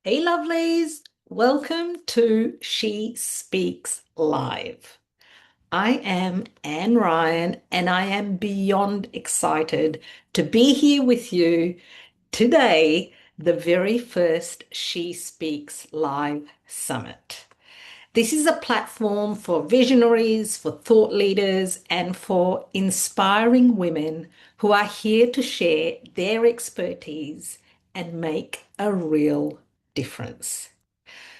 Hey, lovelies. Welcome to She Speaks Live. I am Anne Ryan, and I am beyond excited to be here with you today, the very first She Speaks Live Summit. This is a platform for visionaries, for thought leaders, and for inspiring women who are here to share their expertise and make a real difference.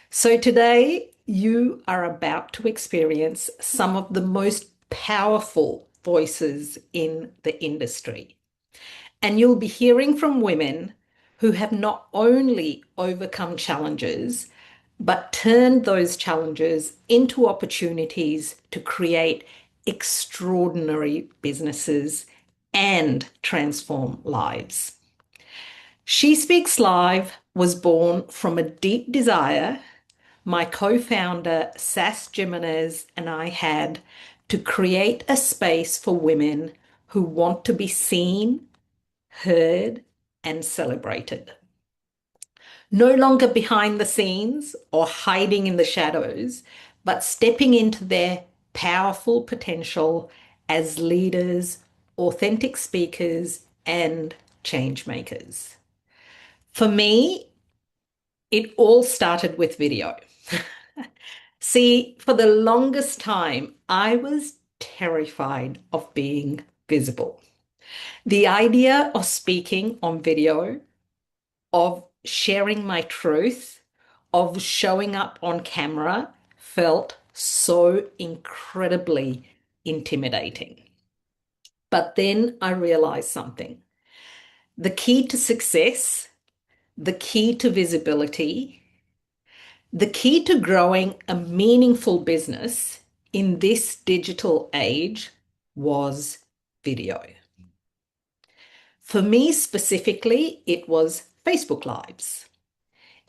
So, today you are about to experience some of the most powerful voices in the industry. And you'll be hearing from women who have not only overcome challenges, but turned those challenges into opportunities to create extraordinary businesses and transform lives. She Speaks Live was born from a deep desire my co-founder Sass Jimenez and I had to create a space for women who want to be seen, heard, and celebrated. No longer behind the scenes or hiding in the shadows, but stepping into their powerful potential as leaders, authentic speakers, and change makers. For me, it all started with video. See, for the longest time, I was terrified of being visible. The idea of speaking on video, of sharing my truth, of showing up on camera felt so incredibly intimidating. But then I realized something. The key to success, the key to visibility, the key to growing a meaningful business in this digital age was video. For me specifically, it was Facebook Lives.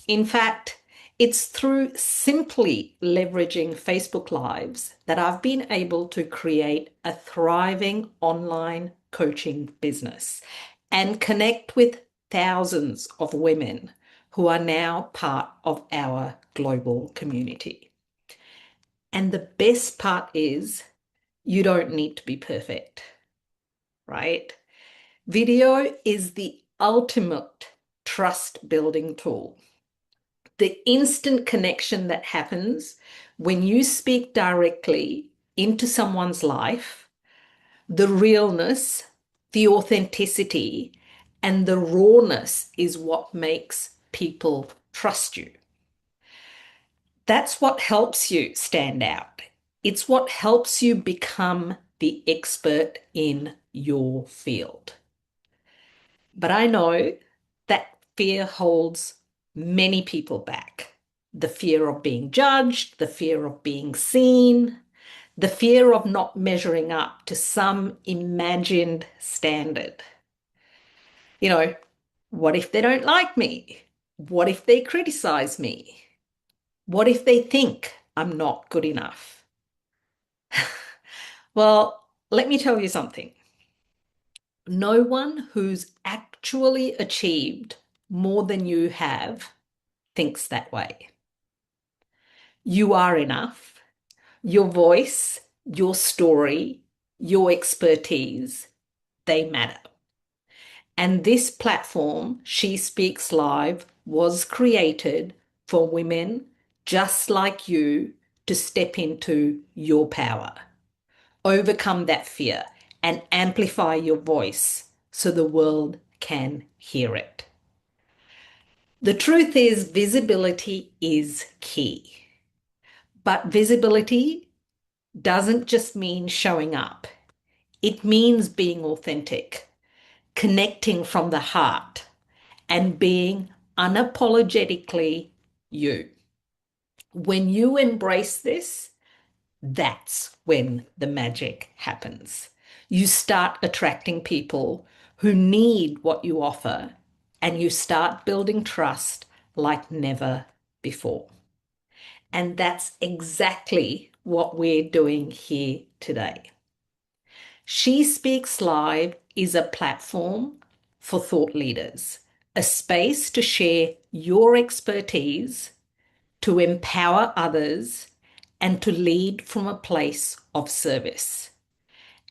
In fact, it's through simply leveraging Facebook Lives that I've been able to create a thriving online coaching business and connect with thousands of women who are now part of our global community. And the best part is you don't need to be perfect, right? Video is the ultimate trust building tool. The instant connection that happens when you speak directly into someone's life, the realness, the authenticity, and the rawness is what makes people trust you. That's what helps you stand out. It's what helps you become the expert in your field. But I know that fear holds many people back. The fear of being judged, the fear of being seen, the fear of not measuring up to some imagined standard. You know, what if they don't like me? What if they criticize me? What if they think I'm not good enough? Well, let me tell you something. No one who's actually achieved more than you have thinks that way. You are enough. Your voice, your story, your expertise, they matter. And this platform, She Speaks Live, was created for women just like you to step into your power, overcome that fear, and amplify your voice so the world can hear it. The truth is, visibility is key. But visibility doesn't just mean showing up, it means being authentic, connecting from the heart, and being unapologetically you. When you embrace this, that's when the magic happens. You start attracting people who need what you offer, and you start building trust like never before. And that's exactly what we're doing here today. She Speaks Live is a platform for thought leaders, a space to share your expertise to empower others and to lead from a place of service.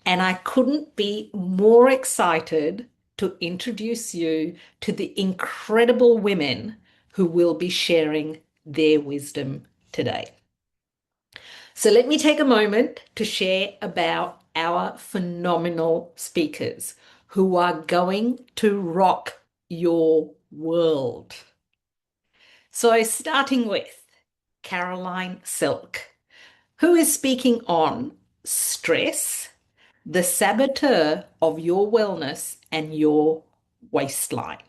And I couldn't be more excited to introduce you to the incredible women who will be sharing their wisdom today. So let me take a moment to share about our phenomenal speakers who are going to rock your world. So starting with Caroline Silk, who is speaking on stress, the saboteur of your wellness and your waistline.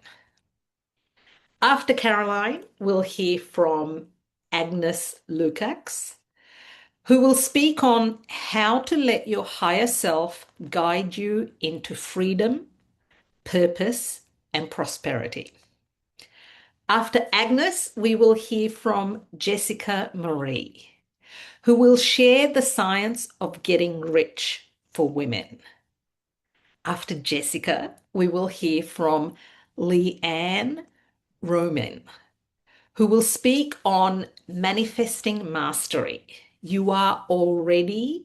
After Caroline, we'll hear from Agnes Lukacs, who will speak on how to let your higher self guide you into freedom, purpose, and prosperity. After Agnes, we will hear from Jessica Marie, who will share the science of getting rich for women. After Jessica, we will hear from LeeAnn Romine, who will speak on manifesting mastery. You are already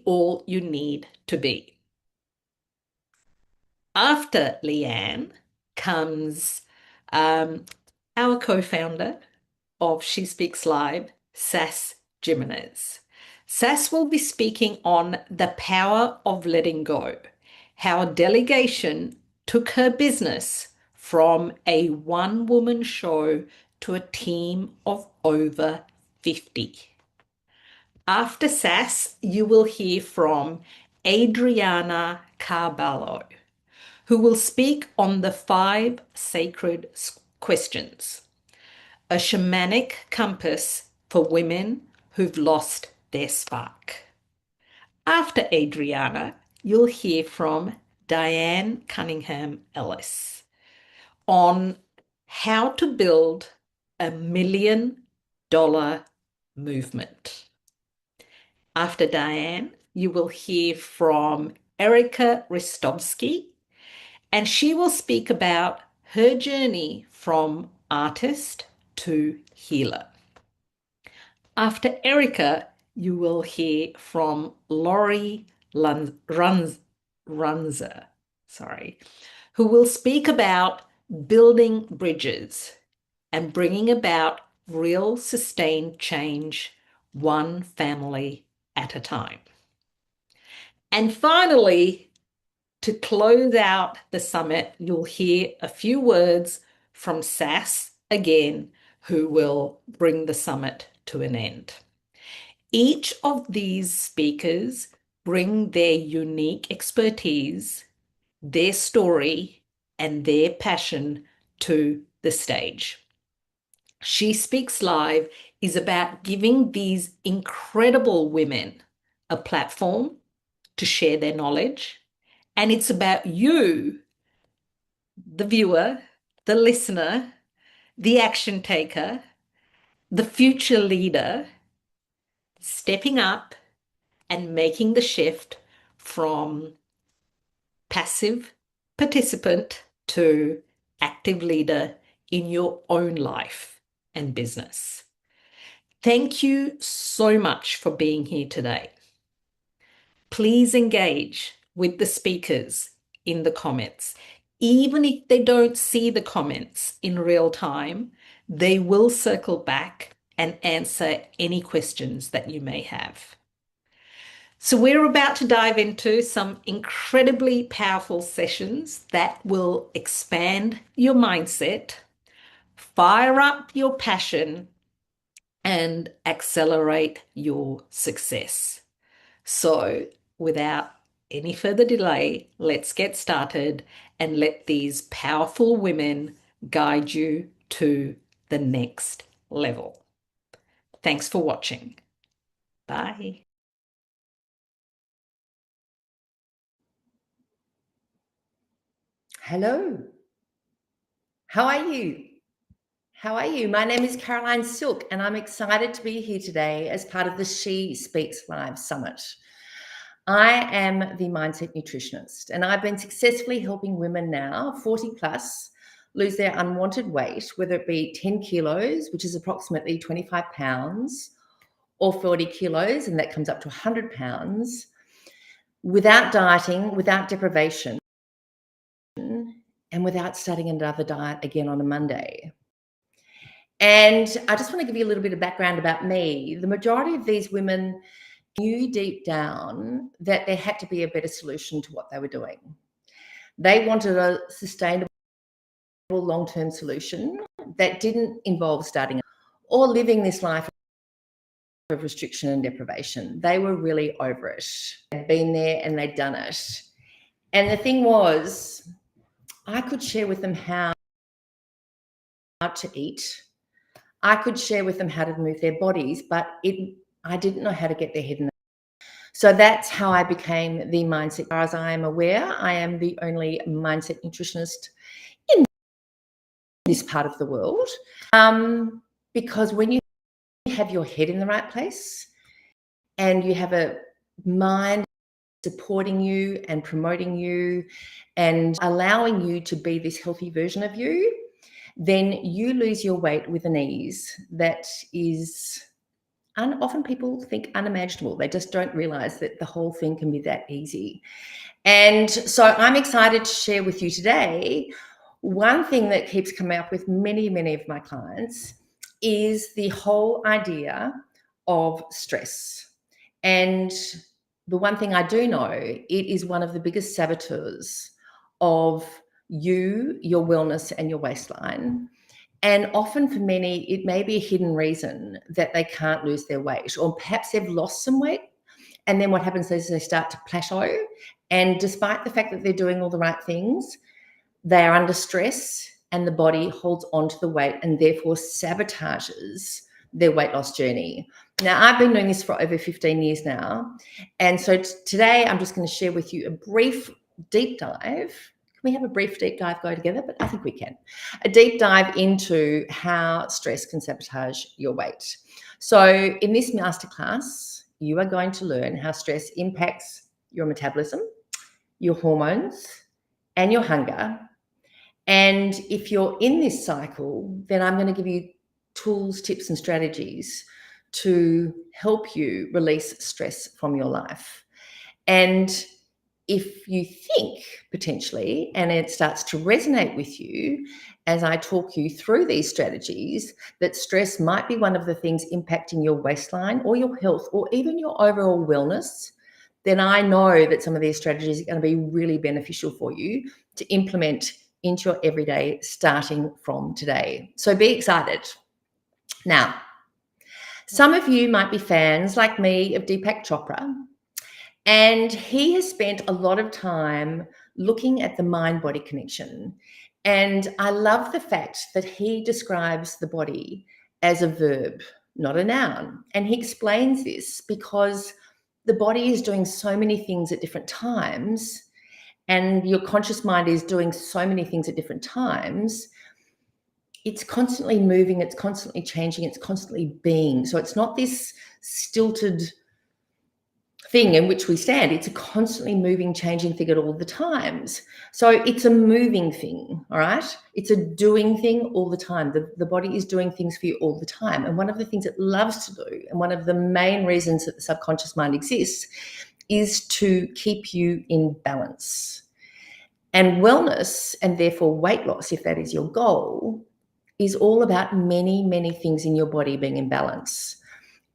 all you need to be. After LeeAnn comes our co-founder of She Speaks Live, Sass Jimenez. Sass will be speaking on the power of letting go, how delegation took her business from a one-woman show to a team of over 50. After Sass, you will hear from Adriana Carballo, who will speak on the 5 sacred questions, a shamanic compass for women who've lost their spark. After Adriana, you'll hear from Diane Cunningham Ellis on how to build $1 million movement. After Diane, you will hear from Erica Ristovsky, and she will speak about her journey from artist to healer. After Erica, you will hear from Laurie Runza, who will speak about building bridges and bringing about real sustained change, one family at a time. And finally, to close out the summit, you'll hear a few words from Sass again, who will bring the summit to an end. Each of these speakers bring their unique expertise, their story, and their passion to the stage. She Speaks Live is about giving these incredible women a platform to share their knowledge, and it's about you, the viewer, the listener, the action taker, the future leader, stepping up and making the shift from passive participant to active leader in your own life and business. Thank you so much for being here today. Please engage with the speakers in the comments. Even if they don't see the comments in real time, they will circle back and answer any questions that you may have. So we're about to dive into some incredibly powerful sessions that will expand your mindset, fire up your passion, and accelerate your success. So without any further delay, let's get started and let these powerful women guide you to the next level. Thanks for watching. Bye. Hello. How are you? How are you? My name is Caroline Silk, and I'm excited to be here today as part of the She Speaks Live Summit. I am the mindset nutritionist, and I've been successfully helping women now, 40 plus, lose their unwanted weight, whether it be 10 kilos, which is approximately 25 pounds, or 40 kilos, and that comes up to 100 pounds, without dieting, without deprivation, and without starting another diet again on a Monday. And I just want to give you a little bit of background about me. The majority of these women knew deep down that there had to be a better solution to what they were doing. They wanted a sustainable long-term solution that didn't involve starting or living this life of restriction and deprivation. They were really over it. They'd been there and they'd done it. And the thing was, I could share with them how to eat. I could share with them how to move their bodies, but I didn't know how to get their head in the. So that's how I became the mindset. As far as I am aware, I am the only mindset nutritionist in this part of the world. Because when you have your head in the right place and you have a mind supporting you and promoting you and allowing you to be this healthy version of you, then you lose your weight with an ease that is often people think unimaginable. They just don't realize that the whole thing can be that easy. And so I'm excited to share with you today one thing that keeps coming up with many, many of my clients is the whole idea of stress. And the one thing I do know, it is one of the biggest saboteurs of you, your wellness, and your waistline. And often for many, it may be a hidden reason that they can't lose their weight, or perhaps they've lost some weight. And then what happens is they start to plateau. And despite the fact that they're doing all the right things, they are under stress and the body holds on to the weight and therefore sabotages their weight loss journey. Now, I've been doing this for over 15 years now. And so today I'm just going to share with you a brief deep dive. Can we have a brief deep dive go together? But I think we can. A deep dive into how stress can sabotage your weight. So in this masterclass, you are going to learn how stress impacts your metabolism, your hormones, and your hunger. And if you're in this cycle, then I'm going to give you tools, tips, and strategies to help you release stress from your life. And if you think potentially, and it starts to resonate with you as I talk you through these strategies, that stress might be one of the things impacting your waistline or your health or even your overall wellness, then I know that some of these strategies are going to be really beneficial for you to implement into your everyday starting from today. So be excited. Now, some of you might be fans like me of Deepak Chopra, and he has spent a lot of time looking at the mind-body connection. And I love the fact that he describes the body as a verb, not a noun. And he explains this because the body is doing so many things at different times, and your conscious mind is doing so many things at different times. It's constantly moving, it's constantly changing, it's constantly being. So it's not this stilted thing in which we stand. It's a constantly moving, changing thing at all the times. So it's a moving thing, all right? It's a doing thing all the time. The body is doing things for you all the time. And one of the things it loves to do, and one of the main reasons that the subconscious mind exists, is to keep you in balance. And wellness, and therefore weight loss, if that is your goal, is all about many, many things in your body being in balance.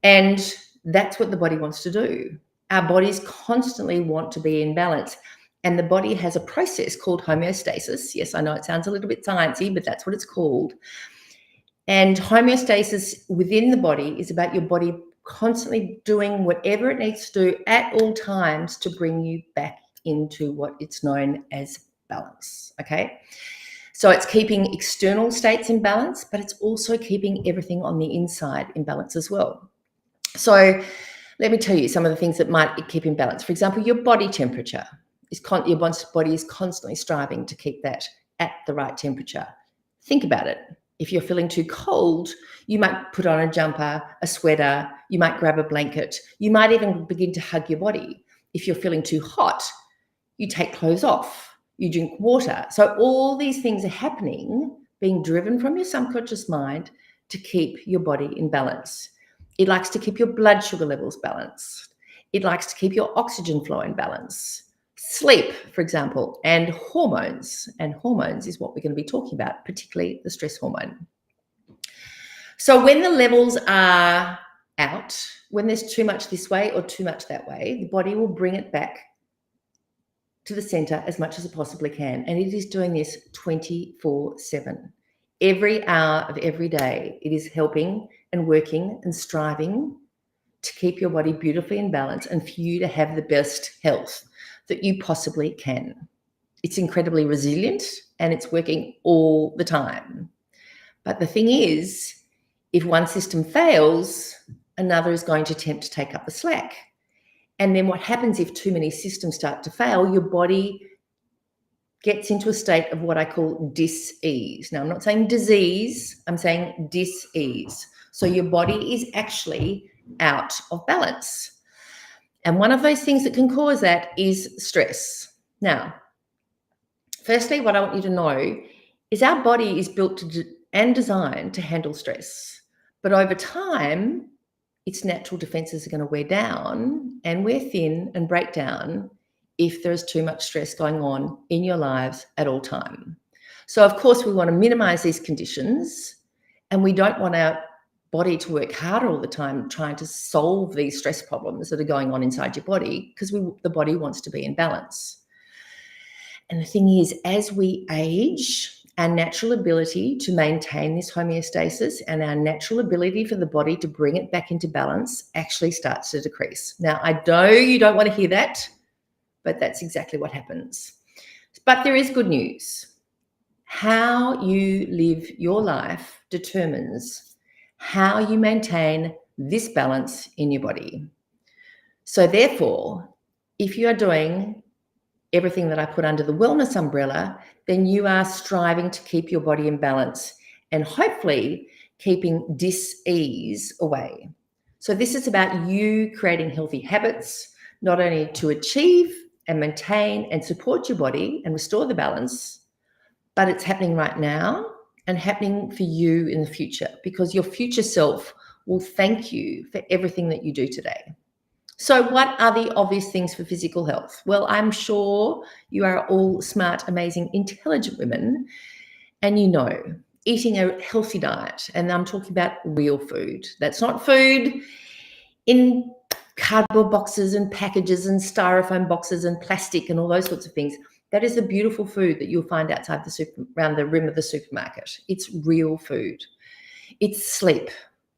And that's what the body wants to do. Our bodies constantly want to be in balance. And the body has a process called homeostasis. Yes, I know it sounds a little bit sciencey, but that's what it's called. And homeostasis within the body is about your body constantly doing whatever it needs to do at all times to bring you back into what it's known as balance, okay? So it's keeping external states in balance, but it's also keeping everything on the inside in balance as well. So let me tell you some of the things that might keep in balance. For example, your body temperature. Your body is constantly striving to keep that at the right temperature. Think about it. If you're feeling too cold, you might put on a jumper, a sweater, you might grab a blanket, you might even begin to hug your body. If you're feeling too hot, you take clothes off. you drink water. So all these things are happening, being driven from your subconscious mind to keep your body in balance. It likes to keep your blood sugar levels balanced. It likes to keep your oxygen flow in balance. Sleep, for example, and hormones. And hormones is what we're going to be talking about, particularly the stress hormone. So when the levels are out, when there's too much this way or too much that way, the body will bring it back to the center as much as it possibly can. And it is doing this 24/7. Every hour of every day, it is helping and working and striving to keep your body beautifully in balance and for you to have the best health that you possibly can. It's incredibly resilient and it's working all the time. But the thing is, if one system fails, another is going to attempt to take up the slack. And then what happens if too many systems start to fail, your body gets into a state of what I call dis-ease. Now, I'm not saying disease, I'm saying dis-ease. So your body is actually out of balance. And one of those things that can cause that is stress. Now, firstly, what I want you to know is our body is built and designed to handle stress. But over time, its natural defenses are going to wear down and wear thin and break down if there is too much stress going on in your lives at all time. So, of course, we want to minimize these conditions, and we don't want our body to work harder all the time trying to solve these stress problems that are going on inside your body, because the body wants to be in balance. And the thing is, as we age, our natural ability to maintain this homeostasis and our natural ability for the body to bring it back into balance actually starts to decrease. Now, I know you don't want to hear that, but that's exactly what happens. But there is good news. How you live your life determines how you maintain this balance in your body. So therefore, if you are doing everything that I put under the wellness umbrella, then you are striving to keep your body in balance and hopefully keeping dis-ease away. So this is about you creating healthy habits, not only to achieve and maintain and support your body and restore the balance, but it's happening right now and happening for you in the future, because your future self will thank you for everything that you do today. So what are the obvious things for physical health? Well, I'm sure you are all smart, amazing, intelligent women, and you know eating a healthy diet, and I'm talking about real food. That's not food in cardboard boxes and packages and styrofoam boxes and plastic and all those sorts of things. That is the beautiful food that you'll find outside around the rim of the supermarket. It's real food. It's sleep.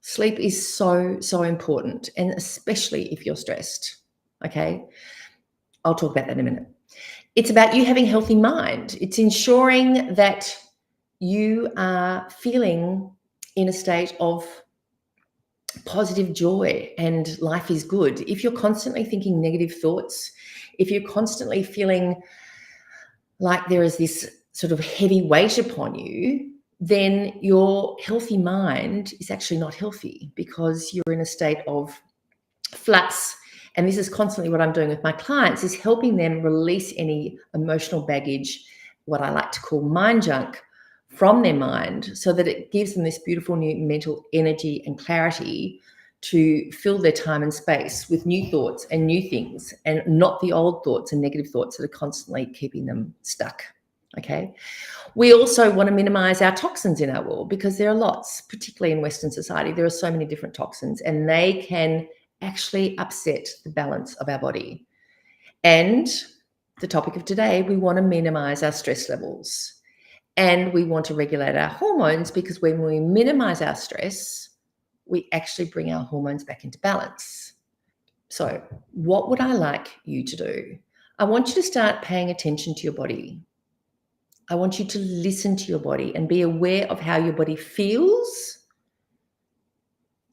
Sleep is so, so important, and especially if you're stressed, okay? I'll talk about that in a minute. It's about you having a healthy mind. It's ensuring that you are feeling in a state of positive joy and life is good. If you're constantly thinking negative thoughts, if you're constantly feeling like there is this sort of heavy weight upon you, then your healthy mind is actually not healthy, because you're in a state of flux. And this is constantly what I'm doing with my clients, is helping them release any emotional baggage, what I like to call mind junk, from their mind, so that it gives them this beautiful new mental energy and clarity to fill their time and space with new thoughts and new things, and not the old thoughts and negative thoughts that are constantly keeping them stuck. Okay. We also want to minimize our toxins in our world, because there are lots, particularly in Western society. There are so many different toxins, and they can actually upset the balance of our body. And the topic of today, we want to minimize our stress levels, and we want to regulate our hormones, because when we minimize our stress, we actually bring our hormones back into balance. So what would I like you to do? I want you to start paying attention to your body. I want you to listen to your body and be aware of how your body feels.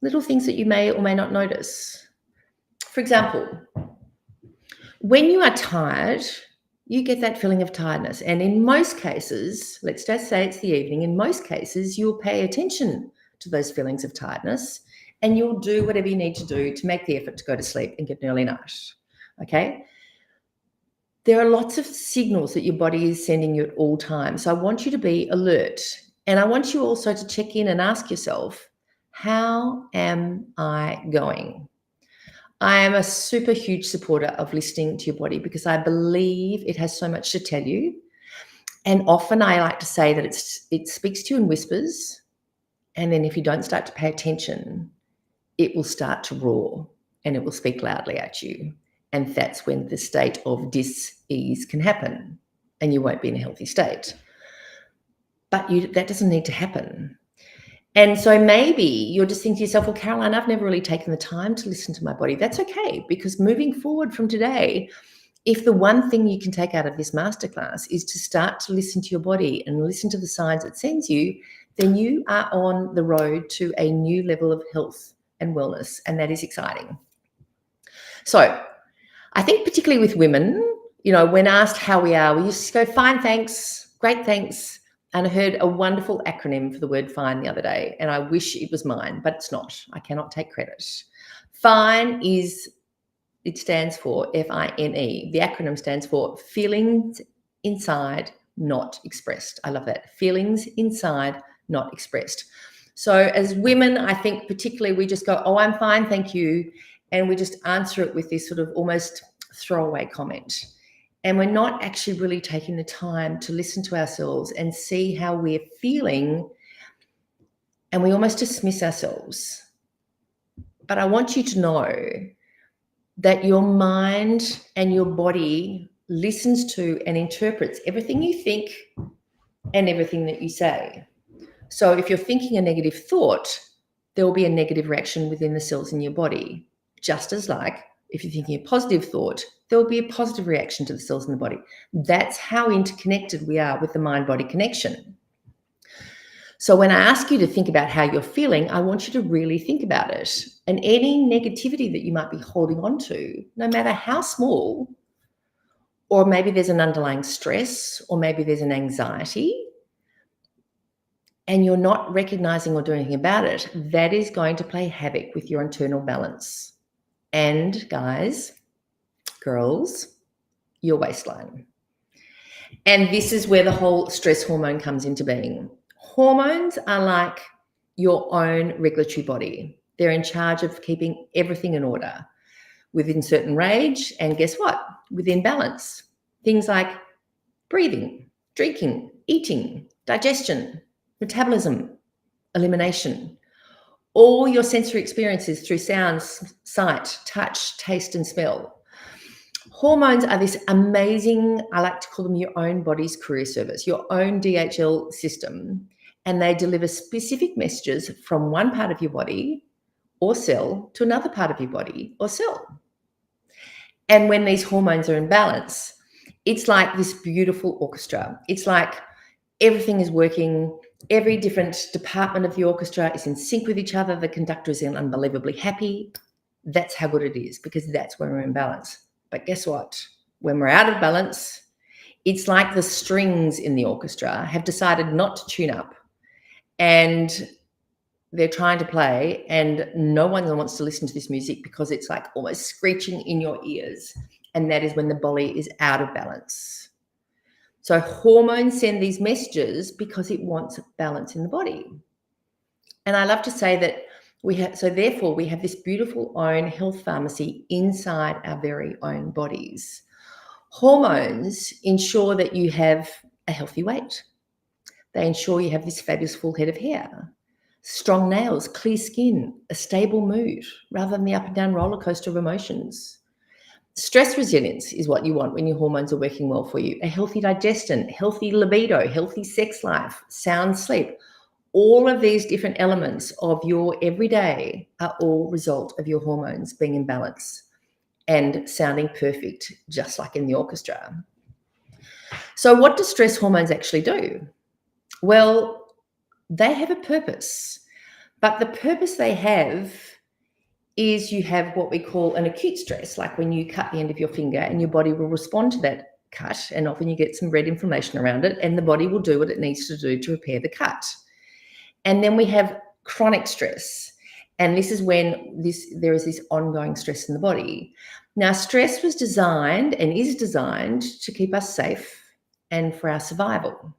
Little things that you may or may not notice. For example, when you are tired, you get that feeling of tiredness. And in most cases, let's just say it's the evening, in most cases, you'll pay attention to those feelings of tiredness, and you'll do whatever you need to do to make the effort to go to sleep and get an early night. Okay? there are lots of signals that your body is sending you at all times. So I want you to be alert. And I want you also to check in and ask yourself, how am I going? I am a super huge supporter of listening to your body because I believe it has so much to tell you. And often I like to say that it speaks to you in whispers. And then if you don't start to pay attention, it will start to roar and it will speak loudly at you. And that's when the state of dis-ease can happen and you won't be in a healthy state. But that doesn't need to happen. And so maybe you're just thinking to yourself, well, Caroline, I've never really taken the time to listen to my body. That's okay, because moving forward from today, if the one thing you can take out of this masterclass is to start to listen to your body and listen to the signs it sends you, then you are on the road to a new level of health and wellness, and that is exciting. So I think particularly with women, when asked how we are, we used to go, fine, thanks, great, thanks. And I heard a wonderful acronym for the word fine the other day, and I wish it was mine, but it's not. I cannot take credit. Fine it stands for FINE. The acronym stands for feelings inside, not expressed. I love that. Feelings inside, not expressed. So as women, I think particularly we just go, oh, I'm fine, thank you. And we just answer it with this sort of almost throwaway comment. And we're not actually really taking the time to listen to ourselves and see how we're feeling. And we almost dismiss ourselves. But I want you to know that your mind and your body listens to and interprets everything you think and everything that you say. So if you're thinking a negative thought, there will be a negative reaction within the cells in your body. Just as like if you're thinking a positive thought, there will be a positive reaction to the cells in the body. That's how interconnected we are with the mind-body connection. So when I ask you to think about how you're feeling, I want you to really think about it. And any negativity that you might be holding on to, no matter how small, or maybe there's an underlying stress, or maybe there's an anxiety, and you're not recognizing or doing anything about it, that is going to play havoc with your internal balance. And guys, girls, your waistline. And this is where the whole stress hormone comes into being. Hormones are like your own regulatory body. They're in charge of keeping everything in order within certain range, and guess what? Within balance. Things like breathing, drinking, eating, digestion, metabolism, elimination. All your sensory experiences through sounds, sight, touch, taste, and smell. Hormones are this amazing, I like to call them your own body's courier service, your own DHL system, and they deliver specific messages from one part of your body or cell to another part of your body or cell. And when these hormones are in balance, it's like this beautiful orchestra. It's like everything is working. Every different department of the orchestra is in sync with each other. The conductor is unbelievably happy. That's how good it is, because that's when we're in balance. But guess what? When we're out of balance, it's like the strings in the orchestra have decided not to tune up, and they're trying to play, and no one wants to listen to this music because it's like almost screeching in your ears. And that is when the body is out of balance. So hormones send these messages because it wants balance in the body. And I love to say that therefore we have this beautiful own health pharmacy inside our very own bodies. Hormones ensure that you have a healthy weight. They ensure you have this fabulous full head of hair, strong nails, clear skin, a stable mood, rather than the up and down roller coaster of emotions. Stress resilience is what you want when your hormones are working well for you. A healthy digestion, healthy libido, healthy sex life, sound sleep. All of these different elements of your everyday are all result of your hormones being in balance and sounding perfect, just like in the orchestra. So what do stress hormones actually do? Well, they have a purpose, but the purpose they have is you have what we call an acute stress, like when you cut the end of your finger and your body will respond to that cut, and often you get some red inflammation around it, and the body will do what it needs to do to repair the cut. And then we have chronic stress, and this is when there is this ongoing stress in the body. Now, stress was designed and is designed to keep us safe and for our survival.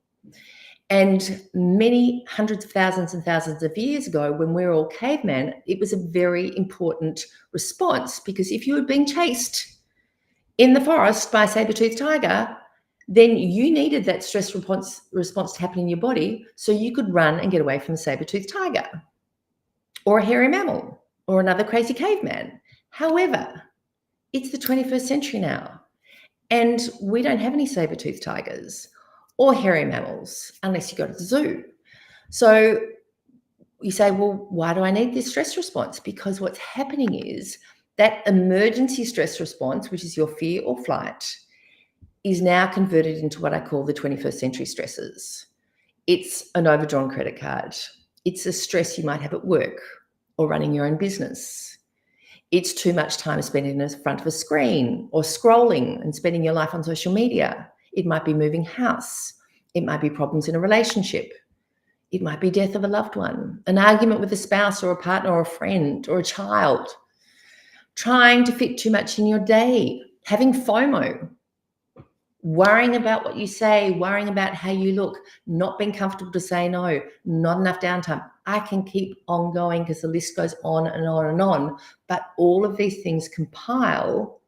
And many hundreds of thousands and thousands of years ago, when we were all cavemen, it was a very important response, because if you had been chased in the forest by a saber-toothed tiger, then you needed that stress response to happen in your body so you could run and get away from a saber-toothed tiger or a hairy mammal or another crazy caveman. However, it's the 21st century now, and we don't have any saber-toothed tigers or hairy mammals unless you go to the zoo. So you say, well, why do I need this stress response? Because what's happening is that emergency stress response, which is your fear or flight, is now converted into what I call the 21st century stresses. It's an overdrawn credit card. It's a stress you might have at work or running your own business. It's too much time spent in front of a screen or scrolling and spending your life on social media. It might be moving house. It might be problems in a relationship. It might be death of a loved one, an argument with a spouse or a partner or a friend or a child, trying to fit too much in your day, having FOMO, worrying about what you say, worrying about how you look, not being comfortable to say no, not enough downtime. I can keep on going because the list goes on and on and on. But all of these things compile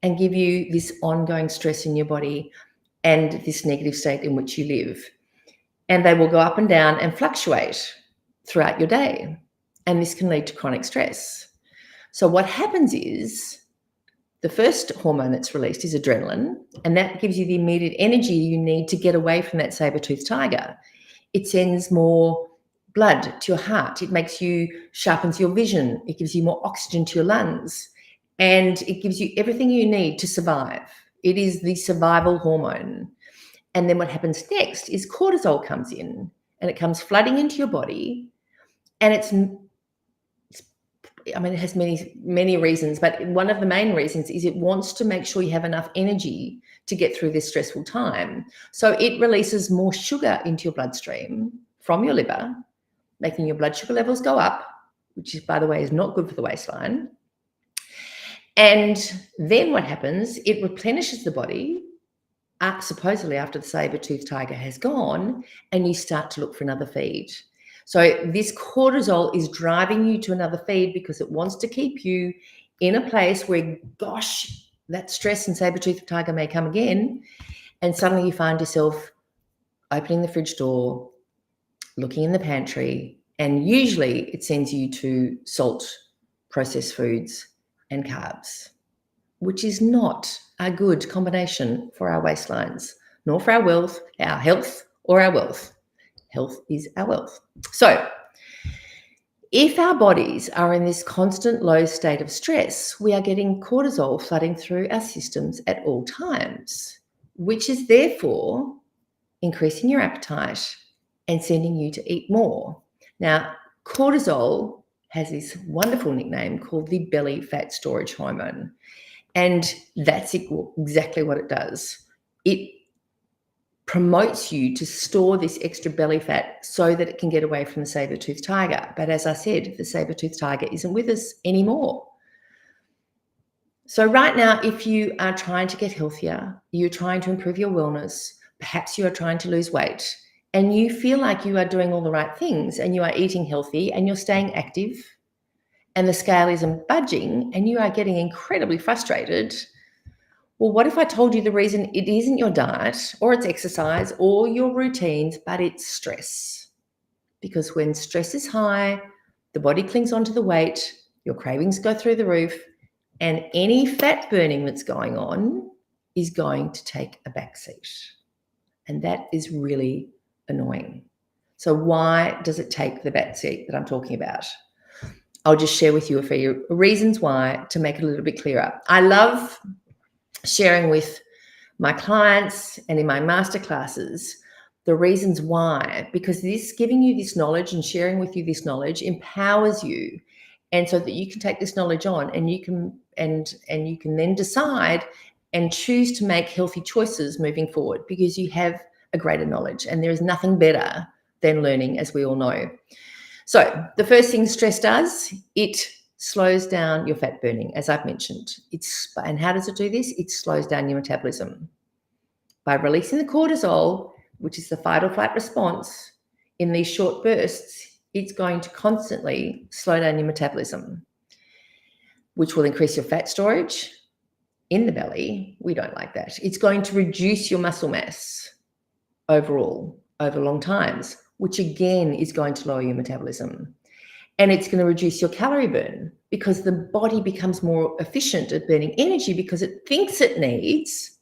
and give you this ongoing stress in your body and this negative state in which you live. And they will go up and down and fluctuate throughout your day. And this can lead to chronic stress. So what happens is, the first hormone that's released is adrenaline, and that gives you the immediate energy you need to get away from that saber-toothed tiger. It sends more blood to your heart. It sharpens your vision. It gives you more oxygen to your lungs, and it gives you everything you need to survive. It is the survival hormone. And then what happens next is cortisol comes in, and it comes flooding into your body, and it has many reasons, but one of the main reasons is it wants to make sure you have enough energy to get through this stressful time. So it releases more sugar into your bloodstream from your liver, making your blood sugar levels go up, which is, by the way, is not good for the waistline. And then what happens, it replenishes the body, supposedly after the saber-toothed tiger has gone, and you start to look for another feed. So this cortisol is driving you to another feed because it wants to keep you in a place where, gosh, that stress and saber-toothed tiger may come again, and suddenly you find yourself opening the fridge door, looking in the pantry, and usually it sends you to salt, processed foods, and carbs, which is not a good combination for our waistlines, nor for our wealth, our health, or our wealth. Health is our wealth. So if our bodies are in this constant low state of stress, we are getting cortisol flooding through our systems at all times, which is therefore increasing your appetite and sending you to eat more. Now, cortisol has this wonderful nickname called the belly fat storage hormone. And that's exactly what it does. It promotes you to store this extra belly fat so that it can get away from the saber-toothed tiger. But as I said, the saber-toothed tiger isn't with us anymore. So right now, if you are trying to get healthier, you're trying to improve your wellness, perhaps you are trying to lose weight, and you feel like you are doing all the right things and you are eating healthy and you're staying active and the scale isn't budging and you are getting incredibly frustrated, well, what if I told you the reason it isn't your diet or it's exercise or your routines, but it's stress? Because when stress is high, the body clings onto the weight, your cravings go through the roof, and any fat burning that's going on is going to take a backseat. And that is really annoying. So why does it take the backseat that I'm talking about? I'll just share with you a few reasons why to make it a little bit clearer. I love sharing with my clients and in my masterclasses the reasons why, because this giving you this knowledge and sharing with you this knowledge empowers you, and so that you can take this knowledge on and you can then decide and choose to make healthy choices moving forward because you have a greater knowledge, and there is nothing better than learning, as we all know. So the first thing stress does, it slows down your fat burning, as I've mentioned. And how does it do this? It slows down your metabolism. By releasing the cortisol, which is the fight or flight response, in these short bursts, it's going to constantly slow down your metabolism, which will increase your fat storage in the belly. We don't like that. It's going to reduce your muscle mass overall over long times, which again is going to lower your metabolism. And it's going to reduce your calorie burn because the body becomes more efficient at burning energy because it thinks it needs,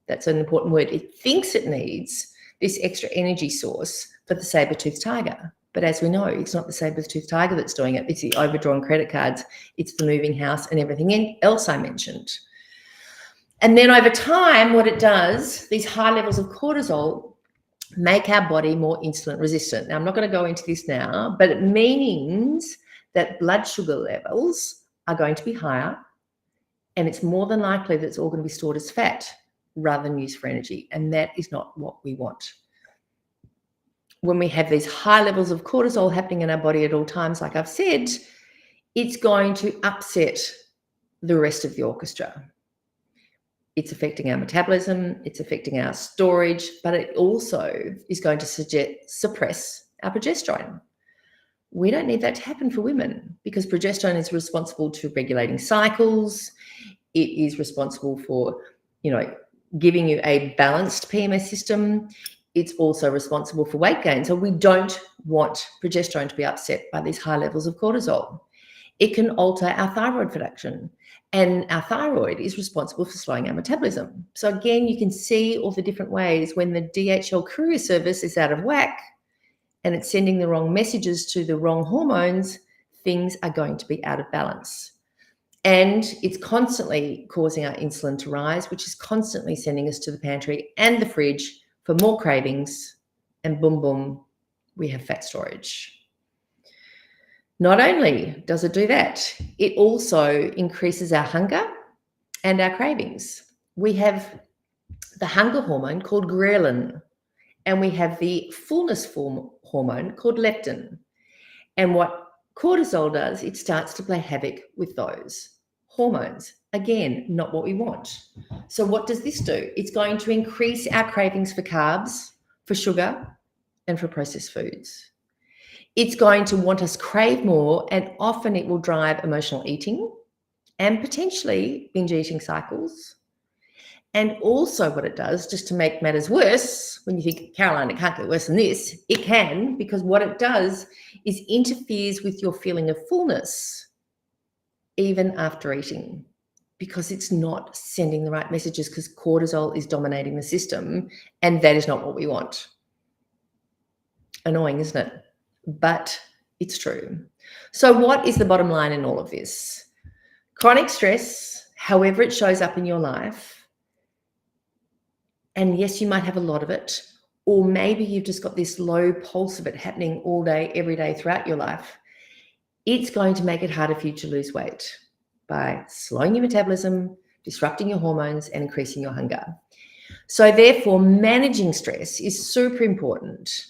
that's an important word, it thinks it needs this extra energy source for the saber-toothed tiger. But as we know, it's not the saber-toothed tiger that's doing it. It's the overdrawn credit cards. It's the moving house and everything else I mentioned. And then over time, what it does, these high levels of cortisol make our body more insulin resistant. Now, I'm not going to go into this now, but it means that blood sugar levels are going to be higher, and it's more than likely that it's all going to be stored as fat rather than used for energy. And that is not what we want. When we have these high levels of cortisol happening in our body at all times, like I've said, it's going to upset the rest of the orchestra. It's affecting our metabolism, it's affecting our storage, but it also is going to suppress our progesterone. We don't need that to happen for women because progesterone is responsible to regulating cycles. It is responsible for, giving you a balanced PMS system. It's also responsible for weight gain. So we don't want progesterone to be upset by these high levels of cortisol. It can alter our thyroid production, and our thyroid is responsible for slowing our metabolism. So again, you can see all the different ways when the DHL courier service is out of whack and it's sending the wrong messages to the wrong hormones, things are going to be out of balance. And it's constantly causing our insulin to rise, which is constantly sending us to the pantry and the fridge for more cravings, and boom, boom, we have fat storage. Not only does it do that, it also increases our hunger and our cravings. We have the hunger hormone called ghrelin, and we have the fullness hormone called leptin. And what cortisol does, it starts to play havoc with those hormones. Again, not what we want. So what does this do? It's going to increase our cravings for carbs, for sugar, and for processed foods. It's going to want us crave more, and often it will drive emotional eating and potentially binge eating cycles. And also what it does, just to make matters worse, when you think, Caroline, it can't get worse than this, it can, because what it does is interferes with your feeling of fullness even after eating, because it's not sending the right messages, because cortisol is dominating the system, and that is not what we want. Annoying, isn't it? But it's true. So what is the bottom line in all of this? Chronic stress, however it shows up in your life, and yes, you might have a lot of it, or maybe you've just got this low pulse of it happening all day, every day throughout your life, it's going to make it harder for you to lose weight by slowing your metabolism, disrupting your hormones, and increasing your hunger. So therefore, managing stress is super important.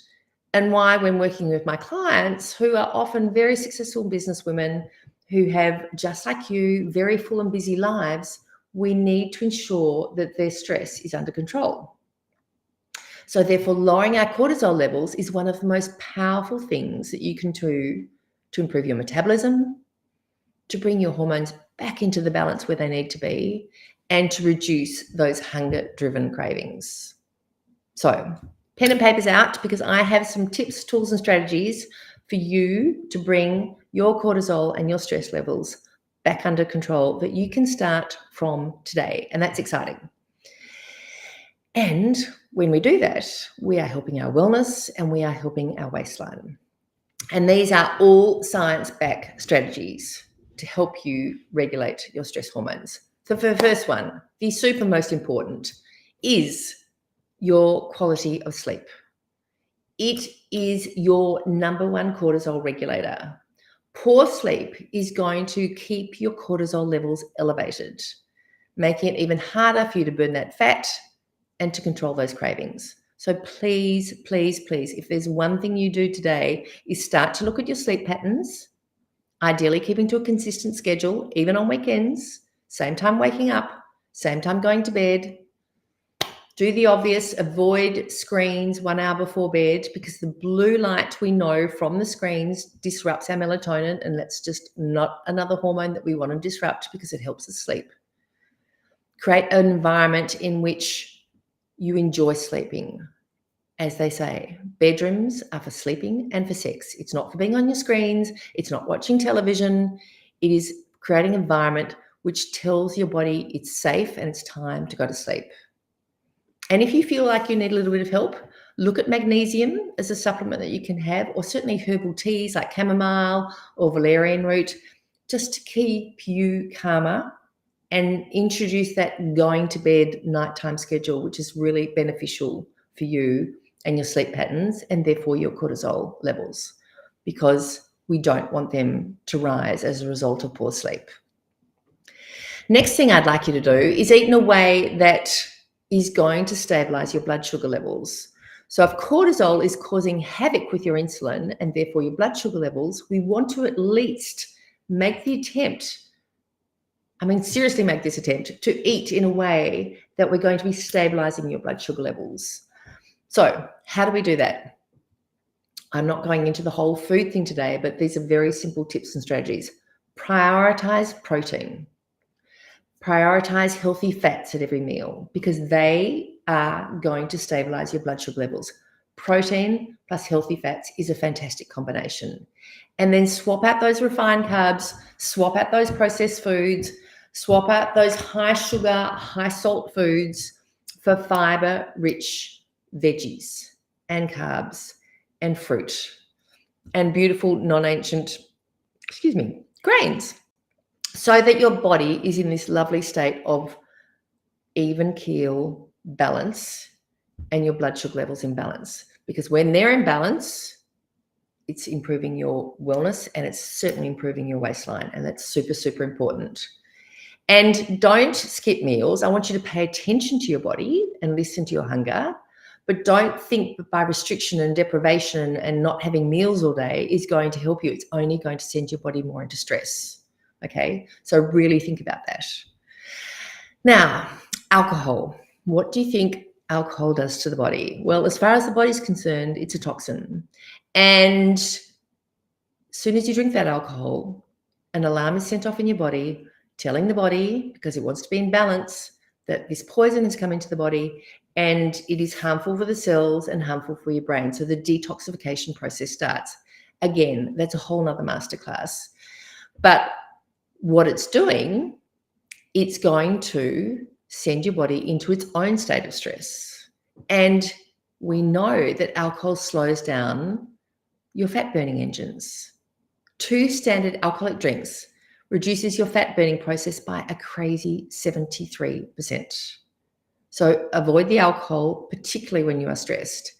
And why, when working with my clients, who are often very successful businesswomen who have, just like you, very full and busy lives, we need to ensure that their stress is under control. So therefore, lowering our cortisol levels is one of the most powerful things that you can do to improve your metabolism, to bring your hormones back into the balance where they need to be, and to reduce those hunger-driven cravings. So pen and paper's out, because I have some tips, tools, and strategies for you to bring your cortisol and your stress levels back under control that you can start from today. And that's exciting. And when we do that, we are helping our wellness and we are helping our waistline. And these are all science-backed strategies to help you regulate your stress hormones. So for the first one, the super most important is your quality of sleep. It is your number one cortisol regulator. Poor sleep is going to keep your cortisol levels elevated, making it even harder for you to burn that fat and to control those cravings. So please, please, please, if there's one thing you do today, is start to look at your sleep patterns Ideally, keeping to a consistent schedule, even on weekends, same time waking up, same time going to bed. Do the obvious, avoid screens 1 hour before bed, because the blue light we know from the screens disrupts our melatonin, and that's just not another hormone that we want to disrupt because it helps us sleep. Create an environment in which you enjoy sleeping. As they say, bedrooms are for sleeping and for sex. It's not for being on your screens. It's not watching television. It is creating an environment which tells your body it's safe and it's time to go to sleep. And if you feel like you need a little bit of help, look at magnesium as a supplement that you can have, or certainly herbal teas like chamomile or valerian root, just to keep you calmer and introduce that going to bed nighttime schedule, which is really beneficial for you and your sleep patterns, and therefore your cortisol levels, because we don't want them to rise as a result of poor sleep. Next thing I'd like you to do is eat in a way that is going to stabilize your blood sugar levels. So if cortisol is causing havoc with your insulin and therefore your blood sugar levels, we want to at least make the attempt, seriously make this attempt to eat in a way that we're going to be stabilizing your blood sugar levels. So how do we do that? I'm not going into the whole food thing today, but these are very simple tips and strategies. Prioritize protein. Prioritize healthy fats at every meal, because they are going to stabilize your blood sugar levels. Protein plus healthy fats is a fantastic combination. And then swap out those refined carbs, swap out those processed foods, swap out those high sugar, high salt foods for fiber-rich veggies and carbs and fruit and beautiful non-ancient, grains, so that your body is in this lovely state of even keel balance and your blood sugar levels in balance. Because when they're in balance, it's improving your wellness and it's certainly improving your waistline. And that's super, super important. And don't skip meals. I want you to pay attention to your body and listen to your hunger, but don't think that by restriction and deprivation and not having meals all day is going to help you. It's only going to send your body more into stress. Okay, so really think about that. Now, alcohol. What do you think alcohol does to the body? Well, as far as the body's concerned, it's a toxin. And as soon as you drink that alcohol, an alarm is sent off in your body, telling the body, because it wants to be in balance, that this poison has come into the body and it is harmful for the cells and harmful for your brain. So the detoxification process starts. Again, that's a whole nother masterclass. But what it's doing, it's going to send your body into its own state of stress. And we know that alcohol slows down your fat burning engines. 2 standard alcoholic drinks reduces your fat burning process by a crazy 73%. So avoid the alcohol, particularly when you are stressed.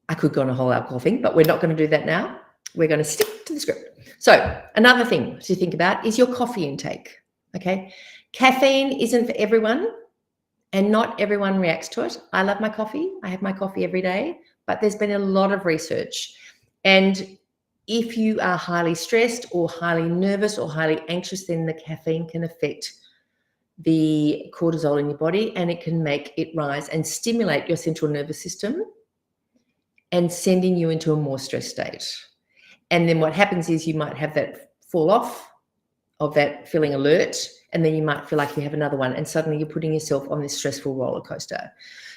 I could go on a whole alcohol thing, but we're not going to do that now. We're going to stick to the script. So another thing to think about is your coffee intake, okay? Caffeine isn't for everyone, and not everyone reacts to it. I love my coffee. I have my coffee every day, but there's been a lot of research. And if you are highly stressed or highly nervous or highly anxious, then the caffeine can affect the cortisol in your body, and it can make it rise and stimulate your central nervous system and sending you into a more stressed state. And then what happens is you might have that fall off of that feeling alert, and then you might feel like you have another one, and suddenly you're putting yourself on this stressful roller coaster.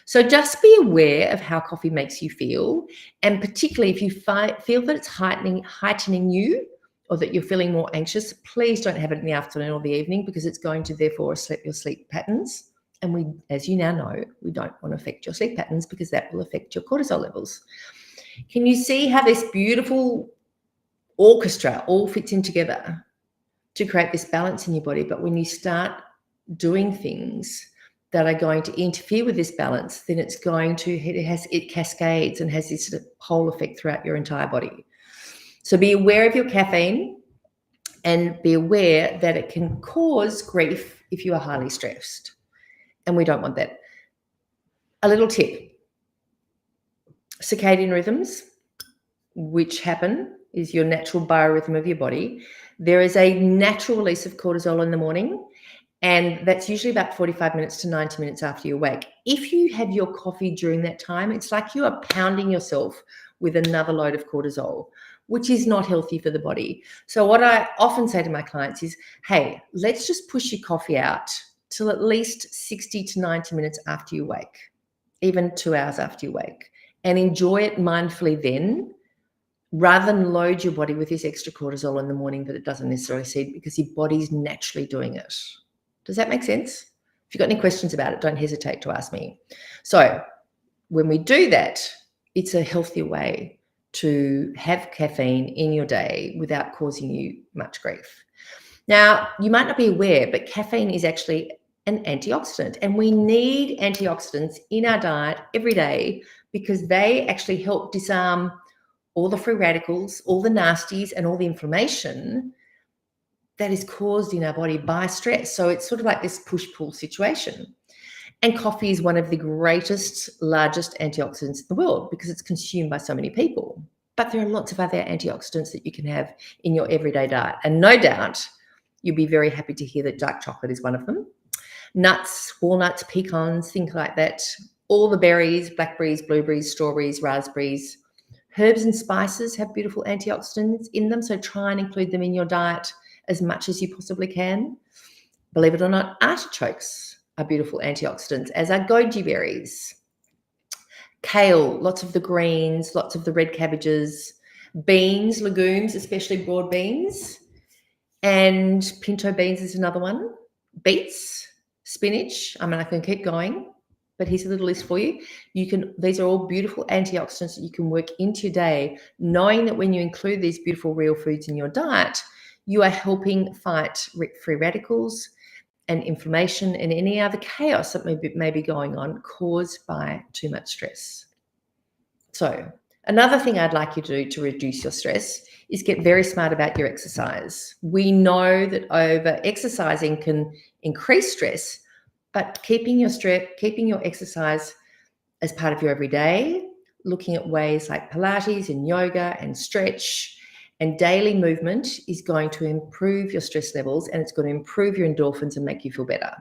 So just be aware of how coffee makes you feel, and particularly if you feel that it's heightening you, or that you're feeling more anxious, please don't have it in the afternoon or the evening, because it's going to therefore affect your sleep patterns. And we, as you now know, we don't want to affect your sleep patterns because that will affect your cortisol levels. Can you see how this beautiful orchestra all fits in together to create this balance in your body? But when you start doing things that are going to interfere with this balance, then it's going to, it cascades and has this whole effect throughout your entire body. So be aware of your caffeine and be aware that it can cause grief if you are highly stressed. And we don't want that. A little tip: circadian rhythms, which happen is your natural biorhythm of your body, there is a natural release of cortisol in the morning, and that's usually about 45 minutes to 90 minutes after you wake. If you have your coffee during that time, it's like you are pounding yourself with another load of cortisol, which is not healthy for the body. So what I often say to my clients is, hey, let's just push your coffee out till at least 60 to 90 minutes after you wake, even 2 hours after you wake, and enjoy it mindfully then, rather than load your body with this extra cortisol in the morning that it doesn't necessarily need, because your body's naturally doing it. Does that make sense? If you've got any questions about it, don't hesitate to ask me. So when we do that, it's a healthier way to have caffeine in your day without causing you much grief. Now, you might not be aware, but caffeine is actually an antioxidant, and we need antioxidants in our diet every day because they actually help disarm all the free radicals, all the nasties, and all the inflammation that is caused in our body by stress. So it's sort of like this push-pull situation. And coffee is one of the greatest, largest antioxidants in the world because it's consumed by so many people. But there are lots of other antioxidants that you can have in your everyday diet. And no doubt, you'll be very happy to hear that dark chocolate is one of them. Nuts, walnuts, pecans, things like that. All the berries, blackberries, blueberries, strawberries, raspberries. Herbs and spices have beautiful antioxidants in them, so try and include them in your diet as much as you possibly can. Believe it or not, artichokes are beautiful antioxidants, as are goji berries. Kale, lots of the greens, lots of the red cabbages, beans, legumes, especially broad beans, and pinto beans is another one. Beets, spinach. I mean, I can keep going, but here's a little list for you. These are all beautiful antioxidants that you can work into your day, knowing that when you include these beautiful real foods in your diet, you are helping fight free radicals and inflammation and any other chaos that may be going on caused by too much stress. So another thing I'd like you to do to reduce your stress is get very smart about your exercise. We know that over exercising can increase stress, but keeping your exercise as part of your everyday, looking at ways like Pilates and yoga and stretch and daily movement is going to improve your stress levels, and it's going to improve your endorphins and make you feel better.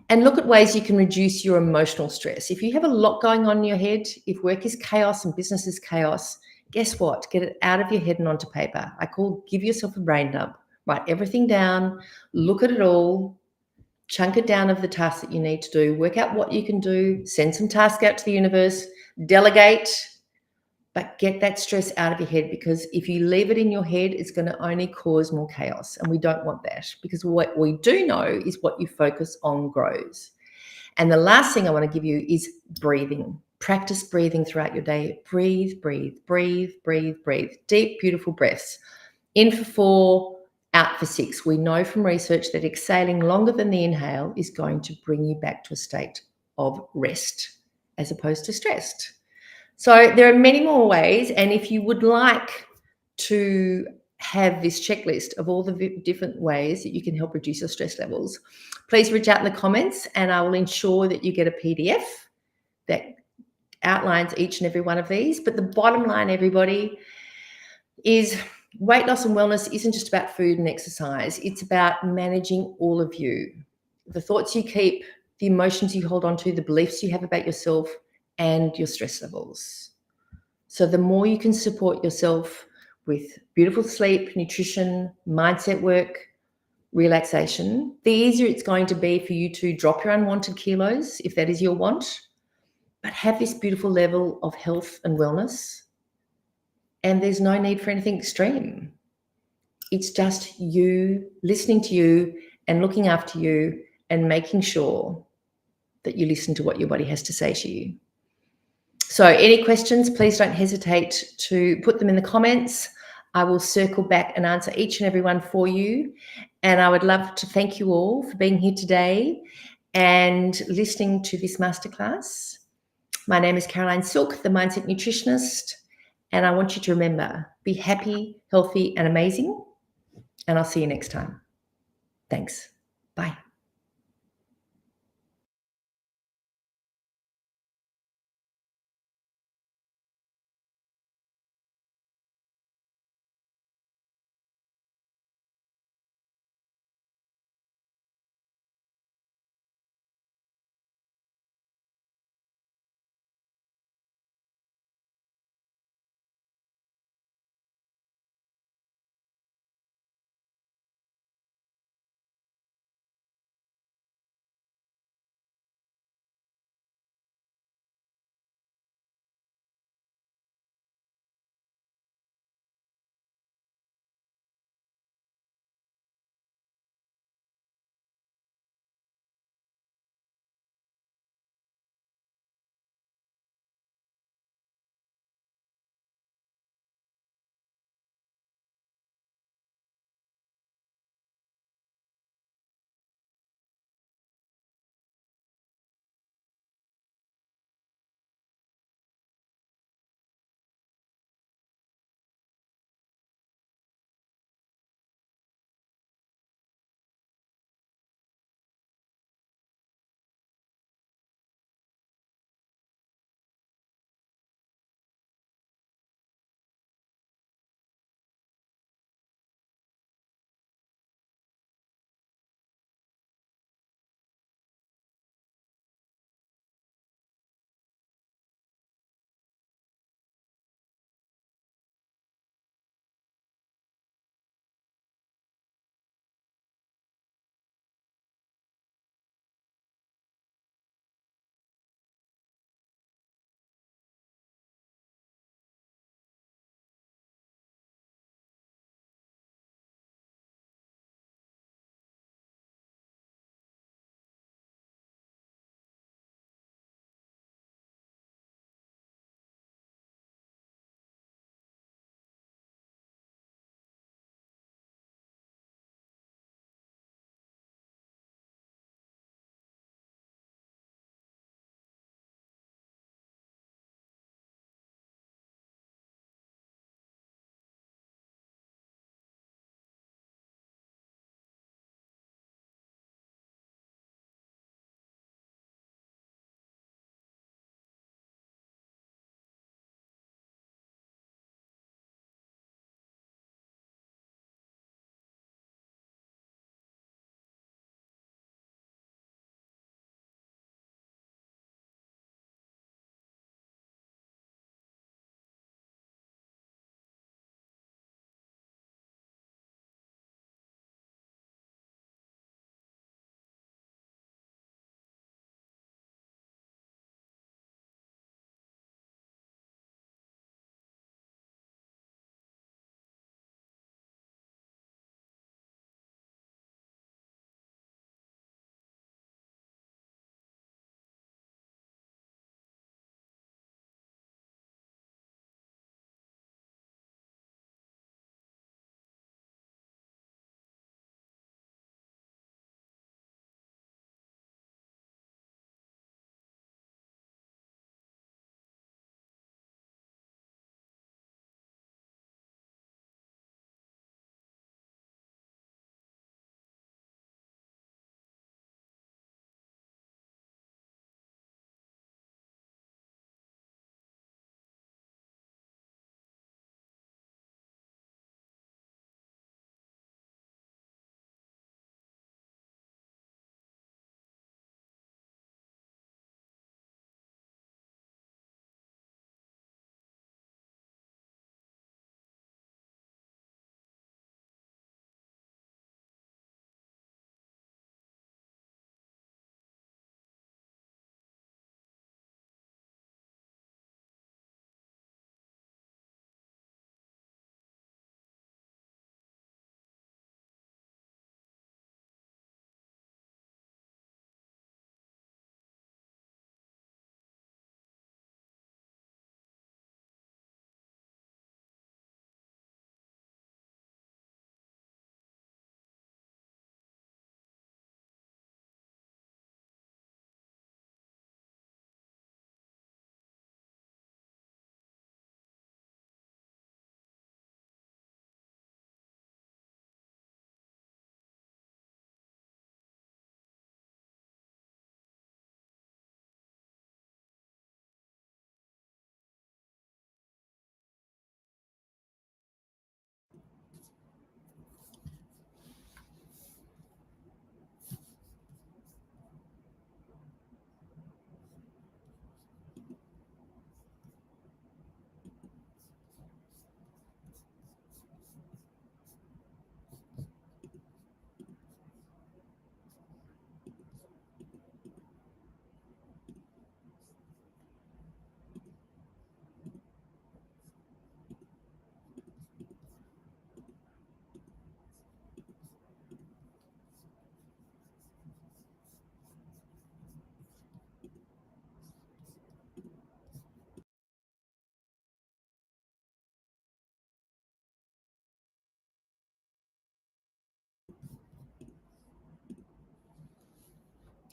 And look at ways you can reduce your emotional stress. If you have a lot going on in your head, if work is chaos and business is chaos, guess what? Get it out of your head and onto paper. I call give yourself a brain dump. Write everything down, look at it all, chunk it down of the tasks that you need to do, work out what you can do, send some tasks out to the universe, delegate, but get that stress out of your head, because if you leave it in your head, it's going to only cause more chaos. And we don't want that, because what we do know is what you focus on grows. And the last thing I want to give you is breathing. Practice breathing throughout your day. Breathe, breathe, breathe, breathe, breathe. Deep, beautiful breaths. In for 4, out for 6. We know from research that exhaling longer than the inhale is going to bring you back to a state of rest as opposed to stressed. So there are many more ways, and if you would like to have this checklist of all the different ways that you can help reduce your stress levels, please reach out in the comments and I will ensure that you get a PDF that outlines each and every one of these. But the bottom line, everybody, is weight loss and wellness isn't just about food and exercise. It's about managing all of you. The thoughts you keep, the emotions you hold on to, the beliefs you have about yourself, and your stress levels. So the more you can support yourself with beautiful sleep, nutrition, mindset work, relaxation, the easier it's going to be for you to drop your unwanted kilos, if that is your want, but have this beautiful level of health and wellness. And there's no need for anything extreme. It's just you listening to you and looking after you and making sure that you listen to what your body has to say to you. So any questions, please don't hesitate to put them in the comments. I will circle back and answer each and every one for you. And I would love to thank you all for being here today and listening to this masterclass. My name is Caroline Silk, the Mindset Nutritionist. And I want you to remember, be happy, healthy, and amazing. And I'll see you next time. Thanks. Bye.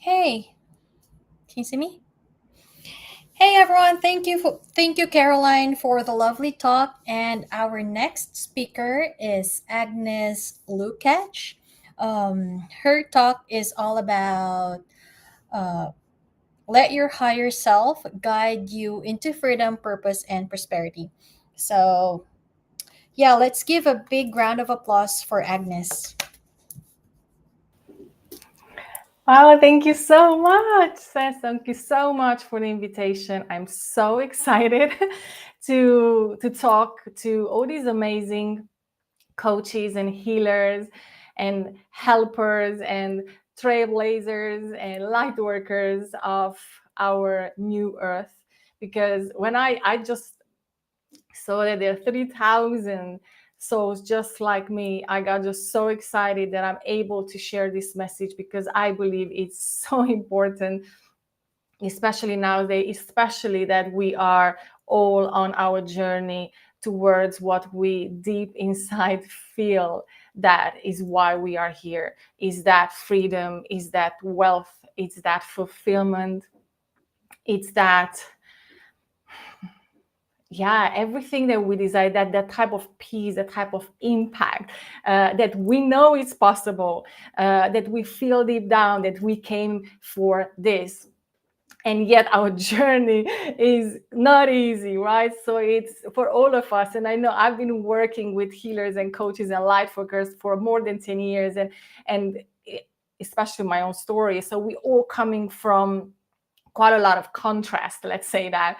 Hey, can you see me? Hey everyone, thank you Caroline for the lovely talk. And our next speaker is Agnes Lukacs. Her talk is all about uh, let your higher self guide you into freedom, purpose, and prosperity. So yeah, let's give a big round of applause for Agnes. Wow, thank you so much, Sass. Thank you so much for the invitation. I'm so excited to talk to all these amazing coaches and healers and helpers and trailblazers and light workers of our new earth. Because when I just saw that there are 3,000 souls just like me, I got just so excited that I'm able to share this message, because I believe it's so important, especially nowadays, especially that we are all on our journey towards what we deep inside feel that is why we are here. Is that freedom, is that wealth, it's that fulfillment, it's that, yeah, everything that we desire, that type of peace, that type of impact, that we know is possible, that we feel deep down that we came for this. And yet our journey is not easy, right? So it's for all of us. And I know I've been working with healers and coaches and light workers for more than 10 years, and especially my own story. So we all coming from quite a lot of contrast, let's say that,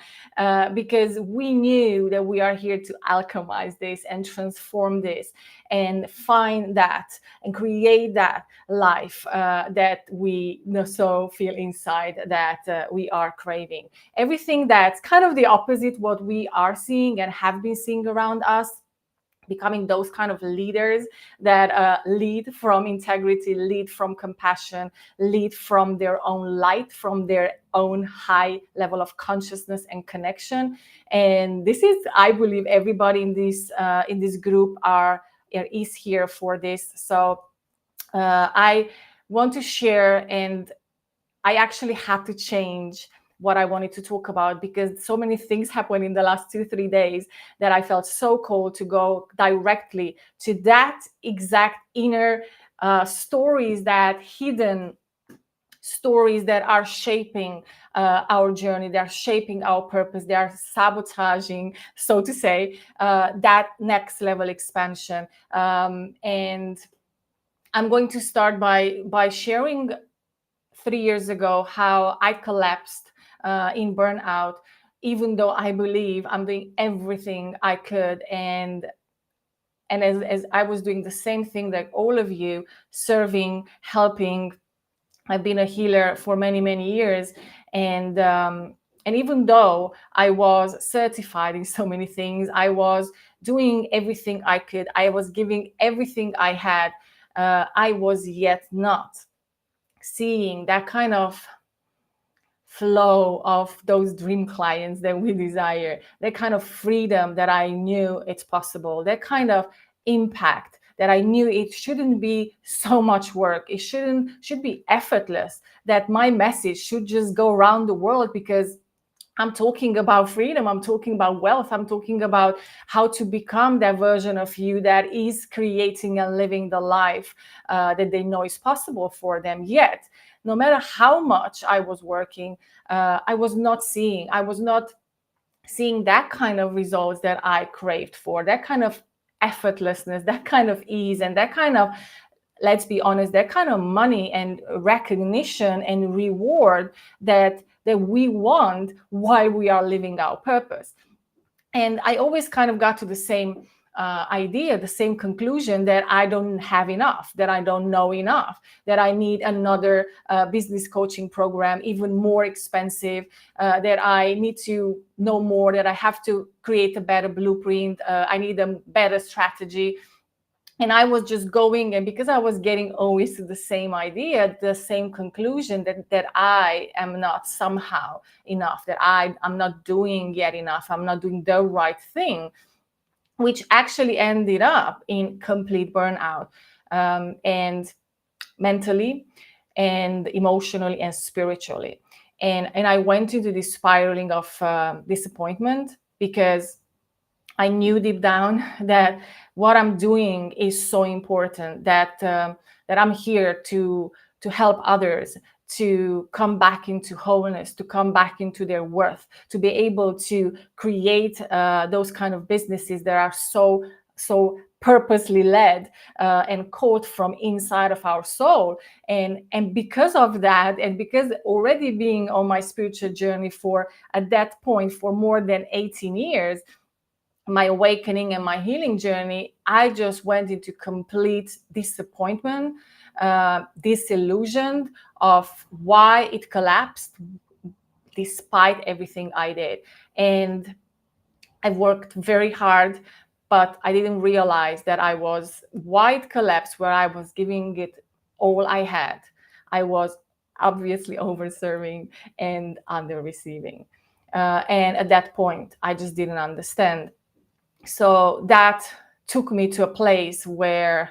because we knew that we are here to alchemize this and transform this and find that and create that life that we so feel inside that we are craving. Everything that's kind of the opposite what we are seeing and have been seeing around us, becoming those kind of leaders that lead from integrity, lead from compassion, lead from their own light, from their own high level of consciousness and connection. And this is, I believe, everybody in this group is here for this. So I want to share, and I actually had to change what I wanted to talk about, because so many things happened in the last 2-3 days that I felt so called to go directly to that exact inner stories, that hidden stories that are shaping our journey, they are shaping our purpose, they are sabotaging, so to say, that next level expansion. And I'm going to start by sharing 3 years ago how I collapsed in burnout, even though I believe I'm doing everything I could. And as I was doing the same thing like all of you, serving, helping. I've been a healer for many, many years. And even though I was certified in so many things, I was doing everything I could, I was giving everything I had, I was yet not seeing that kind of flow of those dream clients that we desire, that kind of freedom that I knew it's possible, that kind of impact that I knew it shouldn't be so much work, it should be effortless, that my message should just go around the world, because I'm talking about freedom, I'm talking about wealth, I'm talking about how to become that version of you that is creating and living the life that they know is possible for them. Yet, no matter how much I was working, I was not seeing that kind of results that I craved for, that kind of effortlessness, that kind of ease, and that kind of, let's be honest, that kind of money and recognition and reward that we want while we are living our purpose. And I always kind of got to the same idea, the same conclusion, that I don't have enough, that I don't know enough, that I need another business coaching program, even more expensive, that I need to know more, that I have to create a better blueprint, I need a better strategy. And I was just going, and because I was getting always to the same idea, the same conclusion, that I am not somehow enough, that I'm not doing yet enough, I'm not doing the right thing, which actually ended up in complete burnout, and mentally, and emotionally and spiritually. And I went into this spiraling of disappointment, because I knew deep down that what I'm doing is so important, that I'm here to help others to come back into wholeness, to come back into their worth, to be able to create those kind of businesses that are so purposely led and caught from inside of our soul. And because of that, and because already being on my spiritual journey for, at that point, for more than 18 years, my awakening and my healing journey, I just went into complete disappointment, disillusioned of why it collapsed despite everything I did. And I worked very hard, but I didn't realize that I was wide collapse, where I was giving it all I had. I was obviously over-serving and under-receiving. And at that point, I just didn't understand. So that took me to a place where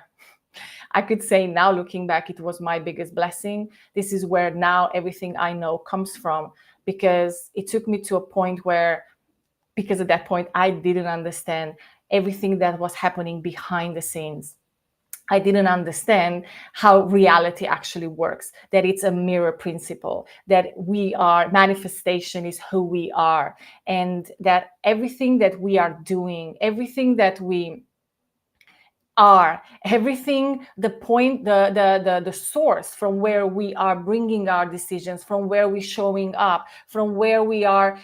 I could say, now looking back, it was my biggest blessing. This is where now everything I know comes from, because it took me to a point where, because at that point I didn't understand everything that was happening behind the scenes. I didn't understand how reality actually works, that it's a mirror principle, that we are, manifestation is who we are, and that everything that we are doing, everything that we are, everything, the point, the source from where we are bringing our decisions, from where we're showing up, from where we are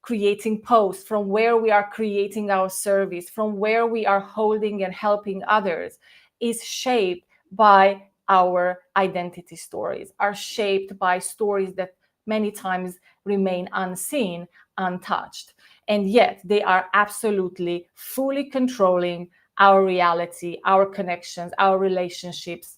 creating posts, from where we are creating our service, from where we are holding and helping others, is shaped by our identity stories, are shaped by stories that many times remain unseen, untouched. And yet they are absolutely fully controlling our reality, our connections, our relationships,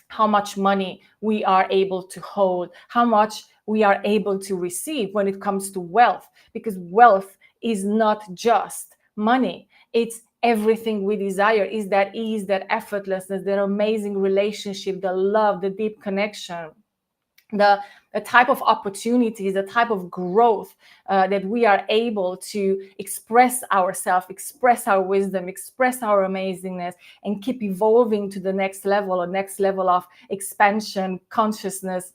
how much money we are able to hold, how much we are able to receive when it comes to wealth, because wealth is not just money. It's everything we desire, is that ease, that effortlessness, that amazing relationship, the love, the deep connection, the type of opportunities, the type of growth that we are able to express ourselves, express our wisdom, express our amazingness, and keep evolving to the next level, or next level of expansion, consciousness,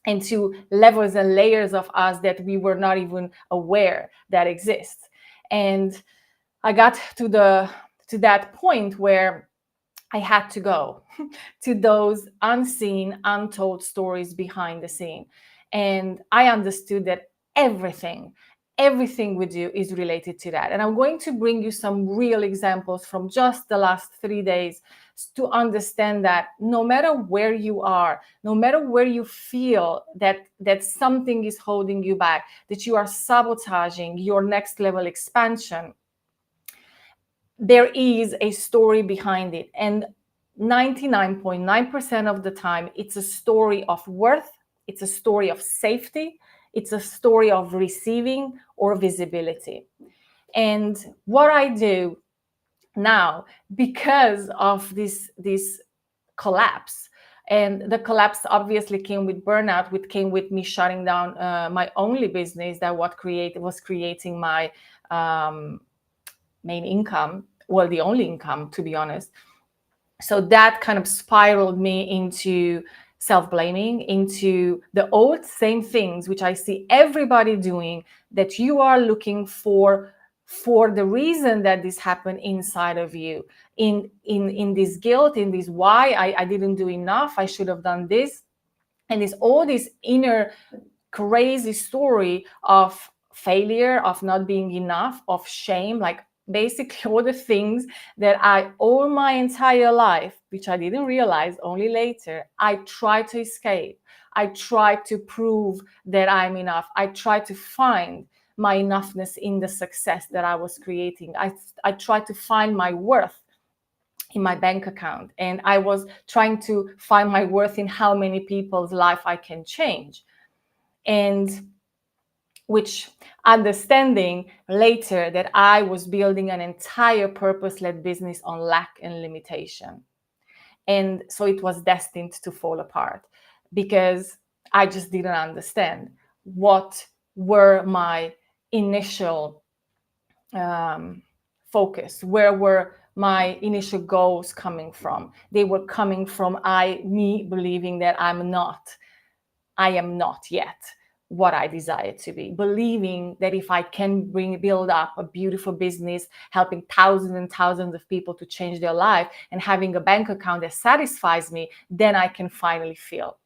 and to levels and layers of us that we were not even aware that exists. And I got to that point where I had to go to those unseen, untold stories behind the scene. And I understood that everything we do is related to that. And I'm going to bring you some real examples from just the last 3 days to understand that no matter where you are, no matter where you feel that something is holding you back, that you are sabotaging your next level expansion, there is a story behind it. And 99.9% of the time, it's a story of worth, it's a story of safety, it's a story of receiving or visibility. And what I do now, because of this collapse, and the collapse obviously came with burnout, which came with me shutting down my only business that was creating my main income, well, the only income, to be honest. So that kind of spiraled me into self-blaming, into the old same things which I see everybody doing, that you are looking for the reason that this happened inside of you, in this guilt, in this why I didn't do enough, I should have done this. And it's all this inner crazy story of failure, of not being enough, of shame, like basically all the things that I, all my entire life, which I didn't realize only later, I tried to escape. I tried to prove that I'm enough. I tried to find my enoughness in the success that I was creating. I tried to find my worth in my bank account. And I was trying to find my worth in how many people's life I can change. And which, understanding later that I was building an entire purpose-led business on lack and limitation. And so it was destined to fall apart because I just didn't understand what were my initial focus, where were my initial goals coming from. They were coming from me believing that I am not yet what I desire to be, believing that if I can build up a beautiful business, helping thousands and thousands of people to change their life, and having a bank account that satisfies me, then I can finally feel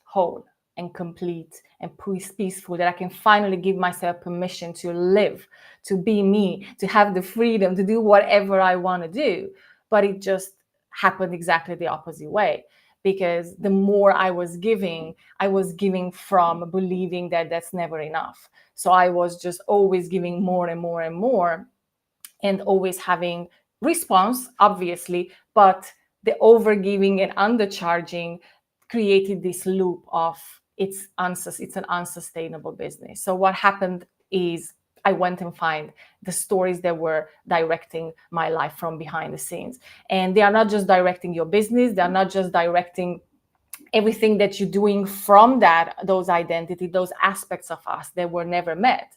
whole and complete and peaceful, that I can finally give myself permission to live, to be me, to have the freedom to do whatever I want to do. But it just happened exactly the opposite way, because the more I was giving from believing that that's never enough. So I was just always giving more and more and more, and always having response, obviously, but the overgiving and undercharging created this loop of it's an unsustainable business. So what happened is I went and find the stories that were directing my life from behind the scenes. And they are not just directing your business, they are not just directing everything that you're doing from those identity, those aspects of us that were never met.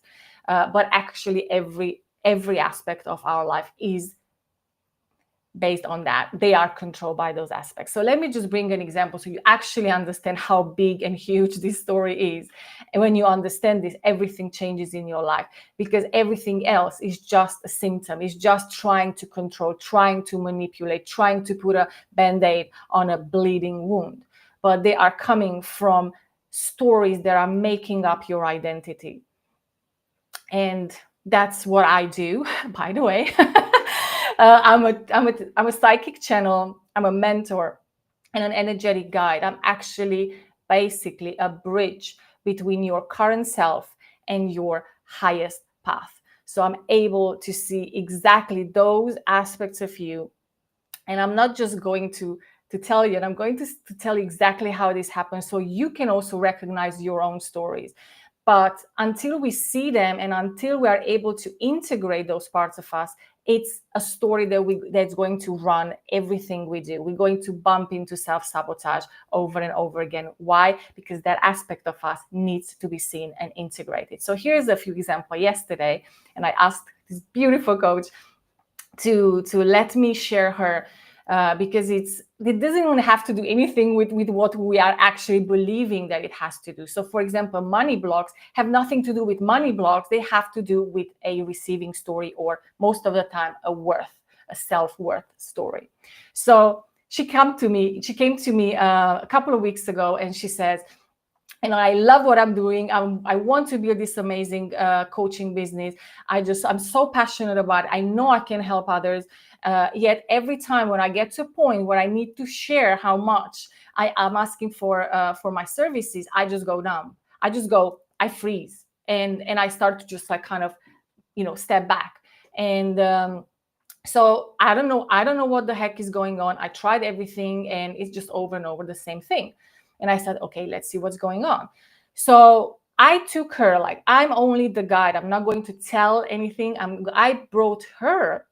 But actually every aspect of our life is based on that. They are controlled by those aspects. So let me just bring an example so you actually understand how big and huge this story is. And when you understand this, everything changes in your life, because everything else is just a symptom. It's just trying to control, trying to manipulate, trying to put a band-aid on a bleeding wound. But they are coming from stories that are making up your identity. And that's what I do, by the way. I'm a psychic channel, I'm a mentor, and an energetic guide. I'm actually basically a bridge between your current self and your highest path. So I'm able to see exactly those aspects of you. And I'm not just going to tell you, and I'm going to tell you exactly how this happens so you can also recognize your own stories. But until we see them and until we are able to integrate those parts of us, it's a story that's going to run everything we do. We're going to bump into self-sabotage over and over again. Why? Because that aspect of us needs to be seen and integrated. So here's a few examples. Yesterday, and I asked this beautiful coach to let me share her, because it doesn't even have to do anything with what we are actually believing that it has to do. So for example, money blocks have nothing to do with money blocks. They have to do with a receiving story, or most of the time a self-worth story. So she came to me a couple of weeks ago, and she says, and I love what I'm doing. I want to build this amazing coaching business. I'm so passionate about it. I know I can help others. Yet every time when I get to a point where I need to share how much I'm asking for my services, I just go numb. I freeze, and I start to just like kind of, step back. And so I don't know what the heck is going on. I tried everything, and it's just over and over the same thing. And I said, okay, let's see what's going on. So I took her, like, I'm only the guide. I'm not going to tell anything. I brought her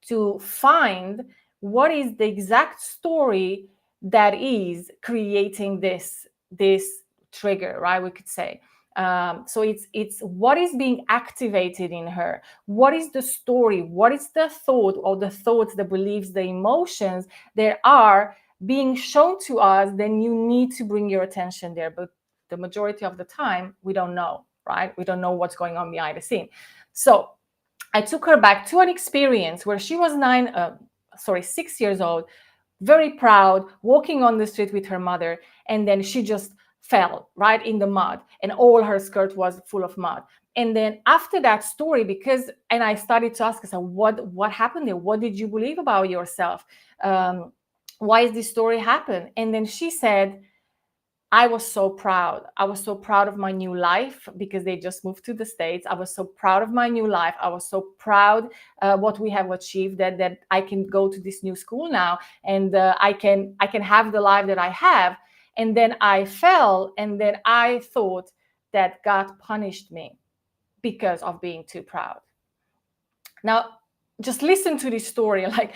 to find what is the exact story that is creating this trigger, right? We could say. So it's what is being activated in her. What is the story? What is the thought, or the thoughts, the beliefs, the emotions that are being shown to us? Then you need to bring your attention there. But the majority of the time, we don't know, right? We don't know what's going on behind the scene. So I took her back to an experience where she was 6 years old, very proud, walking on the street with her mother, and then she just fell right in the mud, and all her skirt was full of mud. And then after that story, and I started to ask her, what happened there? What did you believe about yourself? Why is this story happen? And then she said, I was so proud. I was so proud of my new life, because they just moved to the States. I was so proud of my new life. I was so proud what we have achieved, that I can go to this new school now, and I can have the life that I have. And then I fell, and then I thought that God punished me because of being too proud. Now, just listen to this story. Like,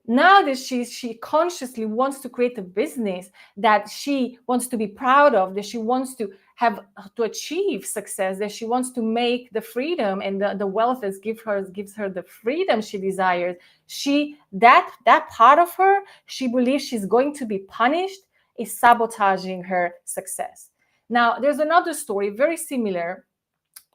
Now that she consciously wants to create a business that she wants to be proud of, that she wants to have to achieve success, that she wants to make the freedom and the wealth that gives her the freedom she desires, that part of her, she believes she's going to be punished, is sabotaging her success. Now, there's another story very similar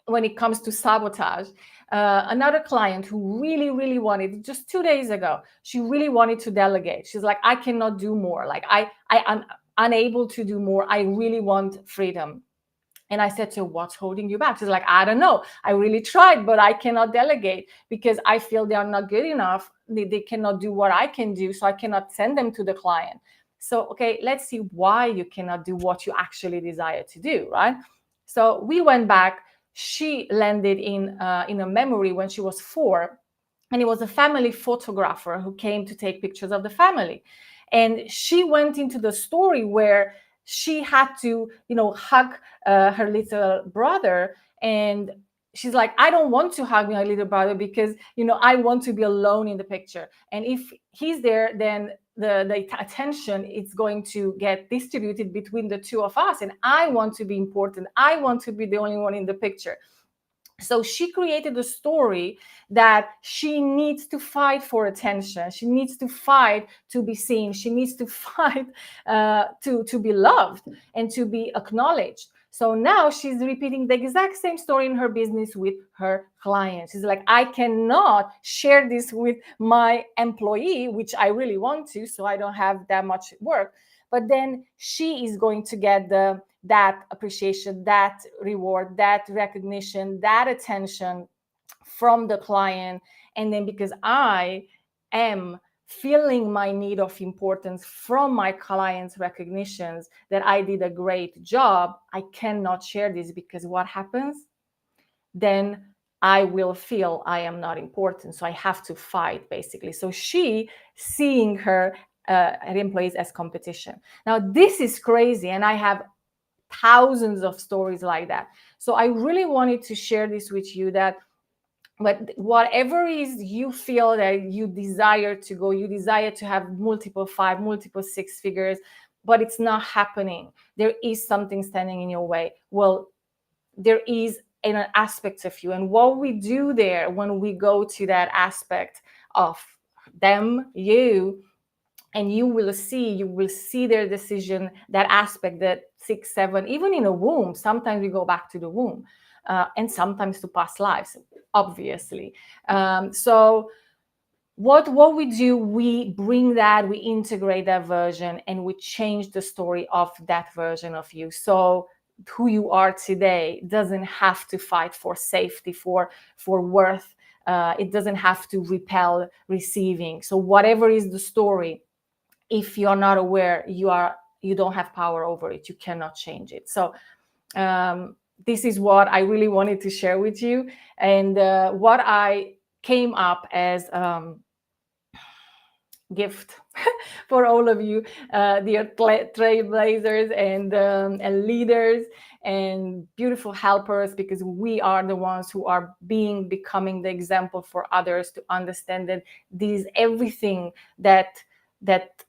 when it comes to sabotage. Another client who really wanted, just 2 days ago, she really wanted to delegate. She's like, I cannot do more. Like I'm unable to do more. I really want freedom. And I said to her, what's holding you back? She's like, I don't know. I really tried, but I cannot delegate because I feel they are not good enough. They cannot do what I can do, so I cannot send them to the client. So, okay, let's see why you cannot do what you actually desire to do, right? So we went back. She landed in a memory when she was 4, and it was a family photographer who came to take pictures of the family. And she went into the story where she had to, hug her little brother, and she's like, I don't want to hug my little brother because, I want to be alone in the picture. And if he's there, then the attention is going to get distributed between the two of us. And I want to be important. I want to be the only one in the picture. So she created a story that she needs to fight for attention. She needs to fight to be seen. She needs to fight to be loved and to be acknowledged. So now she's repeating the exact same story in her business with her clients. She's like, I cannot share this with my employee, which I really want to, so I don't have that much work. But then she is going to get that appreciation, that reward, that recognition, that attention from the client. And then because I am feeling my need of importance from my clients' recognitions that I did a great job, I cannot share this, because what happens? Then I will feel I am not important. So I have to fight, basically. So she seeing her employees as competition. Now, this is crazy. And I have thousands of stories like that. So I really wanted to share this with you, that but whatever is you feel that you desire to go, you desire to have multiple 5, multiple 6 figures, but it's not happening. There is something standing in your way. Well, there is an aspect of you. And what we do there when we go to that aspect of them, you, and you will see their decision, that aspect, that 6, 7, even in a womb. Sometimes we go back to the womb, and sometimes to past lives, obviously. So what we do, we bring that, we integrate that version, and we change the story of that version of you. So who you are today doesn't have to fight for safety, for worth. It doesn't have to repel receiving. So whatever is the story, if you're not aware, you don't have power over it. You cannot change it. So this is what I really wanted to share with you, and what I came up as gift for all of you, dear trailblazers and leaders and beautiful helpers, because we are the ones who are becoming the example for others to understand that this everything that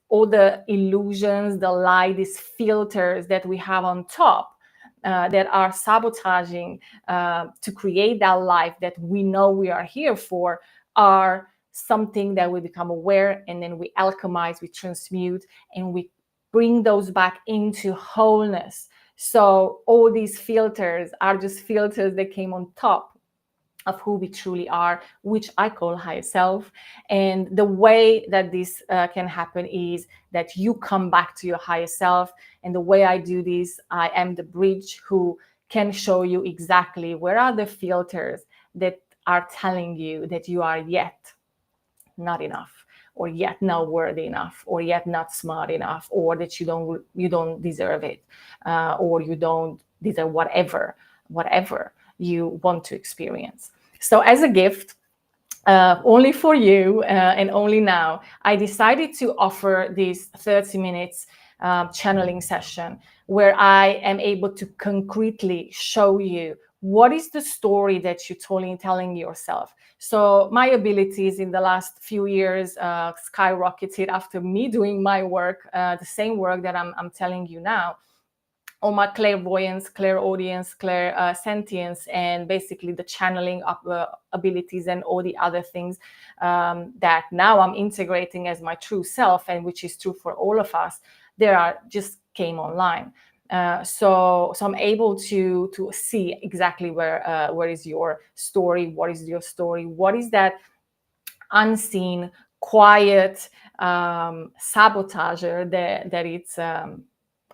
all the illusions, the lie, these filters that we have on top that are sabotaging to create that life that we know we are here for, are something that we become aware, and then we alchemize, we transmute, and we bring those back into wholeness. So all these filters are just filters that came on top of who we truly are, which I call higher self. And the way that this can happen is that you come back to your higher self. And the way I do this, I am the bridge who can show you exactly where are the filters that are telling you that you are yet not enough, or yet not worthy enough, or yet not smart enough, or that you don't deserve it, or you don't deserve whatever you want to experience. So as a gift, only for you and only now, I decided to offer this 30 minutes channeling session where I am able to concretely show you what is the story that you're telling yourself? So my abilities in the last few years skyrocketed after me doing my work, the same work that I'm telling you now. All my clairvoyance, clairaudience, sentience, and basically the channeling abilities and all the other things that now I'm integrating as my true self, and which is true for all of us. Just came online. So I'm able to see exactly where is your story, what is your story, what is that unseen, quiet sabotager that it's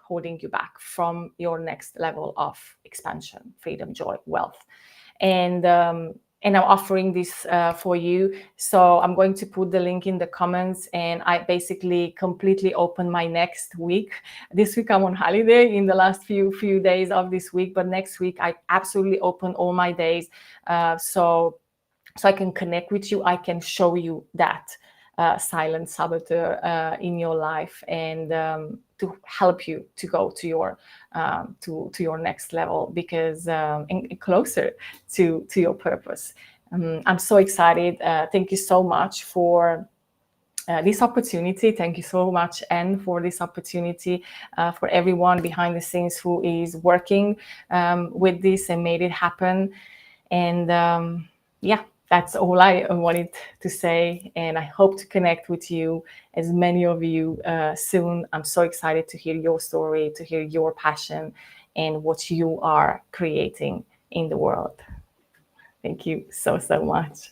holding you back from your next level of expansion, freedom, joy, wealth. And I'm offering this for you. So I'm going to put the link in the comments, and I basically completely open my next week. This week I'm on holiday in the last few days of this week, but next week I absolutely open all my days. So I can connect with you. I can show you that silent saboteur in your life, and to help you to go to your next level, because and closer to your purpose. I'm so excited. Thank you so much for this opportunity. Thank you so much, Anne, for this opportunity, for everyone behind the scenes who is working with this and made it happen. And yeah, that's all I wanted to say. And I hope to connect with you, as many of you, soon. I'm so excited to hear your story, to hear your passion and what you are creating in the world. Thank you so much.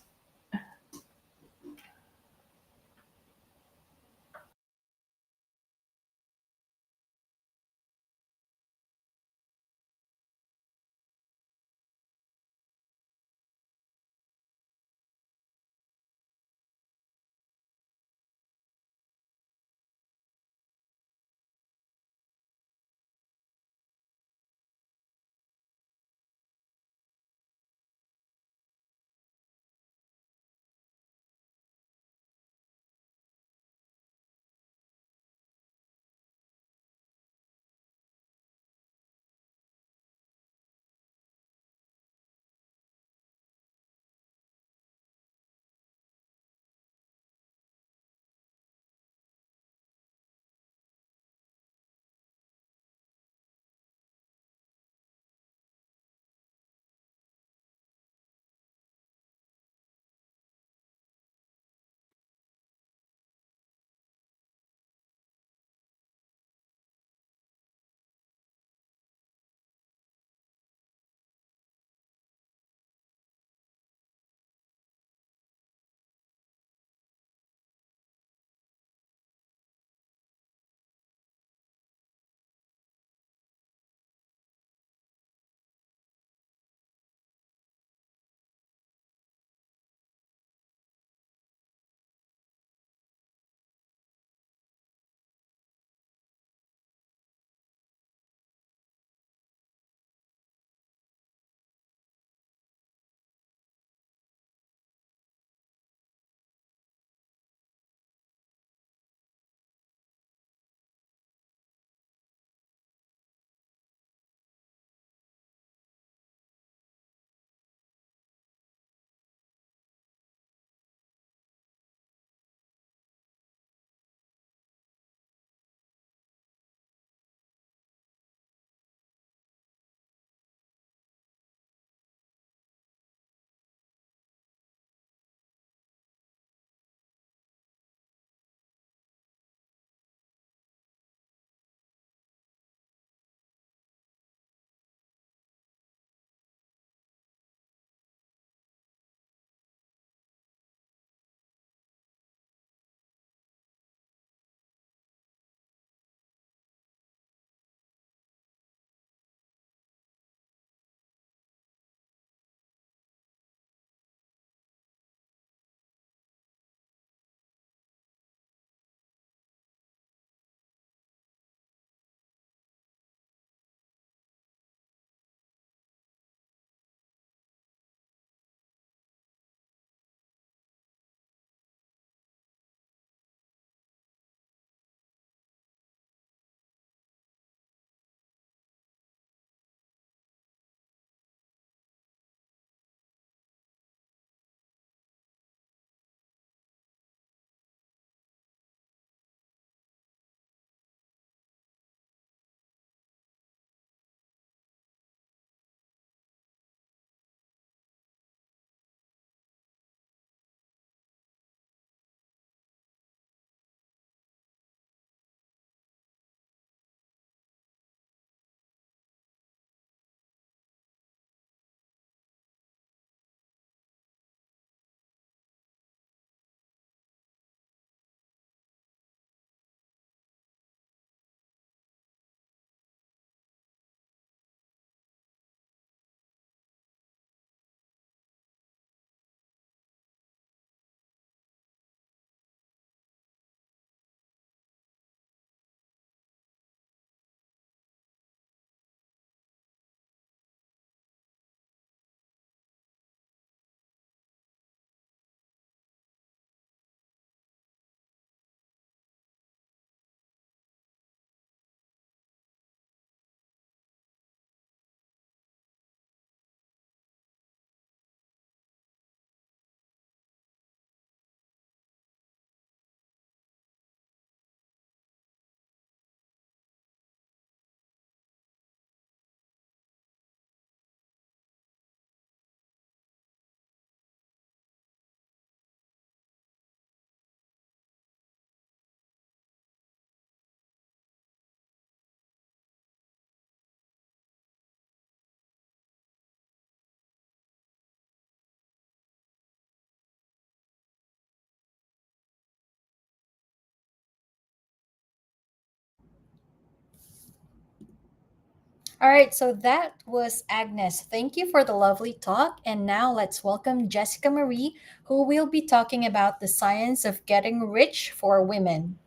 All right, so that was Agnes. Thank you for the lovely talk. And now let's welcome Jessica Marie, who will be talking about the science of getting rich for women.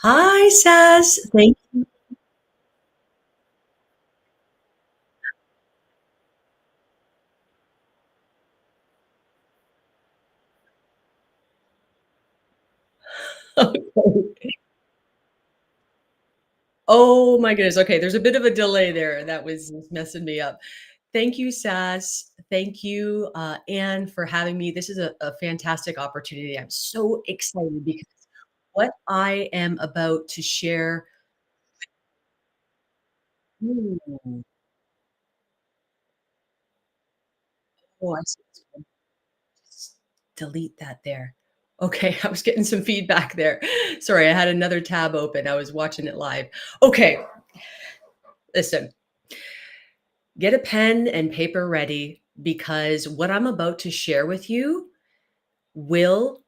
Hi, Sass. Thank you. Okay. Oh my goodness. Okay, there's a bit of a delay there. That was messing me up. Thank you, Sass. Thank you, Anne, for having me. This is a fantastic opportunity. I'm so excited because what I am about to share. Ooh, oh, I see. Just delete that there. Okay, I was getting some feedback there. Sorry, I had another tab open. I was watching it live. Okay, listen, get a pen and paper ready because what I'm about to share with you will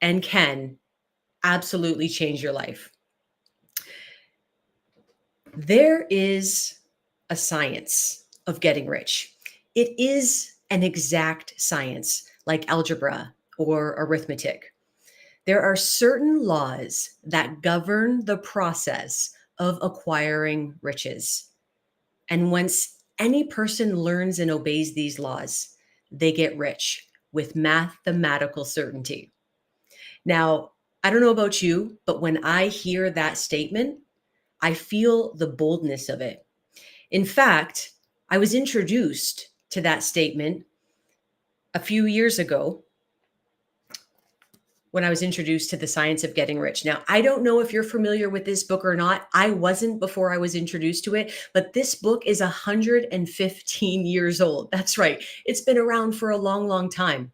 and can absolutely change your life. There is a science of getting rich. It is an exact science like algebra or arithmetic. There are certain laws that govern the process of acquiring riches. And once any person learns and obeys these laws, they get rich with mathematical certainty. Now, I don't know about you, but when I hear that statement, I feel the boldness of it. In fact, I was introduced to that statement a few years ago when I was introduced to the science of getting rich. Now, I don't know if you're familiar with this book or not. I wasn't before I was introduced to it, but this book is 115 years old. That's right. It's been around for a long, long time.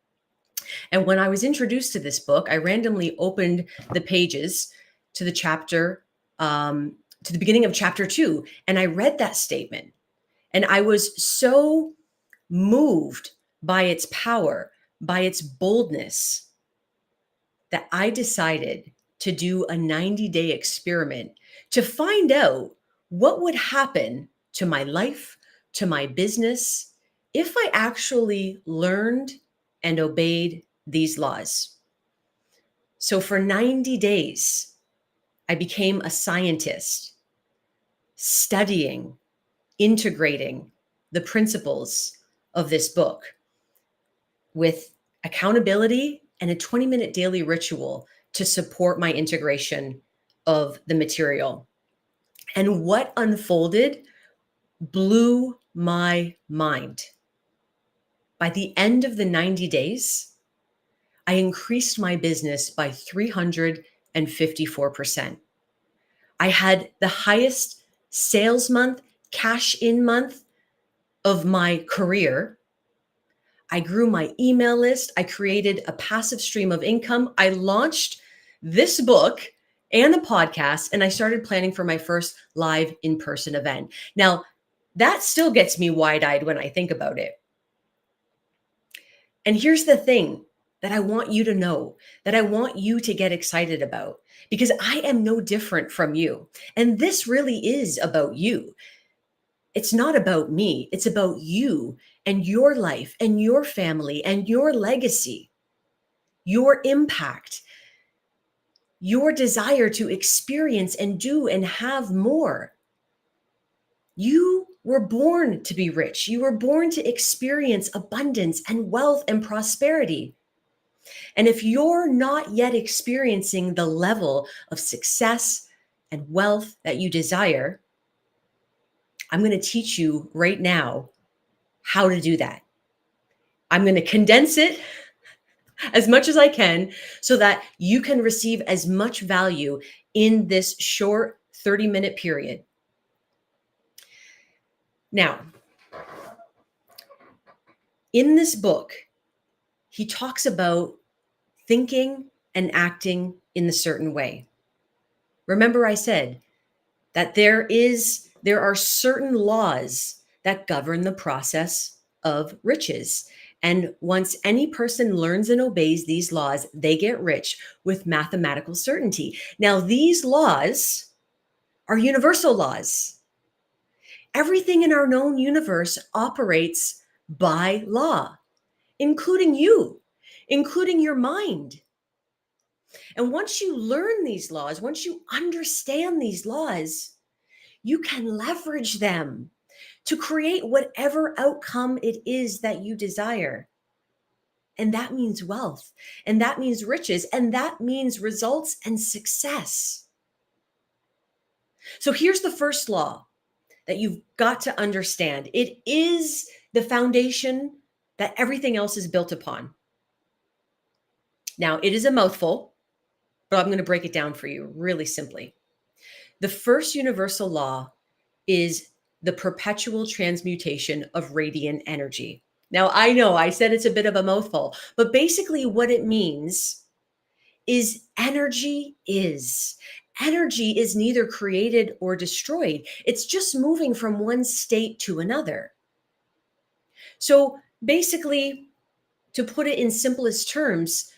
And when I was introduced to this book, I randomly opened the pages to the chapter, to the beginning of chapter 2, and I read that statement. And I was so moved by its power, by its boldness, that I decided to do a 90-day experiment to find out what would happen to my life, to my business, if I actually learned and obeyed these laws. So for 90 days, I became a scientist, studying, integrating the principles of this book with accountability and a 20-minute daily ritual to support my integration of the material. And what unfolded blew my mind. By the end of the 90 days, I increased my business by 354%. I had the highest sales month, cash in month of my career. I grew my email list. I created a passive stream of income. I launched this book and a podcast, and I started planning for my first live in-person event. Now, that still gets me wide-eyed when I think about it. And here's the thing that I want you to know, that I want you to get excited about, because I am no different from you. And this really is about you. It's not about me. It's about you and your life and your family and your legacy, your impact, your desire to experience and do and have more. You were born to be rich. You were born to experience abundance and wealth and prosperity. And if you're not yet experiencing the level of success and wealth that you desire, I'm going to teach you right now how to do that. I'm going to condense it as much as I can so that you can receive as much value in this short 30-minute period. Now, in this book, he talks about thinking and acting in a certain way. Remember, I said that there are certain laws that govern the process of riches. And once any person learns and obeys these laws, they get rich with mathematical certainty. Now, these laws are universal laws. Everything in our known universe operates by law, including you, including your mind. And once you learn these laws, once you understand these laws, you can leverage them to create whatever outcome it is that you desire. And that means wealth, and that means riches, and that means results and success. So here's the first law that you've got to understand. It is the foundation that everything else is built upon. Now, it is a mouthful, but I'm going to break it down for you really simply. The first universal law is the perpetual transmutation of radiant energy. Now, I know I said it's a bit of a mouthful, but basically what it means is energy is. Energy is neither created or destroyed. It's just moving from one state to another. So basically, to put it in simplest terms,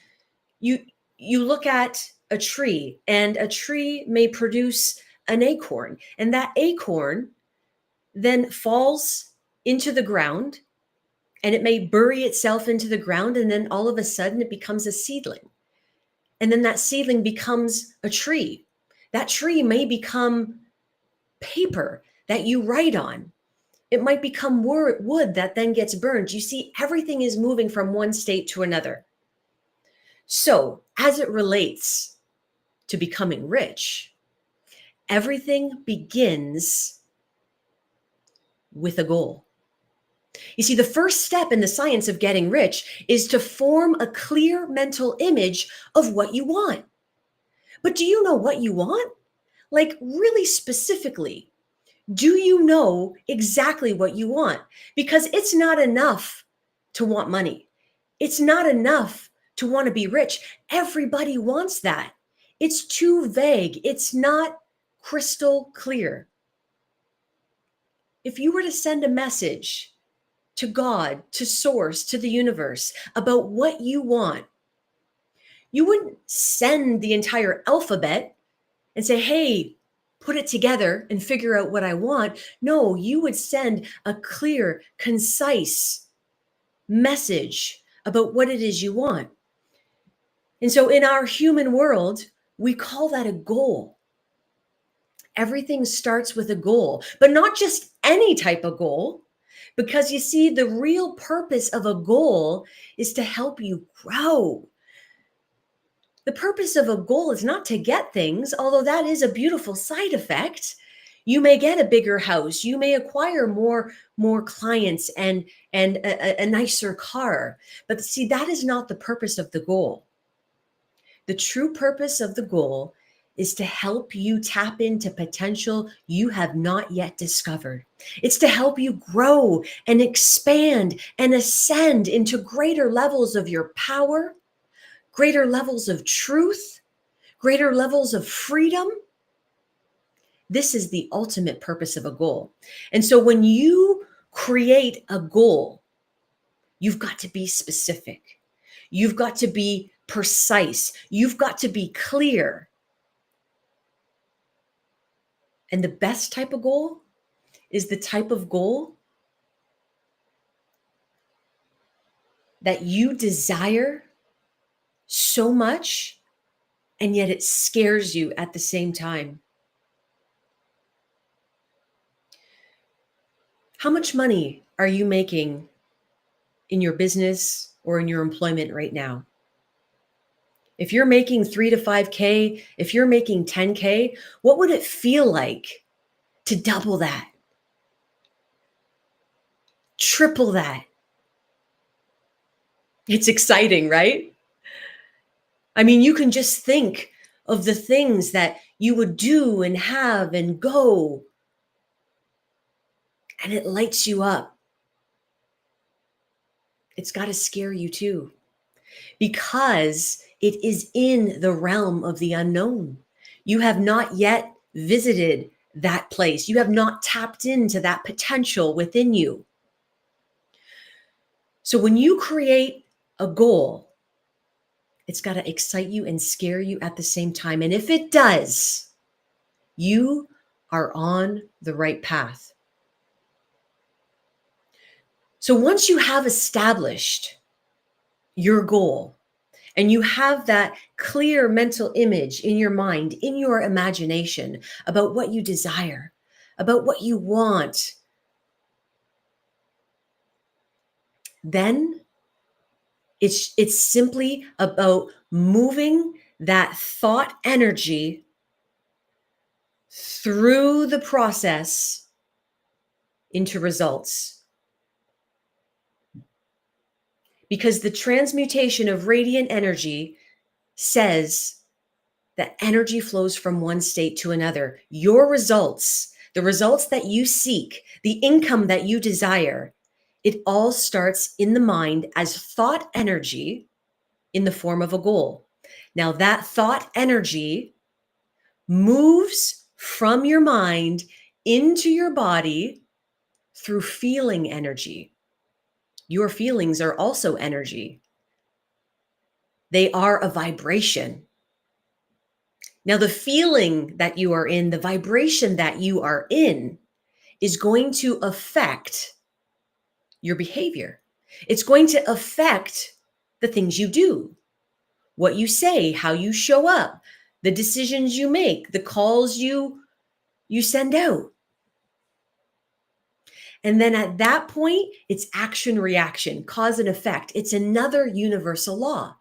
you look at a tree, and a tree may produce an acorn, and that acorn then falls into the ground, and it may bury itself into the ground, and then all of a sudden it becomes a seedling. And then that seedling becomes a tree. That tree may become paper that you write on. It might become wood that then gets burned. You see, everything is moving from one state to another. So, as it relates to becoming rich, everything begins with a goal. You see, the first step in the science of getting rich is to form a clear mental image of what you want. But do you know what you want? Like, really specifically, do you know exactly what you want? Because it's not enough to want money. It's not enough to want to be rich. Everybody wants that. It's too vague. It's not crystal clear. If you were to send a message to God, to source, to the universe about what you want, you wouldn't send the entire alphabet and say, hey, put it together and figure out what I want. No, you would send a clear, concise message about what it is you want. And so in our human world, we call that a goal. Everything starts with a goal, but not just any type of goal. Because you see, the real purpose of a goal is to help you grow. The purpose of a goal is not to get things, although that is a beautiful side effect. You may get a bigger house. You may acquire more clients and a nicer car. But see, that is not the purpose of the goal. The true purpose of the goal is to help you tap into potential you have not yet discovered. It's to help you grow and expand and ascend into greater levels of your power, greater levels of truth, greater levels of freedom. This is the ultimate purpose of a goal. And so when you create a goal, you've got to be specific. You've got to be precise. You've got to be clear. And the best type of goal is the type of goal that you desire so much, and yet it scares you at the same time. How much money are you making in your business or in your employment right now? If you're making 3 to 5K, if you're making 10K, what would it feel like to double that? Triple that? It's exciting, right? I mean, you can just think of the things that you would do and have and go, and it lights you up. It's got to scare you too, because it is in the realm of the unknown. You have not yet visited that place. You have not tapped into that potential within you. So when you create a goal, it's got to excite you and scare you at the same time. And if it does, you are on the right path. So once you have established your goal and you have that clear mental image in your mind, in your imagination about what you desire, about what you want, then it's simply about moving that thought energy through the process into results. Because the transmutation of radiant energy says that energy flows from one state to another. Your results, the results that you seek, the income that you desire, it all starts in the mind as thought energy in the form of a goal. Now, that thought energy moves from your mind into your body through feeling energy. Your feelings are also energy. They are a vibration. Now, the feeling that you are in, the vibration that you are in, is going to affect your behavior. It's going to affect the things you do, what you say, how you show up, the decisions you make, the calls you send out. And then at that point, it's action, reaction, cause and effect. It's another universal law.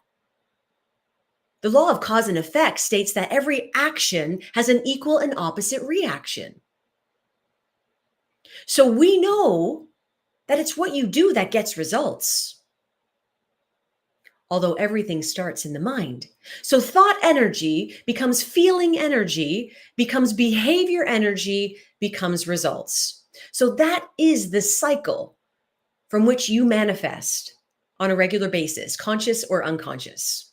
The law of cause and effect states that every action has an equal and opposite reaction. So we know that it's what you do that gets results, although everything starts in the mind. So thought energy becomes feeling energy, becomes behavior energy, becomes results. So that is the cycle from which you manifest on a regular basis, conscious or unconscious.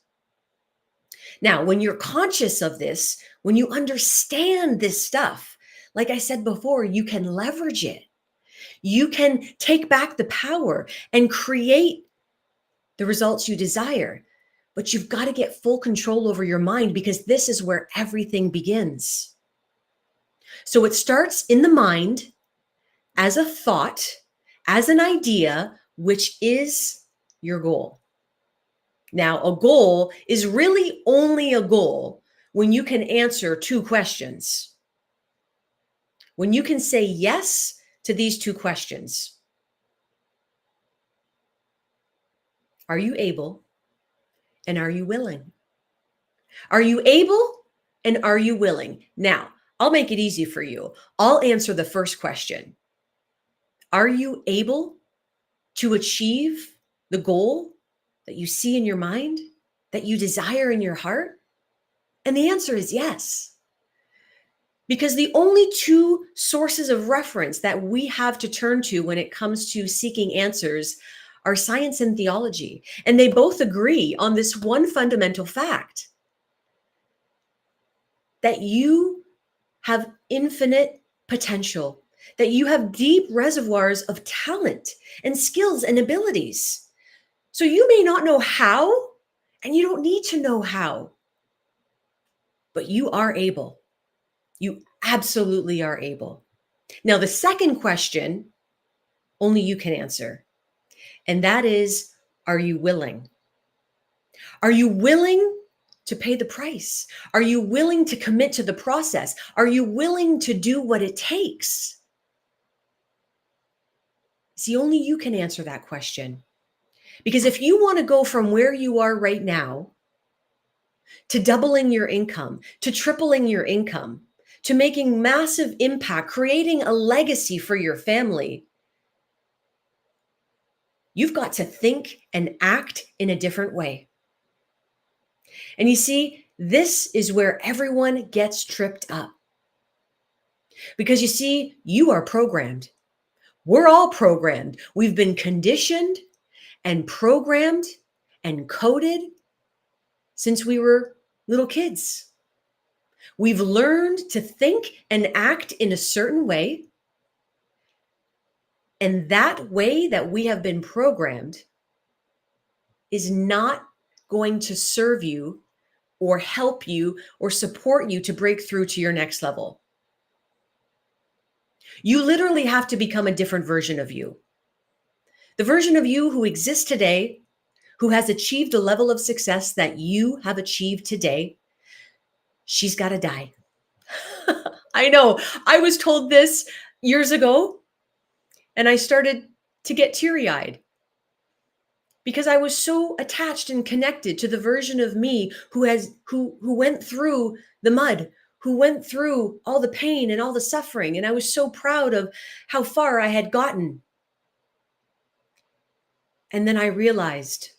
Now, when you're conscious of this, when you understand this stuff, like I said before, you can leverage it. You can take back the power and create the results you desire. But you've got to get full control over your mind, because this is where everything begins. So it starts in the mind as a thought, as an idea, which is your goal. Now, a goal is really only a goal when you can answer two questions. When you can say yes to these two questions. Are you able? And are you willing? Are you able? And are you willing? Now, I'll make it easy for you. I'll answer the first question. Are you able to achieve the goal that you see in your mind, that you desire in your heart? And the answer is yes. Because the only two sources of reference that we have to turn to when it comes to seeking answers are science and theology. And they both agree on this one fundamental fact, that you have infinite potential, that you have deep reservoirs of talent and skills and abilities. So you may not know how, and you don't need to know how, but you are able. You absolutely are able. Now, the second question, only you can answer. And that is, are you willing? Are you willing to pay the price? Are you willing to commit to the process? Are you willing to do what it takes? See, only you can answer that question. Because if you want to go from where you are right now to doubling your income, to tripling your income, to making massive impact, creating a legacy for your family, you've got to think and act in a different way. And you see, this is where everyone gets tripped up. Because you see, you are programmed. We're all programmed. We've been conditioned and programmed and coded since we were little kids. We've learned to think and act in a certain way. And that way that we have been programmed is not going to serve you or help you or support you to break through to your next level. You literally have to become a different version of you. The version of you who exists today, who has achieved a level of success that you have achieved today, she's got to die. I know. I was told this years ago, and I started to get teary-eyed because I was so attached and connected to the version of me who went through the mud, who went through all the pain and all the suffering. And I was so proud of how far I had gotten. And then I realized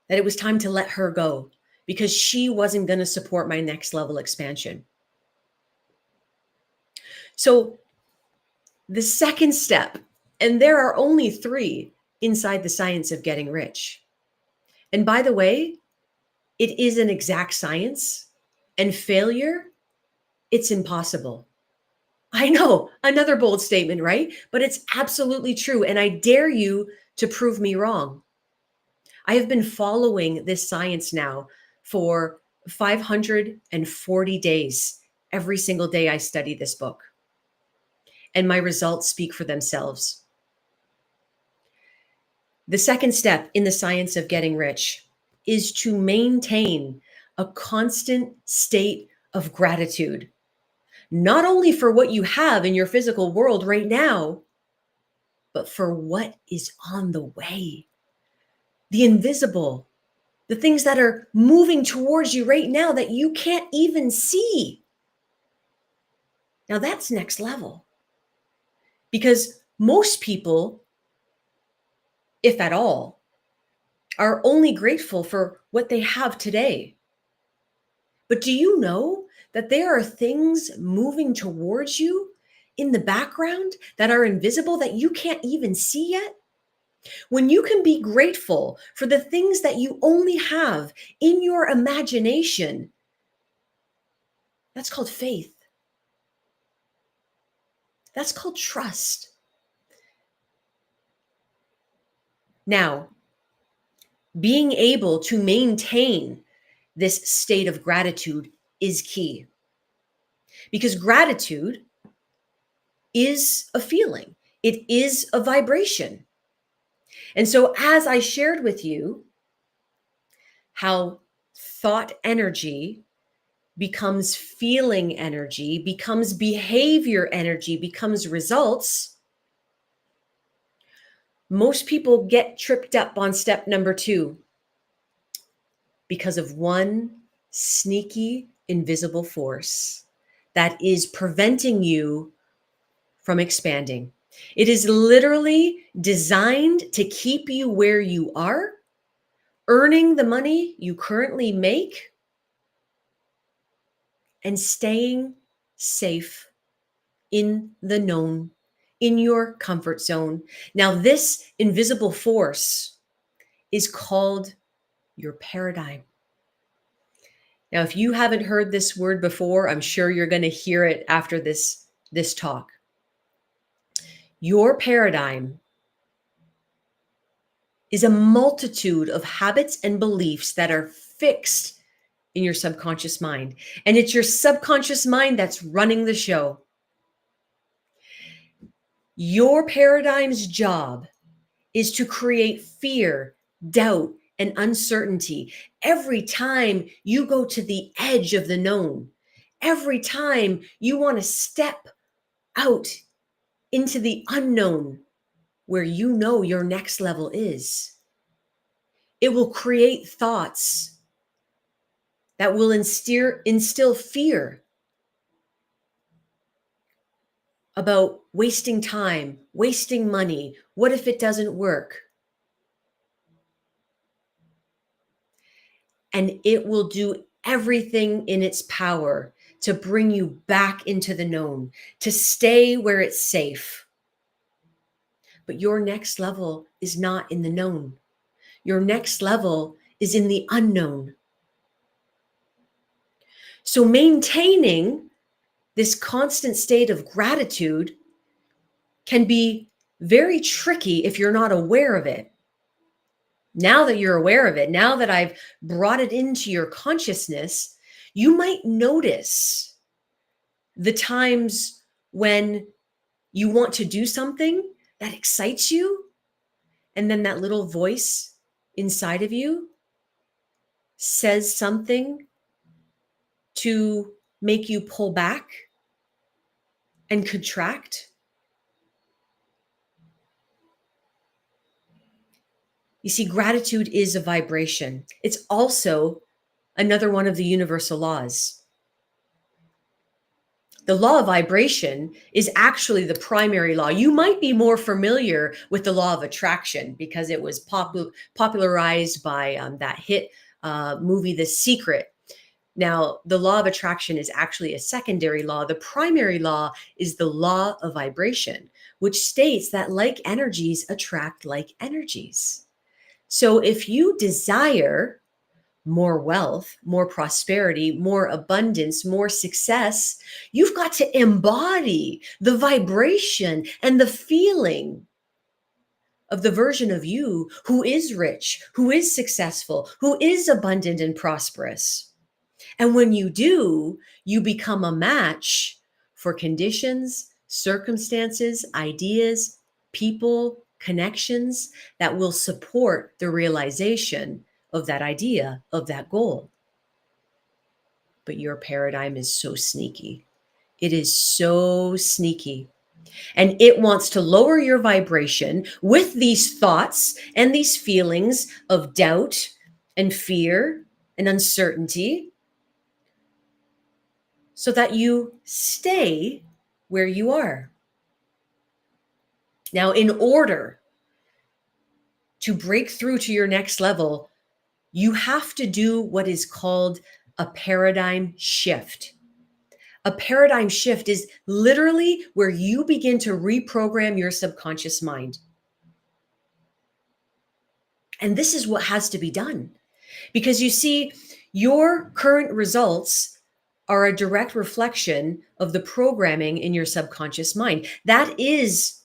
that it was time to let her go because she wasn't going to support my next level expansion. So the second step, and there are only 3 inside the science of getting rich. And by the way, it is an exact science, and failure, it's impossible. I know, another bold statement, right? But it's absolutely true. And I dare you to prove me wrong. I have been following this science now for 540 days. Every single day I study this book. And my results speak for themselves. The second step in the science of getting rich is to maintain a constant state of gratitude, not only for what you have in your physical world right now, but for what is on the way, the invisible, the things that are moving towards you right now that you can't even see. Now that's next level, because most people, if at all, are only grateful for what they have today. But do you know that there are things moving towards you in the background that are invisible that you can't even see yet? When you can be grateful for the things that you only have in your imagination, that's called faith. That's called trust. Now, being able to maintain this state of gratitude is key, because gratitude is a feeling. It is a vibration. And so as I shared with you how thought energy becomes feeling energy, becomes behavior energy, becomes results, most people get tripped up on step number 2 because of one sneaky, invisible force that is preventing you from expanding. It is literally designed to keep you where you are, earning the money you currently make, and staying safe in the known, in your comfort zone. Now, this invisible force is called your paradigm. Now, if you haven't heard this word before, I'm sure you're going to hear it after this talk. Your paradigm is a multitude of habits and beliefs that are fixed in your subconscious mind. And it's your subconscious mind that's running the show. Your paradigm's job is to create fear, doubt, and uncertainty every time you go to the edge of the known, every time you want to step out into the unknown where you know your next level is. It will create thoughts that will instill fear about wasting time, wasting money. What if it doesn't work? And it will do everything in its power to bring you back into the known, to stay where it's safe. But your next level is not in the known. Your next level is in the unknown. So maintaining this constant state of gratitude can be very tricky if you're not aware of it. Now that you're aware of it, now that I've brought it into your consciousness, you might notice the times when you want to do something that excites you, and then that little voice inside of you says something to make you pull back and contract? You see, gratitude is a vibration. It's also another one of the universal laws. The law of vibration is actually the primary law. You might be more familiar with the law of attraction because it was popularized by that hit movie, The Secret. Now, the law of attraction is actually a secondary law. The primary law is the law of vibration, which states that like energies attract like energies. So if you desire more wealth, more prosperity, more abundance, more success, you've got to embody the vibration and the feeling of the version of you who is rich, who is successful, who is abundant and prosperous. And when you do, you become a match for conditions, circumstances, ideas, people, connections that will support the realization of that idea, of that goal. But your paradigm is so sneaky. It is so sneaky. And it wants to lower your vibration with these thoughts and these feelings of doubt and fear and uncertainty so that you stay where you are. Now, in order to break through to your next level, you have to do what is called a paradigm shift. A paradigm shift is literally where you begin to reprogram your subconscious mind. And this is what has to be done. Because you see, your current results are a direct reflection of the programming in your subconscious mind. That is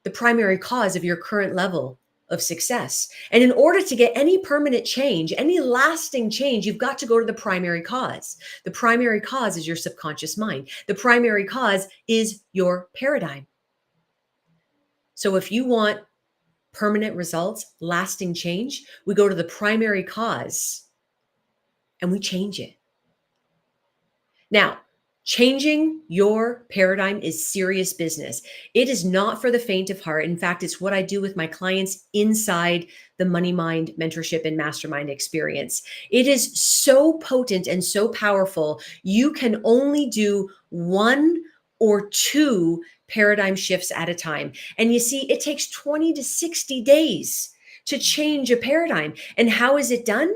the primary cause of your current level of success. And in order to get any permanent change, any lasting change, you've got to go to the primary cause. The primary cause is your subconscious mind. The primary cause is your paradigm. So if you want permanent results, lasting change, we go to the primary cause and we change it. Now, changing your paradigm is serious business. It is not for the faint of heart. In fact, it's what I do with my clients inside the Money Mind mentorship and mastermind experience. It is so potent and so powerful. You can only do 1 or 2 paradigm shifts at a time. And you see, it takes 20 to 60 days to change a paradigm. And how is it done?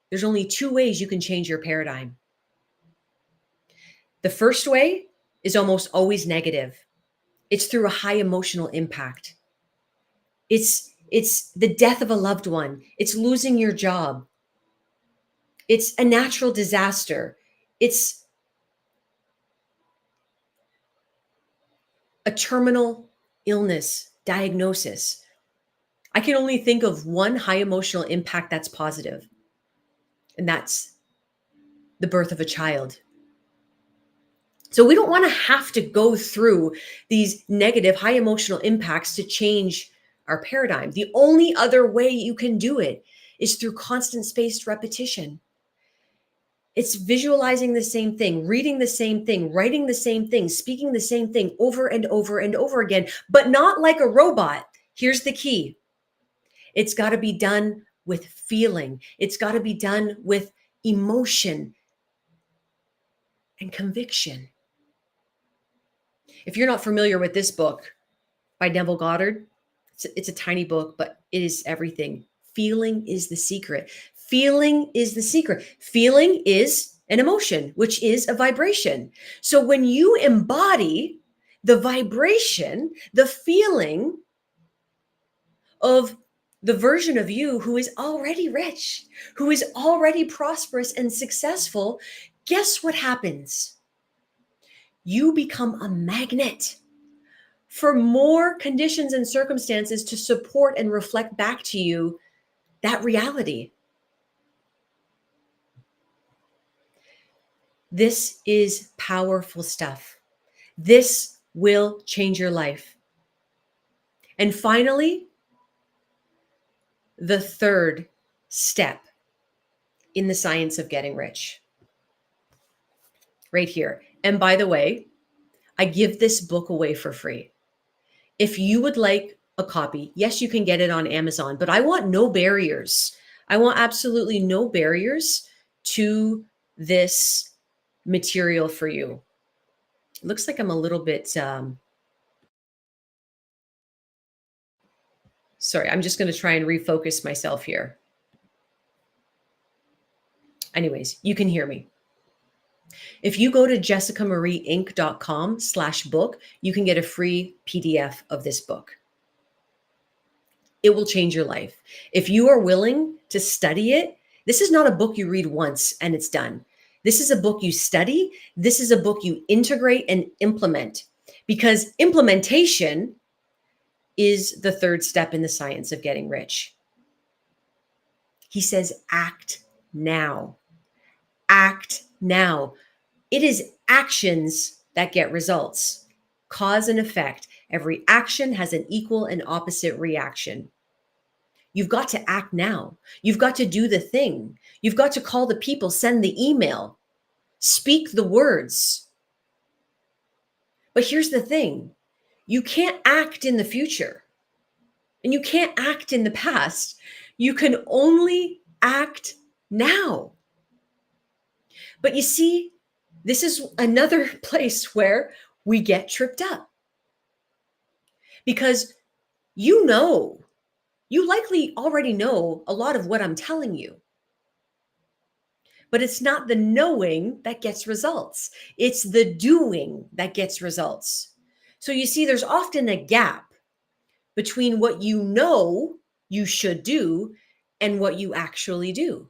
There's only 2 ways you can change your paradigm. The first way is almost always negative. It's through a high emotional impact. It's the death of a loved one. It's losing your job. It's a natural disaster. It's a terminal illness diagnosis. I can only think of one high emotional impact that's positive, and that's the birth of a child. So we don't want to have to go through these negative, high emotional impacts to change our paradigm. The only other way you can do it is through constant spaced repetition. It's visualizing the same thing, reading the same thing, writing the same thing, speaking the same thing over and over and over again, but not like a robot. Here's the key. It's got to be done with feeling. It's got to be done with emotion and conviction. If you're not familiar with this book by Neville Goddard, it's a tiny book, but it is everything. Feeling is the secret. Feeling is the secret. Feeling is an emotion, which is a vibration. So when you embody the vibration, the feeling of the version of you who is already rich, who is already prosperous and successful, guess what happens? You become a magnet for more conditions and circumstances to support and reflect back to you that reality. This is powerful stuff. This will change your life. And finally, the third step in the science of getting rich, right here. And by the way, I give this book away for free. If you would like a copy, yes, you can get it on Amazon, but I want no barriers. I want absolutely no barriers to this material for you. It looks like I'm a little bit, sorry, I'm just going to try and refocus myself here. Anyways, you can hear me. If you go to jessicamarieinc.com/book, you can get a free PDF of this book. It will change your life. If you are willing to study it, this is not a book you read once and it's done. This is a book you study. This is a book you integrate and implement, because implementation is the third step in the science of getting rich. He says, act now. Act now. It is actions that get results. Cause and effect. Every action has an equal and opposite reaction. You've got to act now. You've got to do the thing. You've got to call the people, send the email, speak the words. But here's the thing. You can't act in the future and you can't act in the past. You can only act now. But you see, this is another place where we get tripped up, because you likely already know a lot of what I'm telling you, but it's not the knowing that gets results. It's the doing that gets results. So you see, there's often a gap between what you know you should do and what you actually do.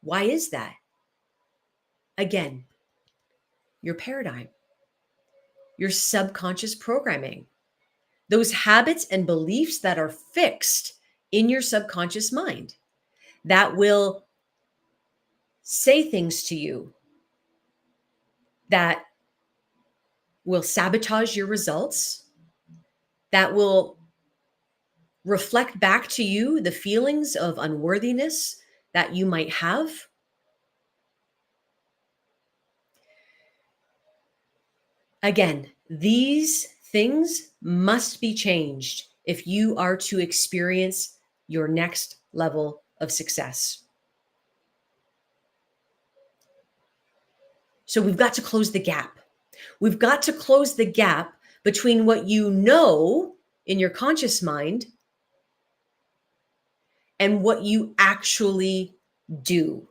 Why is that? Again, your paradigm, your subconscious programming, those habits and beliefs that are fixed in your subconscious mind that will say things to you that will sabotage your results, that will reflect back to you the feelings of unworthiness that you might have. Again, these things must be changed if you are to experience your next level of success. So we've got to close the gap. We've got to close the gap between what you know in your conscious mind and what you actually do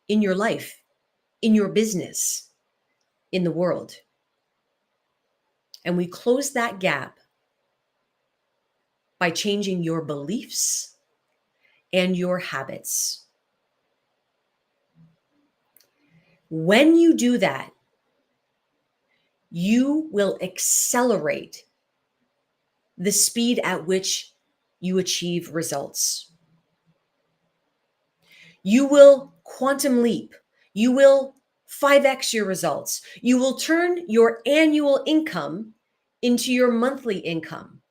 in your life, in your business, in the world. And we close that gap by changing your beliefs and your habits. When you do that, you will accelerate the speed at which you achieve results. You will quantum leap. You will 5x your results. You will turn your annual income into your monthly income.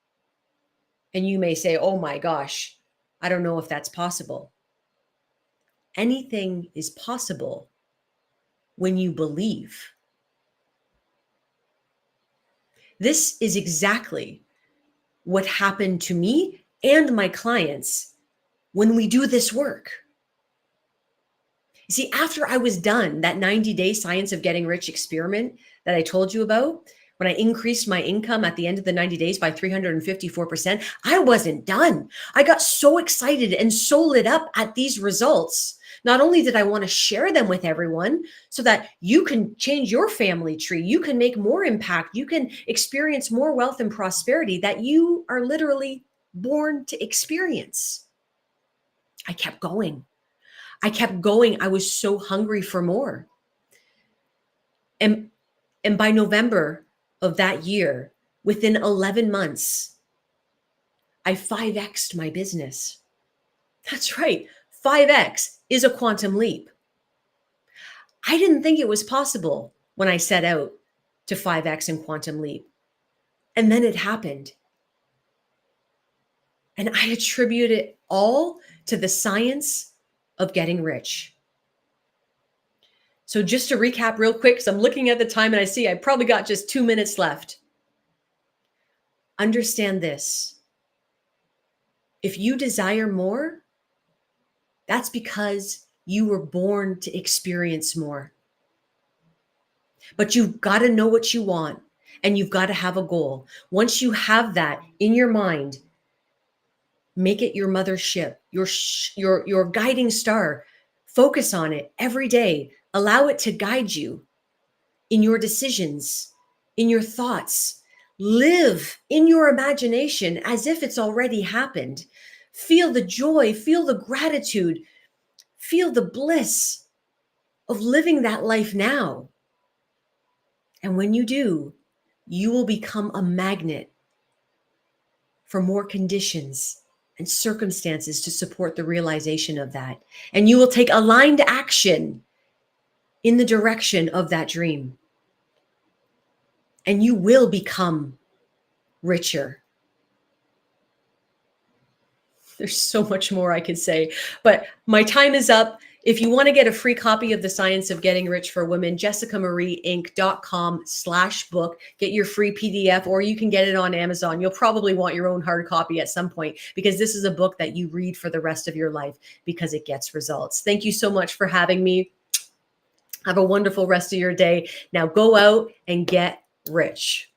And you may say, oh my gosh, I don't know if that's possible. Anything is possible when you believe. This is exactly what happened to me and my clients when we do this work. You see, after I was done that 90-day science of getting rich experiment that I told you about, when I increased my income at the end of the 90 days by 354%, I wasn't done. I got so excited and so lit up at these results. Not only did I want to share them with everyone so that you can change your family tree, you can make more impact, you can experience more wealth and prosperity that you are literally born to experience. I kept going. I was so hungry for more. And by November of that year, within 11 months, I 5x'd my business. That's right. 5x is a quantum leap. I didn't think it was possible when I set out to 5X and Quantum Leap. And then it happened. And I attribute it all to the science of getting rich. So just to recap real quick, because I'm looking at the time and I see I probably got just 2 minutes left. Understand this. If you desire more, that's because you were born to experience more. But you've got to know what you want and you've got to have a goal. Once you have that in your mind, make it your mothership, your guiding star. Focus on it every day. Allow it to guide you in your decisions, in your thoughts. Live in your imagination as if it's already happened. Feel the joy, feel the gratitude, feel the bliss of living that life now. And when you do, you will become a magnet for more conditions and circumstances to support the realization of that. And you will take aligned action in the direction of that dream. And you will become richer. There's so much more I could say, but my time is up. If you want to get a free copy of The Science of Getting Rich for Women, jessicamarieinc.com/book. Get your free PDF, or you can get it on Amazon. You'll probably want your own hard copy at some point, because this is a book that you read for the rest of your life because it gets results. Thank you so much for having me. Have a wonderful rest of your day. Now go out and get rich.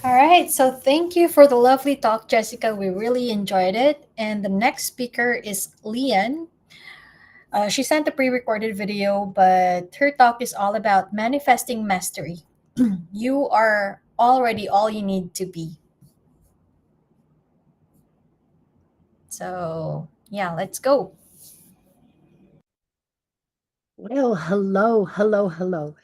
All right, so thank you for the lovely talk, Jessica. We really enjoyed it. And the next speaker is LeeAnn. She sent a pre recorded video, but her talk is all about manifesting mastery. You are already all you need to be. So, yeah, let's go. Well, hello, hello, hello.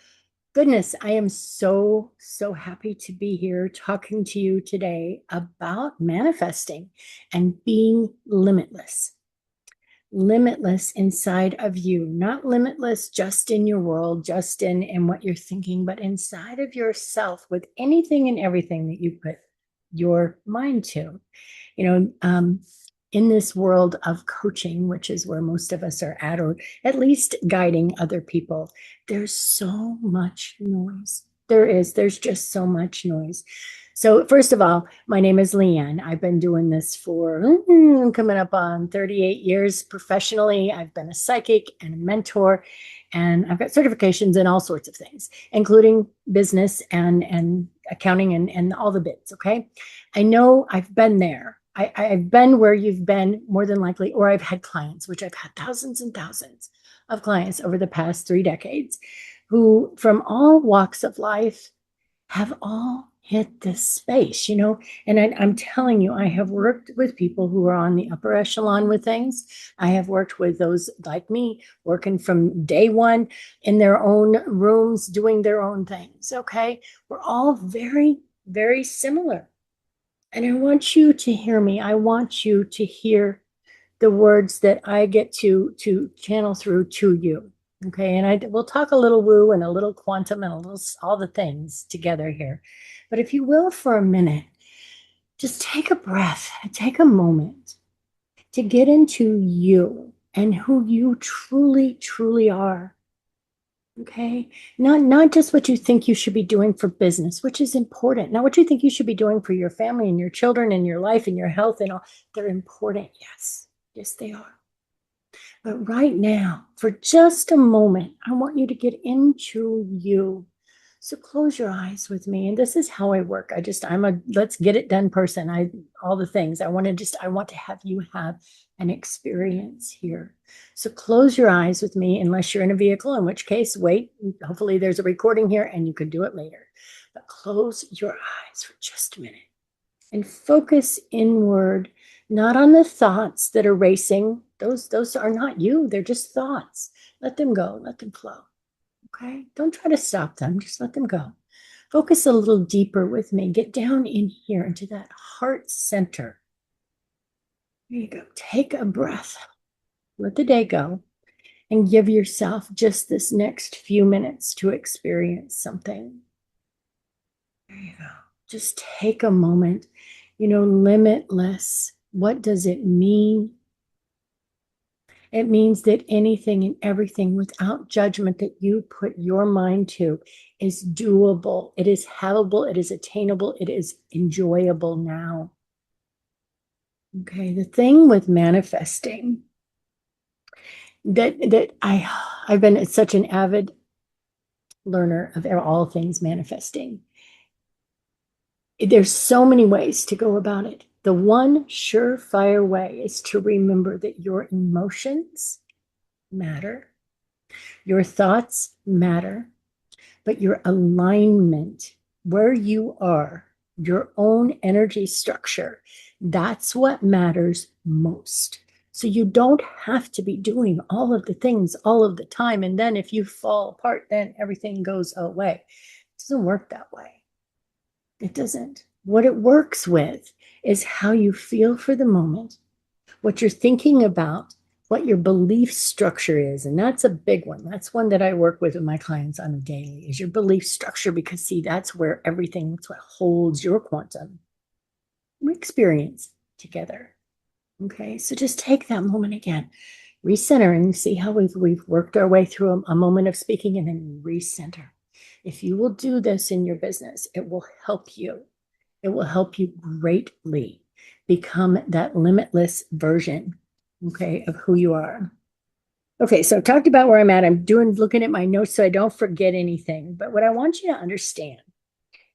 Goodness, I am so, so happy to be here talking to you today about manifesting and being limitless. Limitless inside of you, not limitless just in your world, just in what you're thinking, but inside of yourself with anything and everything that you put your mind to. In this world of coaching, which is where most of us are at, or at least guiding other people, there's so much noise. There's just so much noise. So first of all, my name is LeeAnn. I've been doing this for coming up on 38 years professionally. I've been a psychic and a mentor, and I've got certifications in all sorts of things, including business and accounting and all the bits. Okay. I know I've been there. I've been where you've been more than likely, or I've had clients, which I've had thousands and thousands of clients over the past 3 decades who from all walks of life have all hit this space, and I'm telling you, I have worked with people who are on the upper echelon with things. I have worked with those like me, working from day one in their own rooms, doing their own things. Okay. We're all very, very similar. And I want you to hear me. I want you to hear the words that I get to channel through to you. Okay. And we'll talk a little woo and a little quantum and a little all the things together here. But if you will, for a minute, just take a breath, take a moment to get into you and who you truly, truly are. Okay. Not just what you think you should be doing for business, which is important. Not what you think you should be doing for your family and your children and your life and your health and all. They're important. Yes. Yes, they are. But right now, for just a moment, I want you to get into you. So close your eyes with me. And this is how I work. I'm a let's get it done person. All the things. I want to have you have an experience here. So close your eyes with me, unless you're in a vehicle, in which case, wait. Hopefully there's a recording here and you can do it later. But close your eyes for just a minute and focus inward, not on the thoughts that are racing. Those are not you. They're just thoughts. Let them go. Let them flow. Okay. Don't try to stop them. Just let them go. Focus a little deeper with me. Get down in here into that heart center. There you go. Take a breath. Let the day go and give yourself just this next few minutes to experience something. There you go. Just take a moment. Limitless. What does it mean? It means that anything and everything without judgment that you put your mind to is doable. It is havable. It is attainable. It is enjoyable now. Okay. The thing with manifesting that I've been such an avid learner of all things manifesting. There's so many ways to go about it. The one surefire way is to remember that your emotions matter, your thoughts matter, but your alignment, where you are, your own energy structure, that's what matters most. So you don't have to be doing all of the things all of the time. And then if you fall apart, then everything goes away. It doesn't work that way. It doesn't. What it works with is how you feel for the moment, what you're thinking about, what your belief structure is. And that's a big one. That's one that I work with my clients on a daily, is your belief structure, because see, that's where that's what holds your quantum experience together. Okay, so just take that moment again, recenter, and see how we've worked our way through a moment of speaking, and then recenter. If you will do this in your business, it will help you. It will help you greatly become that limitless version, okay, of who you are. Okay, so I've talked about where I'm at. I'm looking at my notes so I don't forget anything. But what I want you to understand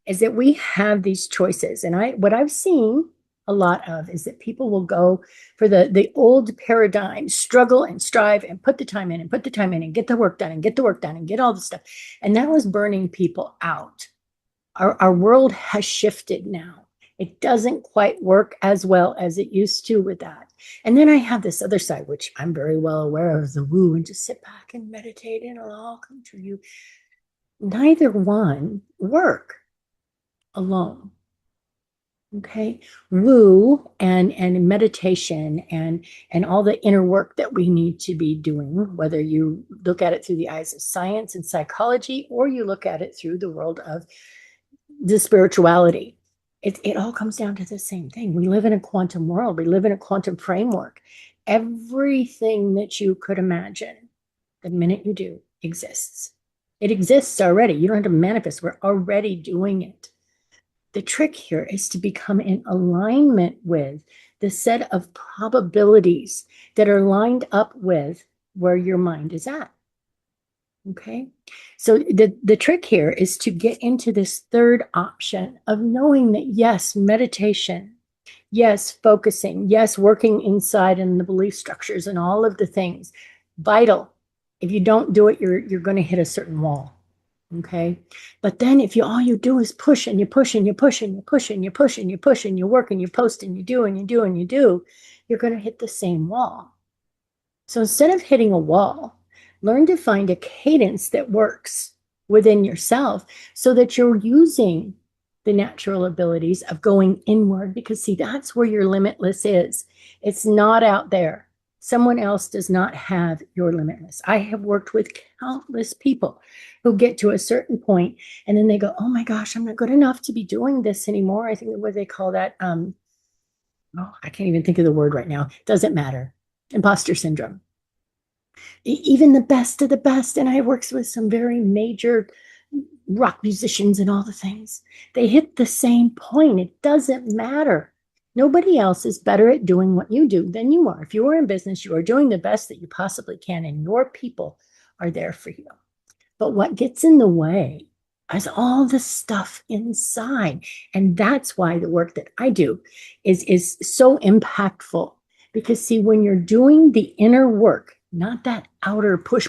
is that we have these choices. And what I've seen a lot of is that people will go for the old paradigm, struggle and strive and put the time in and put the time in and get the work done and get the work done and get all the stuff. And that was burning people out. Our world has shifted now. It doesn't quite work as well as it used to with that. And then I have this other side, which I'm very well aware of, the woo, and just sit back and meditate and it'll all come to you. Neither one work alone. Okay, woo and meditation and all the inner work that we need to be doing, whether you look at it through the eyes of science and psychology or you look at it through the world of the spirituality, it all comes down to the same thing. We live in a quantum world. We live in a quantum framework. Everything that you could imagine, the minute you do, exists. It exists already. You don't have to manifest. We're already doing it. The trick here is to become in alignment with the set of probabilities that are lined up with where your mind is at. Okay. So the trick here is to get into this third option of knowing that, yes, meditation, yes, focusing, yes, working inside in the belief structures and all of the things, vital. If you don't do it, you're going to hit a certain wall. Okay. But then if all you do is push and you push and you push and you push and you push and you push and you work and you post and you do and you do and you do, you're going to hit the same wall. So instead of hitting a wall, learn to find a cadence that works within yourself so that you're using the natural abilities of going inward, because see, that's where your limitless is. It's not out there. Someone else does not have your limitless. I have worked with countless people who get to a certain point and then they go, oh my gosh, I'm not good enough to be doing this anymore. I think what they call that, I can't even think of the word right now. Doesn't matter. Imposter syndrome. Even the best of the best, and I worked with some very major rock musicians and all the things, they hit the same point. It doesn't matter. Nobody else is better at doing what you do than you are. If you are in business, you are doing the best that you possibly can, and your people are there for you. But what gets in the way is all the stuff inside. And that's why the work that I do is so impactful. Because see, when you're doing the inner work, not that outer push,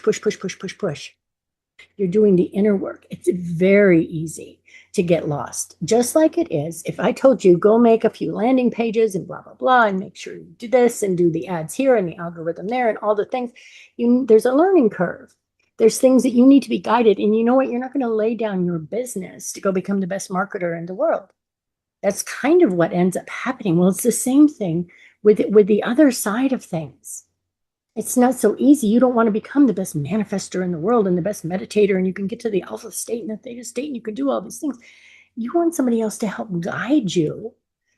you're doing the inner work, it's very easy to get lost. Just like it is if I told you, go make a few landing pages and blah, blah, blah, and make sure you do this and do the ads here and the algorithm there and all the things, there's a learning curve. There's things that you need to be guided. And you know what? You're not going to lay down your business to go become the best marketer in the world. That's kind of what ends up happening. Well, it's the same thing with the other side of things. It's not so easy. You don't want to become the best manifester in the world and the best meditator, and you can get to the alpha state and the theta state, and you can do all these things. You want somebody else to help guide you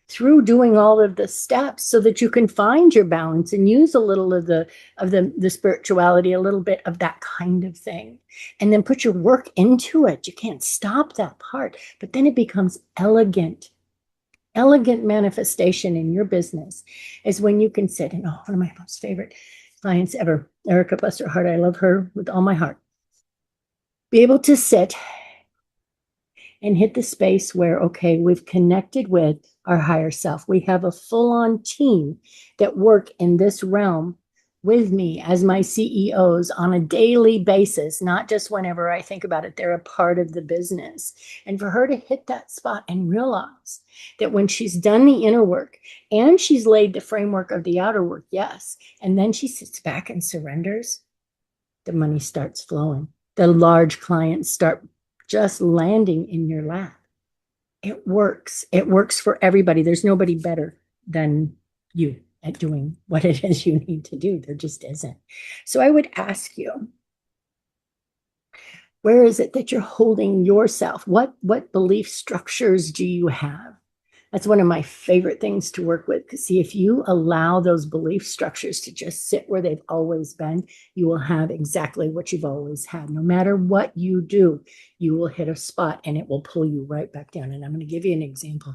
through doing all of the steps so that you can find your balance and use a little of the spirituality, a little bit of that kind of thing, and then put your work into it. You can't stop that part, but then it becomes elegant. Elegant manifestation in your business is when you can sit, and one of my most favorite clients ever, Erica, bless her heart, I love her with all my heart, be able to sit and hit the space where, okay, we've connected with our higher self. We have a full-on team that work in this realm with me as my CEOs on a daily basis, not just whenever I think about it. They're a part of the business. And for her to hit that spot and realize that when she's done the inner work and she's laid the framework of the outer work, yes, and then she sits back and surrenders, the money starts flowing. The large clients start just landing in your lap. It works. It works for everybody. There's nobody better than you at doing what it is you need to do. There just isn't. So I would ask you, where is it that you're holding yourself? What belief structures do you have? That's one of my favorite things to work with. Because see, if you allow those belief structures to just sit where they've always been, you will have exactly what you've always had. No matter what you do, you will hit a spot and it will pull you right back down. And I'm going to give you an example.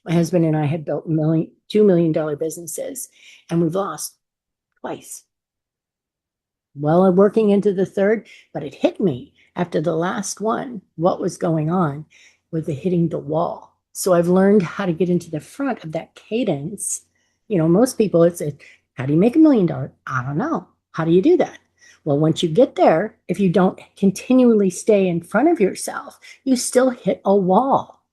My husband and I had built $2 million businesses, and we've lost twice. Well, I'm working into the third, but it hit me after the last one, what was going on. with the hitting the wall. So I've learned how to get into the front of that cadence. Most people, it's how do you make $1 million? I don't know. How do you do that? Well, once you get there, if you don't continually stay in front of yourself, you still hit a wall.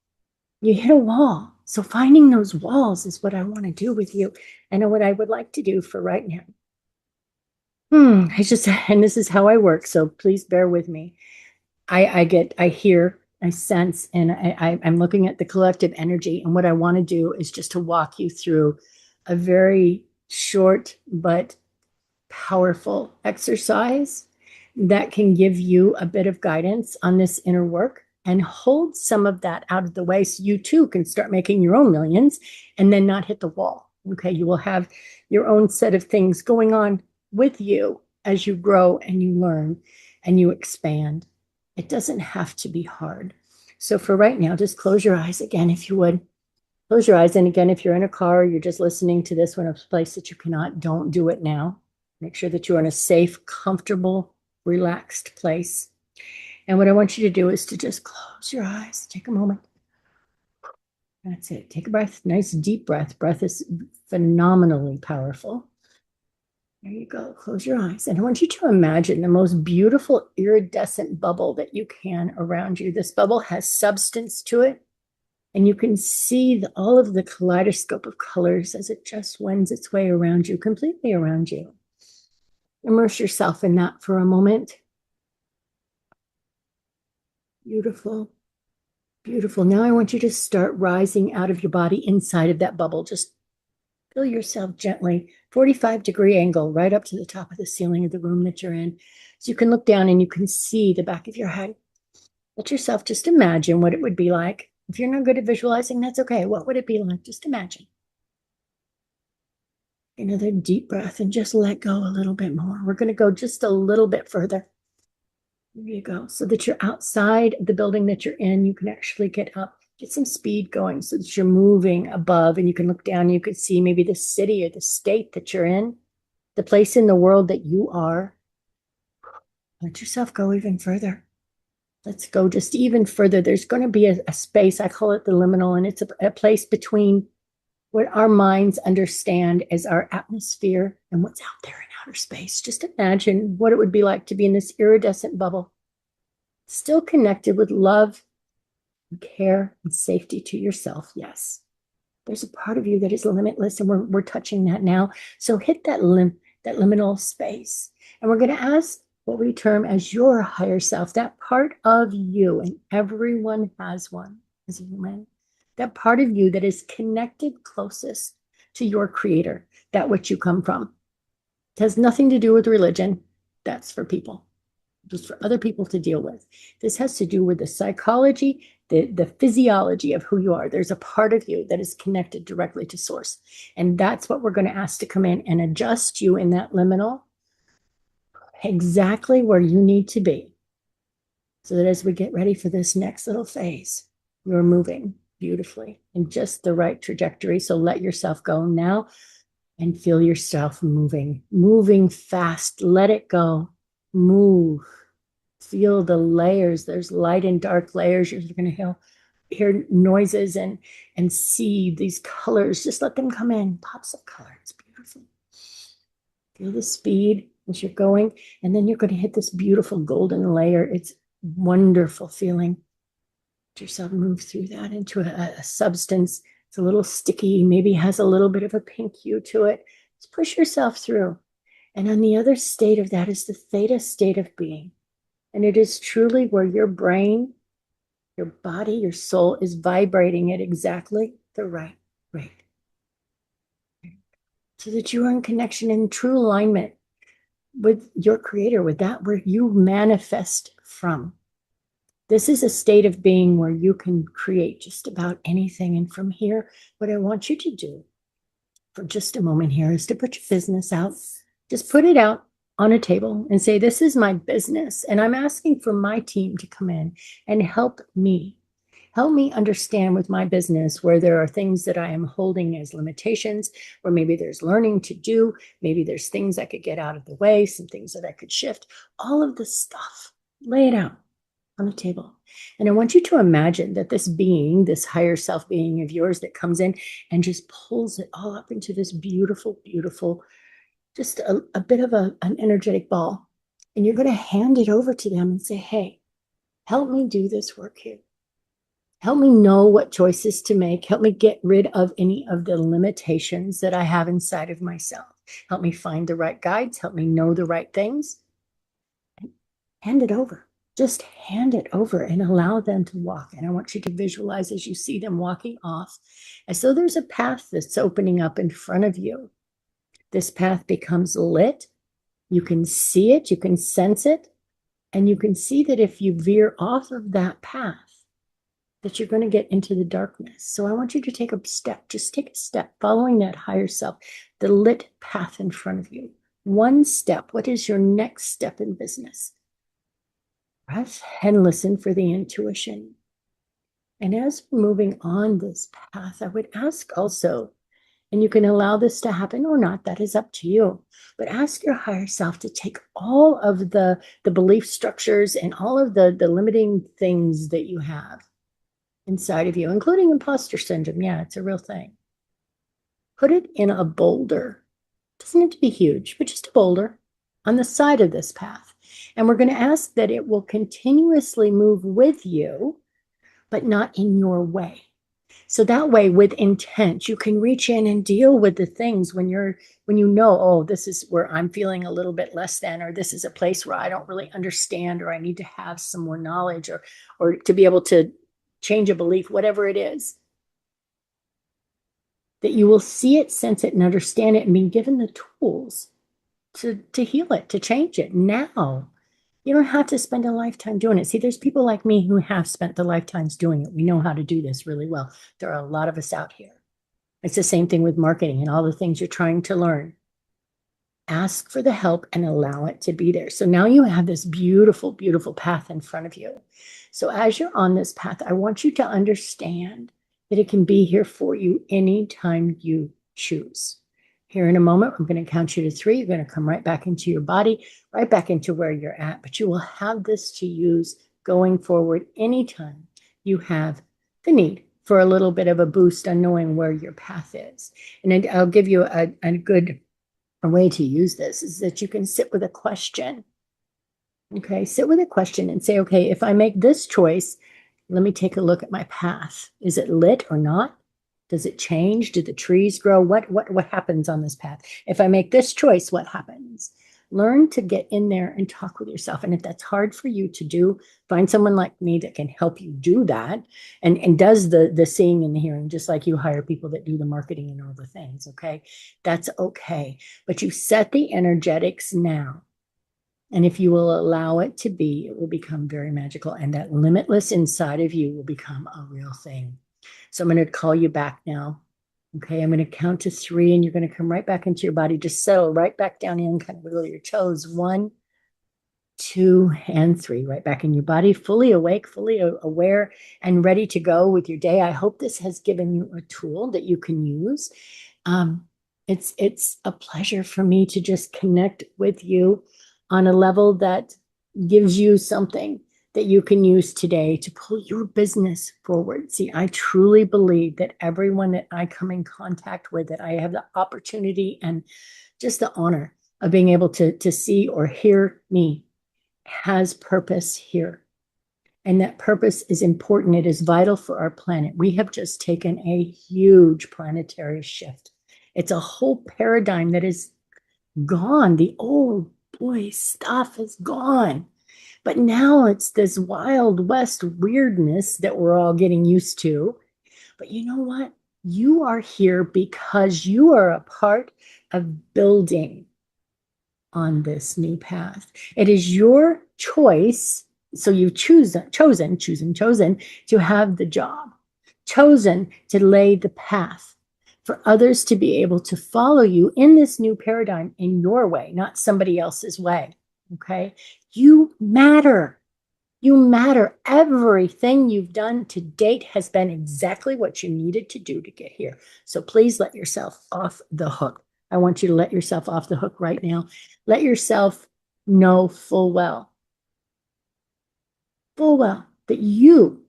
You hit a wall. So finding those walls is what I want to do with you, and what I would like to do for right now. And this is how I work, so please bear with me. I hear, I sense, and I'm looking at the collective energy, and what I want to do is just to walk you through a very short but powerful exercise that can give you a bit of guidance on this inner work and hold some of that out of the way so you too can start making your own millions and then not hit the wall. Okay, you will have your own set of things going on with you as you grow and you learn and you expand. It doesn't have to be hard. So for right now, just close your eyes again, if you would. Close your eyes. And again, if you're in a car, you're just listening to this one, a place that you cannot, don't do it now. Make sure that you're in a safe, comfortable, relaxed place. And what I want you to do is to just close your eyes. Take a moment. That's it. Take a breath. Nice deep breath. Breath is phenomenally powerful. There you go. Close your eyes. And I want you to imagine the most beautiful iridescent bubble that you can around you. This bubble has substance to it. And you can see all of the kaleidoscope of colors as it just wends its way around you, completely around you. Immerse yourself in that for a moment. Beautiful. Beautiful. Now I want you to start rising out of your body inside of that bubble. Just feel yourself gently, 45-degree angle, right up to the top of the ceiling of the room that you're in. So you can look down and you can see the back of your head. Let yourself just imagine what it would be like. If you're not good at visualizing, that's okay. What would it be like? Just imagine. Another deep breath and just let go a little bit more. We're going to go just a little bit further. There you go. So that you're outside of the building that you're in, you can actually get up, get some speed going so that you're moving above and you can look down and you can see maybe the city or the state that you're in, the place in the world that you are. Let yourself go even further. Let's go just even further. There's going to be a space, I call it the liminal, and it's a place between what our minds understand as our atmosphere and what's out there in outer space. Just imagine what it would be like to be in this iridescent bubble, still connected with love and care and safety to yourself. Yes, there's a part of you that is limitless, and we're touching that now. So hit that liminal space, and we're going to ask what we term as your higher self, that part of you, and everyone has one as a human, that part of you that is connected closest to your creator, that which you come from. It has nothing to do with religion. That's for people, just for other people to deal with. This has to do with the psychology, the physiology of who you are. There's a part of you that is connected directly to source. And that's what we're going to ask to come in and adjust you in that liminal exactly where you need to be, so that as we get ready for this next little phase, you're moving beautifully in just the right trajectory. So let yourself go now and feel yourself moving fast. Let it go. Move. Feel the layers. There's light and dark layers. You're going to hear noises and see these colors. Just let them come in. Pops of color. It's beautiful. Feel the speed as you're going, and then you're going to hit this beautiful golden layer. It's wonderful feeling. Let yourself move through that into a substance. It's a little sticky, maybe has a little bit of a pink hue to it. Just push yourself through. And on the other state of that is the theta state of being. And it is truly where your brain, your body, your soul is vibrating at exactly the right rate. So that you are in connection, in true alignment with your creator, with that where you manifest from. This is a state of being where you can create just about anything. And from here, what I want you to do for just a moment here is to put your business out. Just put it out on a table and say, this is my business. And I'm asking for my team to come in and help me understand with my business where there are things that I am holding as limitations, or maybe there's learning to do, maybe there's things I could get out of the way, some things that I could shift, all of this stuff, lay it out. on the table. And I want you to imagine that this being, this higher self being of yours that comes in and just pulls it all up into this beautiful, beautiful, just a bit of an energetic ball. And you're going to hand it over to them and say, hey, help me do this work here. Help me know what choices to make. Help me get rid of any of the limitations that I have inside of myself. Help me find the right guides. Help me know the right things. And hand it over. Just hand it over and allow them to walk. And I want you to visualize as you see them walking off, as though there's a path that's opening up in front of you. This path becomes lit. You can see it, you can sense it, and you can see that if you veer off of that path, that you're going to get into the darkness. So I want you to take a step, just take a step, following that higher self, the lit path in front of you. One step. What is your next step in business? Breath and listen for the intuition. And as we're moving on this path, I would ask also, and you can allow this to happen or not, that is up to you, but ask your higher self to take all of the belief structures and all of the limiting things that you have inside of you, including imposter syndrome. Yeah, it's a real thing. Put it in a boulder. Doesn't have to be huge, but just a boulder on the side of this path. And we're going to ask that it will continuously move with you, but not in your way. So that way, with intent, you can reach in and deal with the things when you know, oh, this is where I'm feeling a little bit less than, or this is a place where I don't really understand, or I need to have some more knowledge, or to be able to change a belief, whatever it is, that you will see it, sense it, and understand it, and be given the tools to heal it, to change it now. You don't have to spend a lifetime doing it. See, there's people like me who have spent the lifetimes doing it. We know how to do this really well. There are a lot of us out here. It's the same thing with marketing and all the things you're trying to learn. Ask for the help and allow it to be there. So now you have this beautiful, beautiful path in front of you. So as you're on this path, I want you to understand that it can be here for you anytime you choose. Here in a moment, I'm going to count you to 3. You're going to come right back into your body, right back into where you're at. But you will have this to use going forward anytime you have the need for a little bit of a boost on knowing where your path is. And I'll give you a good way to use this is that you can sit with a question. Okay, sit with a question and say, okay, if I make this choice, let me take a look at my path. Is it lit or not? Does it change? Do the trees grow? What happens on this path? If I make this choice, what happens? Learn to get in there and talk with yourself. And if that's hard for you to do, find someone like me that can help you do that and does the seeing and the hearing, just like you hire people that do the marketing and all the things, okay? That's okay. But you set the energetics now. And if you will allow it to be, it will become very magical. And that limitless inside of you will become a real thing. So I'm going to call you back now. Okay, I'm going to count to 3 and you're going to come right back into your body. Just settle right back down in, kind of wiggle your toes. 1, 2, and 3. Right back in your body, fully awake, fully aware, and ready to go with your day. I hope this has given you a tool that you can use. It's a pleasure for me to just connect with you on a level that gives you something that you can use today to pull your business forward. See, I truly believe that everyone that I come in contact with, that I have the opportunity and just the honor of being able to see or hear me, has purpose here. And that purpose is important. It is vital for our planet. We have just taken a huge planetary shift. It's a whole paradigm that is gone. The old boy stuff is gone. But now it's this Wild West weirdness that we're all getting used to. But you know what? You are here because you are a part of building on this new path. It is your choice. So you've chosen to have the job, chosen to lay the path for others to be able to follow you in this new paradigm in your way, not somebody else's way. Okay? You matter. You matter. Everything you've done to date has been exactly what you needed to do to get here. So please let yourself off the hook. I want you to let yourself off the hook right now. Let yourself know full well full well that you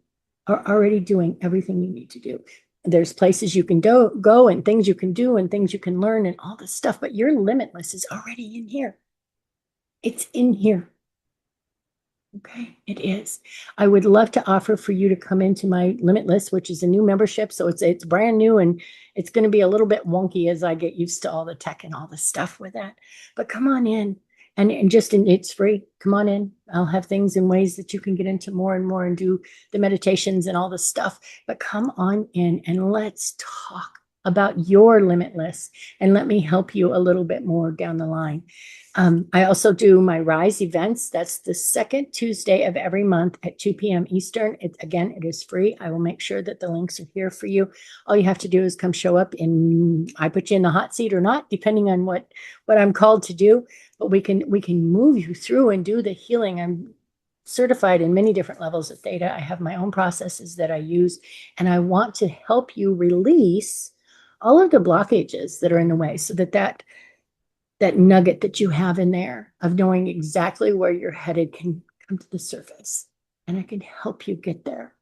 are already doing everything you need to do. There's places you can go and things you can do and things you can learn and all this stuff, but your limitless is already in here. It's in here. Okay, it is. I would love to offer for you to come into my Limitless, which is a new membership. So it's brand new and it's going to be a little bit wonky as I get used to all the tech and all the stuff with that. But come on in and it's free. Come on in. I'll have things in ways that you can get into more and more and do the meditations and all the stuff. But come on in and let's talk about your Limitless and let me help you a little bit more down the line. I also do my Rise events. That's the second Tuesday of every month at 2 p.m. Eastern. It is free. I will make sure that the links are here for you. All you have to do is come show up and I put you in the hot seat or not, depending on what I'm called to do. But we can move you through and do the healing. I'm certified in many different levels of theta. I have my own processes that I use, and I want to help you release all of the blockages that are in the way so that nugget that you have in there of knowing exactly where you're headed can come to the surface, and I can help you get there.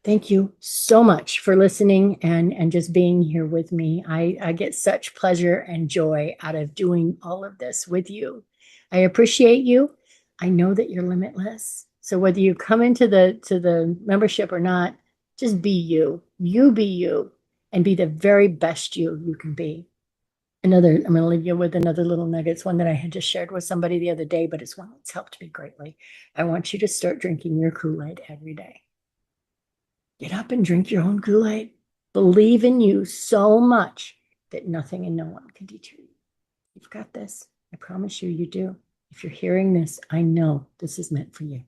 Thank you so much for listening and just being here with me. I get such pleasure and joy out of doing all of this with you. I appreciate you. I know that you're limitless. So whether you come into the membership or not, just be you. You be you and be the very best you can be. I'm going to leave you with another little nugget. It's one that I had just shared with somebody the other day, but it's one that's helped me greatly. I want you to start drinking your Kool-Aid every day. Get up and drink your own Kool-Aid. Believe in you so much that nothing and no one can deter you. You've got this. I promise you, you do. If you're hearing this, I know this is meant for you.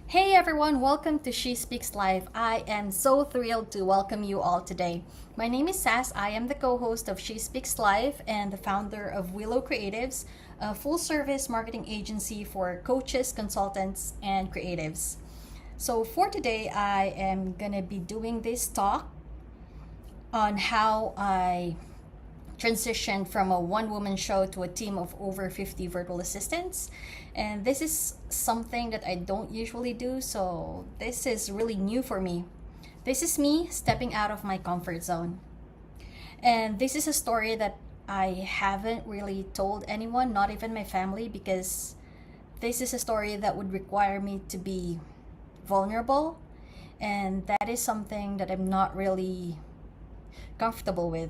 Hey everyone, welcome to She Speaks Live. I am so thrilled to welcome you all today. My name is Sass. I am the co-host of She Speaks Live and the founder of Willow Creatives, a full-service marketing agency for coaches, consultants, and creatives. So for today, I am gonna be doing this talk on how I transitioned from a one-woman show to a team of over 50 virtual assistants. And this is something that I don't usually do, so this is really new for me. This is me stepping out of my comfort zone. And this is a story that I haven't really told anyone, not even my family, because this is a story that would require me to be vulnerable, and that is something that I'm not really comfortable with.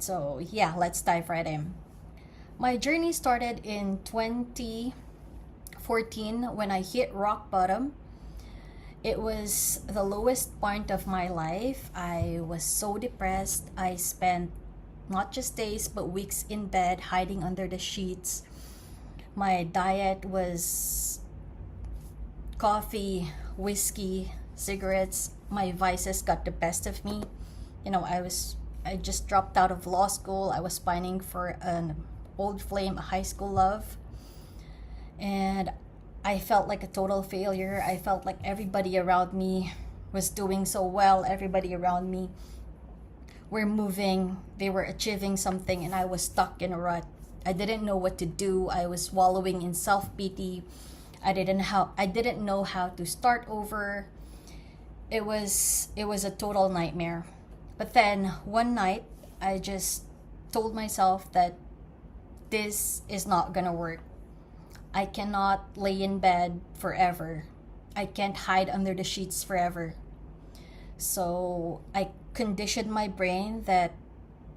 So yeah, let's dive right in. My journey started in 2014 when I hit rock bottom. It was the lowest point of my life. I was so depressed. I spent not just days but weeks in bed hiding under the sheets. My diet was coffee, whiskey, cigarettes. My vices got the best of me. I just dropped out of law school. I was pining for an old flame, a high school love. And I felt like a total failure. I felt like everybody around me was doing so well. Everybody around me were moving. They were achieving something, and I was stuck in a rut. I didn't know what to do. I was wallowing in self-pity. I didn't know how to start over. It was a total nightmare. But then one night, I just told myself that this is not gonna work. I cannot lay in bed forever. I can't hide under the sheets forever. So I conditioned my brain that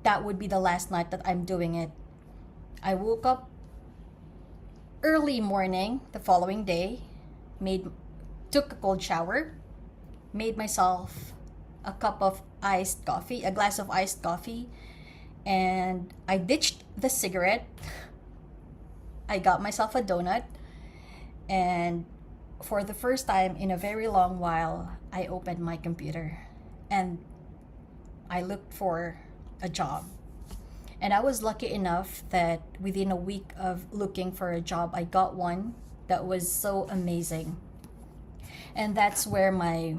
that would be the last night that I'm doing it. I woke up early morning the following day, took a cold shower, made myself a glass of iced coffee, and I ditched the cigarette. I got myself a donut, and for the first time in a very long while, I opened my computer and I looked for a job. And I was lucky enough that within a week of looking for a job, I got one that was so amazing. And that's where my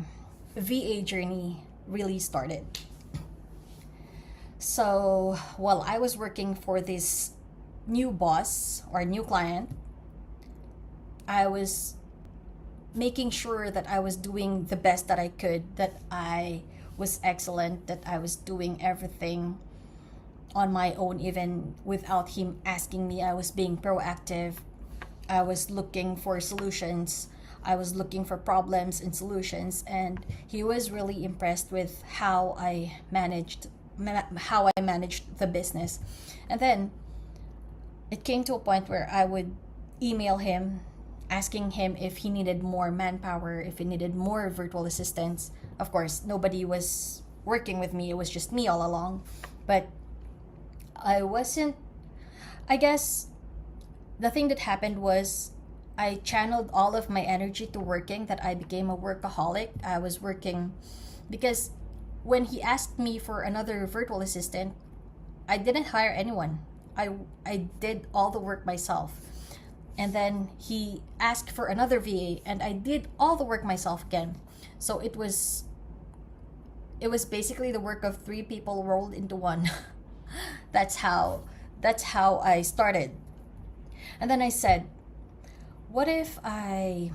VA journey really started. So while I was working for this new boss or new client, I was making sure that I was doing the best that I could, that I was excellent, that I was doing everything on my own, even without him asking me. I was being proactive. I was looking for solutions. I was looking for problems and solutions, and he was really impressed with how I managed the business. And then it came to a point where I would email him asking him if he needed more manpower, if he needed more virtual assistants. Of course, nobody was working with me. It was just me all along. But I guess the thing that happened was I channeled all of my energy to working, that I became a workaholic. I was working because when he asked me for another virtual assistant, I didn't hire anyone. I did all the work myself. And then he asked for another VA, and I did all the work myself again. So it was basically the work of three people rolled into one. That's how I started. And then I said, what if I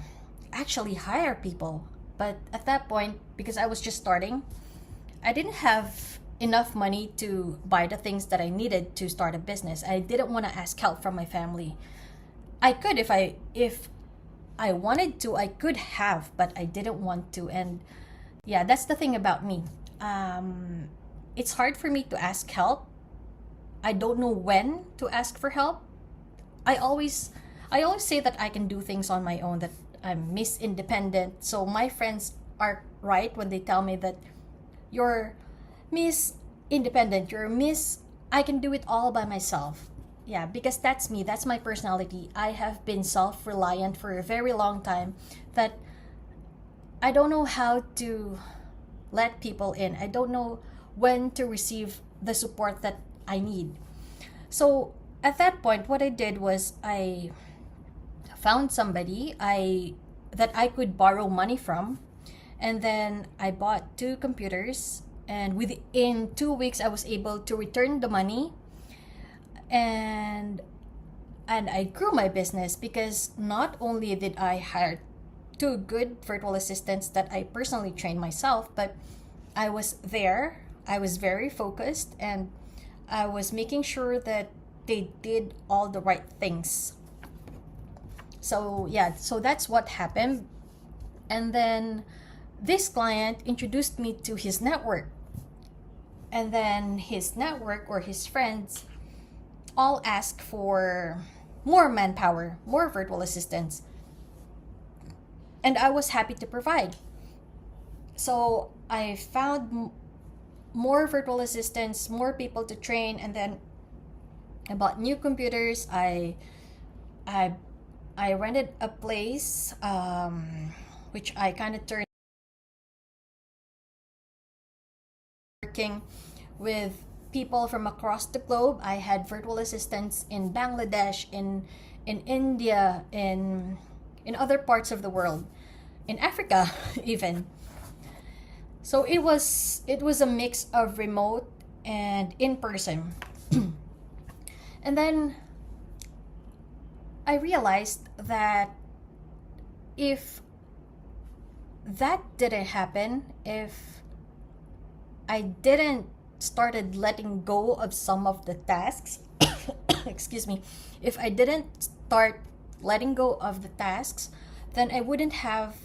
actually hire people? But at that point, because I was just starting, I didn't have enough money to buy the things that I needed to start a business. I didn't want to ask help from my family. I could if I wanted to, I could have, but I didn't want to. And yeah, that's the thing about me. It's hard for me to ask help. I don't know when to ask for help. I always say that I can do things on my own, that I'm Miss Independent. So my friends are right when they tell me that you're Miss Independent, you're Miss I can do it all by myself. yeah, because that's me, that's my personality. I have been self-reliant for a very long time, that I don't know how to let people in. I don't know when to receive the support that I need. So at that point, what I did was I found somebody that I could borrow money from, and then I bought 2 computers, and within 2 weeks I was able to return the money, and I grew my business because not only did I hire 2 good virtual assistants that I personally trained myself, but I was there, I was very focused, and I was making sure that they did all the right things. So yeah, so that's what happened. And then this client introduced me to his network. And then his network or his friends all asked for more manpower, more virtual assistants. And I was happy to provide. So I found more virtual assistants, more people to train, and then I bought new computers. I rented a place, which I kind of turned working with people from across the globe. I had virtual assistants in Bangladesh, in India, in other parts of the world, in Africa even. So it was a mix of remote and in person. And then I realized that if that didn't happen, if I didn't started letting go of some of the tasks, excuse me, if I didn't start letting go of the tasks, then I wouldn't have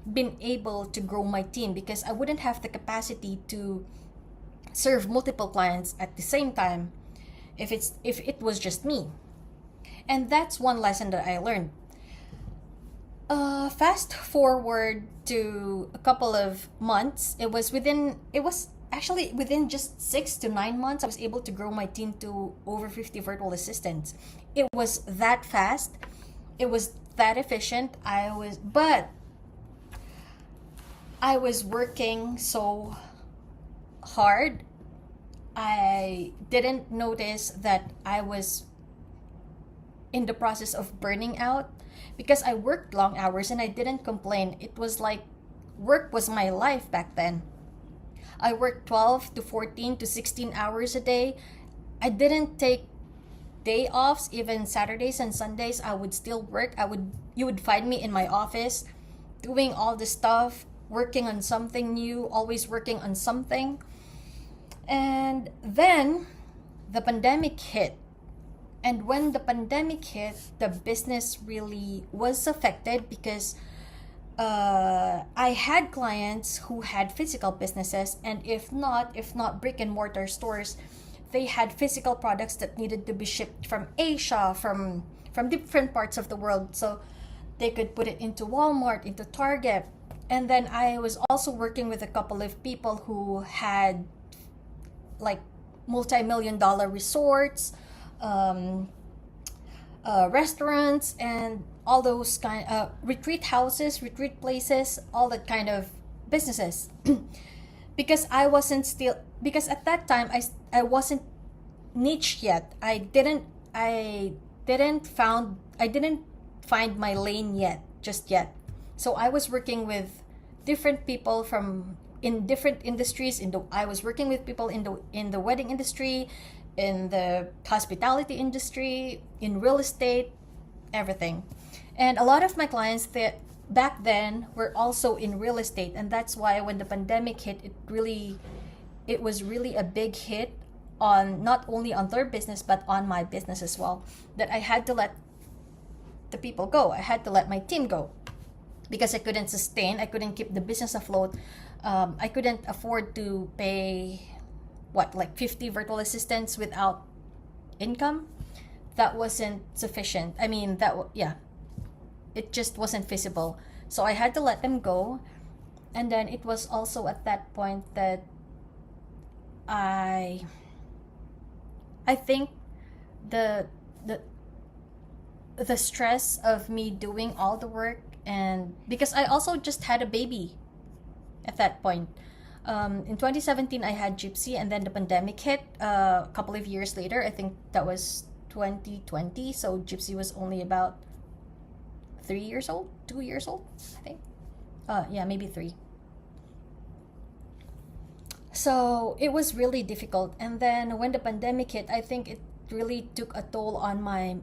been able to grow my team, because I wouldn't have the capacity to serve multiple clients at the same time if it was just me. And that's one lesson that I learned. Fast forward to a couple of months, it was actually within just 6 to 9 months, I was able to grow my team to over 50 virtual assistants. It was that fast, it was that efficient. But I was working so hard, I didn't notice that I was in the process of burning out, because I worked long hours and I didn't complain. It was like work was my life back then. I worked 12 to 14 to 16 hours a day. I didn't take day offs. Even Saturdays and Sundays I would still work. You would find me in my office doing all the stuff, working on something new, always working on something. And then the pandemic hit. And when the pandemic hit, the business really was affected, because I had clients who had physical businesses, and if not brick and mortar stores, they had physical products that needed to be shipped from Asia, from different parts of the world, so they could put it into Walmart, into Target. And then I was also working with a couple of people who had like multi-million-dollar resorts, restaurants, and all those kind retreat houses, retreat places, all that kind of businesses. Because at that time I wasn't niche yet. I didn't find my lane just yet. So I was working with different people in different industries. I was working with people in the wedding industry, in the hospitality industry, in real estate, everything. And a lot of my clients that back then were also in real estate, and that's why when the pandemic hit, it was really a big hit on not only on their business but on my business as well, that I had to let the people go. I had to let my team go, because I couldn't keep the business afloat. I couldn't afford to pay like 50 virtual assistants without income. That wasn't sufficient. I mean, it just wasn't feasible. So I had to let them go. And then it was also at that point that I think the the stress of me doing all the work, and because I also just had a baby at that point. In 2017 I had Gypsy, and then the pandemic hit a couple of years later. I think that was 2020, so Gypsy was only about 3 years old, 2 years old, I think. Yeah, maybe 3. So it was really difficult. And then when the pandemic hit, I think it really took a toll on my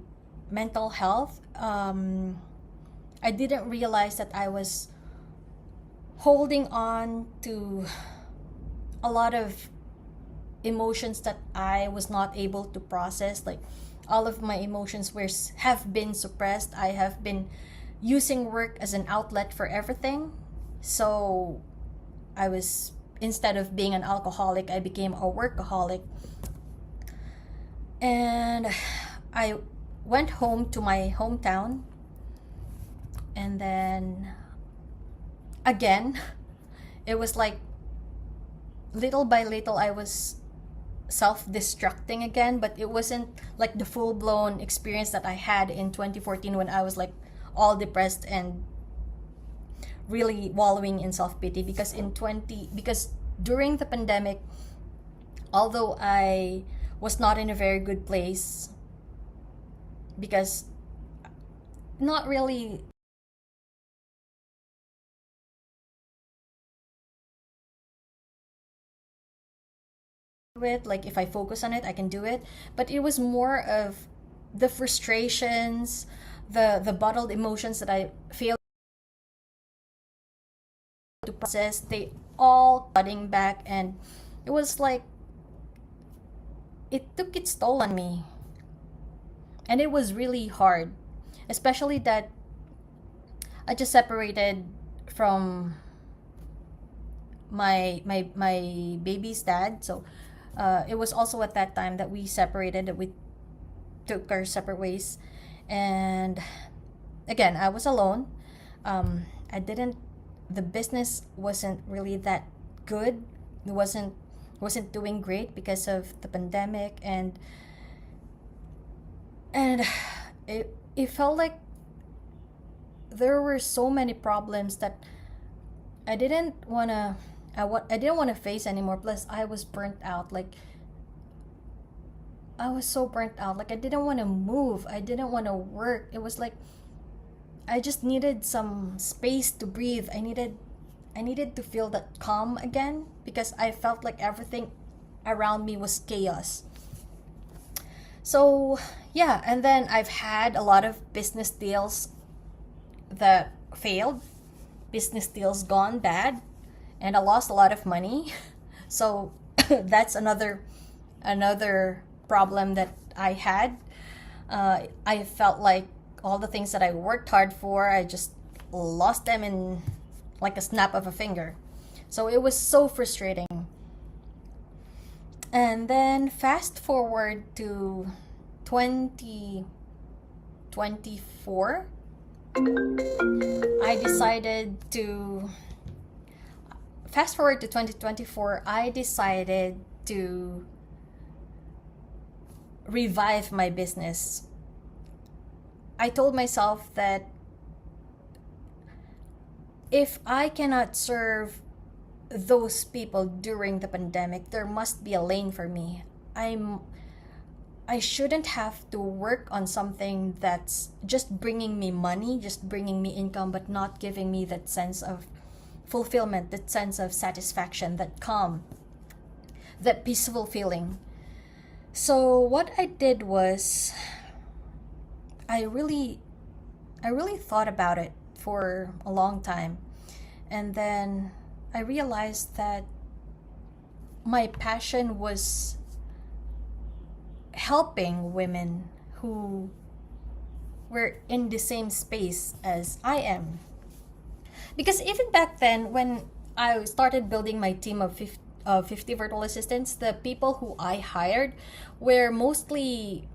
mental health. I didn't realize that I was holding on to a lot of emotions that I was not able to process. Like, all of my emotions have been suppressed. I have been using work as an outlet for everything. So instead of being an alcoholic, I became a workaholic. And I went home to my hometown, and then again, it was like little by little I was self-destructing again, but it wasn't like the full-blown experience that I had in 2014 when I was like all depressed and really wallowing in self-pity. Because during the pandemic, although I was not in a very good place, because not really it, like if I focus on it I can do it, but it was more of the frustrations, the bottled emotions that I failed to process. They all cutting back, and it was like it took its toll on me, and it was really hard, especially that I just separated from my baby's dad. So it was also at that time that we separated, that we took our separate ways. And again, I was alone. The business wasn't really that good. It wasn't doing great because of the pandemic, and it felt like there were so many problems that I didn't want to face anymore. Plus I was burnt out. Like, I was so burnt out. Like, I didn't want to move. I didn't want to work. It was like I just needed some space to breathe. I needed to feel that calm again, because I felt like everything around me was chaos. So yeah, and then I've had a lot of business deals that failed, business deals gone bad, and I lost a lot of money. So that's another problem that I had. I felt like all the things that I worked hard for, I just lost them in like a snap of a finger. So it was so frustrating. And then fast forward to 2024, I decided to revive my business. I told myself that if I cannot serve those people during the pandemic, there must be a lane for me. I shouldn't have to work on something that's just bringing me money, just bringing me income, but not giving me that sense of fulfillment, that sense of satisfaction, that calm, that peaceful feeling. So what I did was I really thought about it for a long time. And then I realized that my passion was helping women who were in the same space as I am. Because even back then, when I started building my team of 50 virtual assistants, the people who I hired were mostly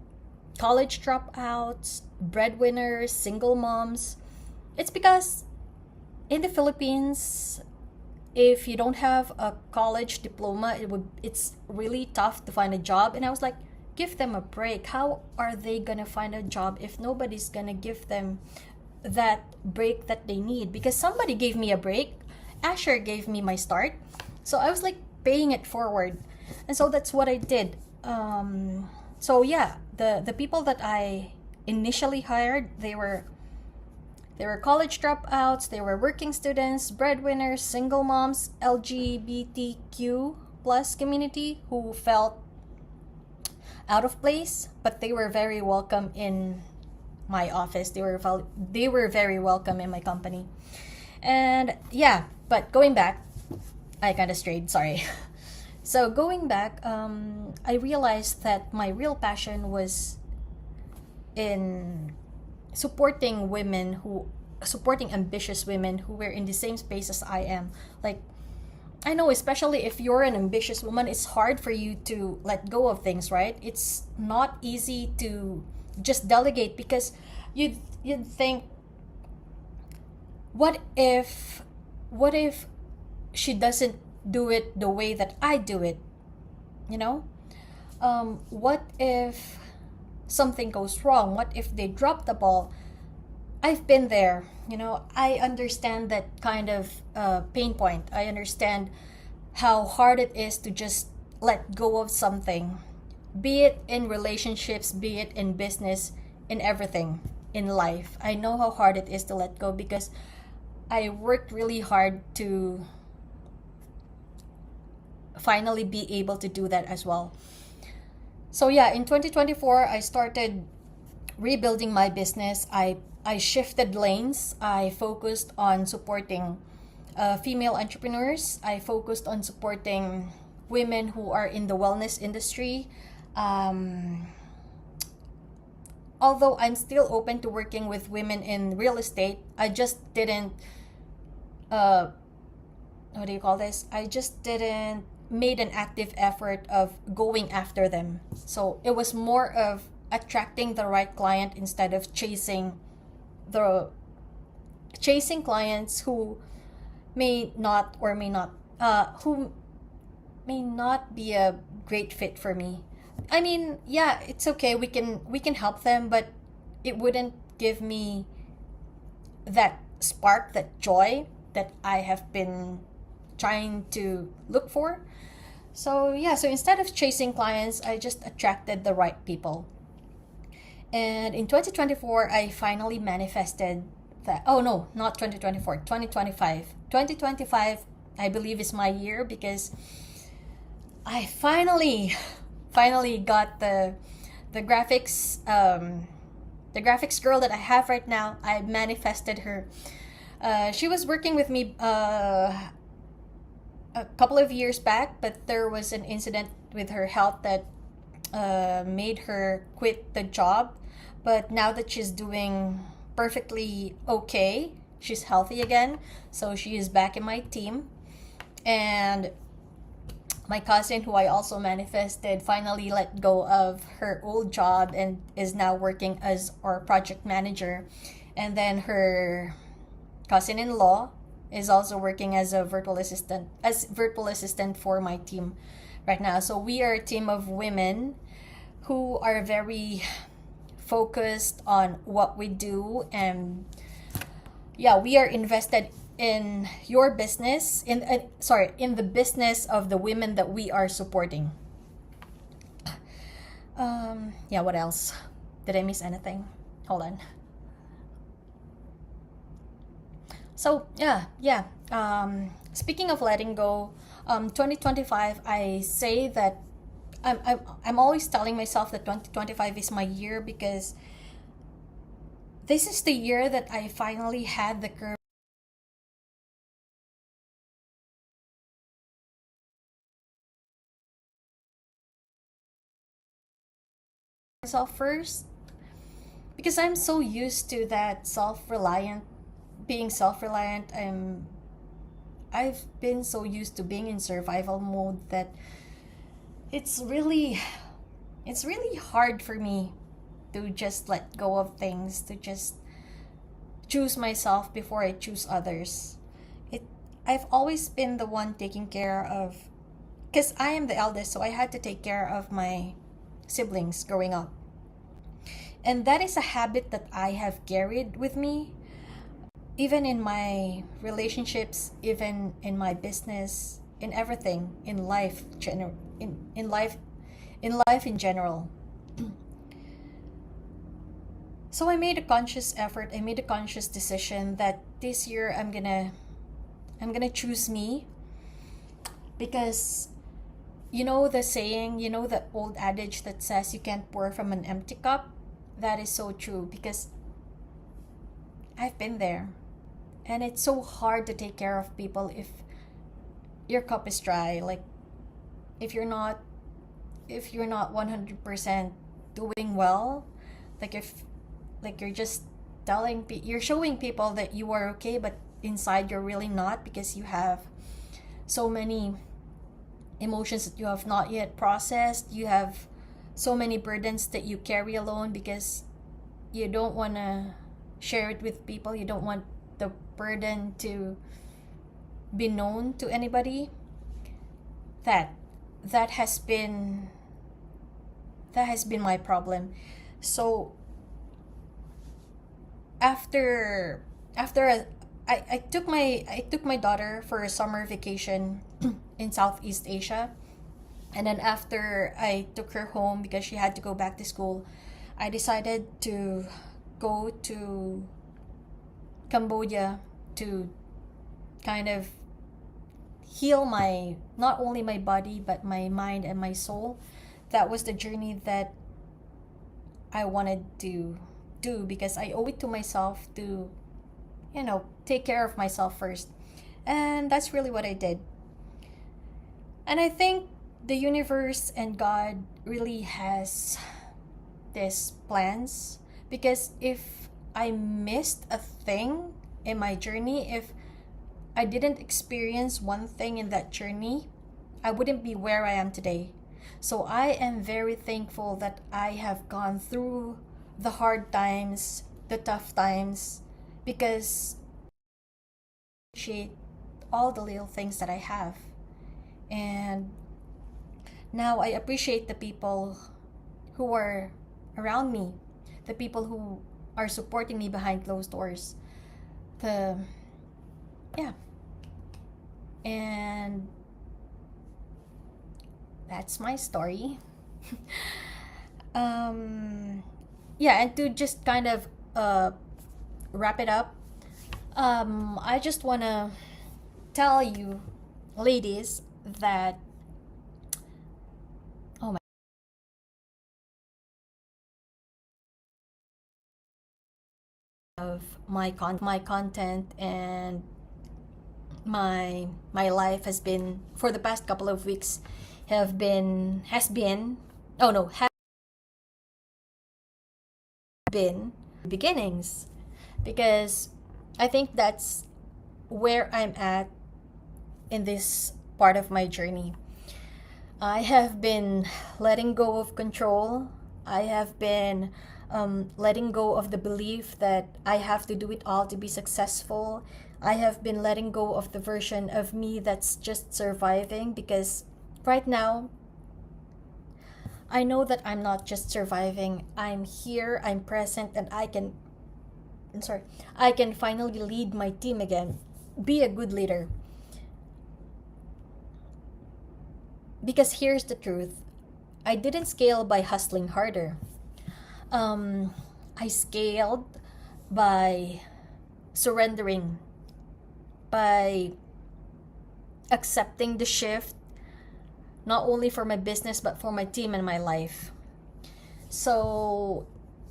college dropouts, breadwinners, single moms. It's because in the Philippines, if you don't have a college diploma, it's really tough to find a job. And I was like, give them a break. How are they gonna find a job if nobody's gonna give them that break that they need? Because somebody gave me a break. Asher gave me my start, so I was like paying it forward, and so that's what I did. So yeah, the people that I initially hired, they were college dropouts, they were working students, breadwinners, single moms, LGBTQ plus community who felt out of place, but they were very welcome in my office. They were very welcome in my company. And yeah, but going back, I kind of strayed, sorry. So going back, I realized that my real passion was in supporting ambitious women who were in the same space as I am. Like, I know, especially if you're an ambitious woman, it's hard for you to let go of things, right? It's not easy to just delegate, because you'd think, what if she doesn't do it the way that I do it? You know? What if something goes wrong? What if they drop the ball? I've been there, you know. I understand that kind of pain point. I understand how hard it is to just let go of something, be it in relationships, be it in business, in everything in life. I know how hard it is to let go, because I worked really hard to finally be able to do that as well. So yeah, in 2024, I started rebuilding my business. I shifted lanes. I focused on supporting female entrepreneurs. I focused on supporting women who are in the wellness industry. Although I'm still open to working with women in real estate, I just didn't, what do you call this? I just didn't made an active effort of going after them. So it was more of attracting the right client instead of chasing clients who may not be a great fit for me. I mean, yeah, it's okay, we can help them, but it wouldn't give me that spark, that joy that I have been trying to look for. So yeah, so instead of chasing clients, I just attracted the right people. And in 2024, I finally manifested that. Oh no, not 2024, 2025. 2025, I believe, is my year, because I finally got the graphics girl that I have right now. I manifested her. She was working with me a couple of years back, but there was an incident with her health that made her quit the job. But now that she's doing perfectly okay, she's healthy again, so she is back in my team. And my cousin, who I also manifested, finally let go of her old job and is now working as our project manager. And then her cousin-in-law is also working as a virtual assistant for my team right now. So we are a team of women who are very focused on what we do, and yeah, we are invested in your business, in the business of the women that we are supporting. Yeah, what else? Did I miss anything? Hold on. So yeah. Speaking of letting go, 2025, I say that I'm always telling myself that 2025 is my year, because this is the year that I finally had the courage myself first, because I'm so used to that being self-reliant. I've been so used to being in survival mode that it's really hard for me to just let go of things, to just choose myself before I choose others. I've always been the one taking care of, because I am the eldest, so I had to take care of my siblings growing up. And that is a habit that I have carried with me, even in my relationships, even in my business, in everything, in life, in life in general. So I made a conscious effort. I made a conscious decision that this year I'm gonna choose me, because you know the saying, you know the old adage that says you can't pour from an empty cup. That is so true, because I've been there. And it's so hard to take care of people if your cup is dry. Like if you're not 100% doing well, like if like you're just you're showing people that you are okay, but inside you're really not, because you have so many emotions that you have not yet processed. You have so many burdens that you carry alone because you don't want to share it with people. You don't want the burden to be known to anybody. That has been my problem. So after I took my daughter for a summer vacation in Southeast Asia, and then after I took her home because she had to go back to school, I decided to go to Cambodia to kind of heal my, not only my body but my mind and my soul. That was the journey that I wanted to do, because I owe it to myself to, take care of myself first. And that's really what I did. And I think the universe and God really has these plans, because if I missed a thing in my journey, if I didn't experience one thing in that journey, I wouldn't be where I am today. So I am very thankful that I have gone through the hard times, the tough times, because I appreciate all the little things that I have. And now I appreciate the people who are around me, the people who are supporting me behind closed doors. Yeah. And that's my story. Yeah, and to just kind of wrap it up, I just want to tell you, ladies, that oh my of my content and my life has been, for the past couple of weeks, has been oh no has been beginnings, because I think that's where I'm at in this part of my journey. I have been letting go of control. I have been letting go of the belief that I have to do it all to be successful. I have been letting go of the version of me that's just surviving, because right now I know that I'm not just surviving. I'm here, I'm present, and I can finally lead my team again. Be a good leader. Because here's the truth. I didn't scale by hustling harder. I scaled by surrendering, by accepting the shift, not only for my business but for my team and my life. So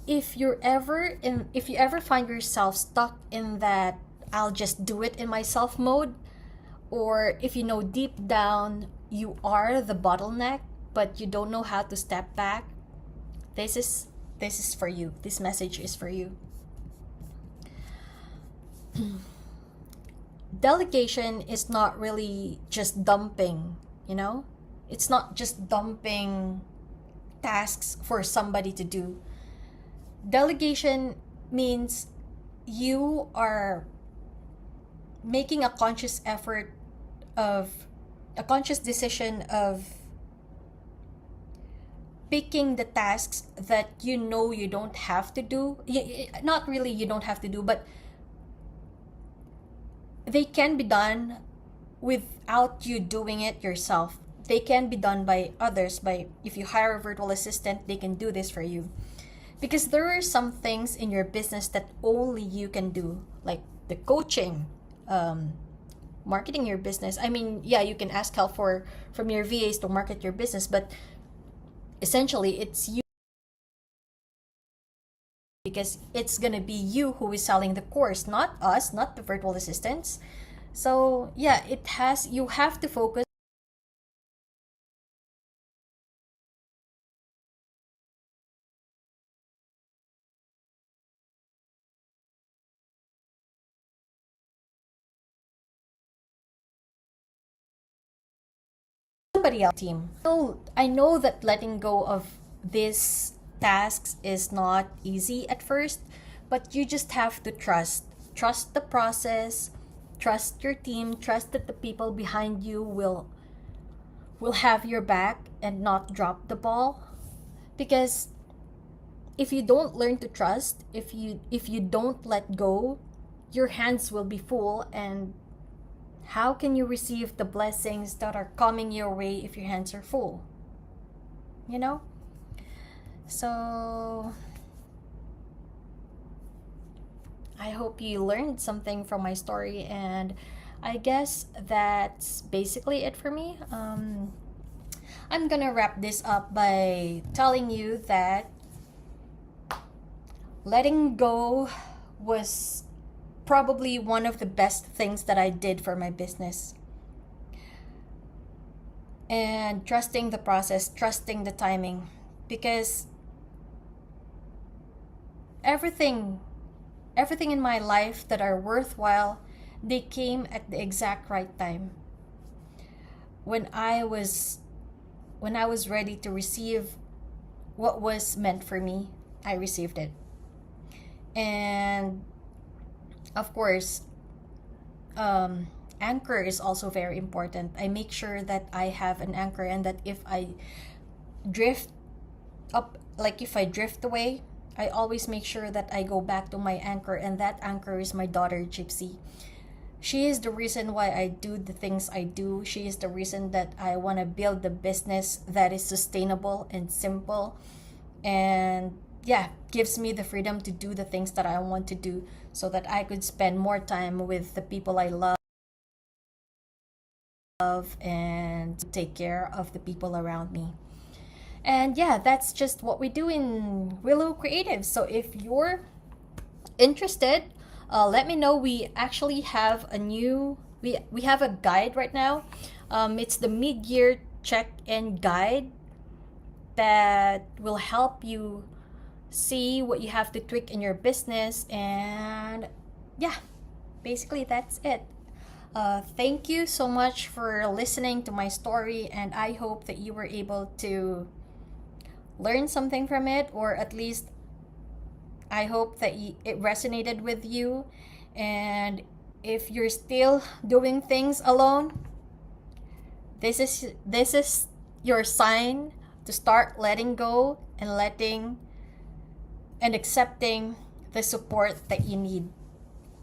if you ever find yourself stuck in that I'll just do it in myself mode, or if you know deep down you are the bottleneck but you don't know how to step back, this is for you. This message is for you. Delegation is not really just dumping, It's not just dumping tasks for somebody to do. Delegation means you are making a conscious decision of picking the tasks that you know you don't have to do. Not really you don't have to do, but they can be done without you doing it yourself. They can be done by others. By if you hire a virtual assistant, they can do this for you. Because there are some things in your business that only you can do, like the coaching, marketing your business. I mean, yeah, you can ask help from your VAs to market your business, but essentially it's you, because it's gonna be you who is selling the course, not us, not the virtual assistants. So yeah, you have to focus somebody else team. So I know that letting go of these tasks is not easy at first, but you just have to trust the process, trust your team, trust that the people behind you will have your back and not drop the ball. Because if you don't learn to trust, if you don't let go, your hands will be full, and how can you receive the blessings that are coming your way if your hands are full? You know? So I hope you learned something from my story, and I guess that's basically it for me. I'm gonna wrap this up by telling you that letting go was probably one of the best things that I did for my business. And trusting the process, trusting the timing, because everything everything in my life that are worthwhile, they came at the exact right time. When I was ready to receive what was meant for me, I received it. And of course, anchor is also very important. I make sure that I have an anchor, and that if I drift if I drift away, I always make sure that I go back to my anchor, and that anchor is my daughter, Gypsy. She is the reason why I do the things I do. She is the reason that I want to build the business that is sustainable and simple, and yeah, gives me the freedom to do the things that I want to do, so that I could spend more time with the people I love and take care of the people around me. And yeah, that's just what we do in Willow Creative. So if you're interested, let me know. We actually have we have a guide right now. It's the mid-year check-in guide that will help you see what you have to tweak in your business. And yeah, basically that's it. Thank you so much for listening to my story, and I hope that you were able to learn something from it, or at least I hope that it resonated with you. And if you're still doing things alone, this is your sign to start letting go and accepting the support that you need.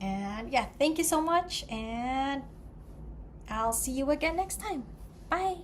And yeah, thank you so much, and I'll see you again next time. Bye.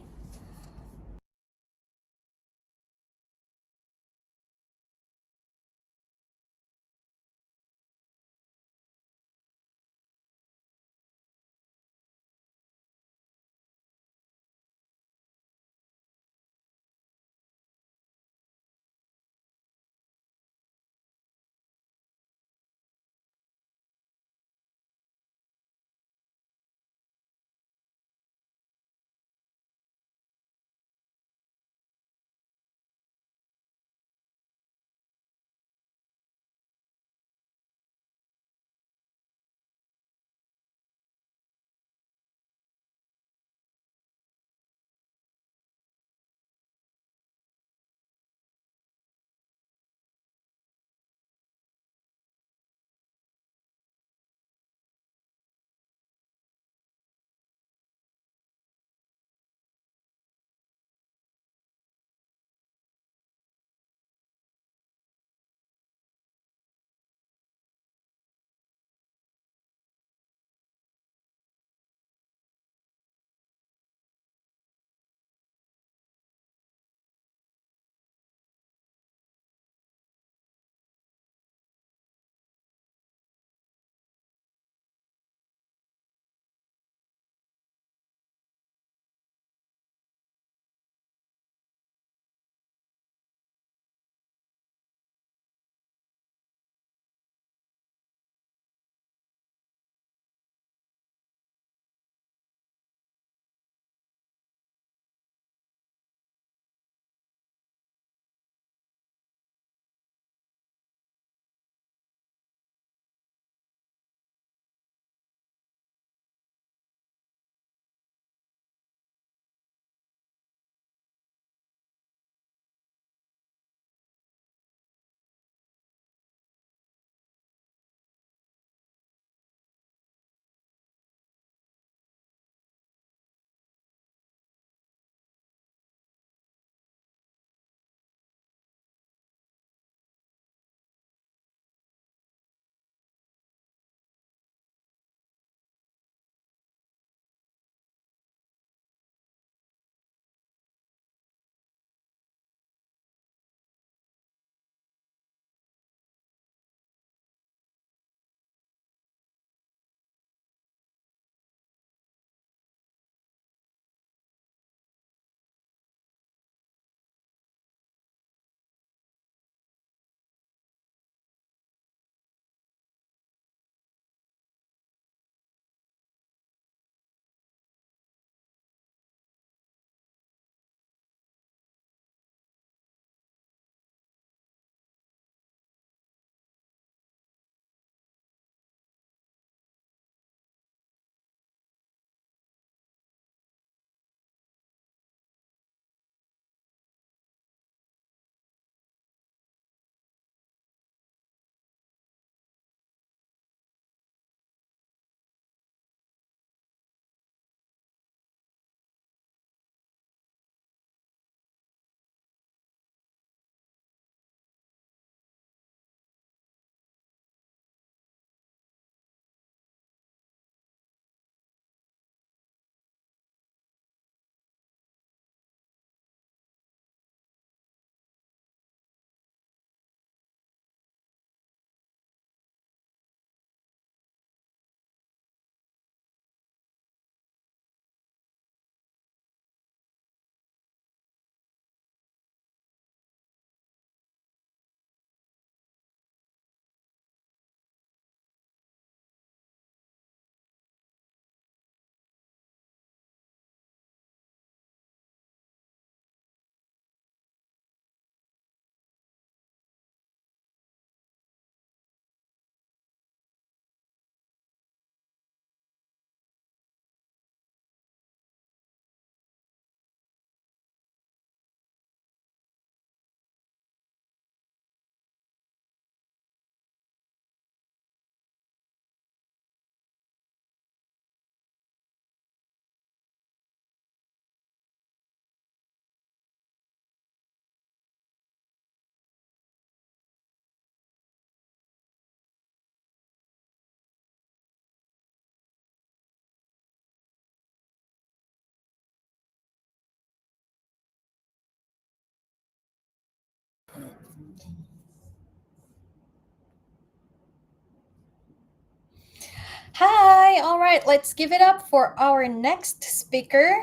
Hi, all right, let's give it up for our next speaker,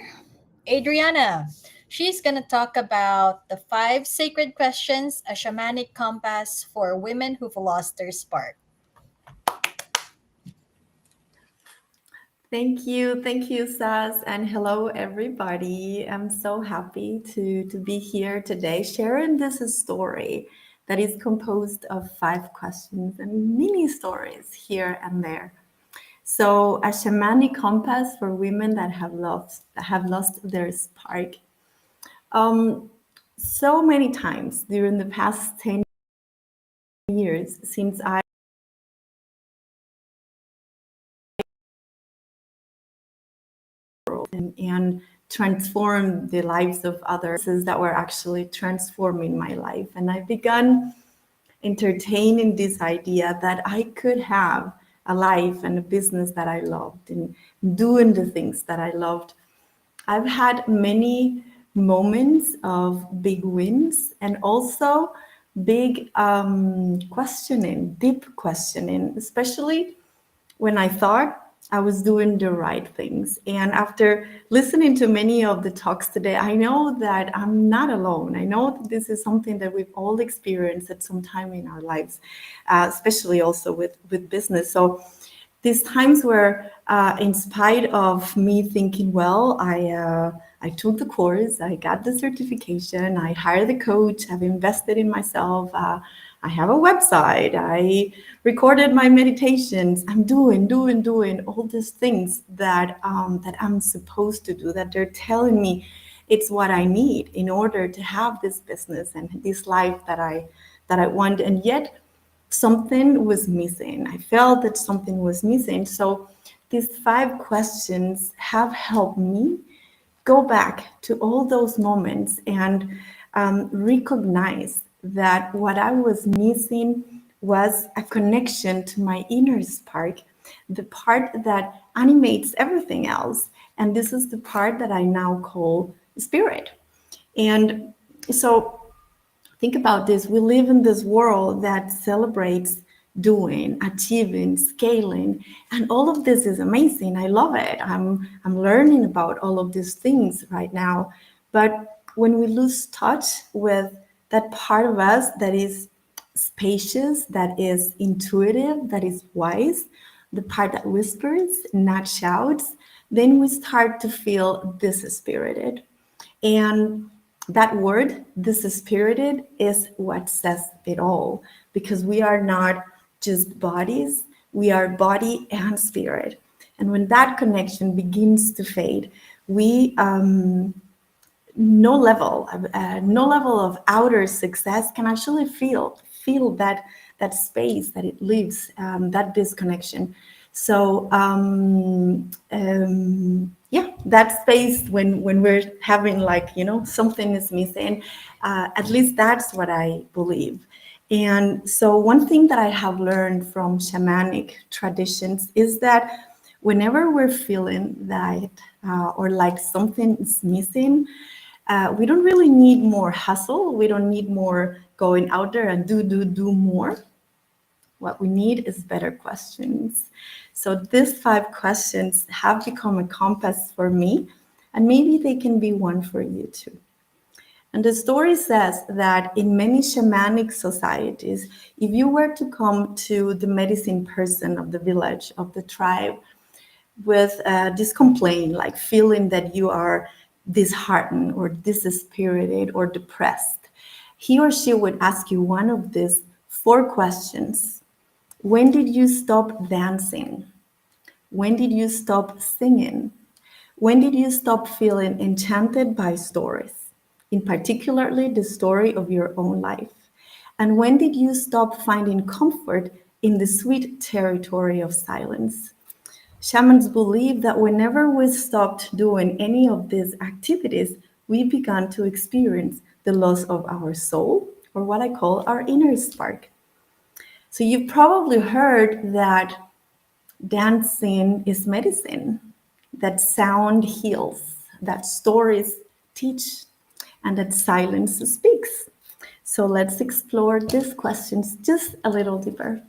Adriana. She's going to talk about the 5 sacred questions, a shamanic compass for women who've lost their spark. Thank you, Sass, and hello, everybody. I'm so happy to be here today, sharing this story that is composed of 5 questions and mini stories here and there. So, a shamanic compass for women that have lost their spark. So many times during the past 10 years since I and transform the lives of others that were actually transforming my life. And I began entertaining this idea that I could have a life and a business that I loved and doing the things that I loved. I've had many moments of big wins and also big questioning, deep questioning, especially when I thought I was doing the right things. And after listening to many of the talks today, I know that I'm not alone. I know that this is something that we've all experienced at some time in our lives, especially also with business. So these times where, in spite of me thinking, well, I took the course, I got the certification, I hired the coach, I've invested in myself, I have a website, I recorded my meditations, I'm doing all these things that I'm supposed to do, that they're telling me it's what I need in order to have this business and this life that I want. And yet something was missing. I felt that something was missing. So these 5 questions have helped me go back to all those moments and recognize that what I was missing was a connection to my inner spark, the part that animates everything else. And this is the part that I now call spirit. And so think about this. We live in this world that celebrates doing, achieving, scaling, and all of this is amazing. I love it. I'm learning about all of these things right now. But when we lose touch with that part of us that is spacious, that is intuitive, that is wise, the part that whispers, not shouts, then we start to feel dispirited. And that word, dispirited, is what says it all, because we are not just bodies, we are body and spirit. And when that connection begins to fade, we no level of outer success can actually feel that space that it leaves, that disconnection. So yeah, that space when we're having, like, something is missing, at least that's what I believe. And so one thing that I have learned from shamanic traditions is that whenever we're feeling that or like something is missing, we don't really need more hustle. We don't need more going out there and do more. What we need is better questions. So these 5 questions have become a compass for me, and maybe they can be one for you too. And the story says that in many shamanic societies, if you were to come to the medicine person of the village, of the tribe, with this complaint, like feeling that you are disheartened or dispirited or depressed, he or she would ask you one of these 4 questions. When did you stop dancing? When did you stop singing? When did you stop feeling enchanted by stories, in particularly the story of your own life? And when did you stop finding comfort in the sweet territory of silence? Shamans believe that whenever we stopped doing any of these activities, we began to experience the loss of our soul, or what I call our inner spark. So you've probably heard that dancing is medicine, that sound heals, that stories teach, and that silence speaks. So let's explore these questions just a little deeper.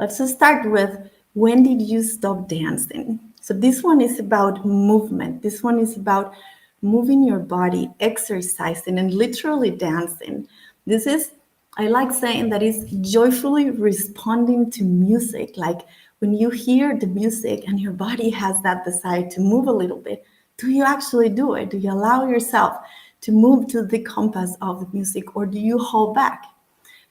Let's just start with, when did you stop dancing? So this one is about movement. This one is about moving your body, exercising, and literally dancing. This is, I like saying that it's joyfully responding to music. Like when you hear the music and your body has that desire to move a little bit, do you actually do it? Do you allow yourself to move to the compass of the music, or do you hold back?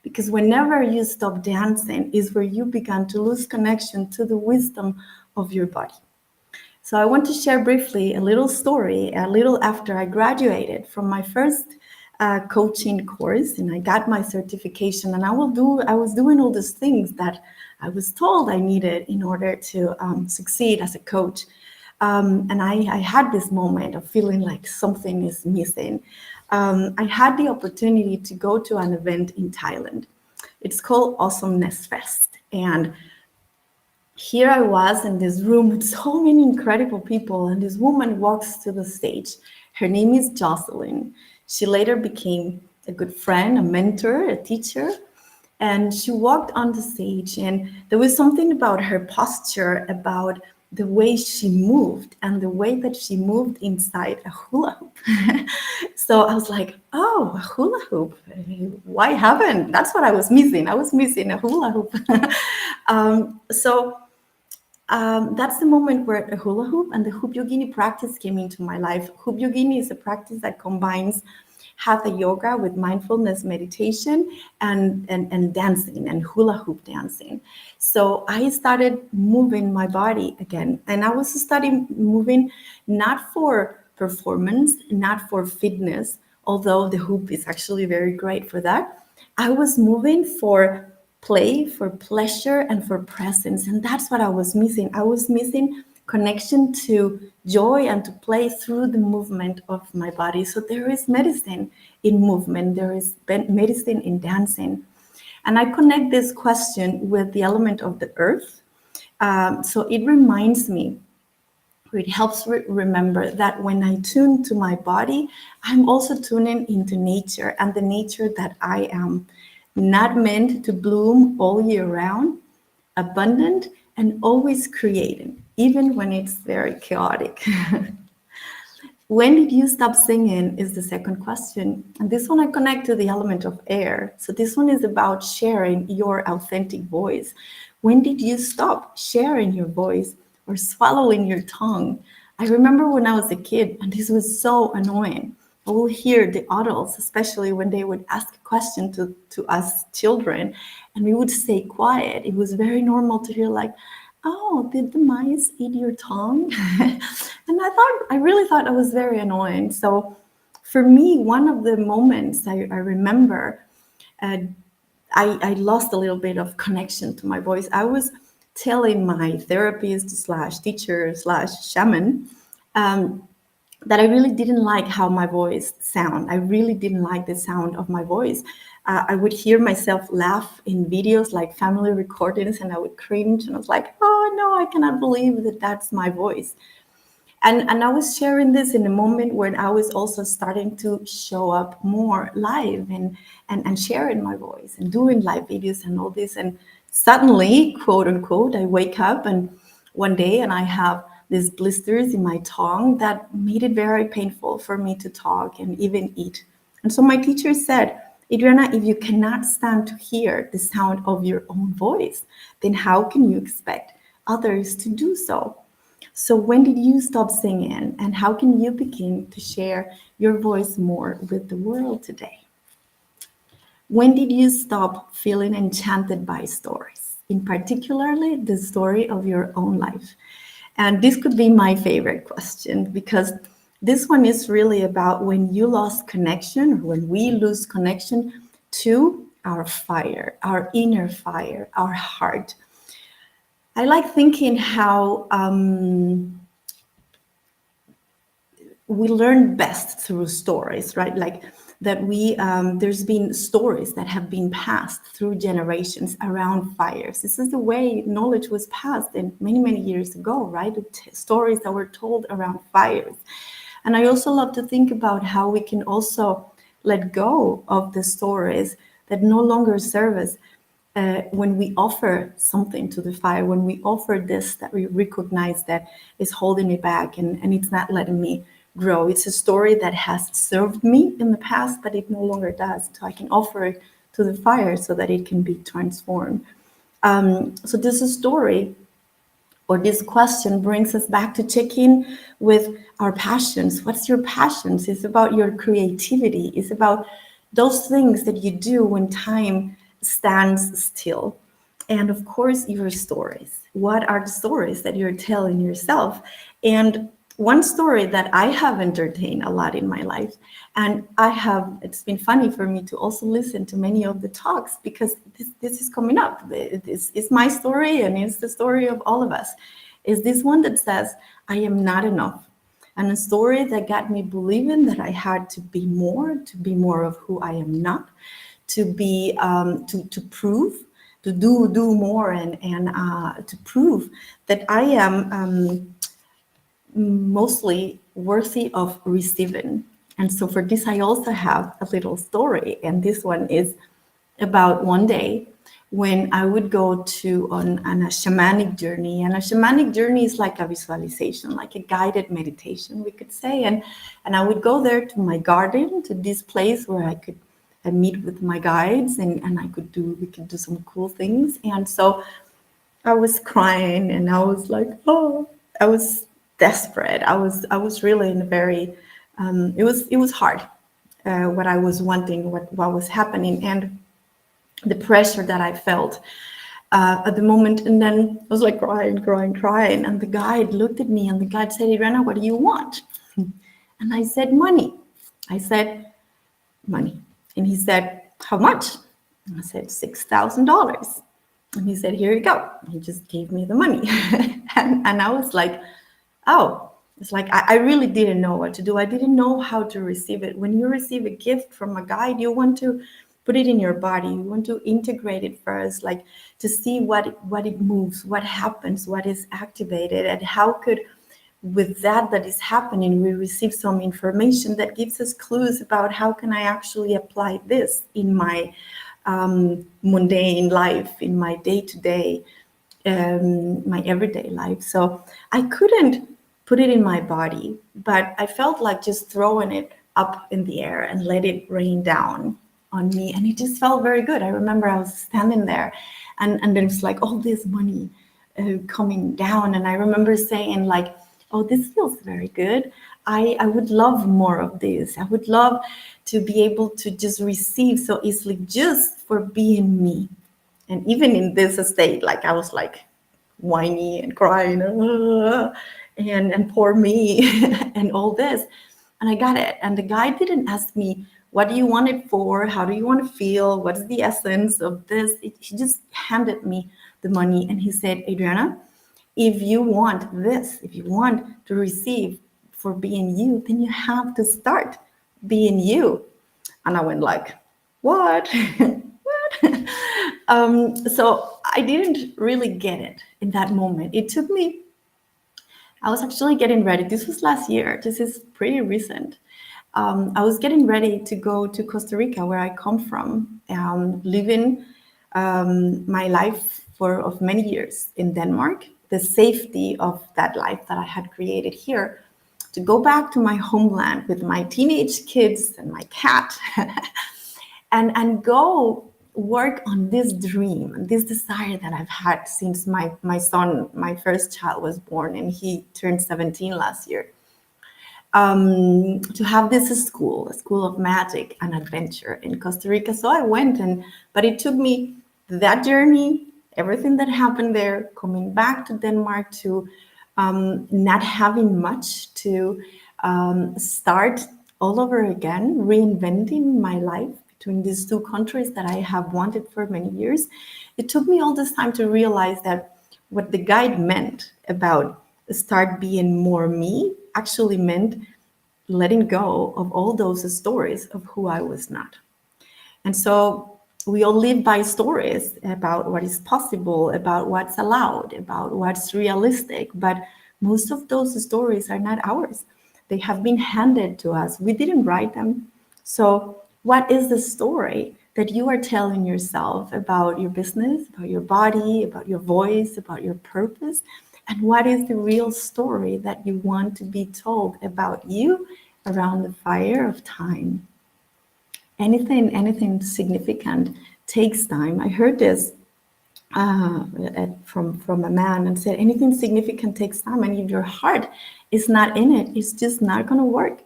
Because whenever you stop dancing is where you begin to lose connection to the wisdom of your body. So I want to share briefly a little story, a little after I graduated from my first coaching course, and I got my certification, and I was doing all these things that I was told I needed in order to succeed as a coach. And I had this moment of feeling like something is missing. I had the opportunity to go to an event in Thailand. It's called Awesomeness Fest. And here I was in this room with so many incredible people, and this woman walks to the stage. Her name is Jocelyn. She later became a good friend, a mentor, a teacher. And she walked on the stage, and there was something about her posture, about the way she moved and the way that she moved inside a hula hoop. So I was like, oh, a hula hoop. Why haven't? That's what I was missing. I was missing a hula hoop. That's the moment where a hula hoop and the hoop yogini practice came into my life. Hoop yogini is a practice that combines hatha yoga with mindfulness meditation and dancing and hula hoop dancing. So I started moving my body again, and I was studying moving not for performance, not for fitness, although the hoop is actually very great for that. I was moving for play, for pleasure, and for presence, and that's what I was missing. I was missing connection to joy and to play through the movement of my body. So there is medicine in movement, there is medicine in dancing. And I connect this question with the element of the earth. So it reminds me, it helps remember that when I tune to my body, I'm also tuning into nature and the nature that I am, not meant to bloom all year round, abundant, and always creating, even when it's very chaotic. When did you stop singing is the second question. And this one I connect to the element of air. So this one is about sharing your authentic voice. When did you stop sharing your voice or swallowing your tongue? I remember when I was a kid, and this was so annoying. I will hear the adults, especially when they would ask a question to us children, and we would stay quiet. It was very normal to hear like, oh, did the mice eat your tongue? And I really thought it was very annoying. So for me, one of the moments I remember, I lost a little bit of connection to my voice. I was telling my therapist slash teacher slash shaman that I really didn't like how my voice sound. I really didn't like the sound of my voice. I would hear myself laugh in videos like family recordings, and I would cringe, and I was like, oh no, I cannot believe that that's my voice. And I was sharing this in a moment when I was also starting to show up more live and sharing my voice and doing live videos and all this. And suddenly, quote unquote, I wake up and one day and I have these blisters in my tongue that made it very painful for me to talk and even eat. And so my teacher said, Adriana, if you cannot stand to hear the sound of your own voice, then how can you expect others to do so? So when did you stop singing, and how can you begin to share your voice more with the world today? When did you stop feeling enchanted by stories, in particularly the story of your own life? And this could be my favorite question, because this one is really about when you lost connection, or when we lose connection to our fire, our inner fire, our heart. I like thinking how we learn best through stories, right? Like that there's been stories that have been passed through generations around fires. This is the way knowledge was passed in many, many years ago, right? Stories that were told around fires. And I also love to think about how we can also let go of the stories that no longer serve us. When we offer something to the fire, when we offer this, that we recognize that is holding me back and it's not letting me grow. It's a story that has served me in the past, but it no longer does. So I can offer it to the fire so that it can be transformed. So this is a story, or this question brings us back to check in with our passions. What's your passions? It's about your creativity. It's about those things that you do when time stands still. And of course, your stories. What are the stories that you're telling yourself? And one story that I have entertained a lot in my life, and it's been funny for me to also listen to many of the talks, because this is coming up. This is my story, and it's the story of all of us. Is this one that says, I am not enough. And a story that got me believing that I had to be more of who I am not, to be, to prove, to do more, and to prove that I am mostly worthy of receiving. And so for this, I also have a little story. And this one is about one day when I would go on a shamanic journey. And a shamanic journey is like a visualization, like a guided meditation, we could say. And I would go there to my garden, to this place where I could meet with my guides, and we could do some cool things. And so I was crying, and I was like, oh, I was desperate. I was really in a very, it was hard, what I was wanting, what was happening, and the pressure that I felt at the moment. And then I was like crying. And the guide looked at me, and the guide said, Adriana, what do you want? And I said, money. I said, money. And he said, how much? And I said, $6,000. And he said, here you go. He just gave me the money. and I was like, oh, it's like, I really didn't know what to do. I didn't know how to receive it. When you receive a gift from a guide, you want to put it in your body. You want to integrate it first, like to see what it moves, what happens, what is activated, and how could, with that is happening, we receive some information that gives us clues about how can I actually apply this in my mundane life, in my day-to-day, my everyday life. So I couldn't put it in my body, but I felt like just throwing it up in the air and let it rain down on me. And it just felt very good. I remember I was standing there, and then it's like all this money coming down. And I remember saying like, oh, this feels very good. I would love more of this. I would love to be able to just receive so easily, just for being me. And even in this state, like I was like whiny and crying, and poor me, and all this. And I got it. And the guy didn't ask me, what do you want it for? How do you want to feel? What's the essence of this? He just handed me the money, and he said, Adriana, if you want this, if you want to receive for being you, then you have to start being you. And I went like, what? What? So I didn't really get it in that moment. It took me, I was actually getting ready. This was last year. This is pretty recent. I was getting ready to go to Costa Rica, where I come from, living my life of many years in Denmark, the safety of that life that I had created here, to go back to my homeland with my teenage kids and my cat, and go work on this dream, this desire that I've had since my son, my first child, was born, and he turned 17 last year. To have this a school of magic and adventure in Costa Rica. So I went, but it took me that journey, everything that happened there, coming back to Denmark, to not having much, to start all over again, reinventing my life between these two countries that I have wanted for many years. It took me all this time to realize that what the guide meant about start being more me actually meant letting go of all those stories of who I was not. And so we all live by stories about what is possible, about what's allowed, about what's realistic, but most of those stories are not ours. They have been handed to us. We didn't write them. So What is the story that you are telling yourself about your business, about your body, about your voice, about your purpose? And what is the real story that you want to be told about you around the fire of time? Anything significant takes time. I heard this from a man and said, anything significant takes time, and if your heart is not in it, it's just not going to work.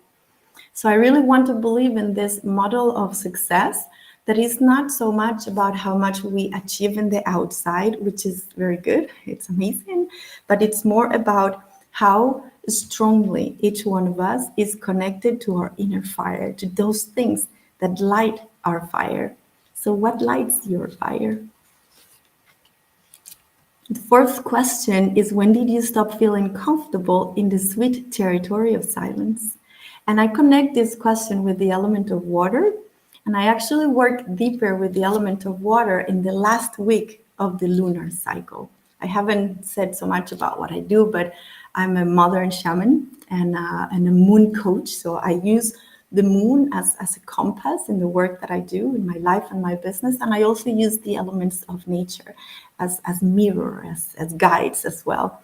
So I really want to believe in this model of success that is not so much about how much we achieve in the outside, which is very good, it's amazing, but it's more about how strongly each one of us is connected to our inner fire, to those things that light our fire. So what lights your fire? The fourth question is, when did you stop feeling comfortable in the sweet territory of silence? And I connect this question with the element of water. And I actually work deeper with the element of water in the last week of the lunar cycle. I haven't said so much about what I do, but I'm a modern shaman and a moon coach. So I use the moon as a compass in the work that I do in my life and my business. And I also use the elements of nature as mirror, as guides as well.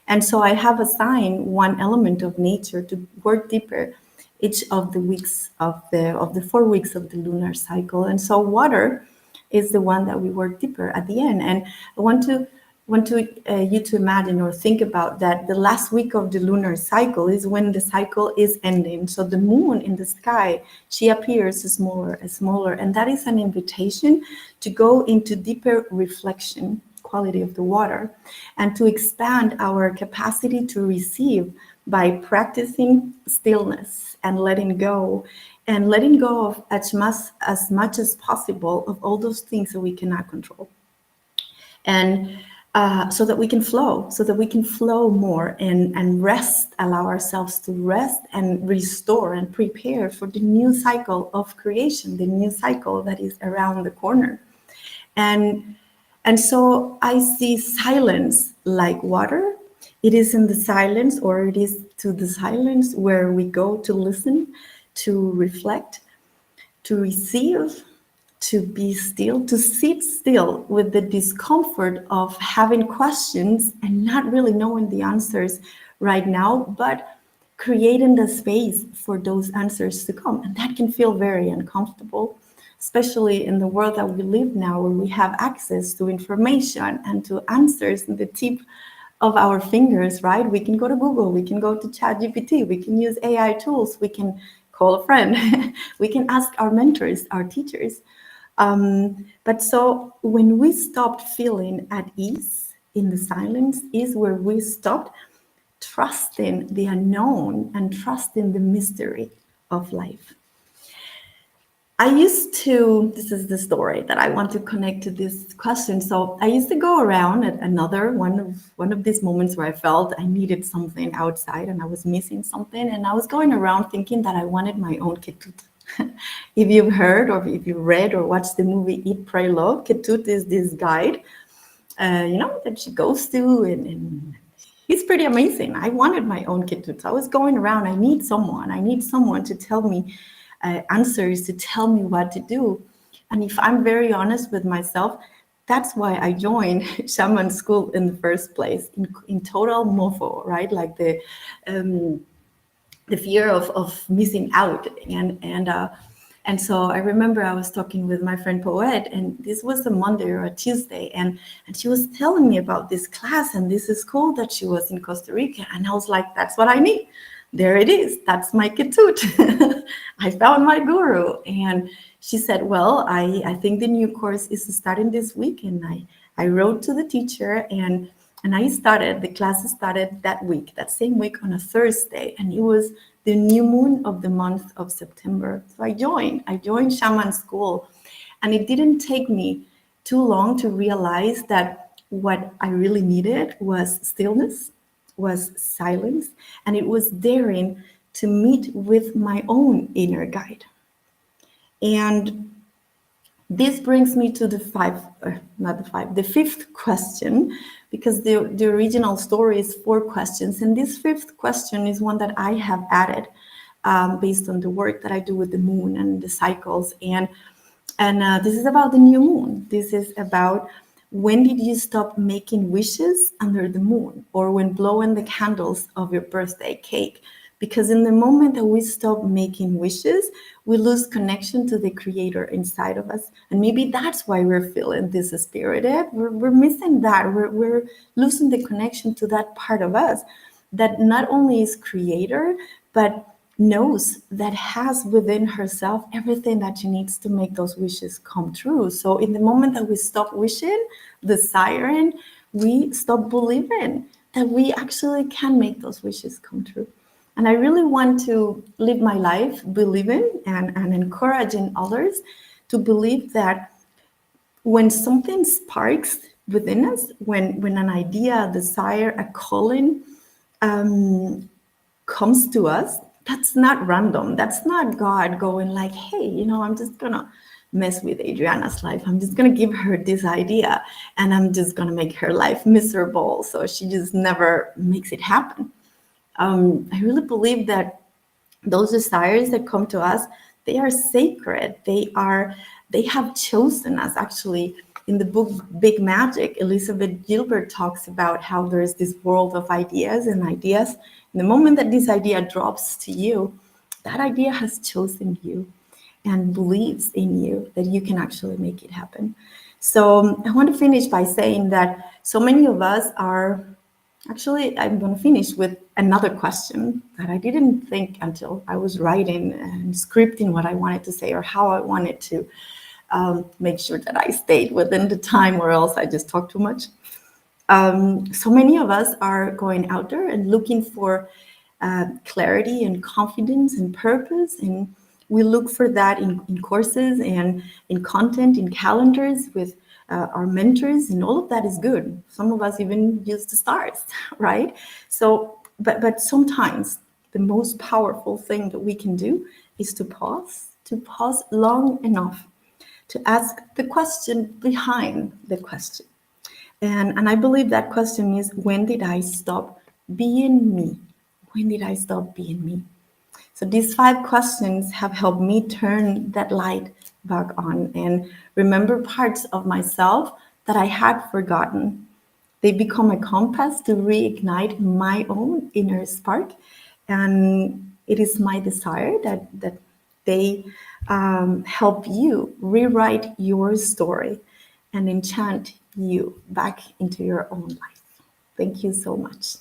And so I have assigned one element of nature to work deeper each of the weeks of the 4 weeks of the lunar cycle. And so water is the one that we work deeper at the end. And I want you to imagine or think about that the last week of the lunar cycle is when the cycle is ending. So the moon in the sky, she appears smaller and smaller. And that is an invitation to go into deeper reflection, quality of the water, and to expand our capacity to receive by practicing stillness and letting go of as much as possible of all those things that we cannot control. And so that we can flow more and rest, allow ourselves to rest and restore and prepare for the new cycle of creation, the new cycle that is around the corner. And so I see silence like water. It is in the silence, or it is to the silence where we go to listen, to reflect, to receive, to be still, to sit still with the discomfort of having questions and not really knowing the answers right now, but creating the space for those answers to come. And that can feel very uncomfortable, especially in the world that we live now, where we have access to information and to answers in the tip of our fingers, right? We can go to Google, we can go to ChatGPT, we can use AI tools, we can call a friend, we can ask our mentors, our teachers. But so when we stopped feeling at ease in the silence is where we stopped trusting the unknown and trusting the mystery of life. This is the story that I want to connect to this question. So I used to go around at another one of these moments where I felt I needed something outside and I was missing something. And I was going around thinking that I wanted my own ketut. If you've heard or if you read or watched the movie Eat, Pray, Love, ketut is this guide, that she goes to, and he's pretty amazing. I wanted my own ketut. So I was going around, I need someone to tell me answers, to tell me what to do. And if I'm very honest with myself, that's why I joined shaman school in the first place, in total mofo, right? Like the fear of missing out. And so I remember I was talking with my friend Poet, and this was a Monday or a Tuesday, and she was telling me about this class and this school that she was in Costa Rica. And I was like, that's what I need. There it is. That's my ketut. I found my guru. And she said, well, I think the new course is starting this week. And I wrote to the teacher, and the class started that week, that same week on a Thursday. And it was the new moon of the month of September. So I joined shaman school. And it didn't take me too long to realize that what I really needed was stillness, was silence, and it was daring to meet with my own inner guide. And this brings me to the fifth question, because the original story is 4 questions, and this 5th question is one that I have added based on the work that I do with the moon and the cycles. And this is about the new moon. This is about, when did you stop making wishes under the moon, or when blowing the candles of your birthday cake? Because in the moment that we stop making wishes, we lose connection to the creator inside of us. And maybe that's why we're feeling dispirited. We're missing that. We're losing the connection to that part of us that not only is creator, but knows, that has within herself everything that she needs to make those wishes come true. So in the moment that we stop wishing, desiring, we stop believing that we actually can make those wishes come true. And I really want to live my life believing and encouraging others to believe that when something sparks within us, when an idea, a desire, a calling comes to us, that's not random. That's not God going like, hey, I'm just gonna mess with Adriana's life. I'm just gonna give her this idea and I'm just gonna make her life miserable so she just never makes it happen. I really believe that those desires that come to us, they are sacred. They have chosen us. Actually, in the book Big Magic, Elizabeth Gilbert talks about how there's this world of ideas and ideas. And the moment that this idea drops to you, that idea has chosen you and believes in you that you can actually make it happen. So I want to finish by saying that so many of us are, actually, I'm going to finish with another question that I didn't think until I was writing and scripting what I wanted to say or how I wanted to make sure that I stayed within the time, or else I just talk too much. So many of us are going out there and looking for clarity and confidence and purpose. And we look for that in courses and in content, in calendars with our mentors, and all of that is good. Some of us even use the stars, right? So, but sometimes the most powerful thing that we can do is to pause long enough to ask the question behind the question. And I believe that question is, when did I stop being me? When did I stop being me? So these 5 questions have helped me turn that light back on and remember parts of myself that I had forgotten. They become a compass to reignite my own inner spark. And it is my desire that they help you rewrite your story and enchant you back into your own life. Thank you so much.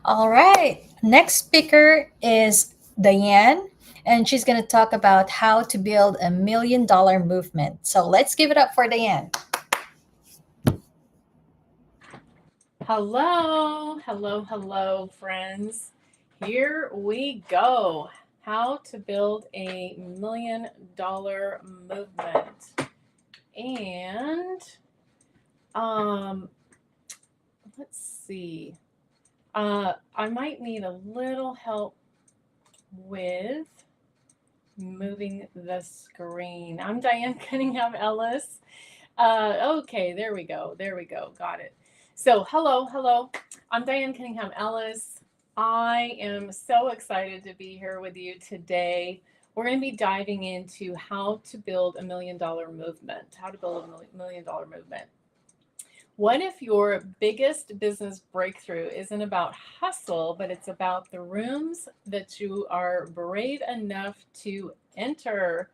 All right. Next speaker is Diane, and she's going to talk about how to build a $1 million movement. So let's give it up for Diane. Hello, friends. Here we go. How to build a $1 million movement. And let's see. I might need a little help with moving the screen. I'm Diane Cunningham Ellis. Okay, there we go. Got it. So, hello. I'm Diane Cunningham Ellis. I am so excited to be here with you today. We're going to be diving into how to build a $1 million movement. What if your biggest business breakthrough isn't about hustle, but it's about the rooms that you are brave enough to enter?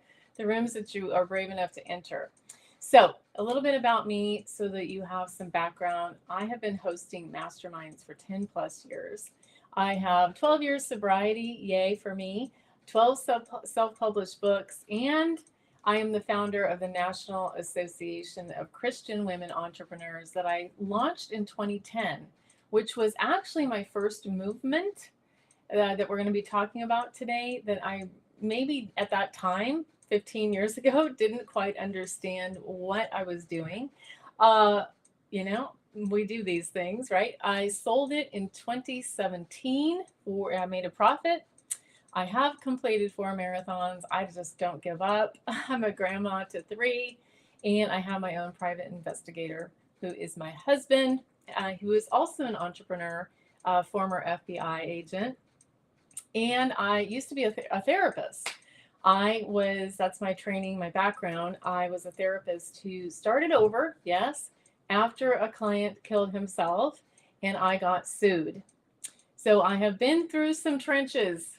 So, a little bit about me so that you have some background. I have been hosting masterminds for 10 plus years. I have 12 years sobriety, yay for me, 12 self-published books, and I am the founder of the National Association of Christian Women Entrepreneurs that I launched in 2010, which was actually my first movement that we're going to be talking about today, that I maybe at that time, 15 years ago, didn't quite understand what I was doing. We do these things, right? I sold it in 2017, where I made a profit. I have completed 4 marathons. I just don't give up. I'm a grandma to 3, and I have my own private investigator who is my husband, who is also an entrepreneur, former FBI agent. And I used to be a therapist. That's my training, my background. I was a therapist who started over, yes, after a client killed himself and I got sued. So I have been through some trenches.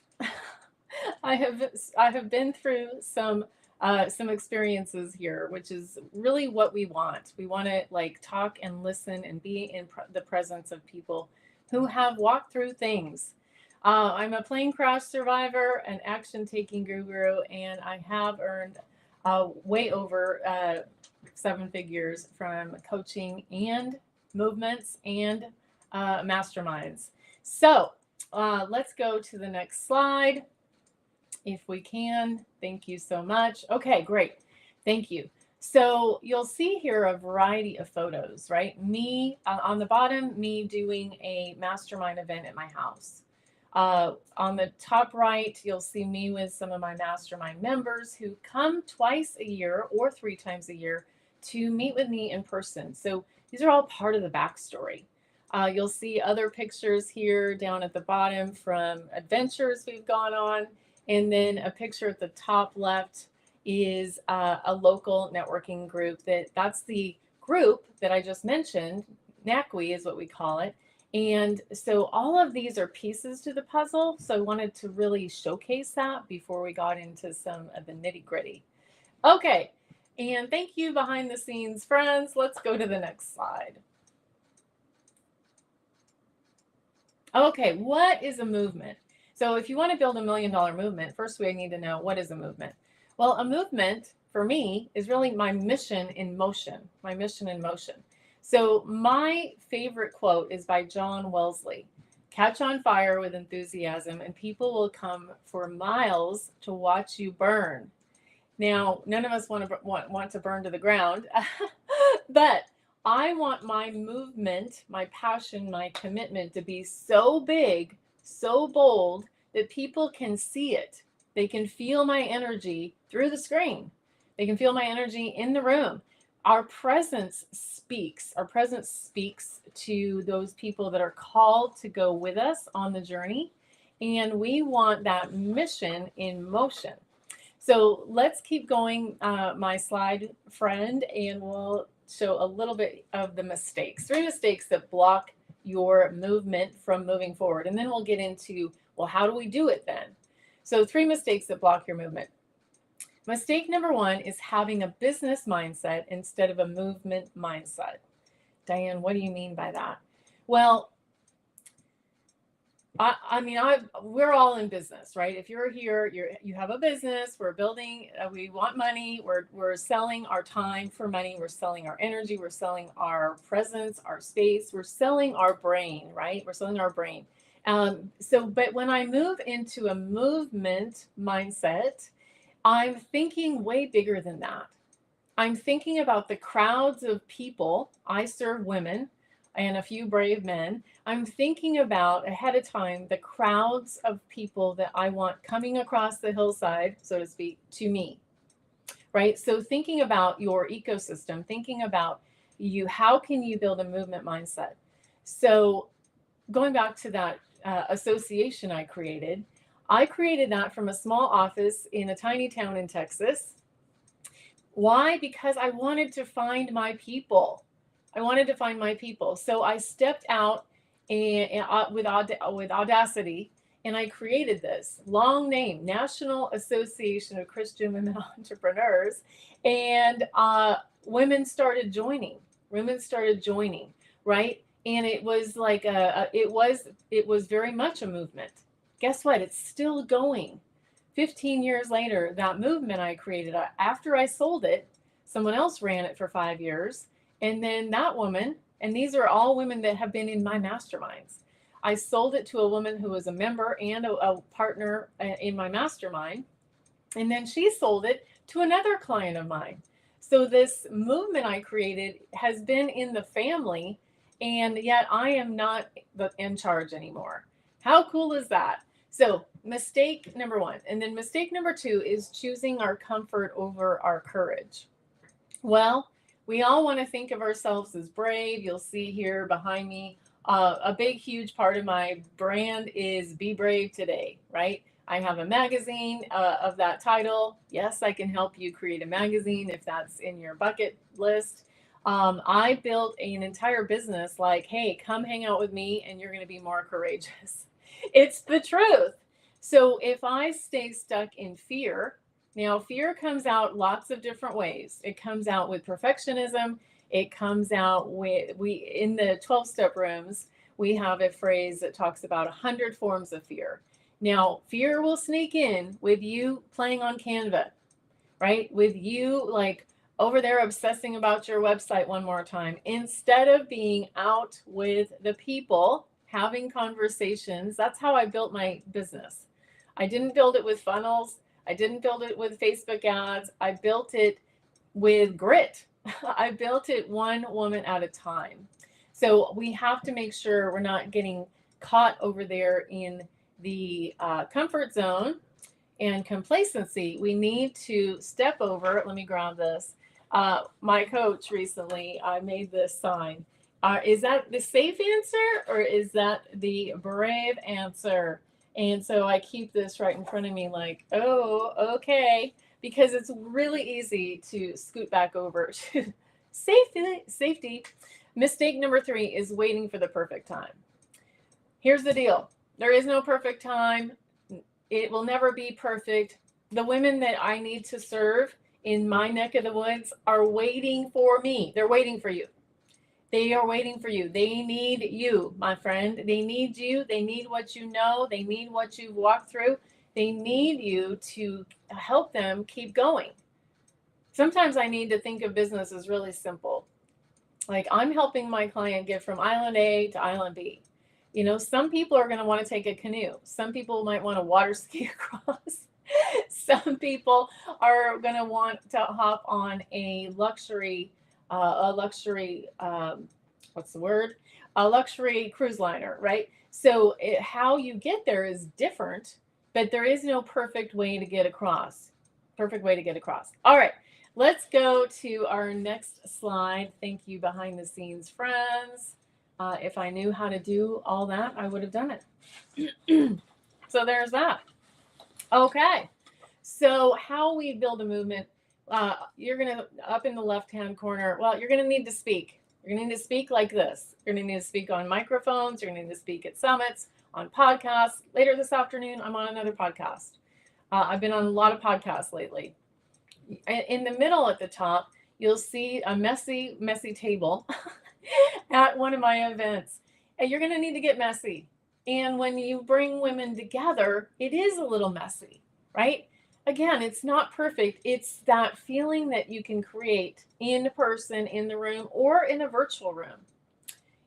I have been through some experiences here, which is really what we want. We want to talk and listen and be in the presence of people who have walked through things. I'm a plane crash survivor, an action-taking guru, and I have earned way over 7 figures from coaching and movements and masterminds. So let's go to the next slide, if we can. Thank you so much. Okay, great. Thank you. So you'll see here a variety of photos, right? Me on the bottom, me doing a mastermind event at my house. On the top right, you'll see me with some of my mastermind members who come twice a year or 3 times a year to meet with me in person. So these are all part of the backstory. You'll see other pictures here down at the bottom from adventures we've gone on. And then a picture at the top left is a local networking group. That's the group that I just mentioned. NACWI is what we call it. And so all of these are pieces to the puzzle. So I wanted to really showcase that before we got into some of the nitty gritty. Okay. And thank you, behind the scenes friends. Let's go to the next slide. Okay. What is a movement? So if you want to build a $1 million movement, first we need to know, what is a movement? Well, a movement for me is really my mission in motion, So my favorite quote is by John Wellesley: "Catch on fire with enthusiasm and people will come for miles to watch you burn." Now, none of us want to burn to the ground, but I want my movement, my passion, my commitment to be so big, so bold that people can see it. They can feel my energy through the screen. They can feel my energy in the room. Our presence speaks. Our presence speaks to those people that are called to go with us on the journey. And we want that mission in motion. So let's keep going, my slide friend, and we'll show a little bit of the mistakes. 3 mistakes that block your movement from moving forward. And then we'll get into, well, how do we do it then? So 3 mistakes that block your movement. Mistake number 1 is having a business mindset instead of a movement mindset. Diane, what do you mean by that? Well, we're all in business, right? If you're here, you have a business, we're building, we want money, we're selling our time for money, we're selling our energy, we're selling our presence, our space, we're selling our brain, right? We're selling our brain. But when I move into a movement mindset, I'm thinking way bigger than that. I'm thinking about the crowds of people. I serve women and a few brave men. I'm thinking about ahead of time the crowds of people that I want coming across the hillside, so to speak, to me, right? So thinking about your ecosystem, thinking about you, how can you build a movement mindset? So going back to that association I created that from a small office in a tiny town in Texas. Why? Because I wanted to find my people. So I stepped out with audacity, and I created this long name, National Association of Christian Women Entrepreneurs, and women started joining. Right? And it was like it was very much a movement. Guess what? It's still going. 15 years later, that movement I created, after I sold it, someone else ran it for 5 years. And then that woman, and these are all women that have been in my masterminds. I sold it to a woman who was a member and a partner in my mastermind. And then she sold it to another client of mine. So this movement I created has been in the family, and yet I am not in charge anymore. How cool is that? So mistake number 1. And then mistake number 2 is choosing our comfort over our courage. Well, we all want to think of ourselves as brave. You'll see here behind me, a big, huge part of my brand is Be Brave Today, right? I have a magazine of that title. Yes, I can help you create a magazine if that's in your bucket list. I built an entire business like, hey, come hang out with me and you're going to be more courageous. It's the truth. So if I stay stuck in fear, now fear comes out lots of different ways. It comes out with perfectionism. It comes out with, in the 12-step rooms, we have a phrase that talks about 100 forms of fear. Now, fear will sneak in with you playing on Canva, right? With you like over there obsessing about your website one more time, instead of being out with the people, having conversations. That's how I built my business. I didn't build it with funnels. I didn't build it with Facebook ads. I built it with grit. I built it one woman at a time. So we have to make sure we're not getting caught over there in the comfort zone and complacency. We need to step over. Let me grab this. My coach recently, I made this sign. Is that the safe answer or is that the brave answer? And so I keep this right in front of me like, oh, okay. Because it's really easy to scoot back over to safety. Mistake number 3 is waiting for the perfect time. Here's the deal. There is no perfect time. It will never be perfect. The women that I need to serve in my neck of the woods are waiting for me. They're waiting for you. They are waiting for you. They need you, my friend. They need you. They need what you know. They need what you've walked through. They need you to help them keep going. Sometimes I need to think of business as really simple. Like I'm helping my client get from island A to island B. You know, some people are going to want to take a canoe. Some people might want to water ski across. Some people are going to want to hop on a luxury cruise liner, right? So how you get there is different, but there is no perfect way to get across. All right, let's go to our next slide. Thank you, behind the scenes friends. If I knew how to do all that, I would have done it. So there's that. Okay. So how we build a movement, you're going to, up in the left-hand corner, well, you're going to need to speak. You're going to need to speak like this. You're going to need to speak on microphones. You're going to need to speak at summits, on podcasts. Later this afternoon, I'm on another podcast. I've been on a lot of podcasts lately. In the middle at the top, you'll see a messy, messy table at one of my events. And you're going to need to get messy. And when you bring women together, it is a little messy, right? Again, it's not perfect. It's that feeling that you can create in person, in the room, or in a virtual room,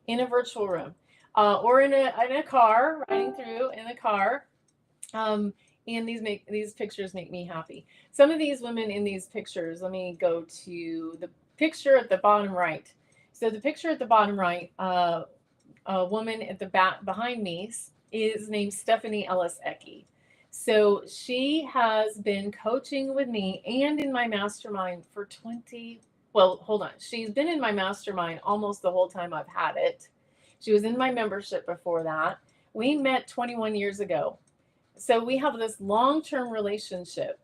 or in a car, riding through in a car. And these pictures make me happy. Some of these women in these pictures, let me go to the picture at the bottom right. So the picture at the bottom right, a woman at the back behind me is named Stephanie Ellis Ecke. So she has been coaching with me and in my mastermind for 20, well, hold on. She's been in my mastermind almost the whole time I've had it. She was in my membership before that. We met 21 years ago. So we have this long-term relationship,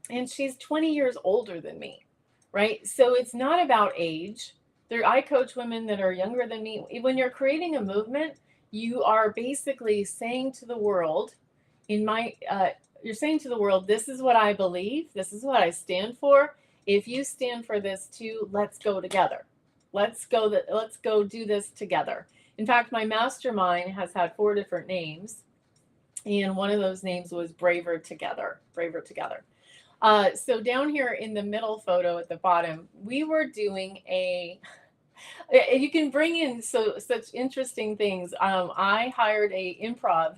and she's 20 years older than me, right? So it's not about age. I coach women that are younger than me. When you're creating a movement, you are basically saying to the world, you're saying to the world, this is what I believe. This is what I stand for. If you stand for this too, let's go together. Let's go do this together. In fact, my mastermind has had 4 different names. And one of those names was Braver Together. So down here in the middle photo at the bottom, we were doing you can bring in such interesting things. I hired a improv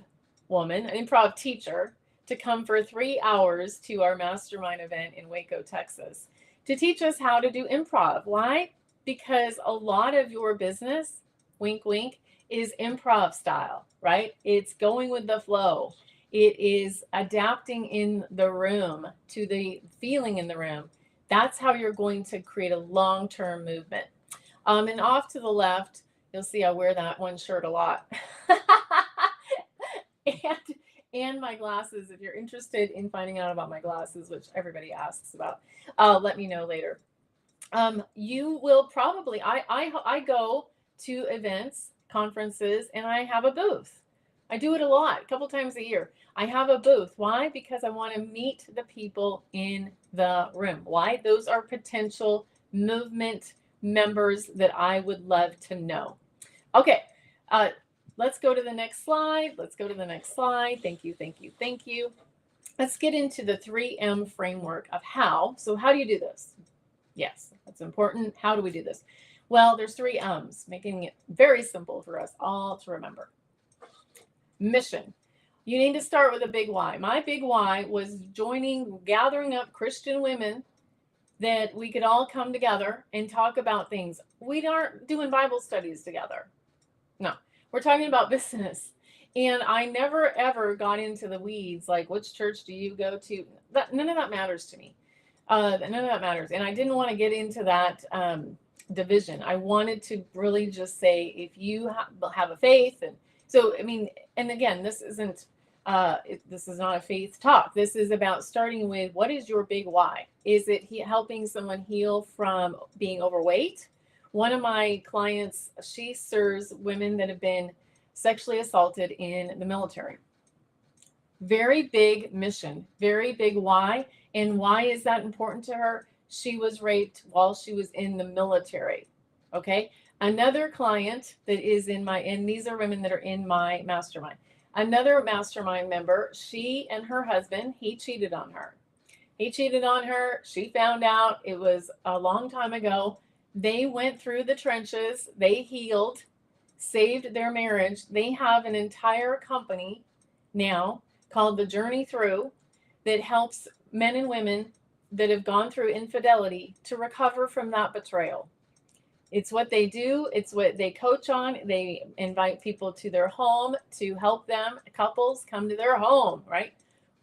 woman, an improv teacher, to come for 3 hours to our mastermind event in Waco, Texas, to teach us how to do improv. Why? Because a lot of your business, wink, wink, is improv style, right? It's going with the flow. It is adapting in the room to the feeling in the room. That's how you're going to create a long-term movement. And off to the left, you'll see I wear that one shirt a lot. and my glasses. If you're interested in finding out about my glasses, which everybody asks about, let me know later. You will probably, I go to events, conferences, and I have a booth. I do it a lot, a couple times a year. I have a booth. Why? Because I want to meet the people in the room. Why? Those are potential movement members that I would love to know. Okay, let's go to the next slide. Thank you. Let's get into the 3M framework of how. So how do you do this? Yes, that's important. How do we do this? Well, there's 3 M's, making it very simple for us all to remember. Mission. You need to start with a big why. My big why was gathering up Christian women that we could all come together and talk about things. We aren't doing Bible studies together. No, we're talking about business. And I never, ever got into the weeds, like which church do you go to? None of that matters to me. None of that matters. And I didn't want to get into that division. I wanted to really just say, if you have a faith, and so, I mean, and again, this isn't, this is not a faith talk. This is about starting with, what is your big why? Is it helping someone heal from being overweight? One of my clients, she serves women that have been sexually assaulted in the military. Very big mission, very big why. And why is that important to her? She was raped while she was in the military. Okay. Another client that is and these are women that are in my mastermind. Another mastermind member, she and her husband, he cheated on her. She found out. It was a long time ago. They went through the trenches. They healed, saved their marriage. They have an entire company now called The Journey Through that helps men and women that have gone through infidelity to recover from that betrayal. It's what they do. It's what they coach on. They invite people to their home to help them. Couples come to their home, right?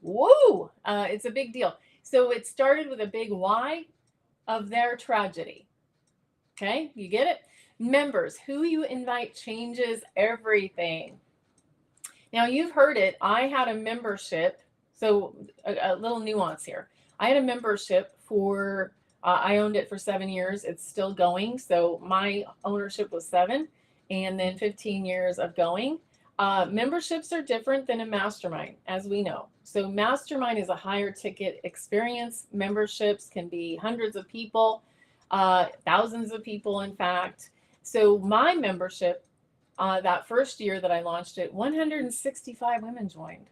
Woo! It's a big deal. So it started with a big why of their tragedy. Okay, you get it? Members, who you invite changes everything. Now, you've heard it. I had a membership. So a little nuance here. I had a membership for, I owned it for 7 years. It's still going. So my ownership was 7 and then 15 years of going. Memberships are different than a mastermind, as we know. So mastermind is a higher ticket experience. Memberships can be hundreds of people, thousands of people, in fact. So my membership that first year that I launched it, 165 women joined.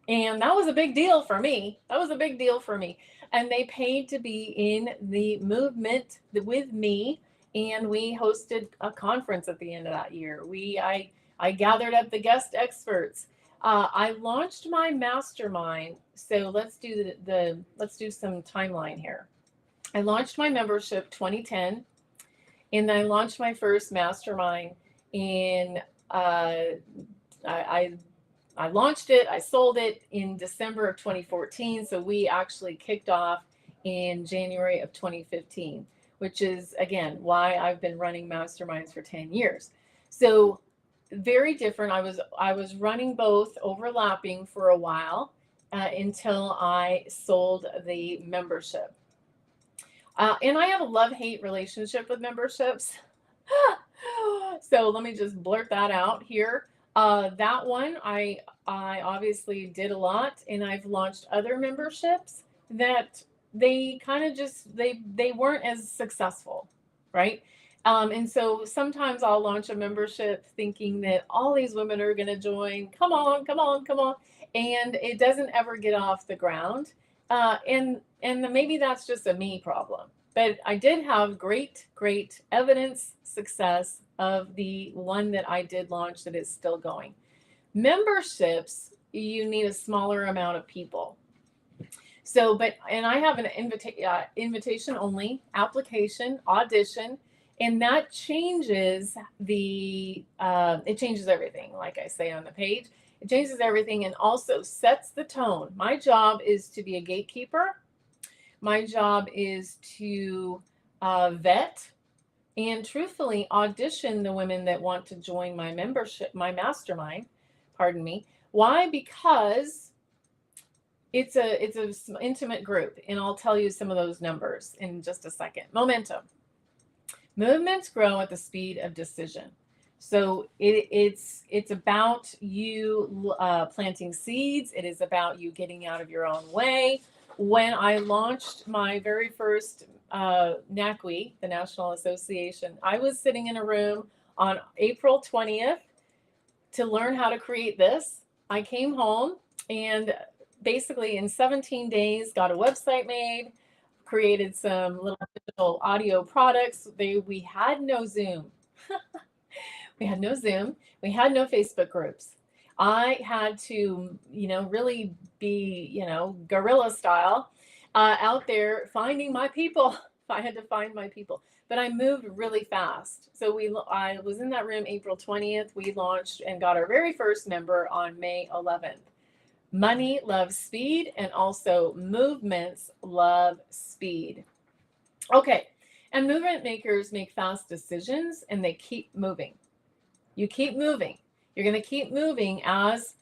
And that was a big deal for me. That was a big deal for me. And they paid to be in the movement with me. And we hosted a conference at the end of that year. I gathered up the guest experts. I launched my mastermind. So let's do let's do some timeline here. I launched my membership 2010, and then I launched my first mastermind in I launched it, I sold it in December of 2014. So we actually kicked off in January of 2015, which is, again, why I've been running masterminds for 10 years. So very different. I was running both, overlapping for a while until I sold the membership. And I have a love-hate relationship with memberships. So let me just blurt that out here. That one, I obviously did a lot, and I've launched other memberships that they kind of just, they weren't as successful, right? And so sometimes I'll launch a membership thinking that all these women are going to join. Come on, come on, come on. And it doesn't ever get off the ground. And maybe that's just a me problem. But I did have great evidence success of the one that I did launch that is still going. Memberships, you need a smaller amount of people. So, and I have an invitation only application, audition, and that changes it changes everything. Like I say on the page, it changes everything and also sets the tone. My job is to be a gatekeeper. My job is to vet and truthfully audition the women that want to join my membership, my mastermind, pardon me. Why? Because it's an intimate group, and I'll tell you some of those numbers in just a second. Momentum. Movements grow at the speed of decision. So it's about you planting seeds. It is about you getting out of your own way. When I launched my very first NACWE, the National Association, I was sitting in a room on April 20th to learn how to create this. I came home and basically in 17 days got a website made, created some little digital audio products. We had no Zoom. We had no Zoom. We had no Facebook groups. I had to, really be, guerrilla style out there finding my people. I had to find my people, but I moved really fast. So I was in that room April 20th. We launched and got our very first member on May 11th. Money loves speed, and also movements love speed. Okay. And movement makers make fast decisions, and they keep moving. You keep moving. You're going to keep moving as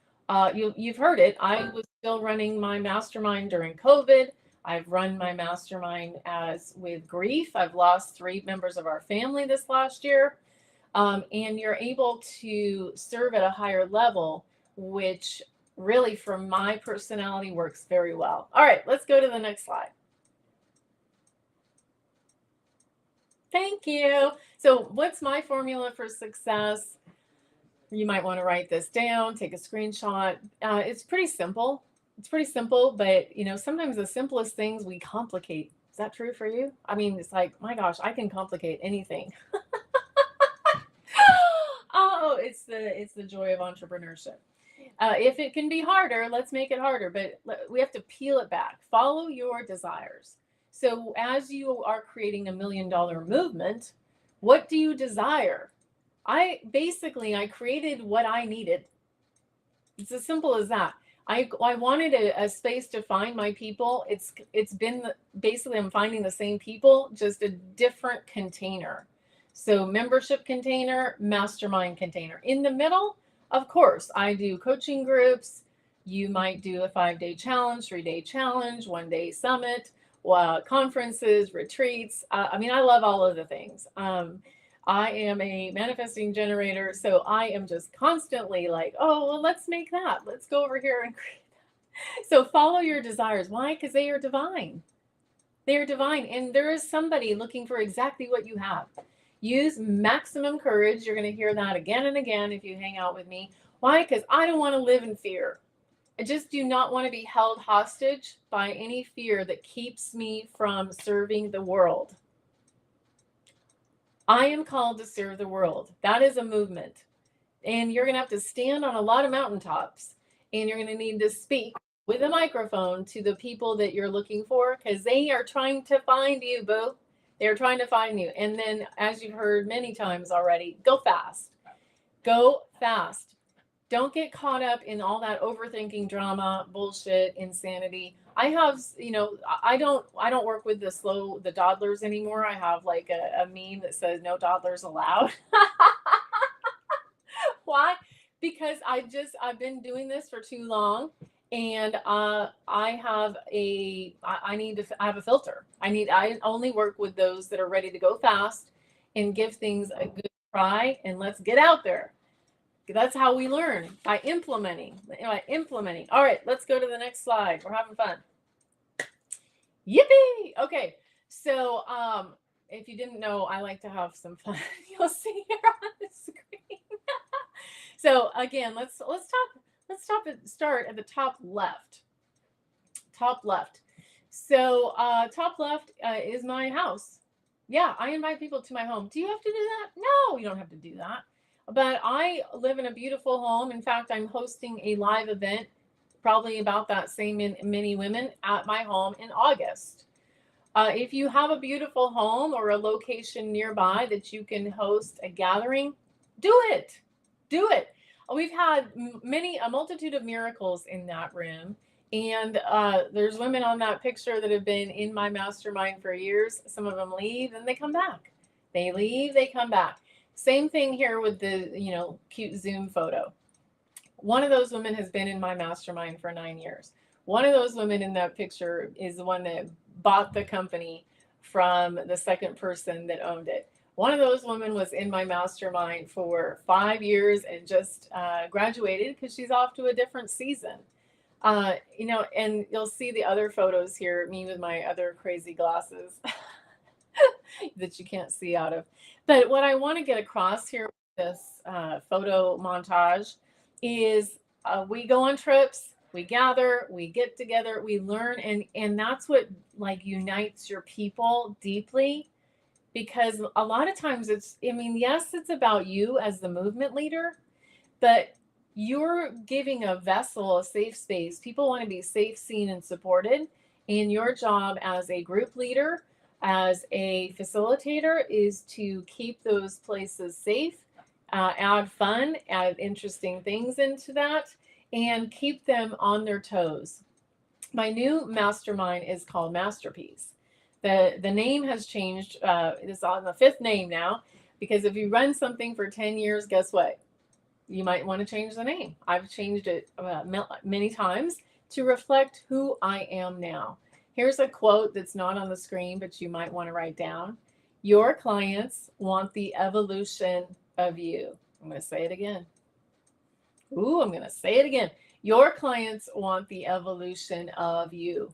you've heard it. I was still running my mastermind during COVID. I've run my mastermind with grief. I've lost 3 members of our family this last year. And you're able to serve at a higher level, which really, for my personality, works very well. All right, let's go to the next slide. Thank you. So what's my formula for success? You might want to write this down, take a screenshot. It's pretty simple. It's pretty simple, but sometimes the simplest things we complicate. Is that true for you? I mean, it's like, my gosh, I can complicate anything. Oh, it's the joy of entrepreneurship. If it can be harder, let's make it harder, but we have to peel it back. Follow your desires. So as you are creating $1 million movement, what do you desire? I created what I needed. It's as simple as that. I wanted a space to find my people. It's been basically I'm finding the same people, just a different container. So membership container, mastermind container. In the middle, of course, I do coaching groups. You might do a 5-day challenge, 3-day challenge, 1-day summit, conferences, retreats. I love all of the things. I am a manifesting generator, so I am just constantly like, oh, well, let's make that. Let's go over here and create that. So follow your desires. Why? Because they are divine. They are divine. And there is somebody looking for exactly what you have. Use maximum courage. You're going to hear that again and again if you hang out with me. Why? Because I don't want to live in fear. I just do not want to be held hostage by any fear that keeps me from serving the world. I am called to serve the world. That is a movement. And you're going to have to stand on a lot of mountaintops, and you're going to need to speak with a microphone to the people that you're looking for, because they are trying to find you, boo. They're trying to find you. And then, as you've heard many times already, go fast. Go fast. Don't get caught up in all that overthinking drama, bullshit, insanity. I have, I don't work with the dawdlers anymore. I have like a meme that says no dawdlers allowed. Why? Because I've been doing this for too long, and I have I have a filter. I only work with those that are ready to go fast and give things a good try, and let's get out there. That's how we learn, by implementing. All right, let's go to the next slide. We're having fun. Yippee! Okay, so if you didn't know, I like to have some fun. You'll see here on the screen. So again, let's start at the top left. Top left. So top left is my house. Yeah, I invite people to my home. Do you have to do that? No, you don't have to do that. But I live in a beautiful home. In fact, I'm hosting a live event, probably about that same many women, at my home in August. If you have a beautiful home or a location nearby that you can host a gathering, do it. Do it. We've had a multitude of miracles in that room. And there's women on that picture that have been in my mastermind for years. Some of them leave and they come back. They leave, they come back. Same thing here with the, cute Zoom photo. One of those women has been in my mastermind for 9 years. One of those women in that picture is the one that bought the company from the second person that owned it. One of those women was in my mastermind for 5 years and just graduated because she's off to a different season. And you'll see the other photos here, me with my other crazy glasses that you can't see out of. But what I want to get across here with this photo montage is we go on trips, we gather, we get together, we learn, and that's what unites your people deeply. Because a lot of times yes, it's about you as the movement leader, but you're giving a vessel, a safe space. People want to be safe, seen, and supported. And your job as a group leader, as a facilitator, is to keep those places safe, add fun, add interesting things into that, and keep them on their toes. My new mastermind is called Masterpiece. The name has changed. It's on the 5th name now, because if you run something for 10 years, guess what? You might want to change the name. I've changed it many times to reflect who I am now. Here's a quote that's not on the screen, but you might want to write down. Your clients want the evolution of you. I'm going to say it again. I'm going to say it again. Your clients want the evolution of you.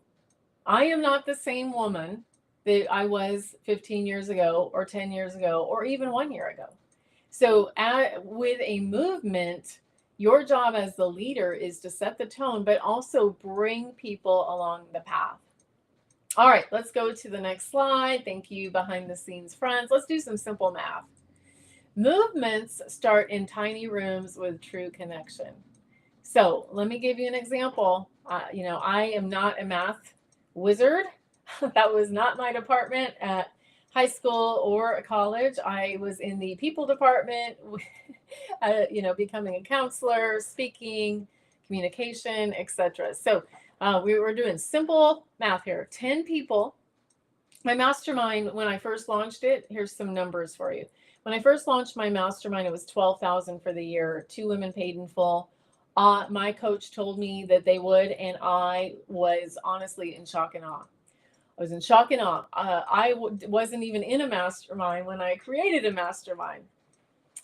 I am not the same woman that I was 15 years ago or 10 years ago or even 1 year ago. So with a movement, your job as the leader is to set the tone, but also bring people along the path. All right, let's go to the next slide. Thank you, behind the scenes friends. Let's do some simple math. Movements start in tiny rooms with true connection. So let me give you an example. I am not a math wizard. That was not my department at high school or college. I was in the people department, becoming a counselor, speaking, communication, etc. So we were doing simple math here. 10 people. My mastermind, when I first launched it, here's some numbers for you. When I first launched my mastermind, it was $12,000 for the year. 2 women paid in full. My coach told me that they would, and I was honestly in shock and awe. I was in shock and awe. I wasn't even in a mastermind when I created a mastermind.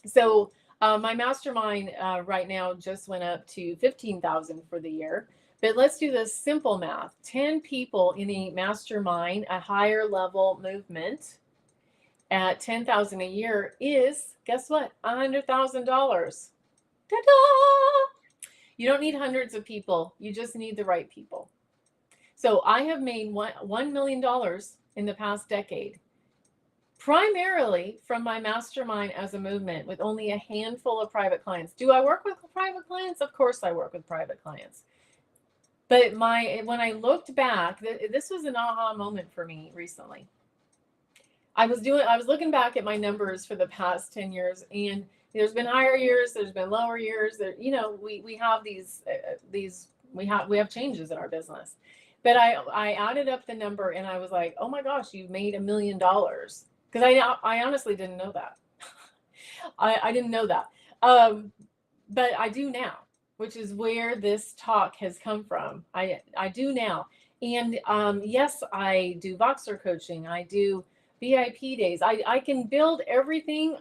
So my mastermind right now just went up to $15,000 for the year. But let's do this simple math. 10 people in a mastermind, a higher level movement, at $10,000 a year is, guess what? $100,000. Ta-da! You don't need hundreds of people. You just need the right people. So I have made $1 million in the past decade, primarily from my mastermind as a movement with only a handful of private clients. Do I work with private clients? Of course I work with private clients. But when I looked back, this was an aha moment for me recently. I was looking back at my numbers for the past 10 years, and there's been higher years, there's been lower years. We have we have changes in our business. But I added up the number and I was like, oh my gosh, you've made $1 million. Because I honestly didn't know that. I didn't know that. But I do now, which is where this talk has come from. I do now. And yes, I do Voxer coaching. I do VIP days. I can build everything.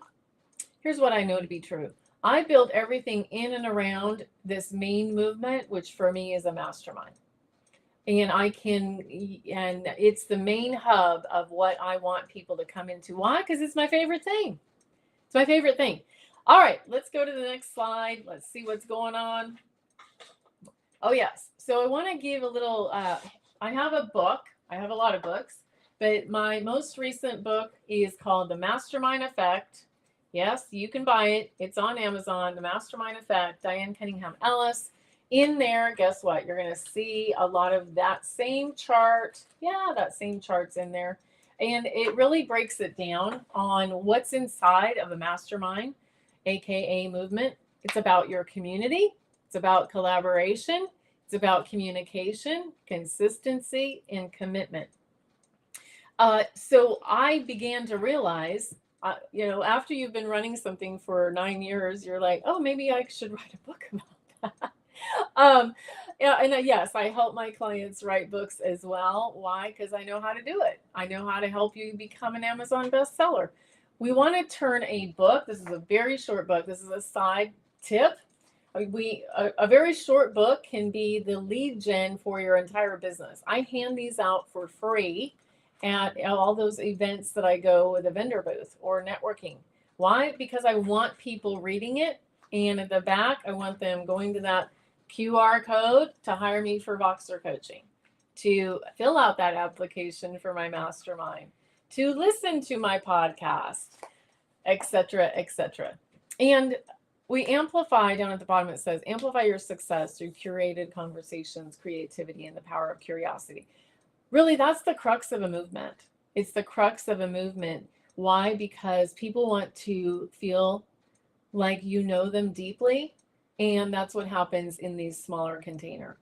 Here's what I know to be true. I build everything in and around this main movement, which for me is a mastermind. And it's the main hub of what I want people to come into. Why? Because it's my favorite thing. It's my favorite thing. All right, let's go to the next slide. Let's see what's going on. Oh, yes. So I want to give a little, I have a book. I have a lot of books, but my most recent book is called The Mastermind Effect. Yes, you can buy it. It's on Amazon, The Mastermind Effect, Diane Cunningham Ellis. In there, guess what? You're going to see a lot of that same chart. Yeah, that same chart's in there. And it really breaks it down on what's inside of the mastermind, AKA movement. It's about your community. It's about collaboration. It's about communication, consistency, and commitment. So I began to realize, after you've been running something for 9 years, you're like, oh, maybe I should write a book about that. Yes, I help my clients write books as well. Why? Because I know how to do it. I know how to help you become an Amazon bestseller. We want to turn a book. This is a very short book. This is a side tip. A very short book can be the lead gen for your entire business. I hand these out for free at all those events that I go with a vendor booth or networking. Why? Because I want people reading it. And at the back, I want them going to that QR code to hire me for Voxer coaching, to fill out that application for my mastermind, to listen to my podcast, etc., etc. And we amplify, down at the bottom it says, amplify your success through curated conversations, creativity, and the power of curiosity. Really, that's the crux of a movement. It's the crux of a movement. Why? Because people want to feel like you know them deeply. And that's what happens in these smaller container.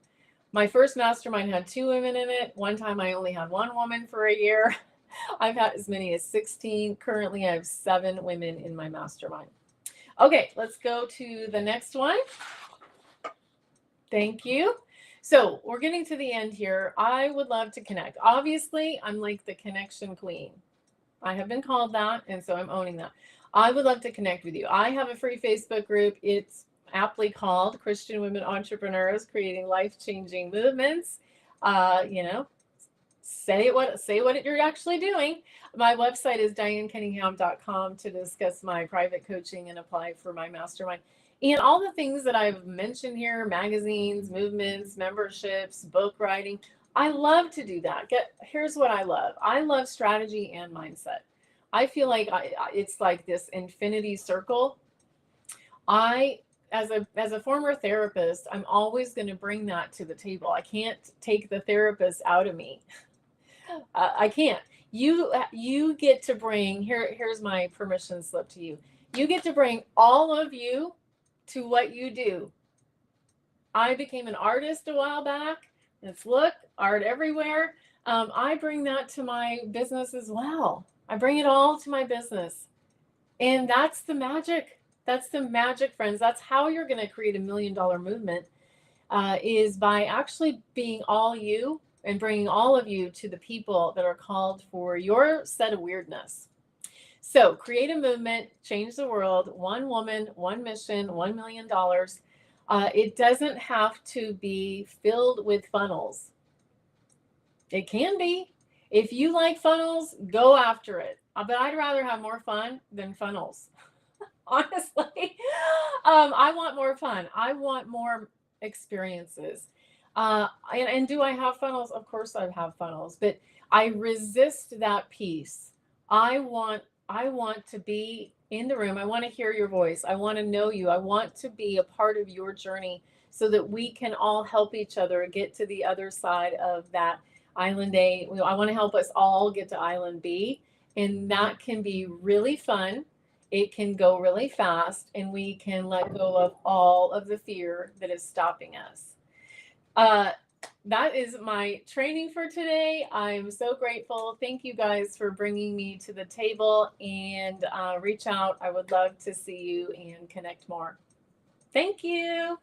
My first mastermind had 2 women in it. One time I only had 1 woman for a year. I've had as many as 16. Currently, I have 7 women in my mastermind. Okay, let's go to the next one. Thank you. So we're getting to the end here. I would love to connect. Obviously, I'm like the connection queen. I have been called that, and so I'm owning that. I would love to connect with you. I have a free Facebook group. It's aptly called Christian Women Entrepreneurs Creating Life-Changing Movements. Say what you're actually doing. My website is dianecunningham.com to discuss my private coaching and apply for my mastermind. And all the things that I've mentioned here, magazines, movements, memberships, book writing, I love to do that. Here's what I love. I love strategy and mindset. I feel like it's like this infinity circle. As a former therapist, I'm always going to bring that to the table. I can't take the therapist out of me. I can't. You get to bring, here's my permission slip to you. You get to bring all of you to what you do. I became an artist a while back. It's art everywhere. I bring that to my business as well. I bring it all to my business. And that's the magic. That's the magic, friends. That's how you're going to create $1 million movement, is by actually being all you and bringing all of you to the people that are called for your set of weirdness. So create a movement, change the world, 1 woman, 1 mission, $1 million. It doesn't have to be filled with funnels. It can be. If you like funnels, go after it. But I'd rather have more fun than funnels. Honestly, I want more fun. I want more experiences. And do I have funnels? Of course I have funnels, but I resist that piece. I want to be in the room. I want to hear your voice. I want to know you. I want to be a part of your journey so that we can all help each other get to the other side of that island A. I want to help us all get to island B, and that can be really fun. It can go really fast, and we can let go of all of the fear that is stopping us. That is my training for today. I'm so grateful. Thank you guys for bringing me to the table, and reach out. I would love to see you and connect more. Thank you.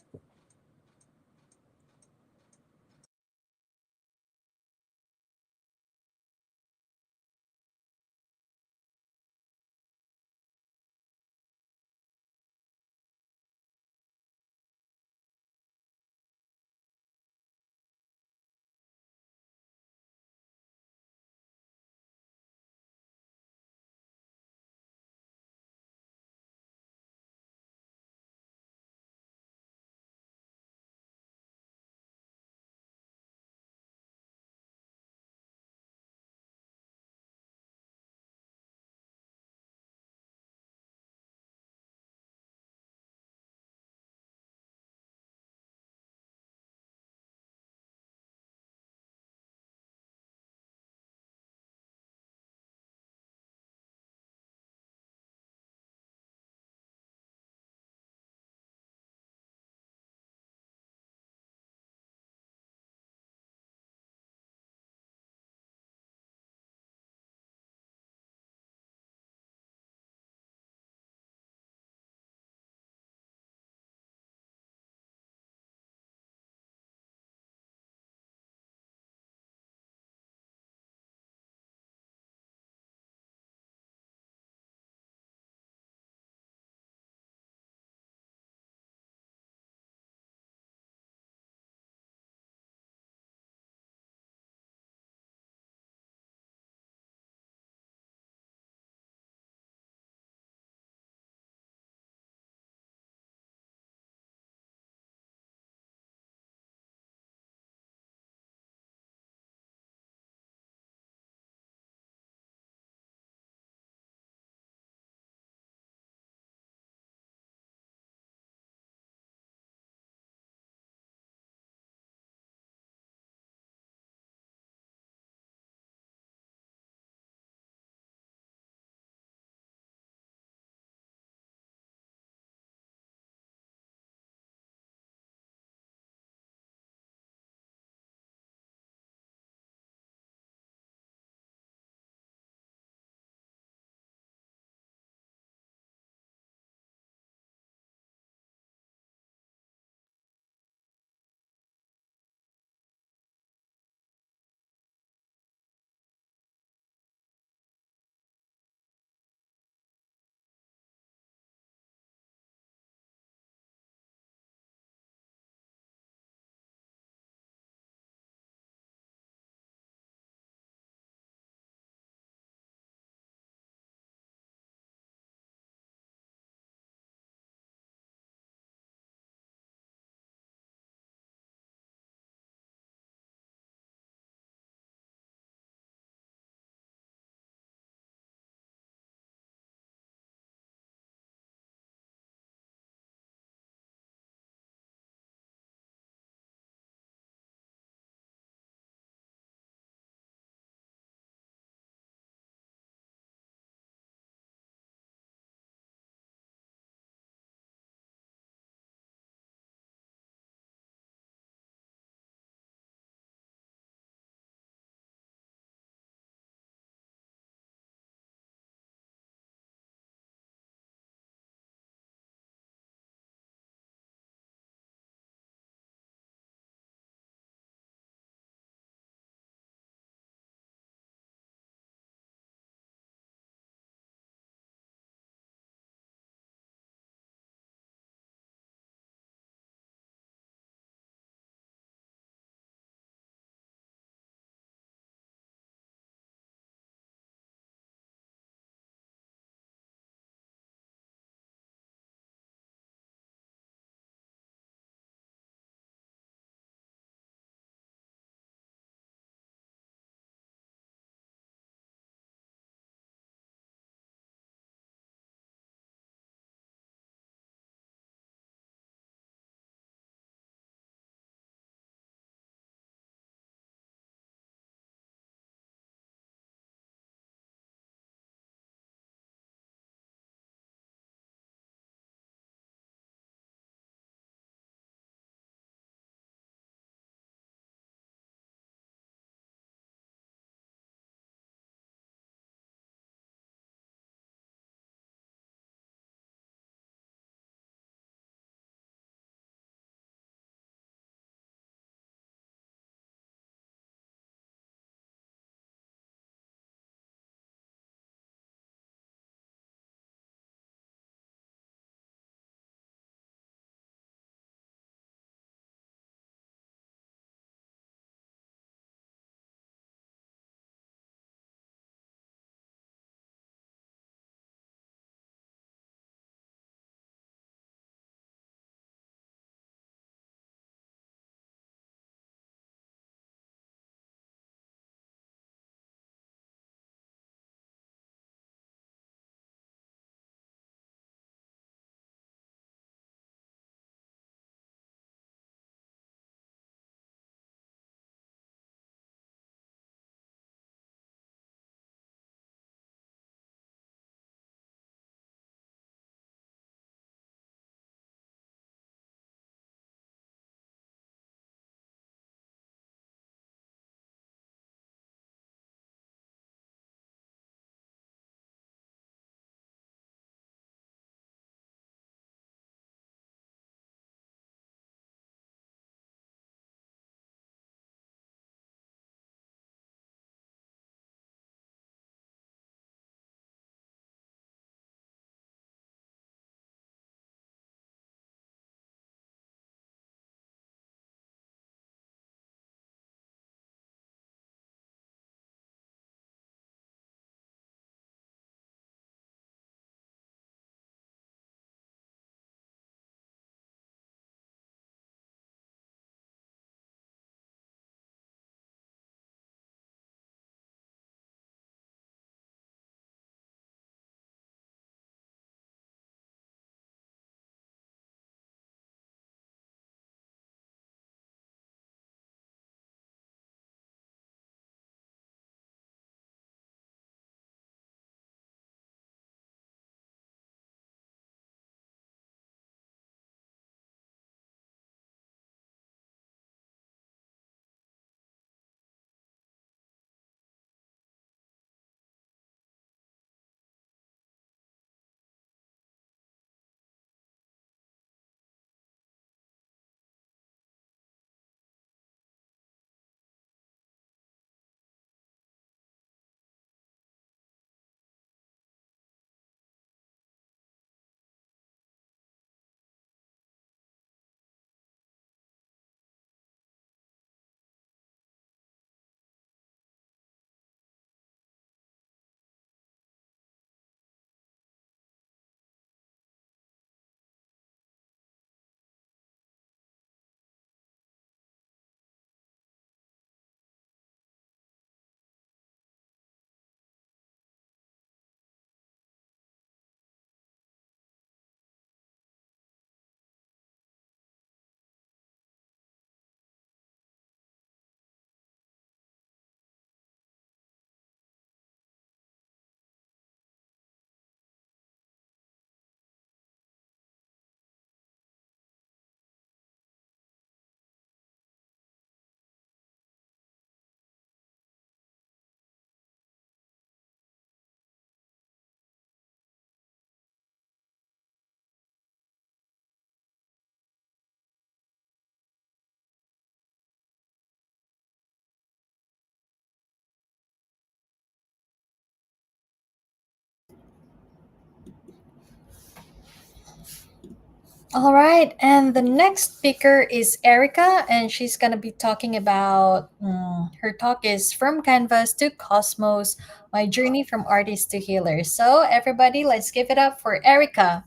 All right, and the next speaker is Erica, and she's going to be talking about her talk is From Canvas to Cosmos, My Journey from Artist to Healer. So, everybody, let's give it up for Erica.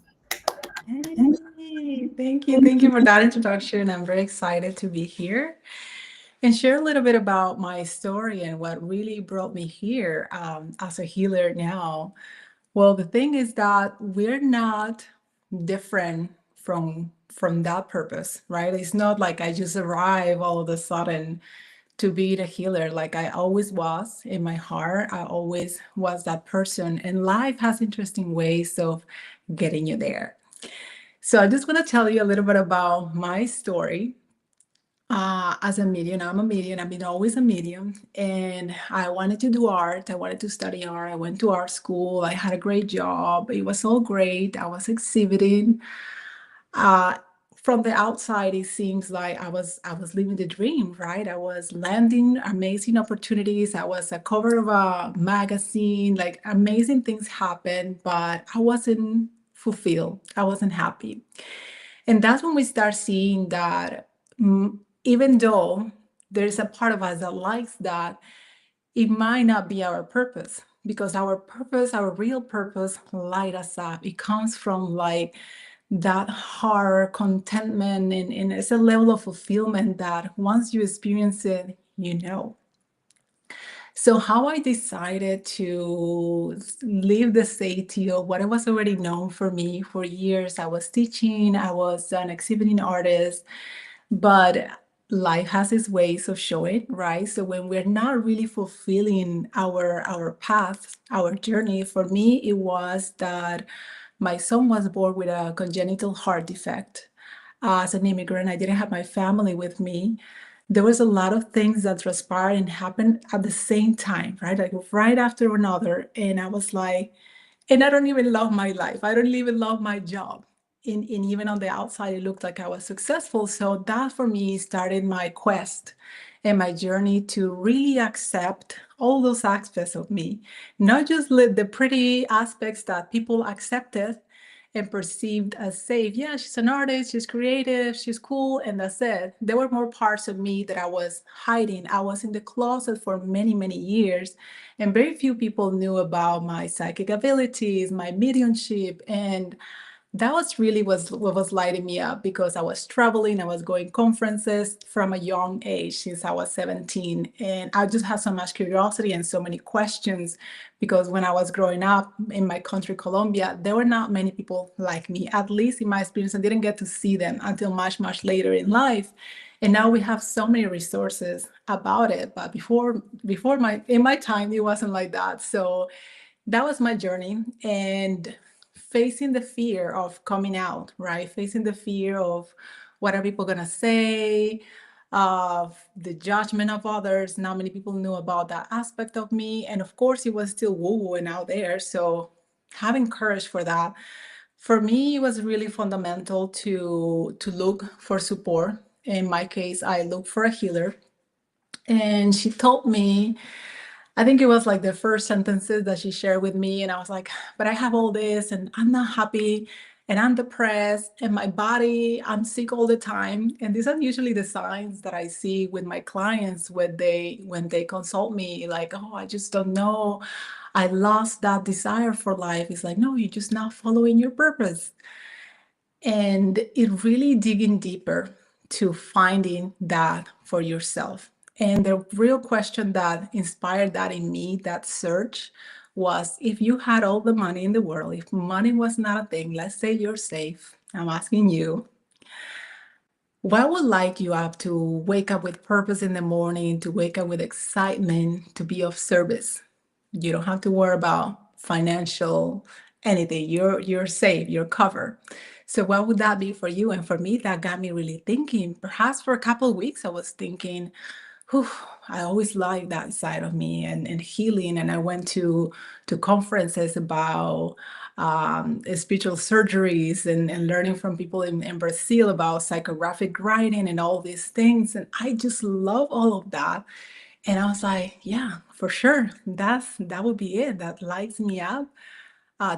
Hey, thank you. Thank you for that introduction. I'm very excited to be here and share a little bit about my story and what really brought me here as a healer now. Well, the thing is that we're not different from that purpose, right? It's not like I just arrive all of a sudden to be the healer. Like I always was in my heart. I always was that person. And life has interesting ways of getting you there. So I just want to tell you a little bit about my story. As a medium, I'm a medium. I've been always a medium, and I wanted to do art. I wanted to study art. I went to art school. I had a great job. It was all great. I was exhibiting. Uh, from the outside, it seems like I was living the dream, right? I was landing amazing opportunities. I was a cover of a magazine. Like amazing things happened, but I wasn't fulfilled. I wasn't happy. And that's when we start seeing that even though there's a part of us that likes that, it might not be our purpose, because our purpose, our real purpose, light us up. It comes from like that heart contentment, and it's a level of fulfillment that once you experience it, you know. So how I decided to leave the safety of what I was already known for me for years. I was teaching, I was an exhibiting artist, but life has its ways of showing, right? So when we're not really fulfilling our path, our journey, for me, it was that my son was born with a congenital heart defect. As an immigrant, I didn't have my family with me. There was a lot of things that transpired and happened at the same time, right? Like right after another. And I was like, and I don't even love my life. I don't even love my job. And even on the outside, it looked like I was successful. So that for me started my quest and my journey to really accept all those aspects of me, not just the pretty aspects that people accepted and perceived as safe. Yeah, she's an artist, she's creative, she's cool, and that's it. There were more parts of me that I was hiding. I was in the closet for many, many years, and very few people knew about my psychic abilities, my mediumship, and that was really what was lighting me up, because I was traveling, I was going conferences from a young age since I was 17. And I just had so much curiosity and so many questions, because when I was growing up in my country, Colombia, there were not many people like me, at least in my experience. I didn't get to see them until much, much later in life. And now we have so many resources about it. But in my time, it wasn't like that. So that was my journey, and facing the fear of coming out, right? Facing the fear of what are people gonna say, of the judgment of others. Not many people knew about that aspect of me. And of course, it was still woo-woo and out there. So having courage for that, for me, it was really fundamental to look for support. In my case, I looked for a healer, and she told me, I think it was like the first sentences that she shared with me. And I was like, but I have all this and I'm not happy and I'm depressed and my body, I'm sick all the time. And these are usually the signs that I see with my clients when they consult me, like, oh, I just don't know. I lost that desire for life. It's like, no, you're just not following your purpose. And it really digging deeper to finding that for yourself. And the real question that inspired that in me, that search, was, if you had all the money in the world, if money was not a thing, let's say you're safe, I'm asking you, what would light you up to wake up with purpose in the morning, to wake up with excitement, to be of service? You don't have to worry about financial anything. You're safe, you're covered. So what would that be for you? And for me, that got me really thinking. Perhaps for a couple of weeks, I was thinking, whew, I always liked that side of me, and healing. And I went to conferences about spiritual surgeries, and learning from people in Brazil about psychographic writing and all these things. And I just love all of that. And I was like, yeah, for sure. That would be it. That lights me up.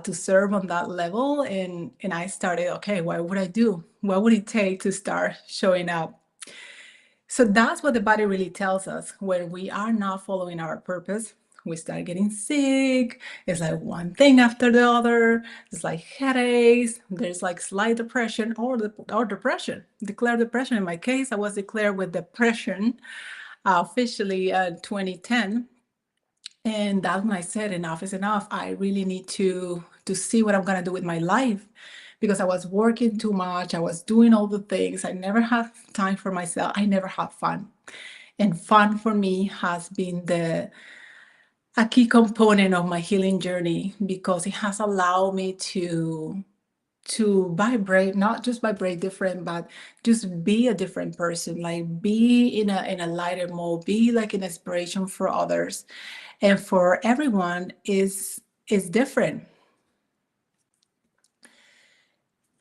to serve on that level. And I started, okay, what would I do? What would it take to start showing up? So that's what the body really tells us. When we are not following our purpose, we start getting sick. It's like one thing after the other. It's like headaches. There's like slight depression or depression. Declared depression. In my case, I was declared with depression officially in 2010. And that's when I said, enough is enough. I really need to see what I'm gonna do with my life, because I was working too much. I was doing all the things. I never had time for myself. I never had fun. And fun for me has been a key component of my healing journey, because it has allowed me to vibrate, not just vibrate different, but just be a different person, like be in a lighter mode, be like an inspiration for others. And for everyone is different.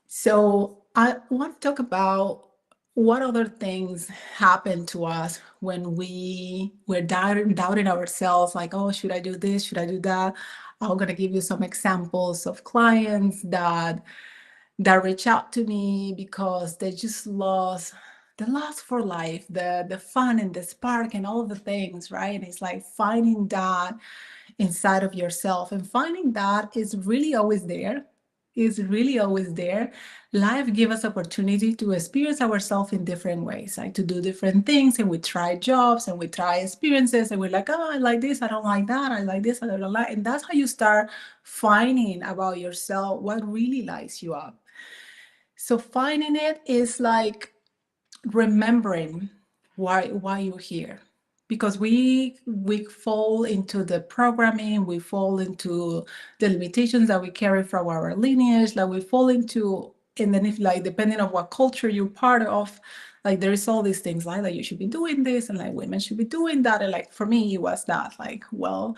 So I want to talk about what other things happen to us when we're doubting ourselves, like, oh, should I do this? Should I do that? I'm going to give you some examples of clients that reach out to me because they just lost the lust for life, the fun and the spark and all the things, right? And it's like finding that inside of yourself, and finding that is really always there. Is really always there. Life gives us opportunity to experience ourselves in different ways, like to do different things, and we try jobs and we try experiences, and we're like, oh, I like this, I don't like that, I like this, I don't like, and that's how you start finding about yourself what really lights you up. So finding it is like remembering why you're here, because we fall into the programming, we fall into the limitations that we carry from our lineage, like we fall into, and then if like depending on what culture you're part of, like there is all these things like you should be doing this, and like women should be doing that, and like for me it was that, like, well,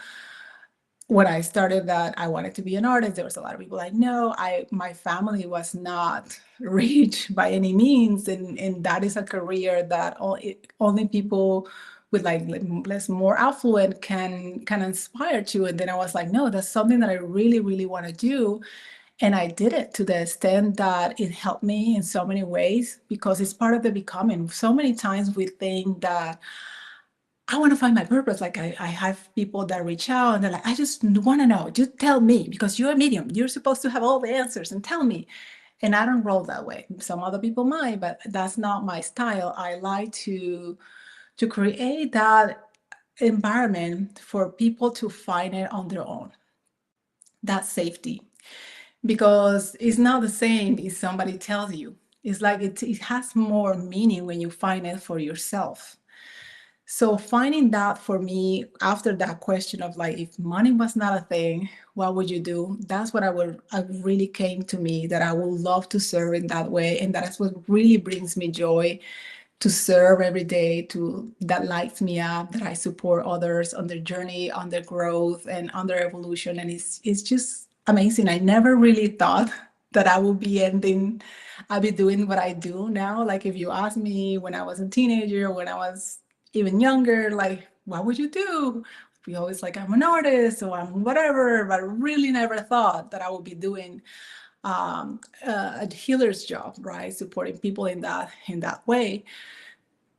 when I started that, I wanted to be an artist. There was a lot of people I know. My family was not rich by any means, and that is a career that only people with like less more affluent can aspire to. And then I was like, no, that's something that I really, really want to do. And I did it to the extent that it helped me in so many ways, because it's part of the becoming. So many times we think that I want to find my purpose. Like I have people that reach out and they're like, I just want to know, just tell me, because you're a medium. You're supposed to have all the answers and tell me. And I don't roll that way. Some other people might, but that's not my style. I like to create that environment for people to find it on their own. That safety. Because it's not the same if somebody tells you. It's like it has more meaning when you find it for yourself. So finding that for me, after that question of like, if money was not a thing, what would you do? That's what I really came to me, that I would love to serve in that way. And that's what really brings me joy, to serve every day, that lights me up, that I support others on their journey, on their growth and on their evolution. And it's just amazing. I never really thought that I would be I'll be doing what I do now. Like if you asked me when I was a teenager, when I was even younger, like, what would you do? We always like, I'm an artist or I'm whatever, but I really never thought that I would be doing a healer's job, right? Supporting people in that way.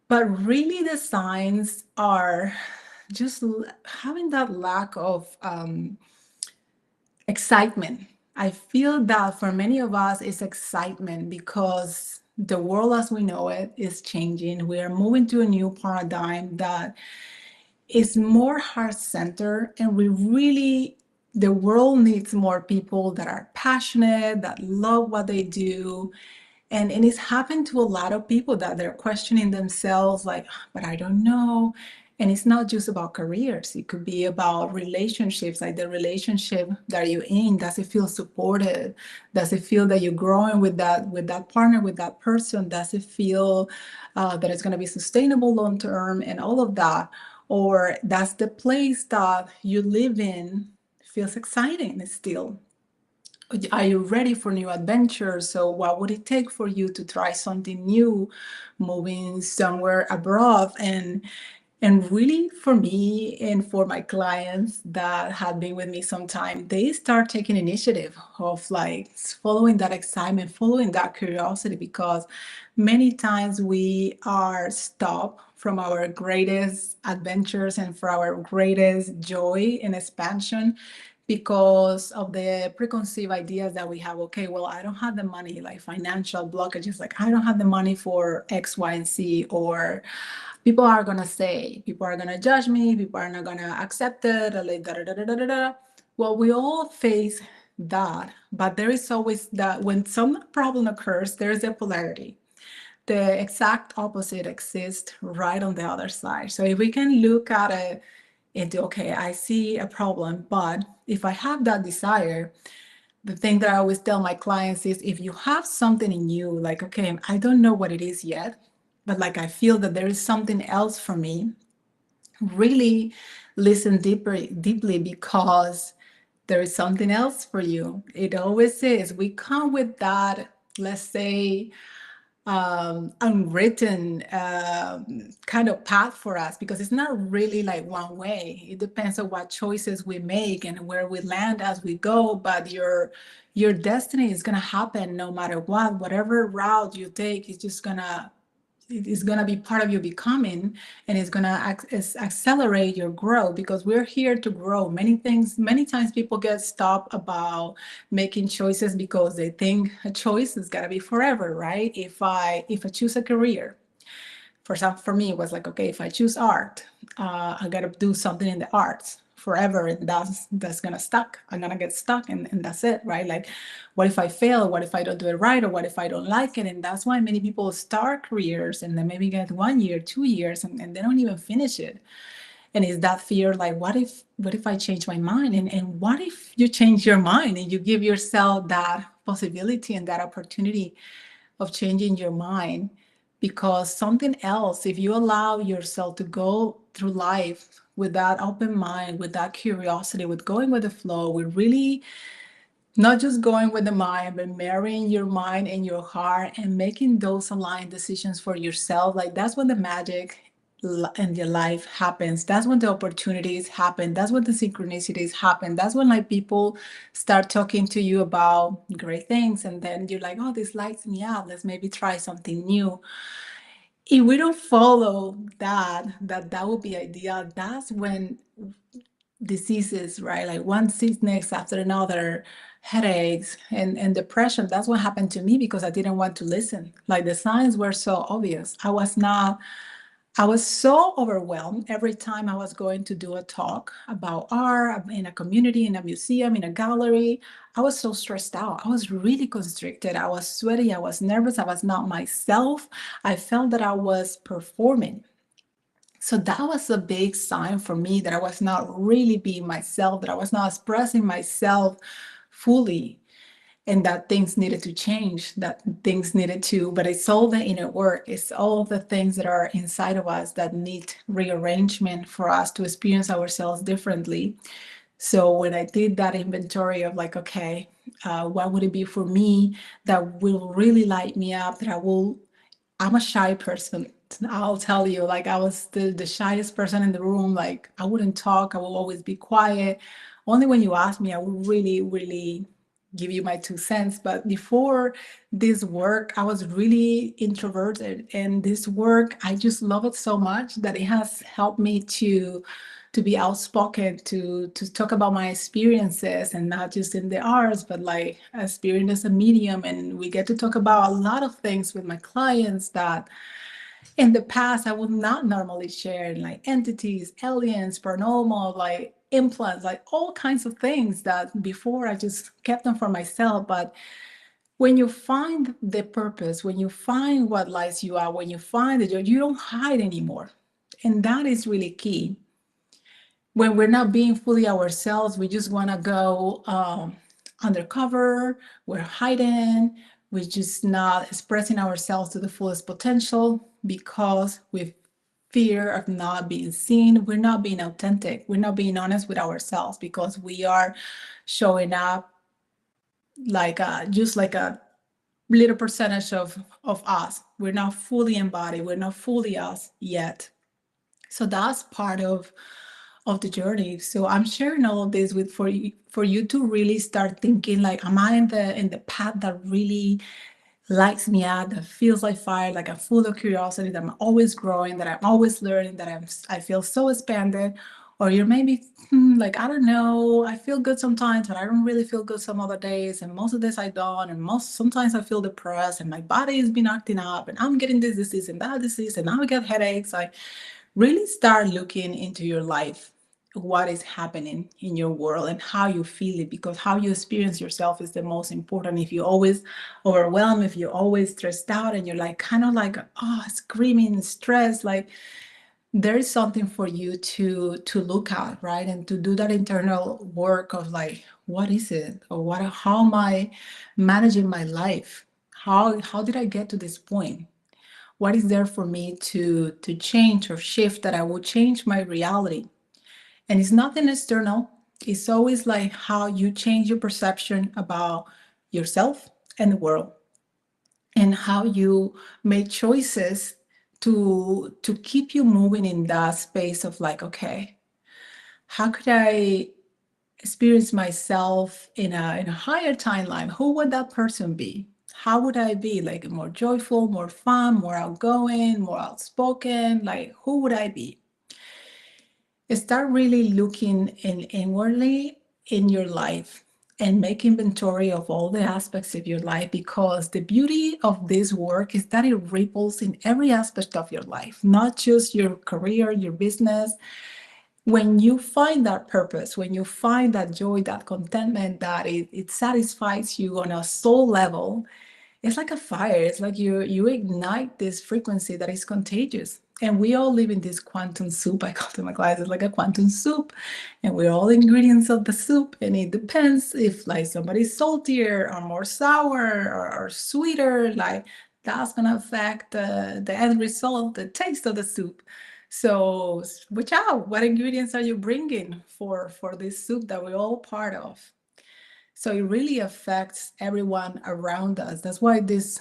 But really the signs are just having that lack of excitement. I feel that for many of us it's excitement, because the world as we know it is changing. We are moving to a new paradigm that is more heart-centered, and the world needs more people that are passionate, that love what they do. And it's happened to a lot of people that they're questioning themselves, like, but I don't know. And it's not just about careers. It could be about relationships, like the relationship that you're in. Does it feel supported? Does it feel that you're growing with that partner, with that person? Does it feel that it's going to be sustainable long term and all of that? Or does the place that you live in feels exciting still? Are you ready for new adventures? So what would it take for you to try something new, moving somewhere abroad? And And really, for me and for my clients that had been with me some time, they start taking initiative of like following that excitement, following that curiosity, because many times we are stopped from our greatest adventures and for our greatest joy and expansion because of the preconceived ideas that we have. Okay, well, I don't have the money, like financial blockages, like I don't have the money for X, Y, and Z, or people are gonna say, people are gonna judge me, people are not gonna accept it, like da da da da da da da. Well, we all face that, but there is always that when some problem occurs, there is a polarity. The exact opposite exists right on the other side. So if we can look at it into, okay, I see a problem, but if I have that desire, the thing that I always tell my clients is if you have something in you, like, okay, I don't know what it is yet, but like I feel that there is something else for me, really listen deeply because there is something else for you. It always is. We come with that, let's say, unwritten kind of path for us because it's not really like one way. It depends on what choices we make and where we land as we go. But your destiny is gonna happen no matter what. Whatever route you take, it's gonna be part of your becoming, and it's gonna accelerate your growth because we're here to grow. Many times people get stopped about making choices because they think a choice is gotta be forever, right? If I choose a career, for me, it was like, okay, if I choose art, I gotta do something in the arts forever, and that's gonna stuck. I'm gonna get stuck, and that's it, right? Like, what if I fail? What if I don't do it right? Or what if I don't like it? And that's why many people start careers and then maybe get 1 year, 2 years, and they don't even finish it. And is that fear like, what if I change my mind? And what if you change your mind and you give yourself that possibility and that opportunity of changing your mind? Because something else, if you allow yourself to go through life with that open mind, with that curiosity, with going with the flow, with really not just going with the mind, but marrying your mind and your heart and making those aligned decisions for yourself, like that's when the magic in your life happens. That's when the opportunities happen. That's when the synchronicities happen. That's when like people start talking to you about great things, and then you're like, oh, this lights me up. Let's maybe try something new. If we don't follow that would be ideal. That's when diseases, right? Like one sickness after another, headaches and depression. That's what happened to me because I didn't want to listen. Like the signs were so obvious. I was so overwhelmed every time I was going to do a talk about art in a community, in a museum, in a gallery. I was so stressed out. I was really constricted. I was sweaty. I was nervous. I was not myself. I felt that I was performing. So that was a big sign for me that I was not really being myself, that I was not expressing myself fully, and that things needed to change, but it's all the inner work. It's all the things that are inside of us that need rearrangement for us to experience ourselves differently. So when I did that inventory of like, okay, what would it be for me that will really light me up, I'm a shy person. I'll tell you, like I was the shyest person in the room. Like I wouldn't talk. I will always be quiet. Only when you ask me, I will really, really give you my 2 cents. But before this work, I was really introverted. And this work, I just love it so much that it has helped me to be outspoken, to talk about my experiences, and not just in the arts, but like experience as a medium. And we get to talk about a lot of things with my clients that in the past I would not normally share, like entities, aliens, paranormal, like implants, like all kinds of things that before I just kept them for myself. But when you find the purpose, when you find what lights you up, when you find the joy, you don't hide anymore. And that is really key. When we're not being fully ourselves, we just want to go undercover, we're hiding, we're just not expressing ourselves to the fullest potential because we fear of not being seen. We're not being authentic. We're not being honest with ourselves because we are showing up like just like a little percentage of us. We're not fully embodied. We're not fully us yet. So that's part of the journey. So I'm sharing all of this with for you to really start thinking like, am I in the path that really lights me up, that feels like fire, like I'm full of curiosity, that I'm always growing, that I'm always learning, that I feel so expanded? Or you're maybe like, I don't know, I feel good sometimes, but I don't really feel good some other days, and most of this I don't, and sometimes I feel depressed, and my body has been acting up, and I'm getting this disease and that disease, and now I get headaches. I really start looking into your life, what is happening in your world and how you feel it, because how you experience yourself is the most important. If you always overwhelmed, if you're always stressed out and you're like kind of like screaming stress, like there is something for you to look at, right? And to do that internal work of like, what is it, or what, how am I managing my life? How did I get to this point? What is there for me to change or shift that I will change my reality? And it's nothing external. It's always like how you change your perception about yourself and the world, and how you make choices to keep you moving in that space of like, okay, how could I experience myself in a higher timeline? Who would that person be? How would I be? Like more joyful, more fun, more outgoing, more outspoken? Like who would I be? Start really looking inwardly in your life and make inventory of all the aspects of your life, because the beauty of this work is that it ripples in every aspect of your life, not just your career, your business. When you find that purpose, when you find that joy, that contentment, that it satisfies you on a soul level, it's like a fire. It's like you ignite this frequency that is contagious. And we all live in this quantum soup. I call to my clients, it's like a quantum soup. And we're all ingredients of the soup. And it depends if like somebody's saltier or more sour or sweeter, like that's gonna affect the end result, the taste of the soup. So watch out. What ingredients are you bringing for this soup that we're all part of? So it really affects everyone around us. That's why this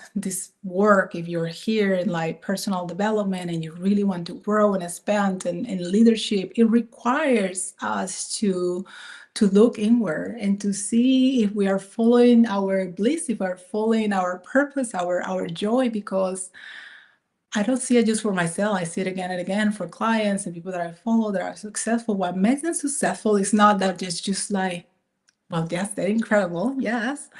work, if you're here in like personal development and you really want to grow and expand in leadership, it requires us to look inward and to see if we are following our bliss, if we're following our purpose, our joy, because I don't see it just for myself. I see it again and again for clients and people that I follow that are successful. What makes them successful is not that just like, well, yes, they're incredible, yes.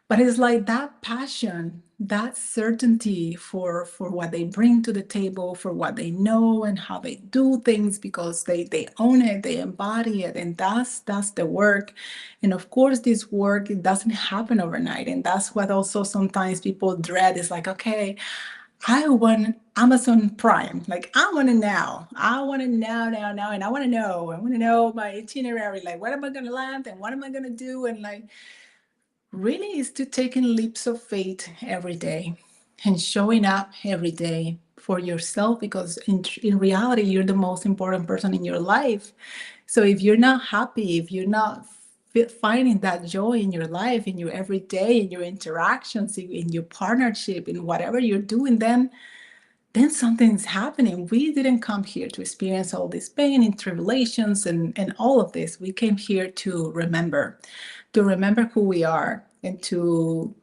But it's like that passion, that certainty for what they bring to the table, for what they know and how they do things, because they own it, they embody it, and that's the work. And of course, this work, it doesn't happen overnight, and that's what also sometimes people dread. Is like, okay, I want Amazon Prime. Like, I want to now. I want to now. And I want to know. I want to know my itinerary. Like, what am I going to land and what am I going to do? And like, really is to taking leaps of faith every day and showing up every day for yourself, because in reality, you're the most important person in your life. So if you're not happy, if you're not finding that joy in your life, in your everyday, in your interactions, in your partnership, in whatever you're doing, then something's happening. We didn't come here to experience all this pain and tribulations and all of this. We came here to remember who we are, and to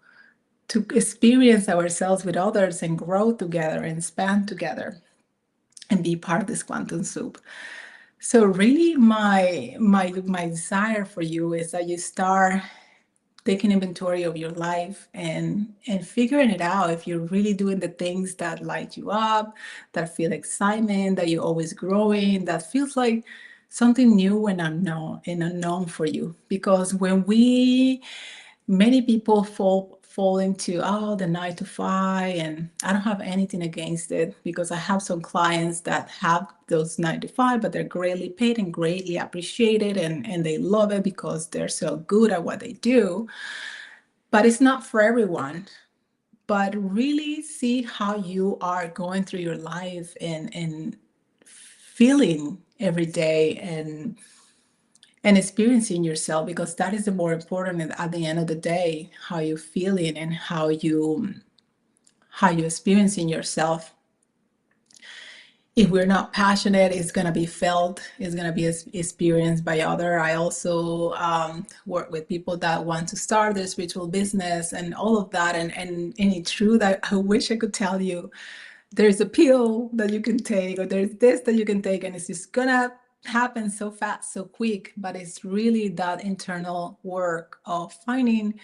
experience ourselves with others and grow together and expand together and be part of this quantum soup. So really my desire for you is that you start taking inventory of your life and figuring it out if you're really doing the things that light you up, that feel excitement, that you're always growing, that feels like something new and unknown for you. Because when many people fall into the 9 to 5, and I don't have anything against it, because I have some clients that have those 9 to 5, but they're greatly paid and greatly appreciated, and they love it because they're so good at what they do. But it's not for everyone. But really see how you are going through your life and feeling every day and experiencing yourself, because that is the more important at the end of the day, how you're feeling and how you experiencing yourself. if we're not passionate, it's going to be felt, it's going to be experienced by other. I also work with people that want to start their spiritual business and all of that. And it's true that I wish I could tell you there's a pill that you can take, or there's this that you can take, and it's just gonna happen so fast, so quick. But it's really that internal work of finding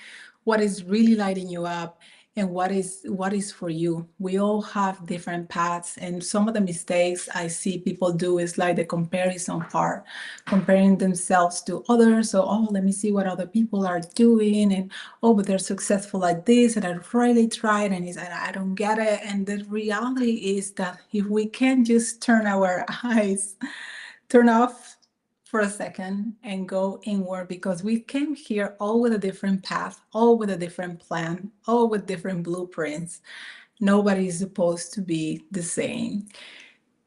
what is really lighting you up and what is for you. We all have different paths, and some of the mistakes I see people do is like the comparison part, comparing themselves to others. So, oh, let me see what other people are doing, and oh, but they're successful like this, and I really tried, and I don't get it. And the reality is that if we can just turn our eyes, turn off for a second and go inward, because we came here all with a different path, all with a different plan, all with different blueprints. Nobody is supposed to be the same.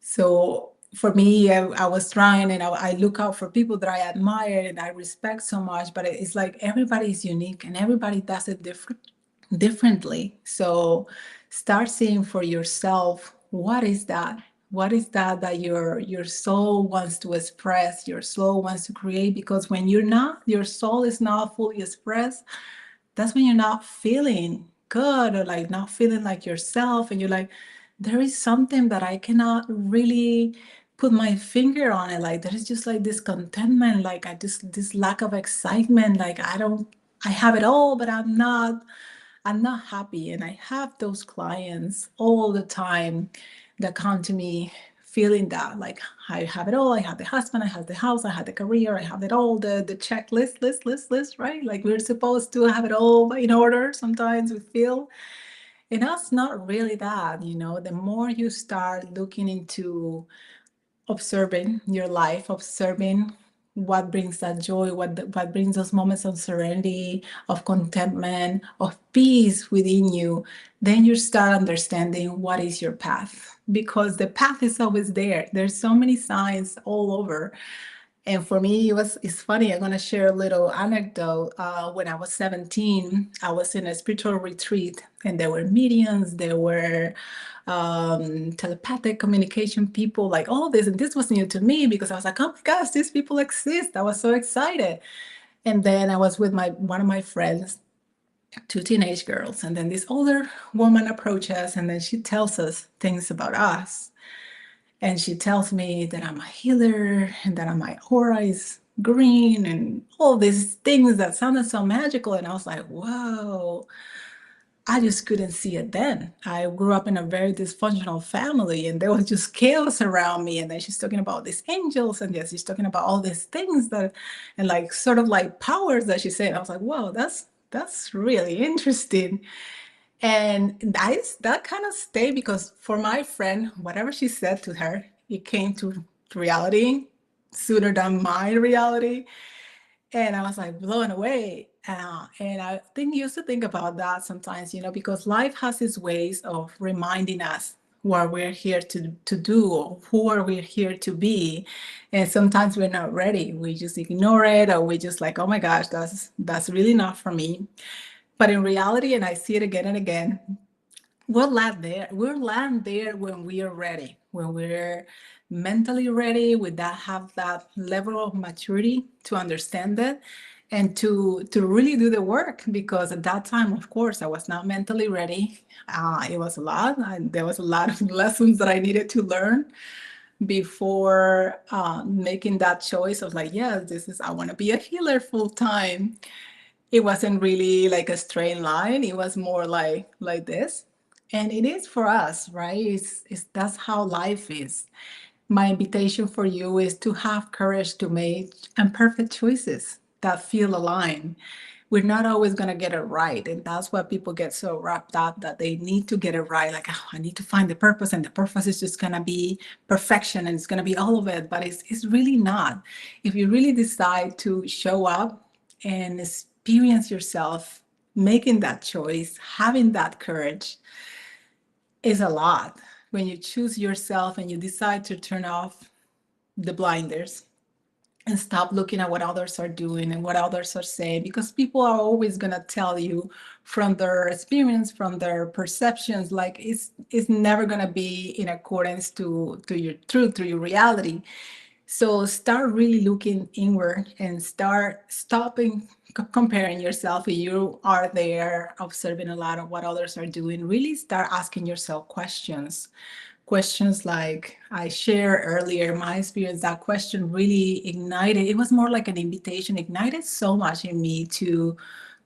So for me, I was trying, and I look out for people that I admire and I respect so much, but it's like everybody is unique and everybody does it differently. So start seeing for yourself, what is that? What is that your soul wants to express, your soul wants to create? Because when your soul is not fully expressed, that's when you're not feeling good, or like not feeling like yourself, and you're like, there is something that I cannot really put my finger on it. Like there is just like this contentment, like this lack of excitement, like I have it all, but I'm not happy. And I have those clients all the time that come to me feeling that, like, I have it all. I have the husband, I have the house, I have the career, I have it all, the checklist, list, right? Like we're supposed to have it all in order. Sometimes we feel, and that's not really that, the more you start looking into observing your life, observing what brings that joy, what brings those moments of serenity, of contentment, of peace within you, then you start understanding what is your path. Because the path is always there. There's so many signs all over. And for me, it's funny. I'm gonna share a little anecdote. When I was 17, I was in a spiritual retreat, and there were mediums, there were telepathic communication people, like all this. And this was new to me because I was like, oh my gosh, these people exist. I was so excited. And then I was with one of my friends, two teenage girls, and then this older woman approaches us, and then she tells us things about us. And she tells me that I'm a healer and that my aura is green and all these things that sounded so magical. And I was like, whoa, I just couldn't see it then. I grew up in a very dysfunctional family, and there was just chaos around me. And then she's talking about these angels, and yes, she's talking about all these things and like sort of like powers that she said. I was like, whoa, that's really interesting. And that kind of stayed, because for my friend, whatever she said to her, it came to reality sooner than my reality. And I was like blown away. And I think used to think about that sometimes, because life has its ways of reminding us what we're here to do, or who are we here to be. And sometimes we're not ready. We just ignore it, or we just like, oh my gosh, that's really not for me. But in reality, and I see it again and again, we'll land there. We'll land there when we are ready, when we're mentally ready, with that have that level of maturity to understand it and to really do the work. Because at that time, of course, I was not mentally ready. It was a lot. There was a lot of lessons that I needed to learn before making that choice of like, yes, I want to be a healer full time. It wasn't really like a straight line. It was more like this. And it is for us, right? That's how life is. My invitation for you is to have courage to make imperfect choices that feel aligned. We're not always going to get it right. And that's why people get so wrapped up that they need to get it right. Like, oh, I need to find the purpose, and the purpose is just going to be perfection, and it's going to be all of it. But it's really not. If you really decide to show up and experience yourself making that choice, having that courage, is a lot. When you choose yourself and you decide to turn off the blinders and stop looking at what others are doing and what others are saying, because people are always going to tell you from their experience, from their perceptions, like it's never going to be in accordance to your truth, to your reality. So start really looking inward and start stopping comparing yourself. If you are there observing a lot of what others are doing, really start asking yourself questions. Questions like I shared earlier, my experience, that question really ignited, it was more like an invitation, ignited so much in me to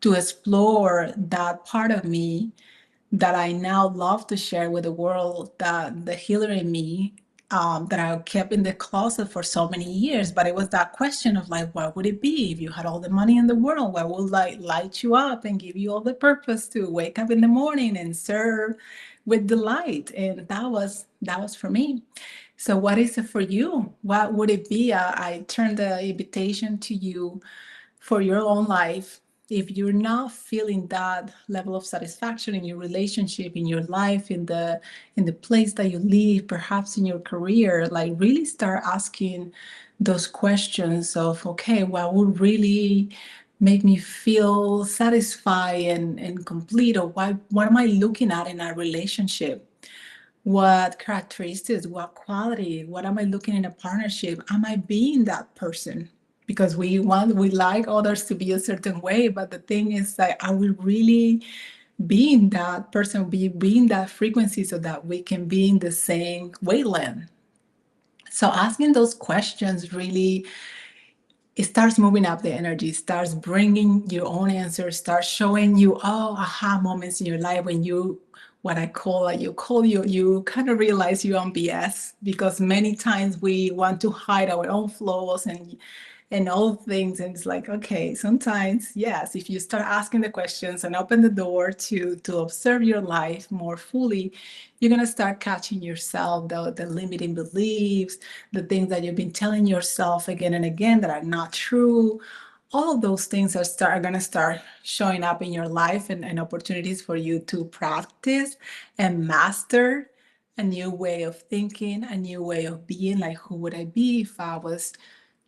explore that part of me that I now love to share with the world, that the healer in me, that I kept in the closet for so many years. But it was that question of like, what would it be if you had all the money in the world? What would like light you up and give you all the purpose to wake up in the morning and serve with delight? And that was for me. So what is it for you? What would it be? I turn the invitation to you for your own life. If you're not feeling that level of satisfaction in your relationship, in your life, in the place that you live, perhaps in your career, like really start asking those questions of, okay, what would really make me feel satisfied and complete? Or what am I looking at in a relationship? What characteristics, what quality, what am I looking in a partnership? Am I being that person? Because we like others to be a certain way, but the thing is that are we really being that person, being that frequency so that we can be in the same wavelength? So asking those questions really, it starts moving up the energy, starts bringing your own answers, starts showing you, oh, aha moments in your life when you, what I call, like you kind of realize you're on BS, because many times we want to hide our own flaws and all things. And it's like, okay, sometimes, yes, if you start asking the questions and open the door to observe your life more fully, you're going to start catching yourself, the limiting beliefs, the things that you've been telling yourself again and again that are not true. All of those things are going to start showing up in your life, and opportunities for you to practice and master a new way of thinking, a new way of being. Like, who would I be if I was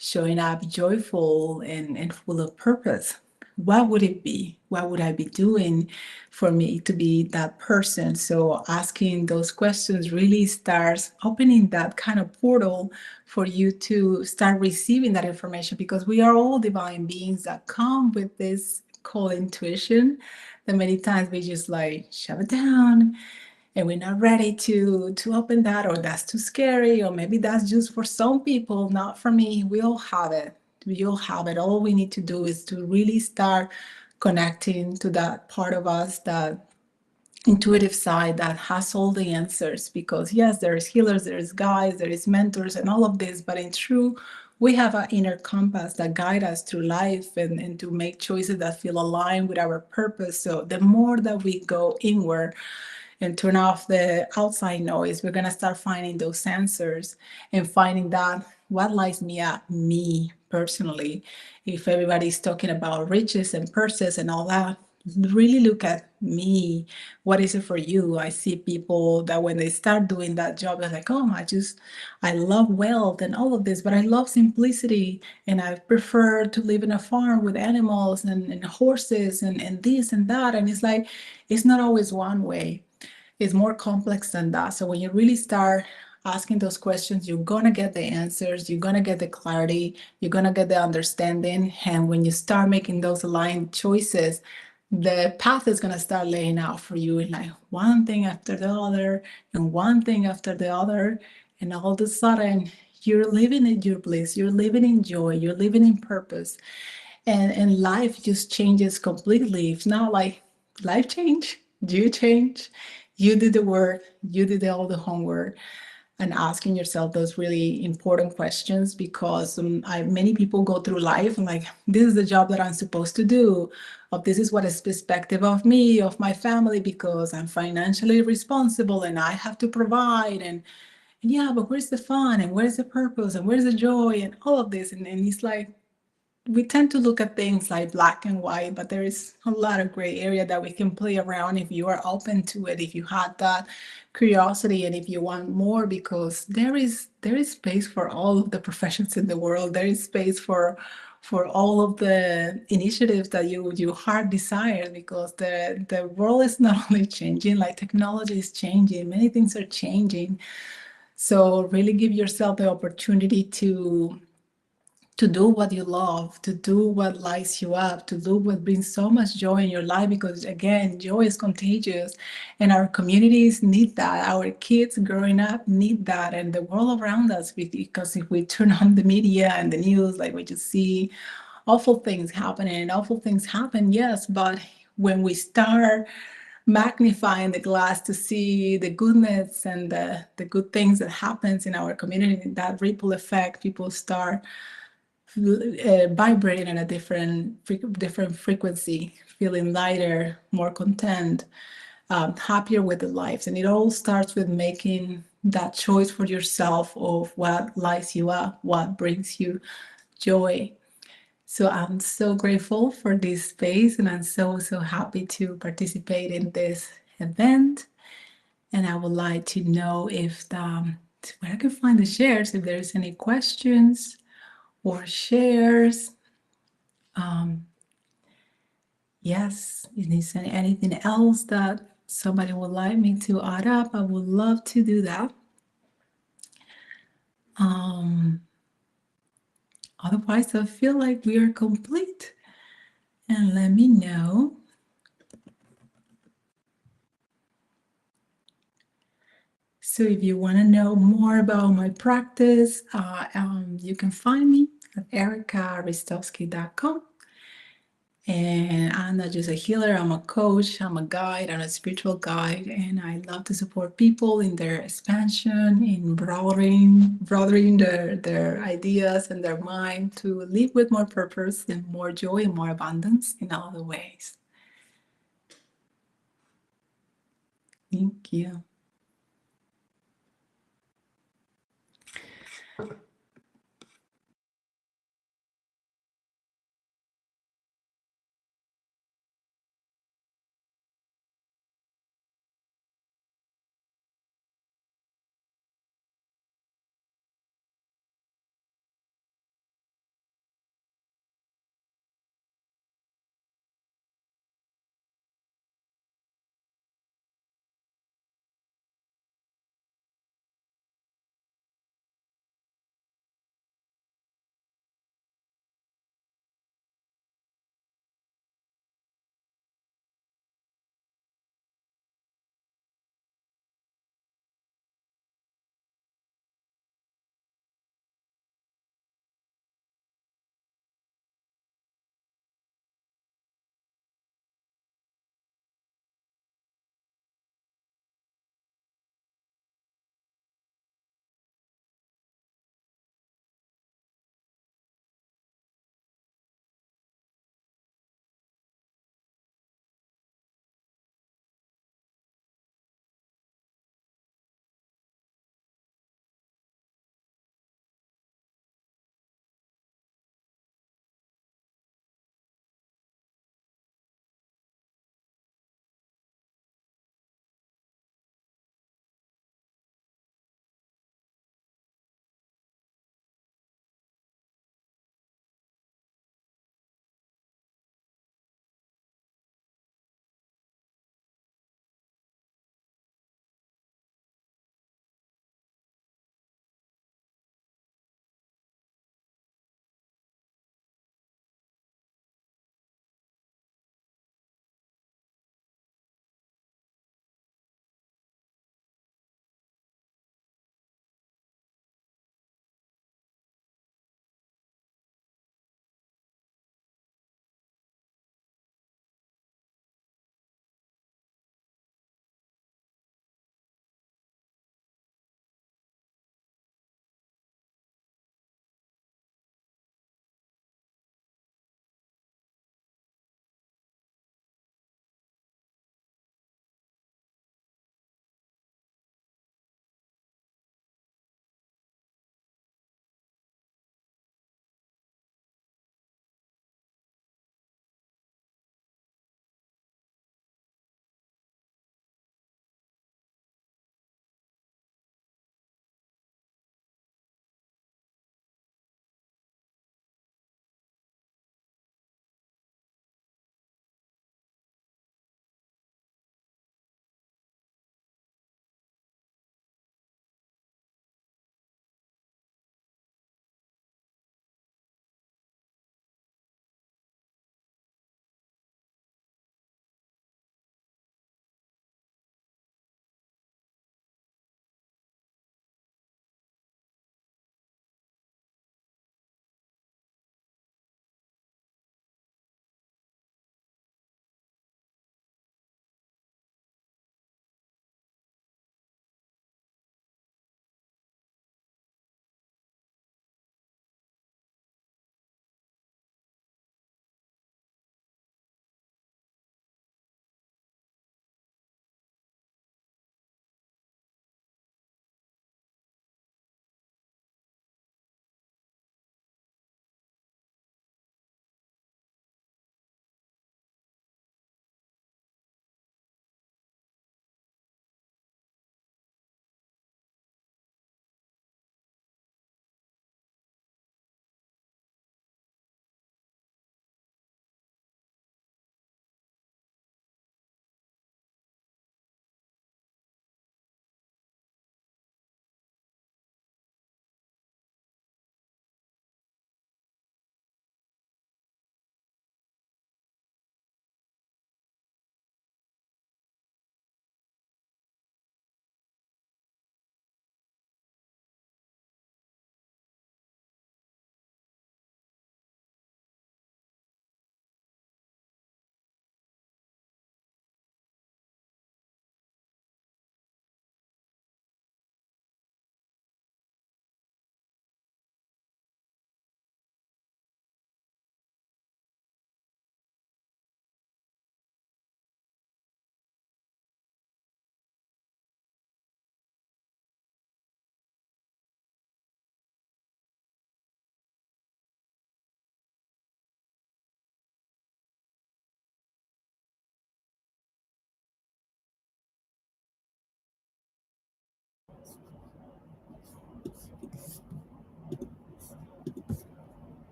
showing up joyful and full of purpose? What would it be? What would I be doing for me to be that person? So asking those questions really starts opening that kind of portal for you to start receiving that information, because we are all divine beings that come with this called intuition that many times we just like shut it down and we're not ready to open that, or that's too scary, or maybe that's just for some people, not for me. We all have it. We all have it. All we need to do is to really start connecting to that part of us, that intuitive side that has all the answers. Because yes, there is healers, there is guides, there is mentors and all of this, but in true, we have an inner compass that guide us through life and to make choices that feel aligned with our purpose. So the more that we go inward and turn off the outside noise, we're going to start finding those answers and finding that what lights me up, me personally. If everybody's talking about riches and purses and all that, really look at me. What is it for you? I see people that when they start doing that job, they're like, oh, I love wealth and all of this, but I love simplicity. And I prefer to live in a farm with animals and horses and this and that. And it's like, it's not always one way. It's more complex than that. So when you really start asking those questions, you're going to get the answers, you're going to get the clarity, you're going to get the understanding. And when you start making those aligned choices, the path is going to start laying out for you in like one thing after the other and one thing after the other. And all of a sudden, you're living in your bliss, you're living in joy, you're living in purpose. And life just changes completely. It's not like life change, you change, you did the work, you did all the homework, and asking yourself those really important questions. Because many people go through life and like, this is the job that I'm supposed to do, or this is what is expected of me, of my family, because I'm financially responsible and I have to provide. And yeah, but where's the fun and where's the purpose and where's the joy and all of this? And it's like, we tend to look at things like black and white, but there is a lot of gray area that we can play around if you are open to it, if you had that curiosity and if you want more, because there is space for all of the professions in the world. There is space for all of the initiatives that your heart desires, because the world is not only changing, like technology is changing, many things are changing. So really give yourself the opportunity to do what you love, to do what lights you up, to do what brings so much joy in your life, because again, joy is contagious and our communities need that. Our kids growing up need that, and the world around us, because if we turn on the media and the news, like we just see awful things happening, and awful things happen, yes, but when we start magnifying the glass to see the goodness and the good things that happens in our community, that ripple effect, people start vibrating at a different frequency, feeling lighter, more content, happier with their lives. And it all starts with making that choice for yourself of what lights you up, what brings you joy. So I'm so grateful for this space, and I'm so happy to participate in this event. And I would like to know if where I can find the shares, if there's any questions or shares. Yes, is there anything else that somebody would like me to add up? I would love to do that. Otherwise, I feel like we are complete. And let me know. So if you want to know more about my practice, you can find me at ericaristovsky.com. And I'm not just a healer, I'm a coach, I'm a guide, I'm a spiritual guide, and I love to support people in their expansion, in broadening their ideas and their mind to live with more purpose and more joy and more abundance in all the ways. Thank you.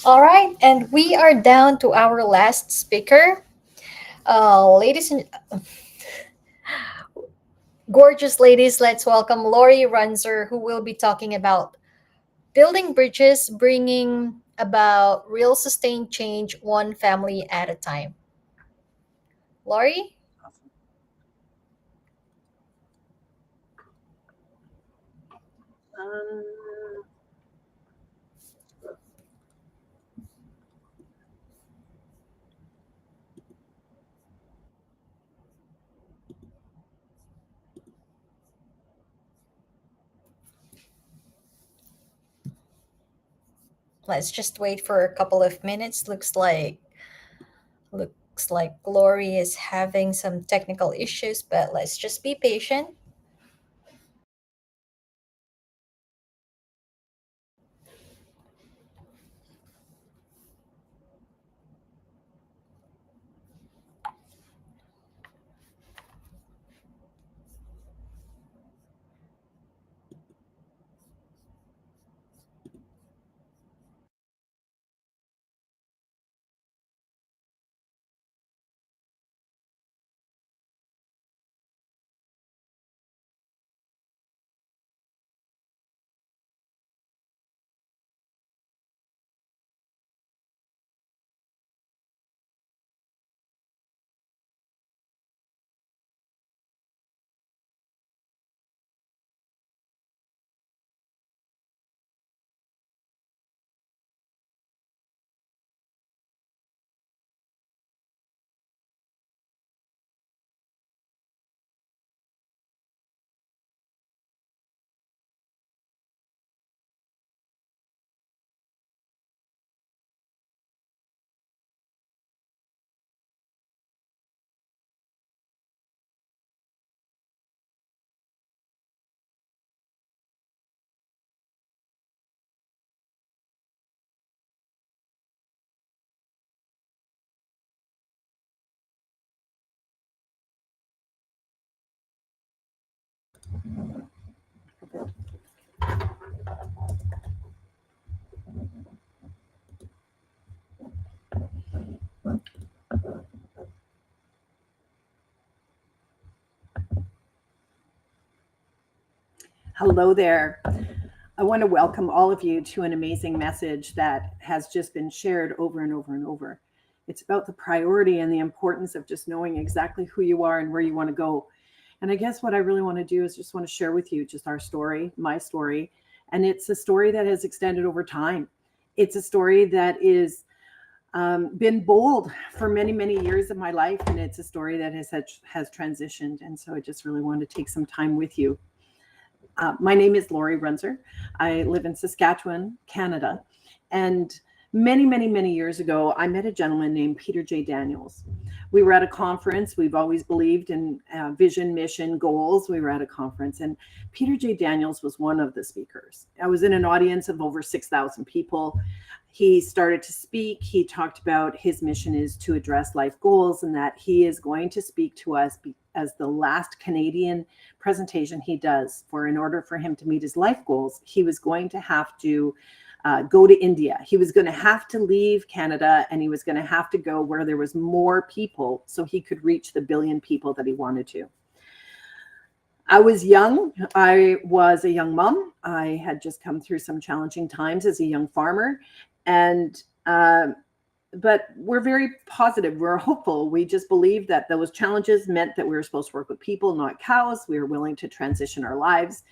All right, and we are down to our last speaker. Ladies and gorgeous ladies, let's welcome Lori Runzer, who will be talking about building bridges, bringing about real sustained change one family at a time. Lori? Let's just wait for a couple of minutes. Looks like Lori is having some technical issues, but let's just be patient. Hello there. I want to welcome all of you to an amazing message that has just been shared over and over and over. It's about the priority and the importance of just knowing exactly who you are and where you want to go. And I guess what I really want to do is just want to share with you just our story, my story. And it's a story that has extended over time. It's a story that is been bold for many, many years of my life. And it's a story that has transitioned. And so I just really wanted to take some time with you. My name is Lori Runzer. I live in Saskatchewan, Canada. And many, many, many years ago, I met a gentleman named Peter J. Daniels. We were at a conference. We've always believed in vision, mission, goals. We were at a conference, and Peter J. Daniels was one of the speakers. I was in an audience of over 6,000 people. He started to speak. He talked about his mission is to address life goals, and that he is going to speak to us as the last Canadian presentation he does. For in order for him to meet his life goals, he was going to have to go to India. He was going to have to leave Canada, and he was going to have to go where there was more people so he could reach the billion people that he wanted to. I was young. I was a young mom. I had just come through some challenging times as a young farmer, and but we're very positive. We're hopeful. We just believe that those challenges meant that we were supposed to work with people, not cows. We were willing to transition our lives.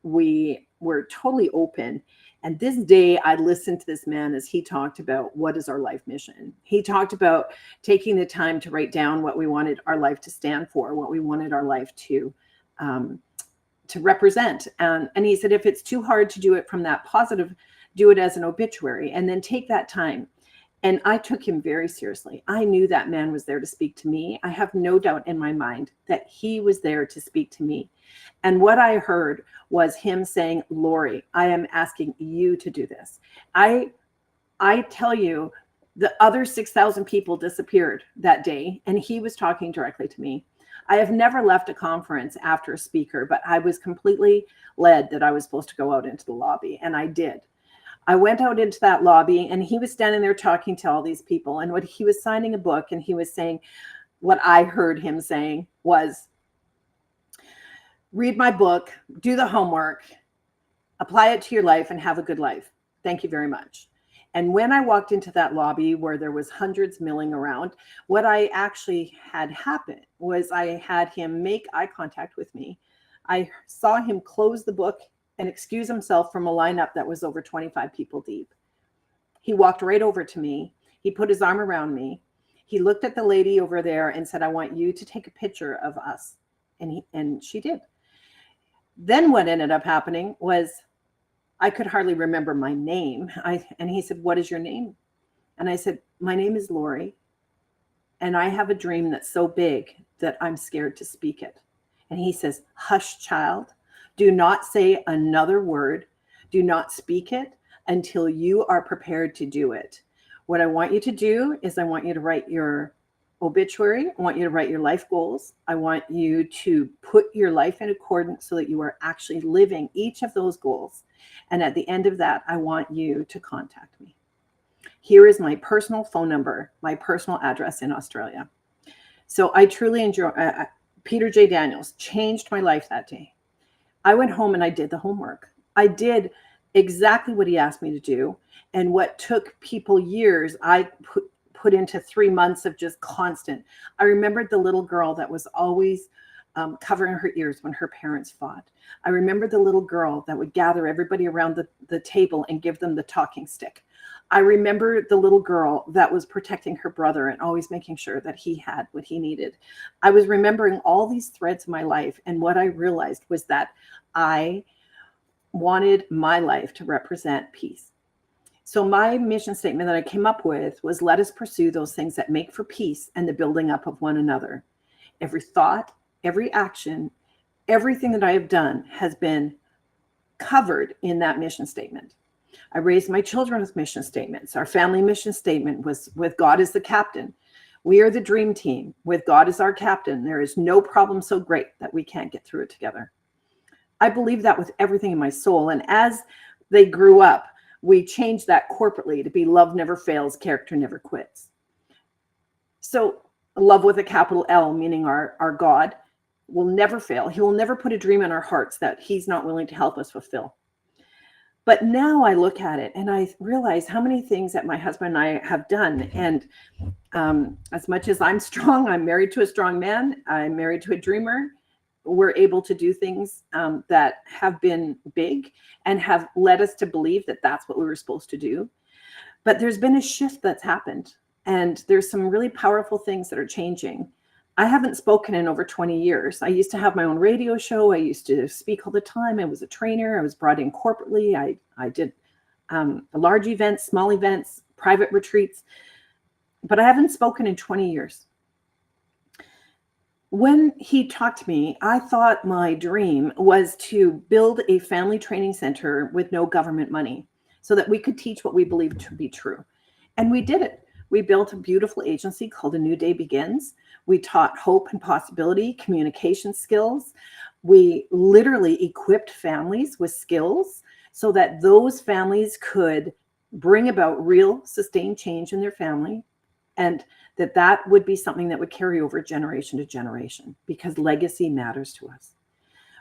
We were totally open. And this day I listened to this man as he talked about what is our life mission. He talked about taking the time to write down what we wanted our life to stand for, what we wanted our life to represent. And he said, if it's too hard to do it from that positive, do it as an obituary and then take that time. And I took him very seriously. I knew that man was there to speak to me. I have no doubt in my mind that he was there to speak to me. And what I heard was him saying, Lori, I am asking you to do this. I tell you, the other 6,000 people disappeared that day, and he was talking directly to me. I have never left a conference after a speaker, but I was completely led that I was supposed to go out into the lobby, and I did. I went out into that lobby, and he was standing there talking to all these people. And what he was signing a book, and he was saying, what I heard him saying was, read my book, do the homework, apply it to your life, and have a good life. Thank you very much. And when I walked into that lobby where there was hundreds milling around, what I actually had happen was I had him make eye contact with me. I saw him close the book and excuse himself from a lineup that was over 25 people deep. He walked right over to me. He put his arm around me. He looked at the lady over there and said, I want you to take a picture of us. And she did. Then what ended up happening was I could hardly remember my name. And he said, what is your name? And I said, my name is Lori. And I have a dream that's so big that I'm scared to speak it. And he says, hush, child. Do not say another word. Do not speak it until you are prepared to do it. What I want you to do is I want you to write your obituary. I want you to write your life goals. I want you to put your life in accordance so that you are actually living each of those goals. And at the end of that, I want you to contact me. Here is my personal phone number, my personal address in Australia. So I truly enjoy, Peter J. Daniels changed my life that day. I went home and I did the homework. I did exactly what he asked me to do. And what took people years, I put into 3 months of just constant. I remembered the little girl that was always covering her ears when her parents fought. I remembered the little girl that would gather everybody around the table and give them the talking stick. I remember the little girl that was protecting her brother and always making sure that he had what he needed. I was remembering all these threads of my life. And what I realized was that I wanted my life to represent peace. So my mission statement that I came up with was, let us pursue those things that make for peace and the building up of one another. Every thought, every action, everything that I have done has been covered in that mission statement. I raised my children with mission statements. Our family mission statement was, with God as the captain. We are the dream team. With God as our captain, there is no problem so great that we can't get through it together. I believe that with everything in my soul. And as they grew up, we changed that corporately to be love never fails, character never quits. So love with a capital L, meaning our God will never fail. He will never put a dream in our hearts that he's not willing to help us fulfill. But now I look at it and I realize how many things that my husband and I have done. And as much as I'm strong, I'm married to a strong man. I'm married to a dreamer. We're able to do things that have been big and have led us to believe that that's what we were supposed to do. But there's been a shift that's happened. And there's some really powerful things that are changing. I haven't spoken in over 20 years. I used to have my own radio show. I used to speak all the time. I was a trainer. I was brought in corporately. I did large events, small events, private retreats. But I haven't spoken in 20 years. When he talked to me, I thought my dream was to build a family training center with no government money so that we could teach what we believed to be true. And we did it. We built a beautiful agency called A New Day Begins. We taught hope and possibility, communication skills. We literally equipped families with skills so that those families could bring about real sustained change in their family, and that would be something that would carry over generation to generation, because legacy matters to us.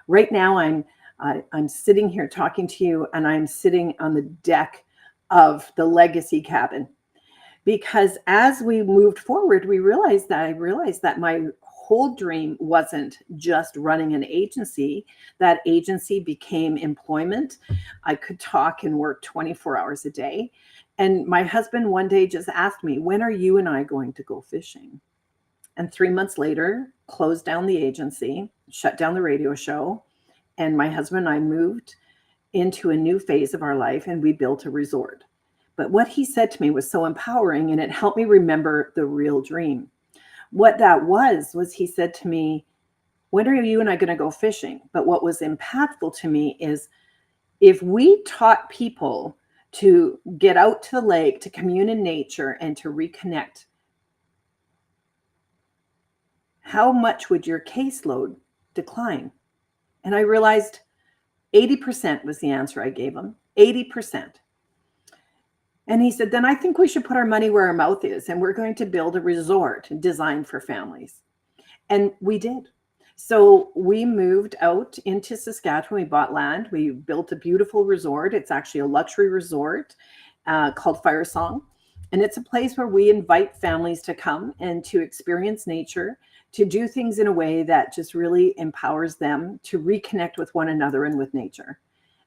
Right now, I'm sitting here talking to you, and I'm sitting on the deck of the legacy cabin. Because as we moved forward, I realized that my whole dream wasn't just running an agency. That agency became employment. I could talk and work 24 hours a day. And my husband one day just asked me, when are you and I going to go fishing? And 3 months later, closed down the agency, shut down the radio show. And my husband and I moved into a new phase of our life, and we built a resort. But what he said to me was so empowering, and it helped me remember the real dream. What that was he said to me, when are you and I going to go fishing? But what was impactful to me is, if we taught people to get out to the lake, to commune in nature, and to reconnect, how much would your caseload decline? And I realized 80% was the answer I gave him. 80%. And he said, then I think we should put our money where our mouth is, and we're going to build a resort designed for families. And we did. So we moved out into Saskatchewan. We bought land. We built a beautiful resort. It's actually a luxury resort called Fire Song. And it's a place where we invite families to come and to experience nature, to do things in a way that just really empowers them to reconnect with one another and with nature.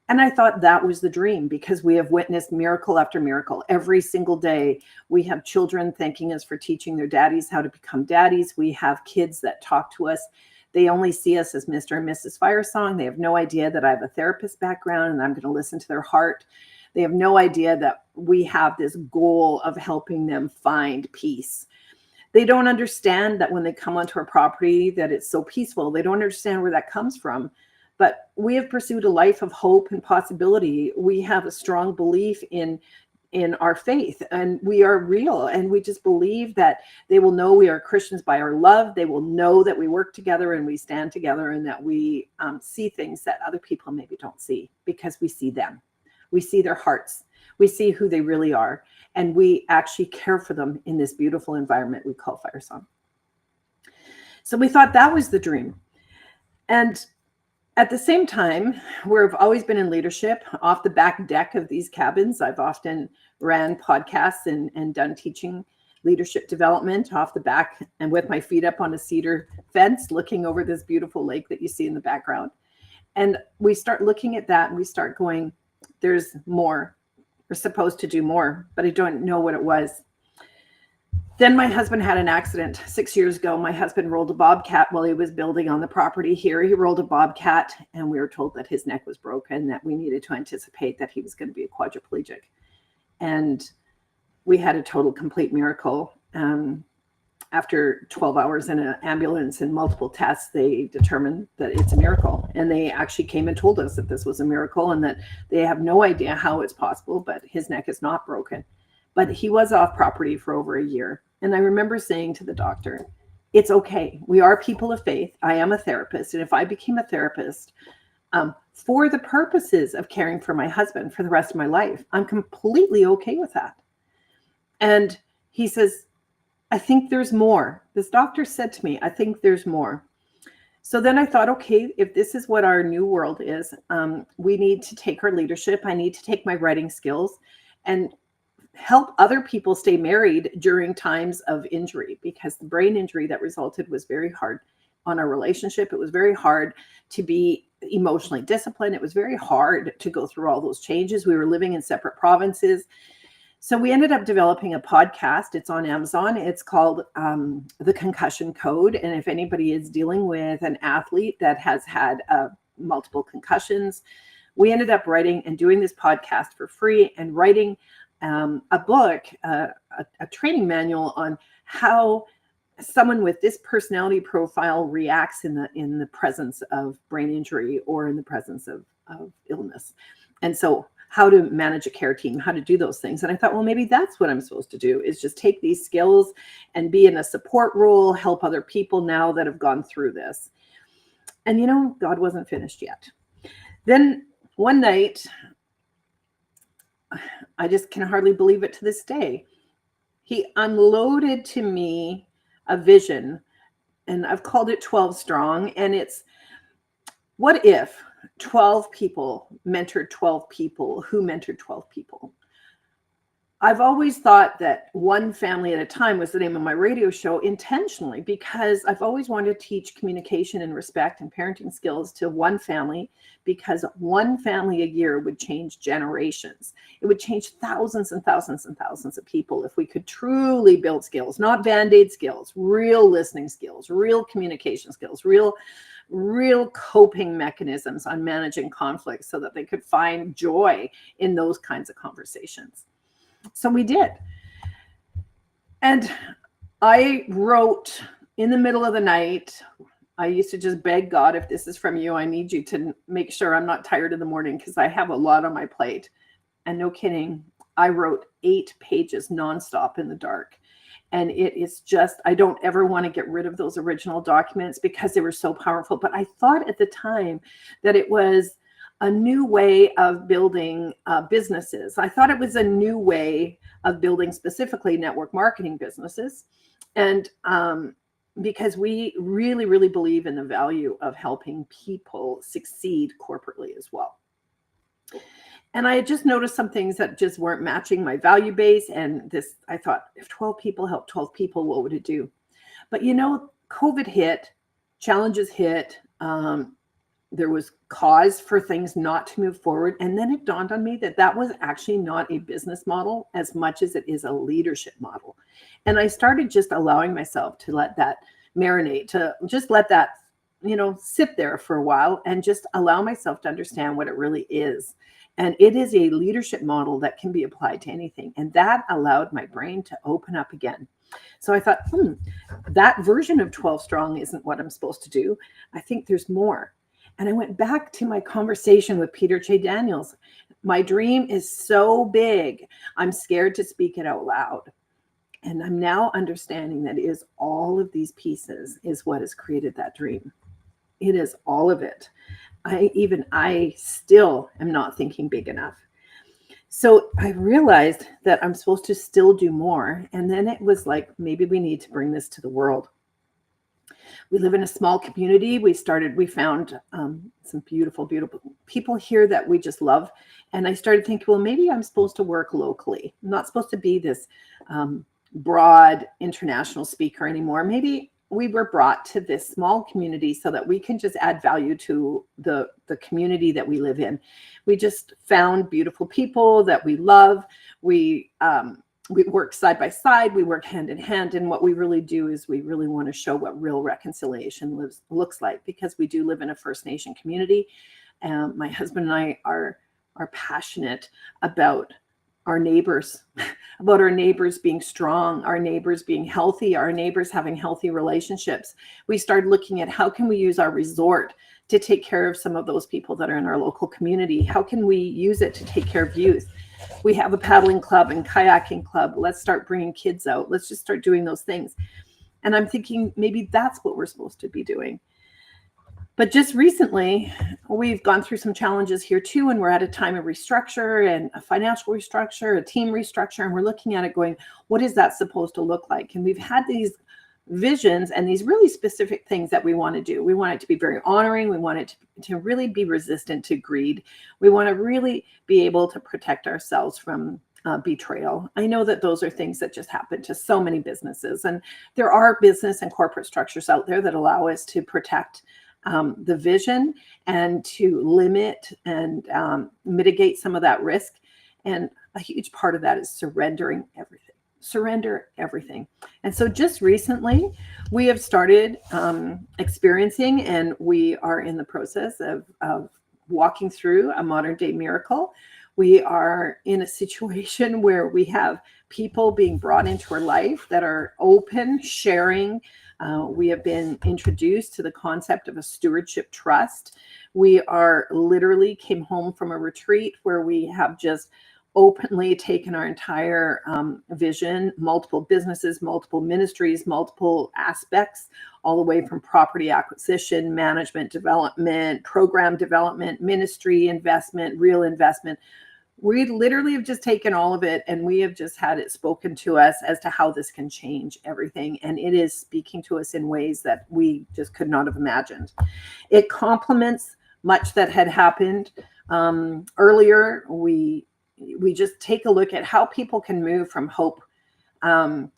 And I thought that was the dream, because we have witnessed miracle after miracle. Every single day, we have children thanking us for teaching their daddies how to become daddies. We have kids that talk to us. They only see us as Mr. and Mrs. Firesong. They have no idea that I have a therapist background and I'm going to listen to their heart. They have no idea that we have this goal of helping them find peace. They don't understand that when they come onto our property that it's so peaceful. They don't understand where that comes from. But we have pursued a life of hope and possibility. We have a strong belief in our faith, and we are real. And we just believe that they will know we are Christians by our love. They will know that we work together and we stand together, and that we see things that other people maybe don't see, because we see them. We see their hearts. We see who they really are. And we actually care for them in this beautiful environment we call Firesong. So we thought that was the dream. And at the same time, we've always been in leadership. Off the back deck of these cabins, I've often ran podcasts and done teaching leadership development off the back, and with my feet up on a cedar fence, looking over this beautiful lake that you see in the background. And we start looking at that and we start going, there's more. We're supposed to do more, but I don't know what it was. Then my husband had an accident 6 years ago. My husband rolled a bobcat while he was building on the property here. He rolled a bobcat, and we were told that his neck was broken, that we needed to anticipate that he was going to be a quadriplegic. And we had a total, complete miracle. After 12 hours in an ambulance and multiple tests, they determined that it's a miracle. And they actually came and told us that this was a miracle and that they have no idea how it's possible, but his neck is not broken. But he was off property for over a year. And I remember saying to the doctor, it's okay. We are people of faith. I am a therapist. And if I became a therapist for the purposes of caring for my husband for the rest of my life, I'm completely okay with that. And he says, I think there's more. This doctor said to me, I think there's more. So then I thought, okay, if this is what our new world is, we need to take our leadership. I need to take my writing skills and help other people stay married during times of injury, because the brain injury that resulted was very hard on our relationship. It was very hard to be emotionally disciplined. It was very hard to go through all those changes. We were living in separate provinces. So we ended up developing a podcast. It's on Amazon. It's called The Concussion Code. And if anybody is dealing with an athlete that has had multiple concussions, we ended up writing and doing this podcast for free and writing a book, a training manual on how someone with this personality profile reacts in the presence of brain injury or in the presence of illness. And so how to manage a care team, how to do those things. And I thought, well, maybe that's what I'm supposed to do, is just take these skills and be in a support role, help other people now that have gone through this. And, you know, God wasn't finished yet. Then one night, I just can hardly believe it to this day, he unloaded to me a vision, and I've called it 12 Strong. And it's, what if 12 people mentored 12 people who mentored 12 people? I've always thought that one family at a time was the name of my radio show, intentionally, because I've always wanted to teach communication and respect and parenting skills to one family, because one family a year would change generations. It would change thousands and thousands and thousands of people if we could truly build skills, not Band-Aid skills, real listening skills, real communication skills, real coping mechanisms on managing conflict, so that they could find joy in those kinds of conversations. So we did. And I wrote in the middle of the night. I used to just beg God, if this is from you, I need you to make sure I'm not tired in the morning, because I have a lot on my plate. And no kidding, I wrote 8 pages nonstop in the dark. And it is just, I don't ever want to get rid of those original documents because they were so powerful. But I thought at the time that it was a new way of building businesses. I thought it was a new way of building specifically network marketing businesses. And because we really, really believe in the value of helping people succeed corporately as well. And I had just noticed some things that just weren't matching my value base. And this, I thought, if 12 people help 12 people, what would it do? But you know, COVID hit, challenges hit. There was cause for things not to move forward. And then it dawned on me that that was actually not a business model as much as it is a leadership model. And I started just allowing myself to let that marinate, to just let that, you know, sit there for a while and just allow myself to understand what it really is. And it is a leadership model that can be applied to anything. And that allowed my brain to open up again. So I thought, that version of 12 strong isn't what I'm supposed to do. I think there's more. And I went back to my conversation with Peter J. Daniels. My dream is so big, I'm scared to speak it out loud. And I'm now understanding that it is all of these pieces is what has created that dream. It is all of it. I still am not thinking big enough. So I realized that I'm supposed to still do more. And then it was like, maybe we need to bring this to the world. We live in a small community. We found some beautiful, beautiful people here that we just love. And I started thinking, well, maybe I'm supposed to work locally. I'm not supposed to be this broad international speaker anymore. Maybe we were brought to this small community so that we can just add value to the community that we live in. We just found beautiful people that we love. We work side by side, we work hand in hand. And what we really do is we really want to show what real reconciliation looks like, because we do live in a First Nation community. My husband and I are passionate about our neighbors, about our neighbors being strong, our neighbors being healthy, our neighbors having healthy relationships. We started looking at how can we use our resort to take care of some of those people that are in our local community? How can we use it to take care of youth? We have a paddling club and kayaking club. Let's start bringing kids out. Let's just start doing those things. And I'm thinking maybe that's what we're supposed to be doing. But just recently, we've gone through some challenges here too, and we're at a time of restructure and a financial restructure, a team restructure, and we're looking at it going, what is that supposed to look like? And we've had these visions and these really specific things that we want to do. We want it to be very honoring. We want it to really be resistant to greed. We want to really be able to protect ourselves from betrayal. I know that those are things that just happen to so many businesses, and there are business and corporate structures out there that allow us to protect the vision and to limit and mitigate some of that risk. And a huge part of that is surrendering everything. Surrender everything. And so just recently, we have started experiencing, and we are in the process of walking through a modern day miracle. We are in a situation where we have people being brought into our life that are open, sharing. We have been introduced to the concept of a stewardship trust. We are literally came home from a retreat where we have just openly taken our entire vision, multiple businesses, multiple ministries, multiple aspects, all the way from property acquisition, management development, program development, ministry investment, real investment. We literally have just taken all of it, and we have just had it spoken to us as to how this can change everything. And it is speaking to us in ways that we just could not have imagined. It complements much that had happened earlier. We just take a look at how people can move from hope, from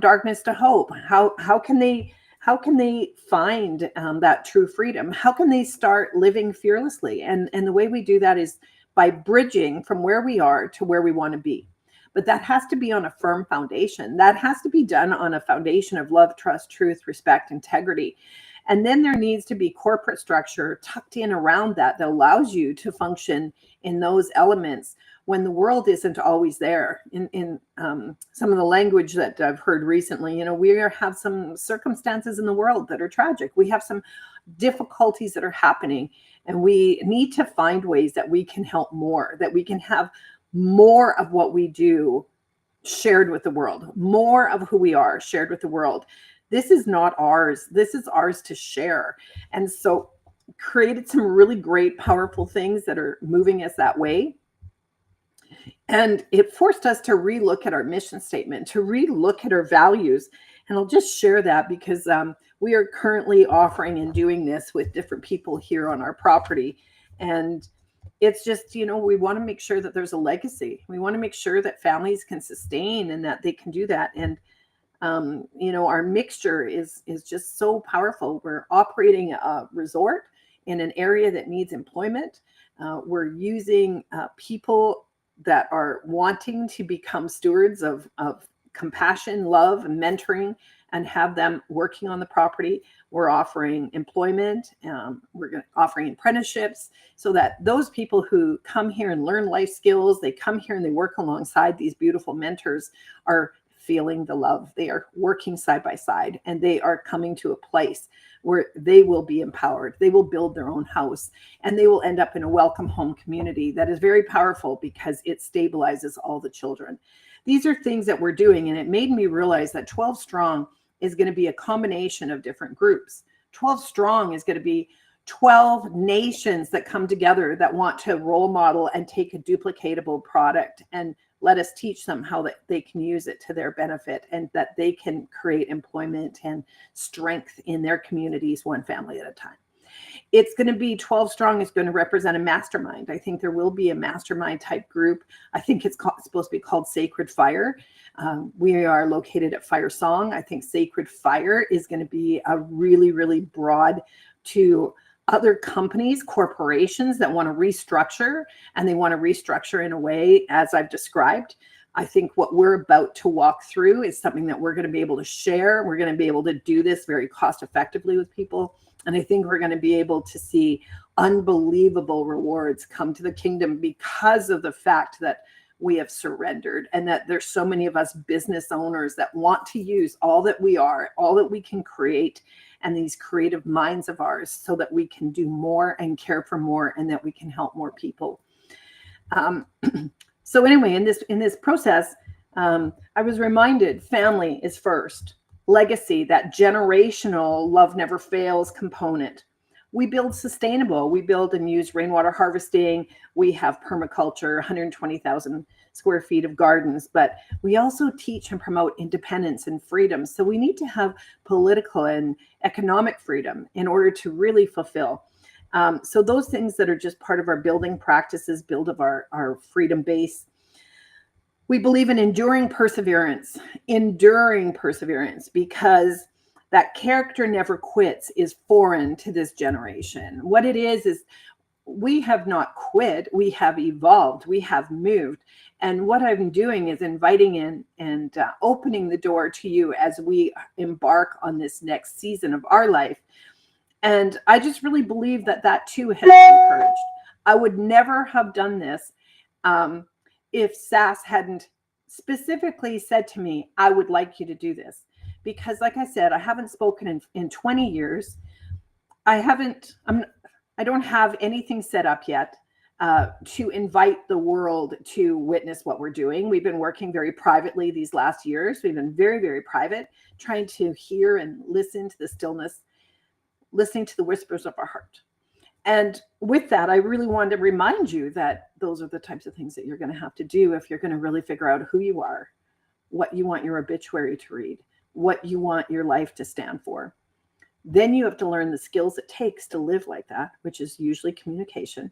darkness to hope. How can they find that true freedom? How can they start living fearlessly? And the way we do that is by bridging from where we are to where we want to be. But that has to be on a firm foundation. That has to be done on a foundation of love, trust, truth, respect, integrity. And then there needs to be corporate structure tucked in around that allows you to function in those elements when the world isn't always there. In some of the language that I've heard recently, we have some circumstances in the world that are tragic. We have some difficulties that are happening, and we need to find ways that we can help more, that we can have more of what we do shared with the world, more of who we are shared with the world. This is not ours. This is ours to share. And so created some really great, powerful things that are moving us that way. And it forced us to relook at our mission statement, to relook at our values. And I'll just share that because we are currently offering and doing this with different people here on our property. And it's just, you know, we want to make sure that there's a legacy. We want to make sure that families can sustain and that they can do that. And, you know, our mixture is just so powerful. We're operating a resort in an area that needs employment. We're using people that are wanting to become stewards of compassion, love, and mentoring, and have them working on the property. We're offering employment. We're offering apprenticeships so that those people who come here and learn life skills, they come here and they work alongside these beautiful mentors, are feeling the love. They are working side by side, and they are coming to a place where they will be empowered. They will build their own house, and they will end up in a welcome home community that is very powerful because it stabilizes all the children. These are things that we're doing, and it made me realize that 12 Strong is going to be a combination of different groups. 12 Strong is going to be 12 nations that come together that want to role model and take a duplicatable product and let us teach them how they can use it to their benefit, and that they can create employment and strength in their communities, one family at a time. It's going to be 12 Strong is going to represent a mastermind. I think there will be a mastermind type group. I think it's supposed to be called Sacred Fire. We are located at Fire Song. I think Sacred Fire is going to be a really, really broad to other companies, corporations that want to restructure, and they want to restructure in a way as I've described. I think what we're about to walk through is something that we're going to be able to share. We're going to be able to do this very cost effectively with people. And I think we're going to be able to see unbelievable rewards come to the kingdom because of the fact that we have surrendered, and that there's so many of us business owners that want to use all that we are, all that we can create, and these creative minds of ours so that we can do more and care for more, and that we can help more people. So anyway, in this process, I was reminded family is first. Legacy, that generational love never fails component. We build sustainable. We build and use rainwater harvesting. We have permaculture, 120,000 square feet of gardens, but we also teach and promote independence and freedom. So we need to have political and economic freedom in order to really fulfill. So those things that are just part of our building practices, build of our freedom base. We believe in enduring perseverance, because that character never quits is foreign to this generation. What it is we have not quit, we have evolved, we have moved. And what I'm doing is inviting in and opening the door to you as we embark on this next season of our life. And I just really believe that too has been encouraged. I would never have done this if Sass hadn't specifically said to me, I would like you to do this. Because like I said, I haven't spoken in 20 years. I don't have anything set up yet to invite the world to witness what we're doing. We've been working very privately these last years. We've been very, very private, trying to hear and listen to the stillness, listening to the whispers of our heart. And with that, I really wanted to remind you that those are the types of things that you're going to have to do if you're going to really figure out who you are, what you want your obituary to read, what you want your life to stand for. Then you have to learn the skills it takes to live like that, which is usually communication,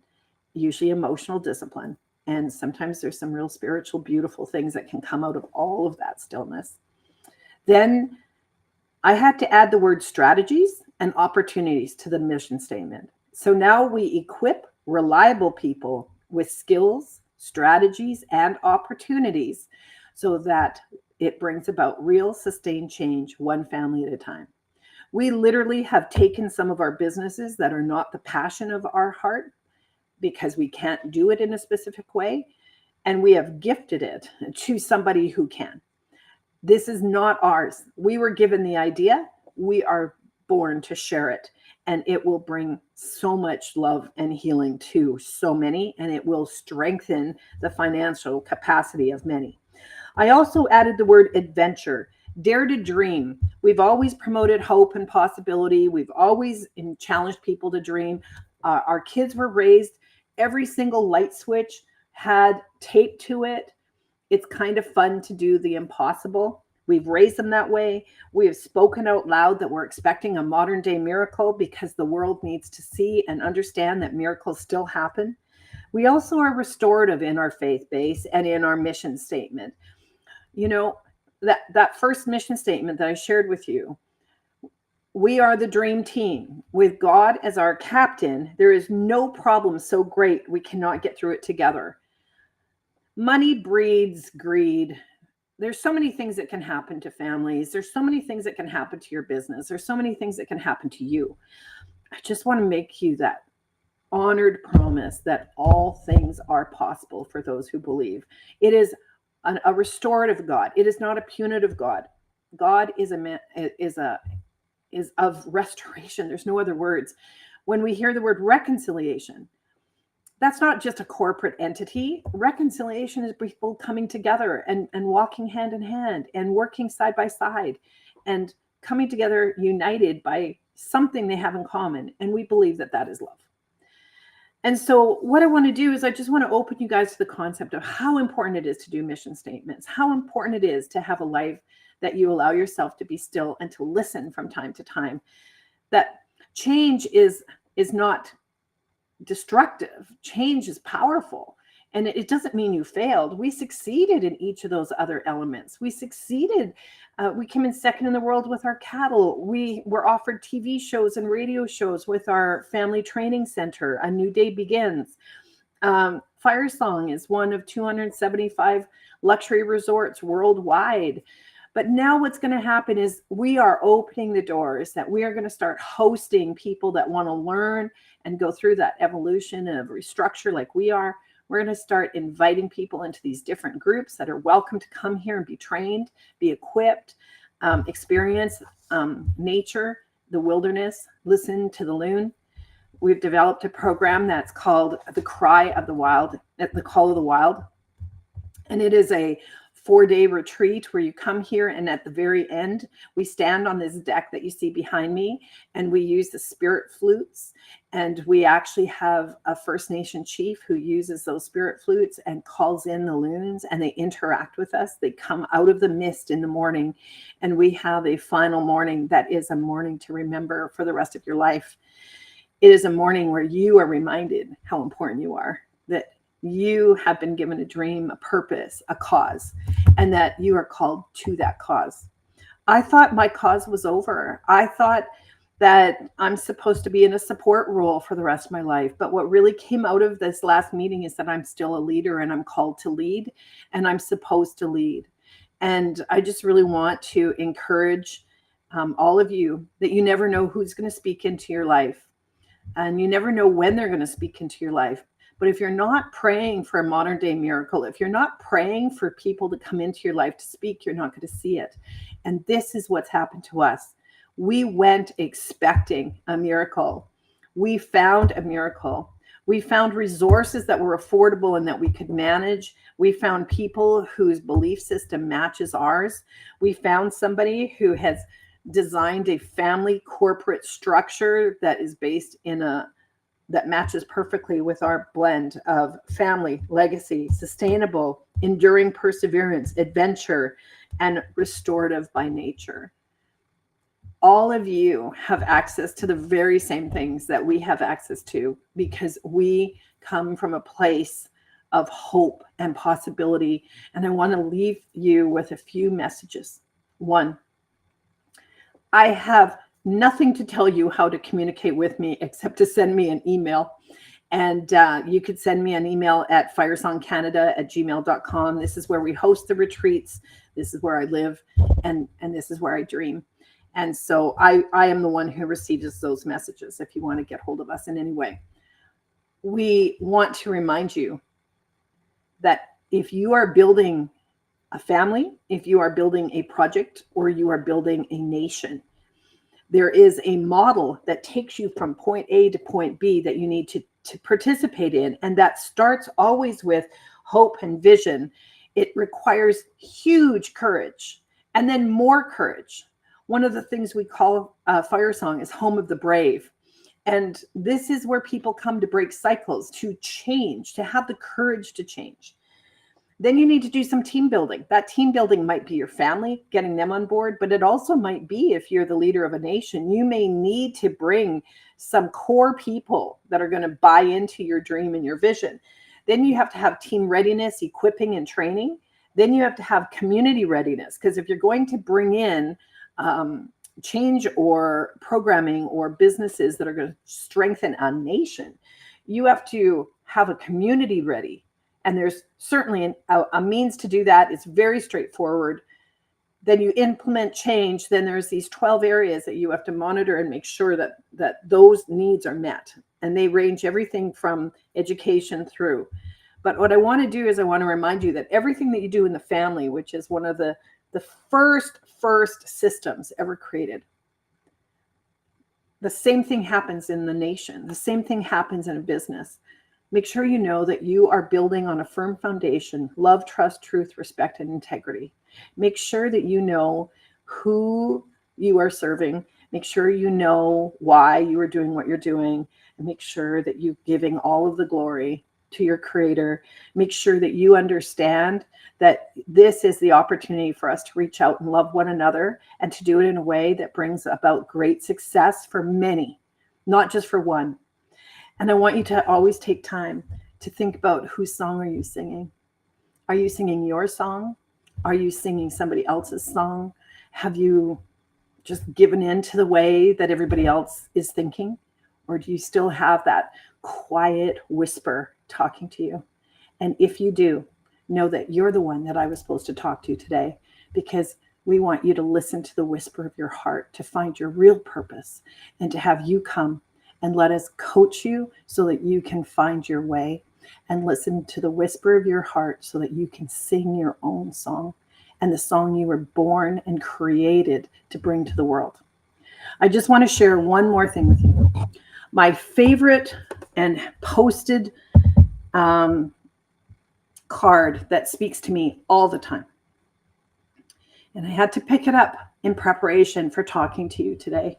usually emotional discipline. And sometimes there's some real spiritual, beautiful things that can come out of all of that stillness. Then I had to add the word strategies and opportunities to the mission statement. So now we equip reliable people with skills, strategies, and opportunities so that it brings about real sustained change, one family at a time. We literally have taken some of our businesses that are not the passion of our heart because we can't do it in a specific way, and we have gifted it to somebody who can. This is not ours. We were given the idea. We are born to share it, and it will bring so much love and healing to so many, and it will strengthen the financial capacity of many. I also added the word adventure. Dare to dream. We've always promoted hope and possibility. We've always challenged people to dream. Our kids were raised, every single light switch had tape to it. It's kind of fun to do the impossible. We've raised them that way. We have spoken out loud that we're expecting a modern day miracle because the world needs to see and understand that miracles still happen. We also are restorative in our faith base and in our mission statement. You know, that first mission statement that I shared with you, we are the dream team. With God as our captain, there is no problem so great we cannot get through it together. Money breeds greed. There's so many things that can happen to families. There's so many things that can happen to your business. There's so many things that can happen to you. I just want to make you that honored promise that all things are possible for those who believe. It is a restorative God. It is not a punitive God. God is of restoration. There's no other words. When we hear the word reconciliation, that's not just a corporate entity. Reconciliation is people coming together and walking hand in hand and working side by side and coming together united by something they have in common. And we believe that that is love. And so what I want to do is I just want to open you guys to the concept of how important it is to do mission statements, how important it is to have a life that you allow yourself to be still and to listen from time to time. That change is not destructive. Change is powerful. And it doesn't mean you failed. We succeeded in each of those other elements. We succeeded. We came in second in the world with our cattle. We were offered TV shows and radio shows with our family training center. A New Day Begins. Fire Song is one of 275 luxury resorts worldwide. But now what's going to happen is we are opening the doors, that we are going to start hosting people that want to learn and go through that evolution of restructure like we are. We're going to start inviting people into these different groups that are welcome to come here and be trained, be equipped, experience nature, the wilderness, listen to the loon. We've developed a program that's called The Cry of the Wild, The Call of the Wild. And it is a 4-day retreat where you come here, and at the very end, we stand on this deck that you see behind me, and we use the spirit flutes. And we actually have a First Nation chief who uses those spirit flutes and calls in the loons, and they interact with us. They come out of the mist in the morning, and we have a final morning that is a morning to remember for the rest of your life. It is a morning where you are reminded how important you are, that you have been given a dream, a purpose, a cause, and that you are called to that cause. I thought my cause was over. I thought that I'm supposed to be in a support role for the rest of my life. But what really came out of this last meeting is that I'm still a leader, and I'm called to lead, and I'm supposed to lead. And I just really want to encourage all of you that you never know who's going to speak into your life, and you never know when they're going to speak into your life. But if you're not praying for a modern day miracle, if you're not praying for people to come into your life to speak, you're not going to see it. And this is what's happened to us. We went expecting a miracle. We found a miracle. We found resources that were affordable and that we could manage. We found people whose belief system matches ours. We found somebody who has designed a family corporate structure that is based in that matches perfectly with our blend of family, legacy, sustainable, enduring perseverance, adventure, and restorative by nature. All of you have access to the very same things that we have access to, because we come from a place of hope and possibility. And I want to leave you with a few messages. One, I have nothing to tell you how to communicate with me except to send me an email. And you could send me an email at firesongcanada@gmail.com. This is where we host the retreats. This is where I live, and this is where I dream. And so I am the one who receives those messages if you want to get hold of us in any way. We want to remind you that if you are building a family, if you are building a project, or you are building a nation, there is a model that takes you from point A to point B that you need to participate in. And that starts always with hope and vision. It requires huge courage And then more courage. One of the things we call Fire Song is Home of the Brave. And this is where people come to break cycles, to change, to have the courage to change. Then you need to do some team building. That team building might be your family, getting them on board, but it also might be, if you're the leader of a nation, you may need to bring some core people that are going to buy into your dream and your vision. Then you have to have team readiness, equipping and training. Then you have to have community readiness, because if you're going to bring in change or programming or businesses that are going to strengthen a nation, you have to have a community ready. And there's certainly a means to do that. It's very straightforward. Then you implement change. Then there's these 12 areas that you have to monitor and make sure that those needs are met. And they range everything from education through. But what I want to do is I want to remind you that everything that you do in the family, which is one of the first systems ever created, the same thing happens in the nation. The same thing happens in a business. Make sure you know that you are building on a firm foundation: love, trust, truth, respect, and integrity. Make sure that you know who you are serving. Make sure you know why you are doing what you're doing. And make sure that you're giving all of the glory to your Creator. Make sure that you understand that this is the opportunity for us to reach out and love one another, and to do it in a way that brings about great success for many, not just for one. And I want you to always take time to think about, whose song are you singing? Are you singing your song? Are you singing somebody else's song? Have you just given in to the way that everybody else is thinking? Or do you still have that quiet whisper talking to you? And if you do, know that you're the one that I was supposed to talk to today, because we want you to listen to the whisper of your heart, to find your real purpose, and to have you come and let us coach you so that you can find your way, and listen to the whisper of your heart so that you can sing your own song, and the song you were born and created to bring to the world. I just want to share one more thing with you. My favorite and posted card that speaks to me all the time. And I had to pick it up in preparation for talking to you today,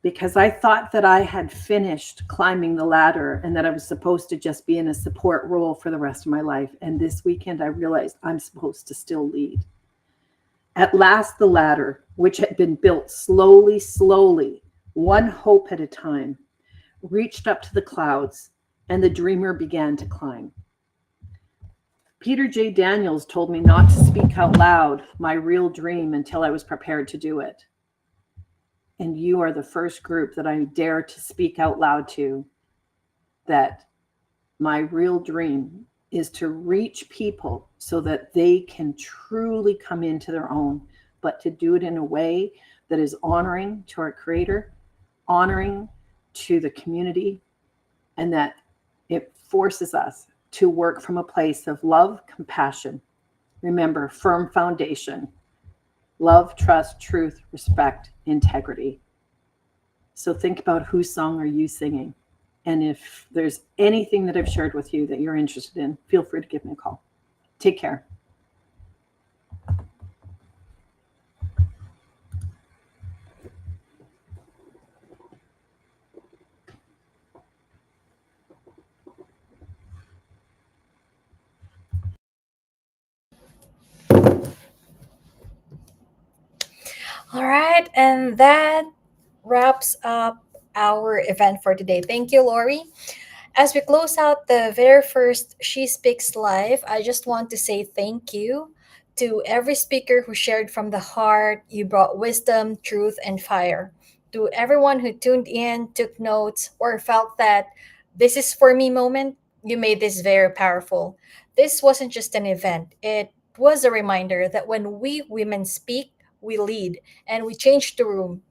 because I thought that I had finished climbing the ladder and that I was supposed to just be in a support role for the rest of my life. And this weekend, I realized I'm supposed to still lead. At last, the ladder, which had been built slowly, one hope at a time, reached up to the clouds, and the dreamer began to climb. Peter J. Daniels told me not to speak out loud my real dream until I was prepared to do it. And you are the first group that I dare to speak out loud to, that my real dream is to reach people so that they can truly come into their own, but to do it in a way that is honoring to our Creator, honoring to the community, and that it forces us to work from a place of love, compassion. Remember, firm foundation: love, trust, truth, respect, integrity. So think about, whose song are you singing? And if there's anything that I've shared with you that you're interested in, feel free to give me a call. Take care. All right, and that wraps up our event for today. Thank you, Lori. As we close out the very first She Speaks Live, I just want to say thank you to every speaker who shared from the heart. You brought wisdom, truth, and fire. To everyone who tuned in, took notes, or felt that this is for me moment, you made this very powerful. This wasn't just an event, it was a reminder that when we women speak, we lead and we change the room.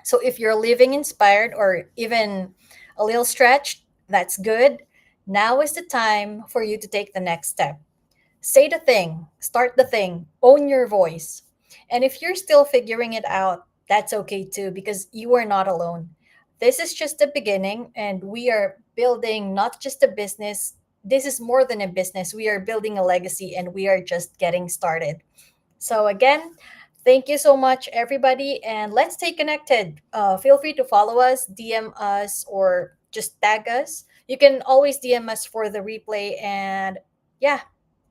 So if you're living inspired or even a little stretched, that's good. Now is the time for you to take the next step. Say the thing, start the thing, own your voice. And if you're still figuring it out, that's okay too, because you are not alone. This is just the beginning, and we are building not just a business. This is more than a business. We are building a legacy, and we are just getting started. So again, thank you so much, everybody, and let's stay connected. Feel free to follow us, DM us, or just tag us. You can always DM us for the replay, and yeah.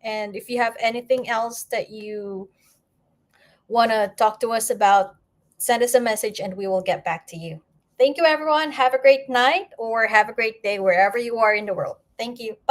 And if you have anything else that you want to talk to us about, send us a message and we will get back to you. Thank you, everyone. Have a great night or have a great day wherever you are in the world. Thank you. Bye.